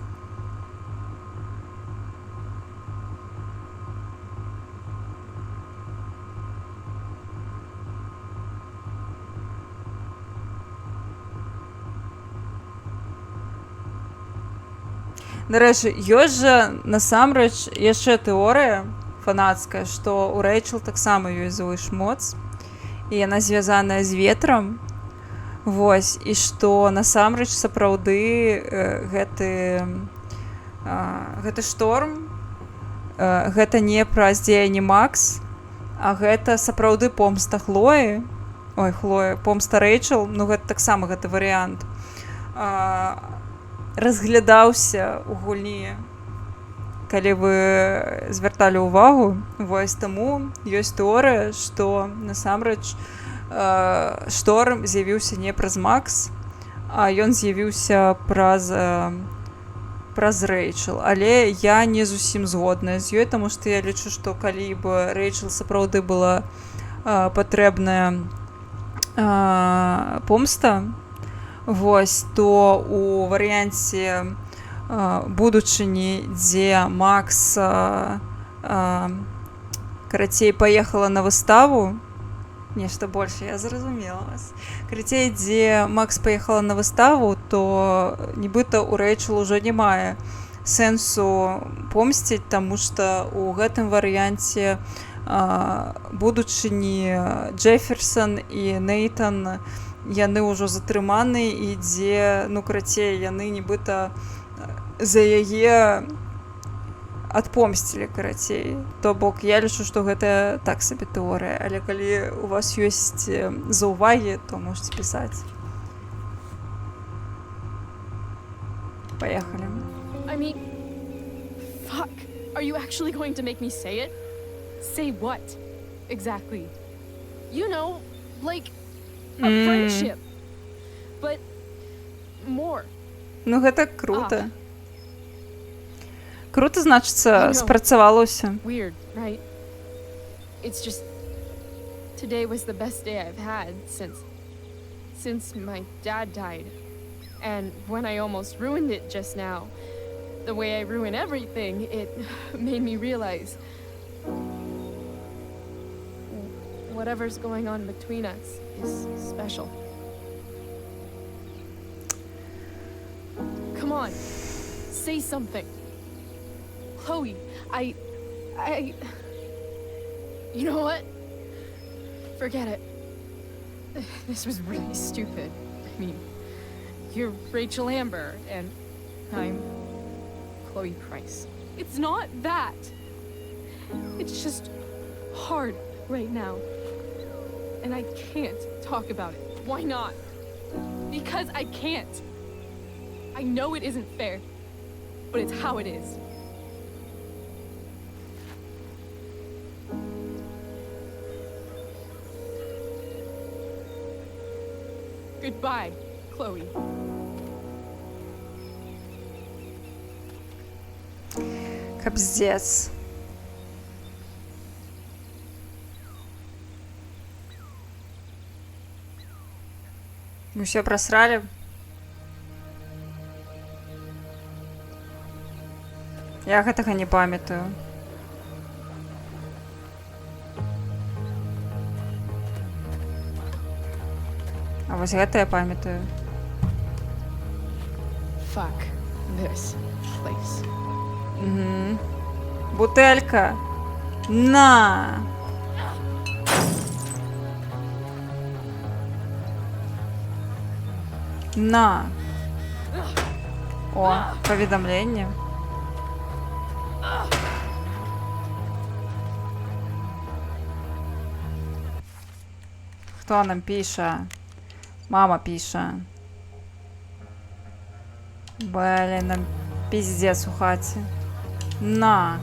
Нарэчы, ёсць жа насамрэч яшчэ тэорыя фанацкая, што у Рэйчел таксама ёсць звышмоц. І яна звязаная з ветрам. Вось, і што насамрэч сапраўды гэты шторм, гэта не праз дзеянні Макс, а гэта сапраўды помста Хлоі. Ой, Хлоя, помста Рэйчел, ну гэта таксама гэты варыянт. Разглядаўся ў гульні, калі вы звярталі ўвагу. Вось таму ёсць тэорыя, што насамрэч шторм з'явіўся не праз Макс, а ён з'явіўся праз Рэйчел. Але я не зусім згодная з ёй, таму што я лічу, што калі б Рэйчел сапраўды была патрэбная помста, вось, то у варыянце будучыні, дзе Макс карацей паехала на выставу, нешта больше, я зразумела вас. Карацей, дзе Макс паехала на выставу, то нібыта у Рэйчел ужо не мае сэнсу помсціць, таму што у гэтым варыянце будучыні Джефферсон і Нейтан яны ўжо затрыманы, і дзе, ну, карацей, яны нібыта за яе адпомсцілі, карацей. То бок, я лічу, што гэта так сабе тэорыя, але калі у вас ёсць заўвагі, то можете пісаць. Поехали. I mean, fuck. Are you actually going to make me say it? Say what? Exactly. You know, like a friendship. But more. Ну, гэта круто. Круто, значыцца, спрацавала ўсё. Weird, right? It's just today was the best day I've had since my dad died. And when I almost ruined it just now, the way I ruin everything, it made me realize whatever's going on between us is special. Come on, say something. Chloe, you know what? Forget it. This was really stupid. I mean, you're Rachel Amber, and I'm Chloe Price. It's not that. It's just hard right now. And I can't talk about it. Why not? Because I can't. I know it isn't fair, but it's how it is. Goodbye, Chloe. Капздец. Мы все просрали. Я гэтага не памятаю. А вось гэта я памятаю. Fuck this place. Угу. Бутэлька. На! На! О, паведамленне. Хто нам піша? Мама піша. Блін, нам пиздец у хаті. На.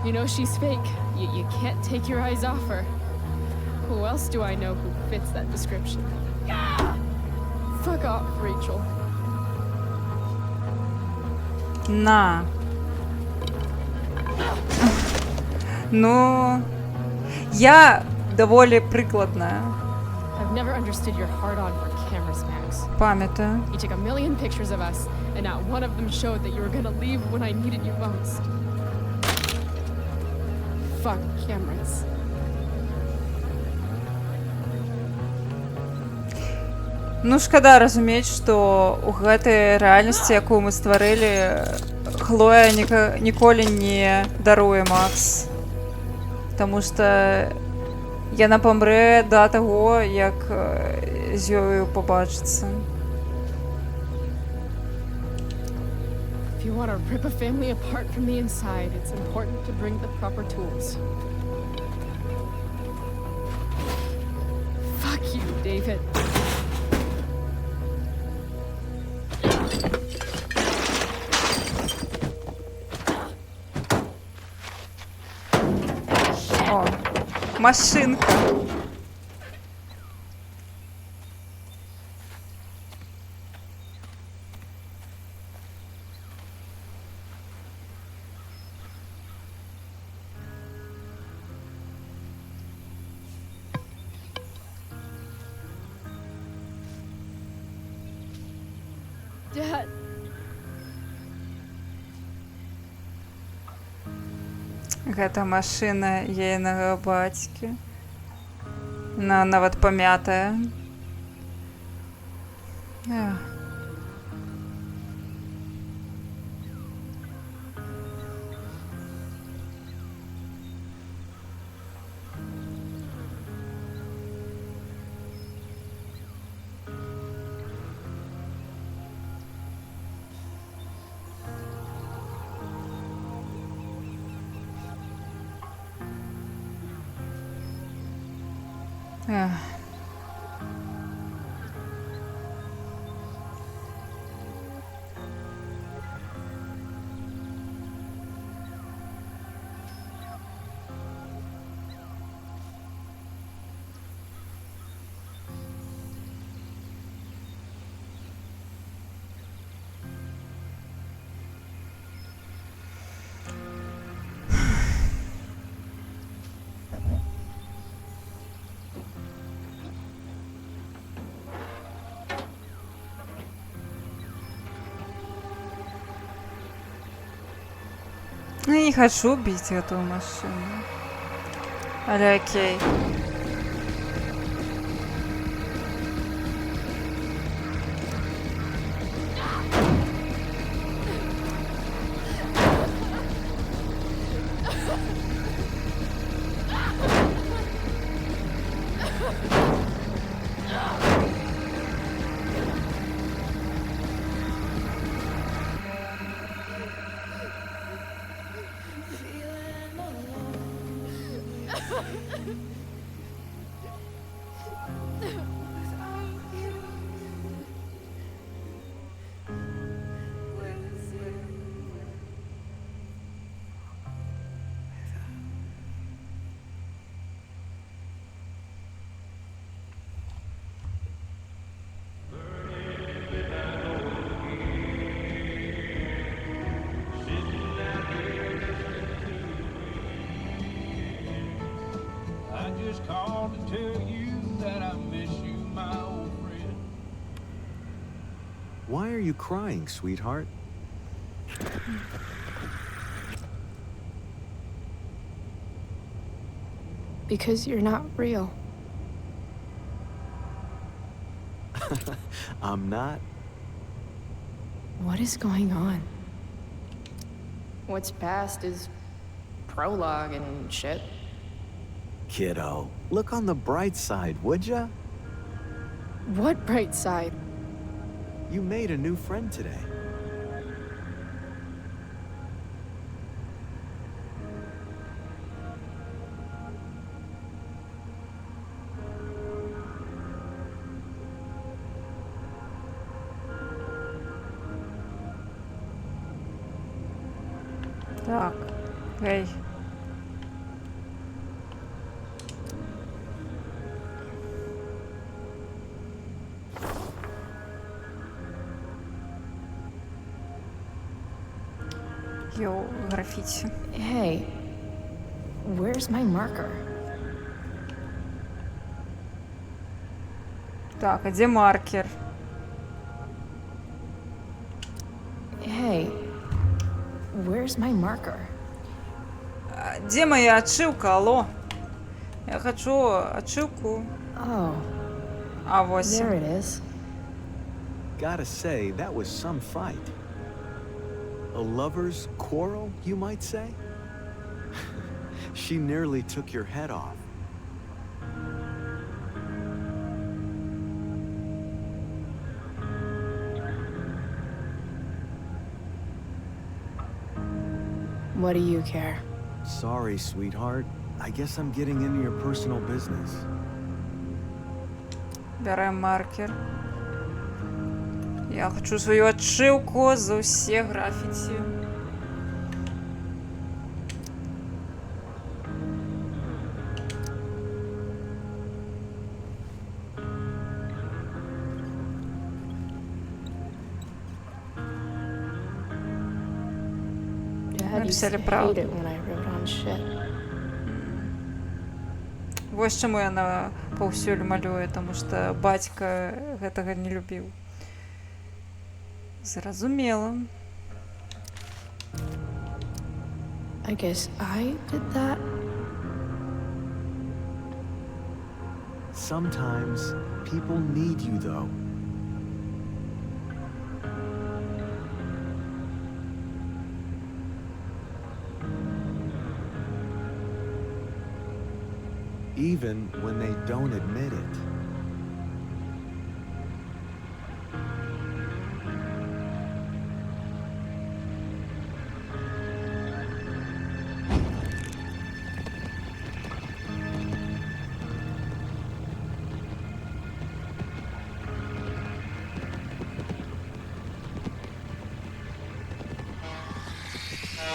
You know she's fake. You can't take your eyes off her. Who else do I know who fits that description? Fuck off, Rachel. На. Ну, я доволі прикладна. I've never understood your hard-on for cameras, Max. Пам'ятаю. You took a million pictures of us, and not one of them showed that you were gonna leave when I needed you most. Fuck cameras. Ну, шкада разумець, што ў гэтай рэальнасці, якую мы стварылі, Хлоя ніколі не даруе Макс. Таму што яна памрэ да таго, як з ёю пабачыцца. If you want to rip a family apart from the inside, it's important to bring the proper tools. Fuck you, David. О, машинка. Dad. Гэта машына ейнага бацькі. Нават памятая. Я не хочу бить эту машину. Але окей. Called to tell you that I miss you, my old friend. Why are you crying, sweetheart? Because you're not real. I'm not. What is going on? What's past is prologue and shit. Kiddo, look on the bright side, would ya? What bright side? You made a new friend today. Так, эй. Йоу, граффити. Hey, where's my marker? Так, а где маркер? Hey, where's my marker? Где моя отшивка, алло? Я хочу отшивку. Oh, А8. there it is. Gotta say, that was some fight. A lover's quarrel, you might say? She nearly took your head off. What do you care? Sorry, sweetheart. I guess I'm getting into your personal business. Берем маркер. Я хочу свою отшивку за все граффити. Dad used to hate it when I wrote on shit. Вось чаму яна паўсюль малюе, таму што бацька гэтага не любіў. Зразумела. I guess I did that. Sometimes people need you, though. Even when they don't admit it.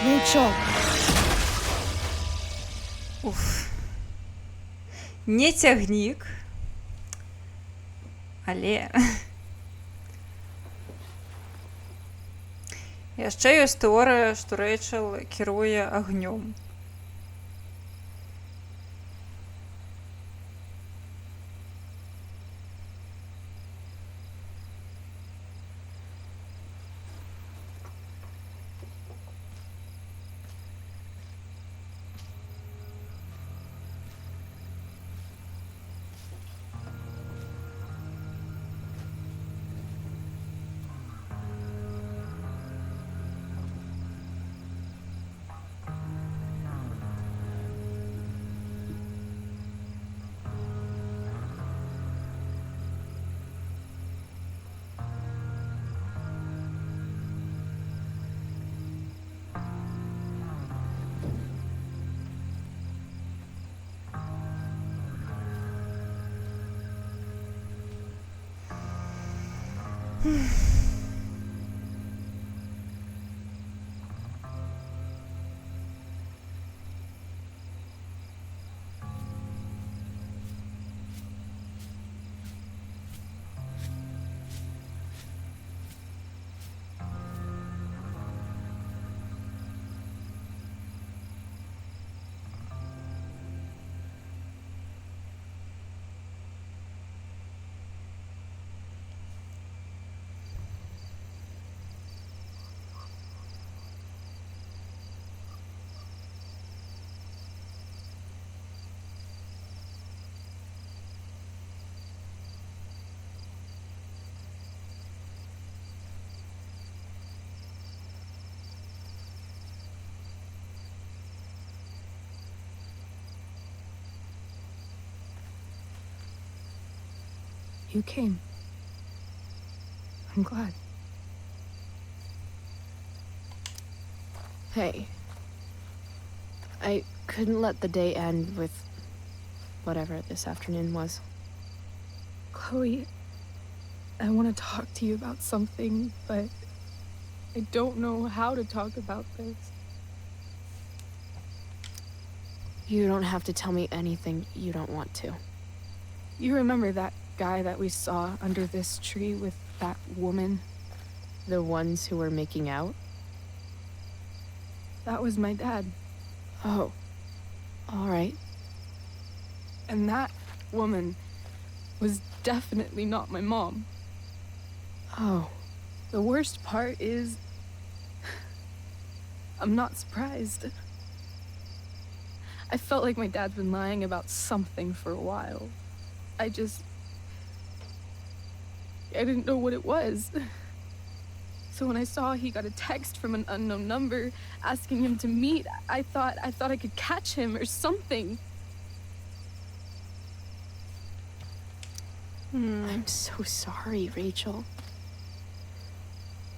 Rachel! Уф. Не цягнік. Але яшчэ ёсць тэорыя, што Рэйчел кіруе агнём. You came. I'm glad. Hey. I couldn't let the day end with whatever this afternoon was. Chloe, I want to talk to you about something, but I don't know how to talk about this. You don't have to tell me anything you don't want to. You remember that guy that we saw under this tree with that woman? The ones who were making out? That was my dad. Oh. All right. And that woman was definitely not my mom. Oh. The worst part is, I'm not surprised. I felt like my dad's been lying about something for a while. I didn't know what it was. So when I saw he got a text from an unknown number asking him to meet, I thought I could catch him or something. I'm so sorry, Rachel.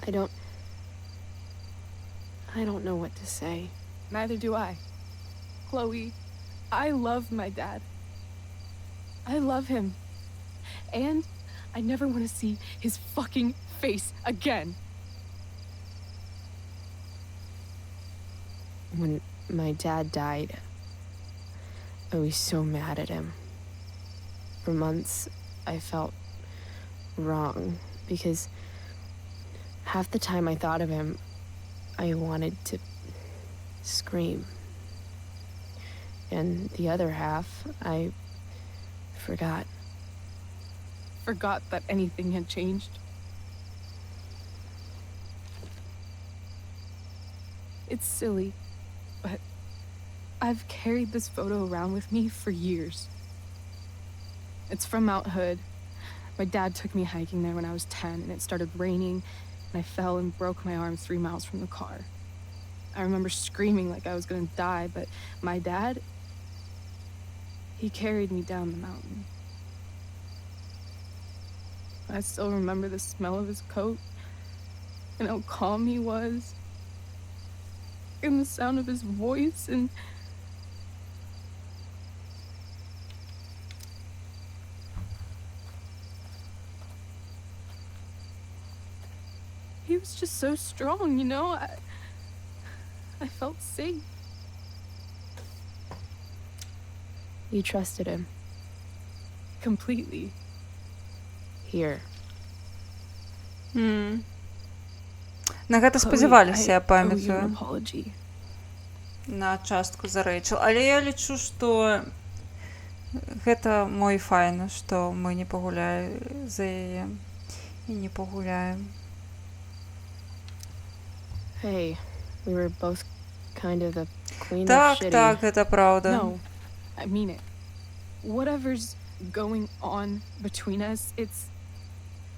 I don't know what to say. Neither do I. Chloe, I love my dad. I love him. And I never want to see his fucking face again. When my dad died, I was so mad at him. For months, I felt wrong because half the time I thought of him, I wanted to scream. And the other half, I forgot. Forgot that anything had changed. It's silly, but I've carried this photo around with me for years. It's from Mount Hood. My dad took me hiking there when I was 10, and it started raining, and I fell and broke my arm 3 miles from the car. I remember screaming like I was gonna die, but my dad, he carried me down the mountain. I still remember the smell of his coat, and how calm he was, and the sound of his voice, and he was just so strong, you know? I felt safe. You trusted him? Completely. Here. На гэта спадзяваліся, я I owe you an памятаю. apology. На частку за Рэйчел. Але я лічу, што гэта мой файн, што мы не пагулялі за яе і не пагуляем. Hey, we were both kind of the queen Так, of shitty. так, гэта правда. No, I mean it. Whatever's going on between us, it's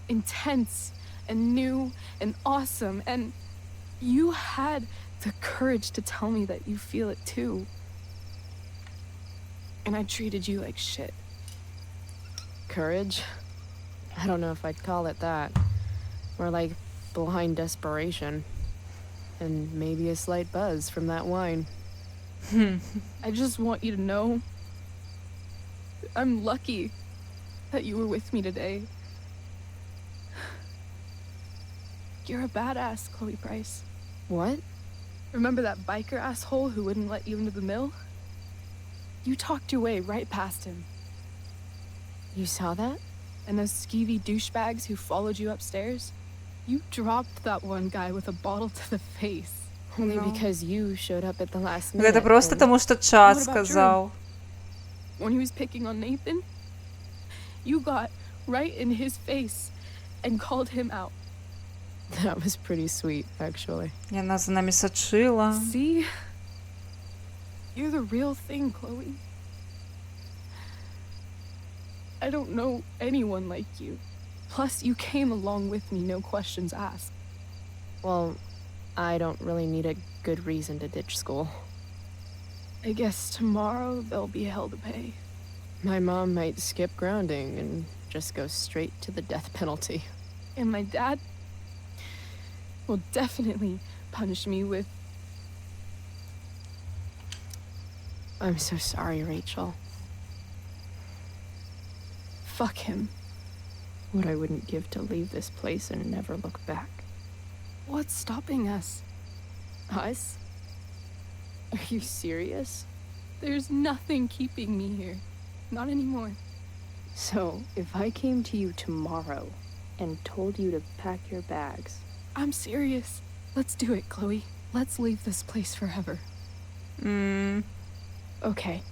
intense and new and awesome, and you had the courage to tell me that you feel it too. And I treated you like shit. Courage? I don't know if I'd call it that. More like blind desperation. And maybe a slight buzz from that wine. I just want you to know I'm lucky that you were with me today. You're a badass, Chloe Price. What? Remember that biker asshole who wouldn't let you into the mill? You talked your way right past him. You saw that? And those skeevy douchebags who followed you upstairs? You dropped that one guy with a bottle to the face. Only No. because you showed up at the last minute. Гэта проста and- таму, што Чад What about Drew? сказаў. When he was picking on Nathan, you got right in his face and called him out. That was pretty sweet, actually. Яна за намі сачыла. See? You're the real thing, Chloe. I don't know anyone like you. Plus, you came along with me, no questions asked. Well, I don't really need a good reason to ditch school. I guess tomorrow there'll be hell to pay. My mom might skip grounding and just go straight to the death penalty. And my dad will definitely punish me with... I'm so sorry, Rachel. Fuck him. What I wouldn't give to leave this place and never look back. What's stopping us? Us? Are you serious? There's nothing keeping me here. Not anymore. So, if I came to you tomorrow and told you to pack your bags... I'm serious. Let's do it, Chloe. Let's leave this place forever. Okay.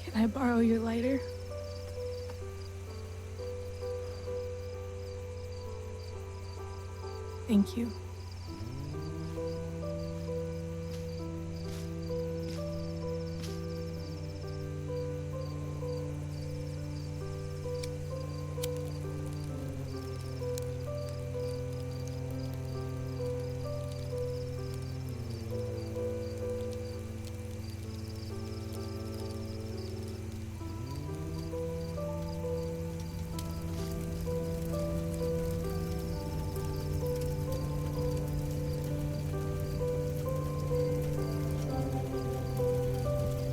Can I borrow your lighter? Thank you.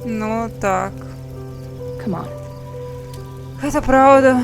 Ну, так. Come on. Гэта правда.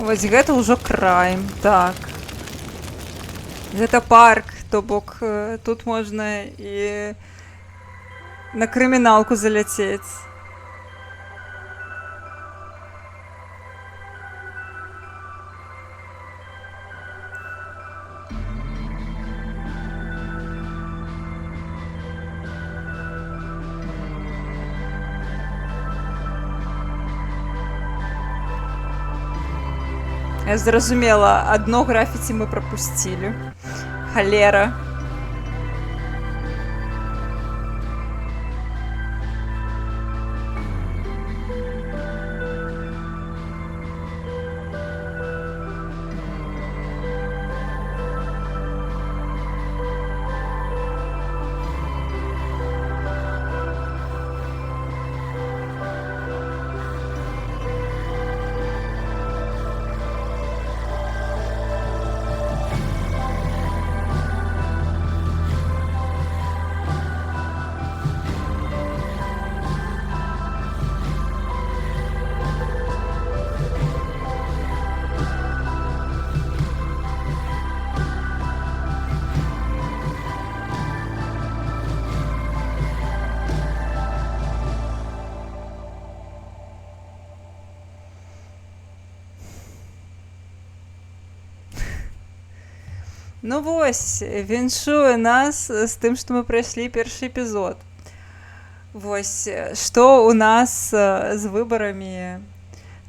Вось гэта ўжо крайм, так. Гэта парк, то бок тут можна і на крыміналку заляцець. Я зразумела, одно графіці мы прапусцілі. Халера. Ну вось, віншуе нас з тым, што мы прайшлі першы эпізод. Вось, што ў нас з выбарамі.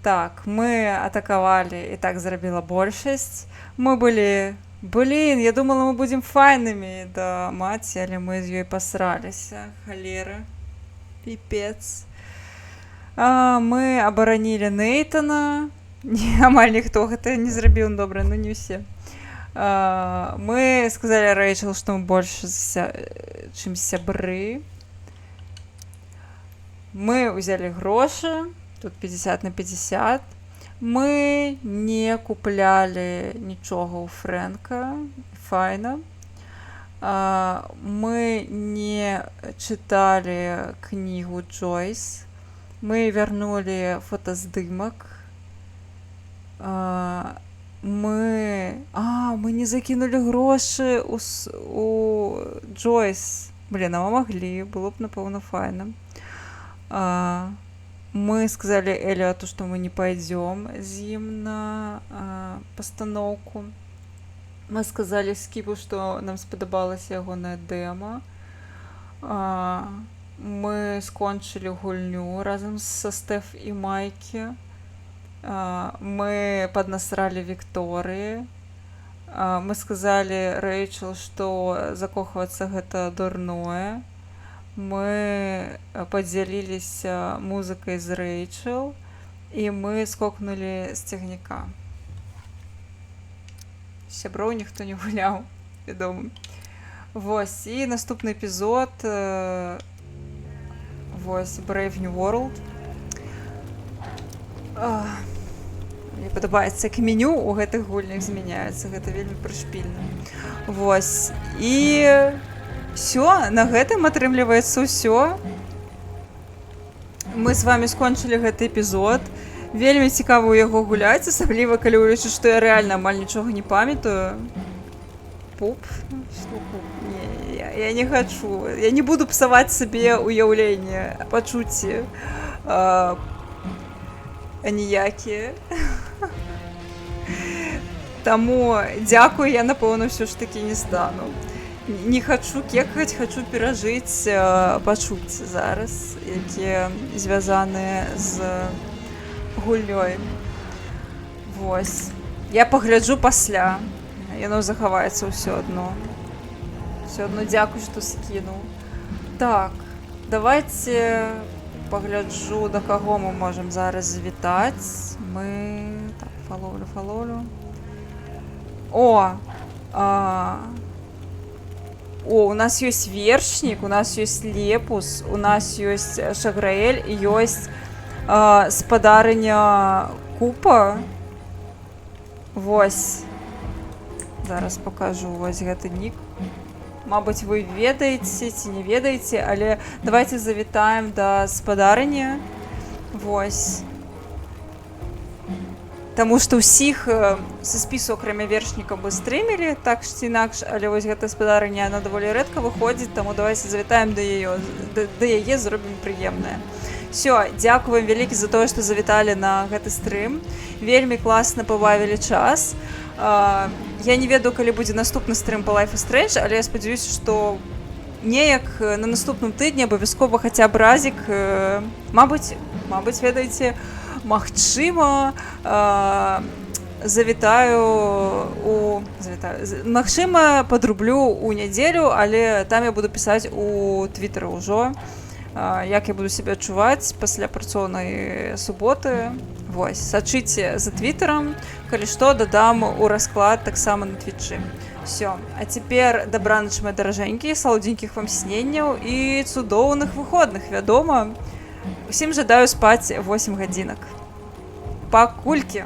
Так, мы атакавалі і так зрабіла большасць. Мы былі... Блін, я думала, мы будзем файнымі да маці, але мы з ёй пасраліся. Халера. Піпец. Мы абаранілі Нейтана. Амаль ніхто гэта не зрабіў, добра, ну не ўсе. Мы сказали Рэйчел, что мы больше, чем сябры. Мы взяли гроши, тут 50 на 50. Мы не купляли нічога ў Фрэнка, файна. Мы не читали книгу Джойс. Мы вернули фотоздымок. Мы не закинули гроши у Джойс. Блин, а мы могли, было б, напэўна, файна. Мы сказали Элиоту, что мы не пойдем с ним на постановку. Мы сказали Скипу, что нам сподобалась ягоная дэма. Мы скончили гульню разом со Стеф и Майки. Мы поднасрали Виктории. Мы сказали Рэйчел, что закохвацца гэта дурное. Мы поделились музыкой з Рэйчел, и мы скокнули з цягніка. Сяброў ніхто не гуляў, вядома. Вось, і наступны эпізод, вось, Brave New World. Мне падабаецца, як меню ў гэтых гульнях змяняецца, гэта вельмі прышпільна. Вось, і всё, на гэтым атрымліваецца ўсё. Мы з вами скончылі гэты эпізод. Вельмі цікава ў яго гуляць, асабліва калі ўлічыць, што я рэальна амаль нічога не памятаю. Пуп? Што пуп? Не, я не хачу. Я не буду псаваць сабе ўяўленне, пачуцці аніякія. Таму дзякую, я, напэўна, ўсё ж такі не стану. Не хачу кекаць, хачу перажыць пачуцці зараз, якія звязаныя з гульнёй. Вось. Я пагляджу пасля. Яно захаваецца ўсё адно. Ўсё адно дзякуй, што скінуў. Так, давайце пагляджу, да каго мы можам зараз завітаць. Мы... Так, фалоўлю. О, у нас ёсць вершнік, у нас ёсць лепус, у нас ёсць Шаграэль і ёсць спадарыня Купа. Вось. Зараз пакажу вось гэты нік. Мабыць, вы ведаеце ці не ведаеце, але давайте завітаем да спадарыні. Вось. таму што ўсіх са спісу акрамя вершніка бы стрымілі так ці інакш, але вось гэта спадарыня яна даволі рэдка выходзіць, таму давайце завітаем да яе зробім прыемнае. Всё, дзякую вам вялікі за тое, што завіталі на гэты стрым. Вельмі класна пабавілі час. Я не ведаю, калі будзе наступны стрым па Life is Strange, але я спадзяюся, што неяк на наступным тыдні абавязкова хаця б разік, мабыць, ведаеце, магчыма, магчыма, падрублю ў нядзелю, але там я буду пісаць у твітары ўжо, як я буду себе адчуваць пасля працоўнай суботы. Вось, сачыце за твітарам, калі што, дадам у расклад таксама на твічы. Всё, а цяпер дабранач, мае даражэнькі, салодзенькіх вам сненняў і цудоўных выходных, вядома. Усім жадаю спаць 8 гадзінак. Пакулькі!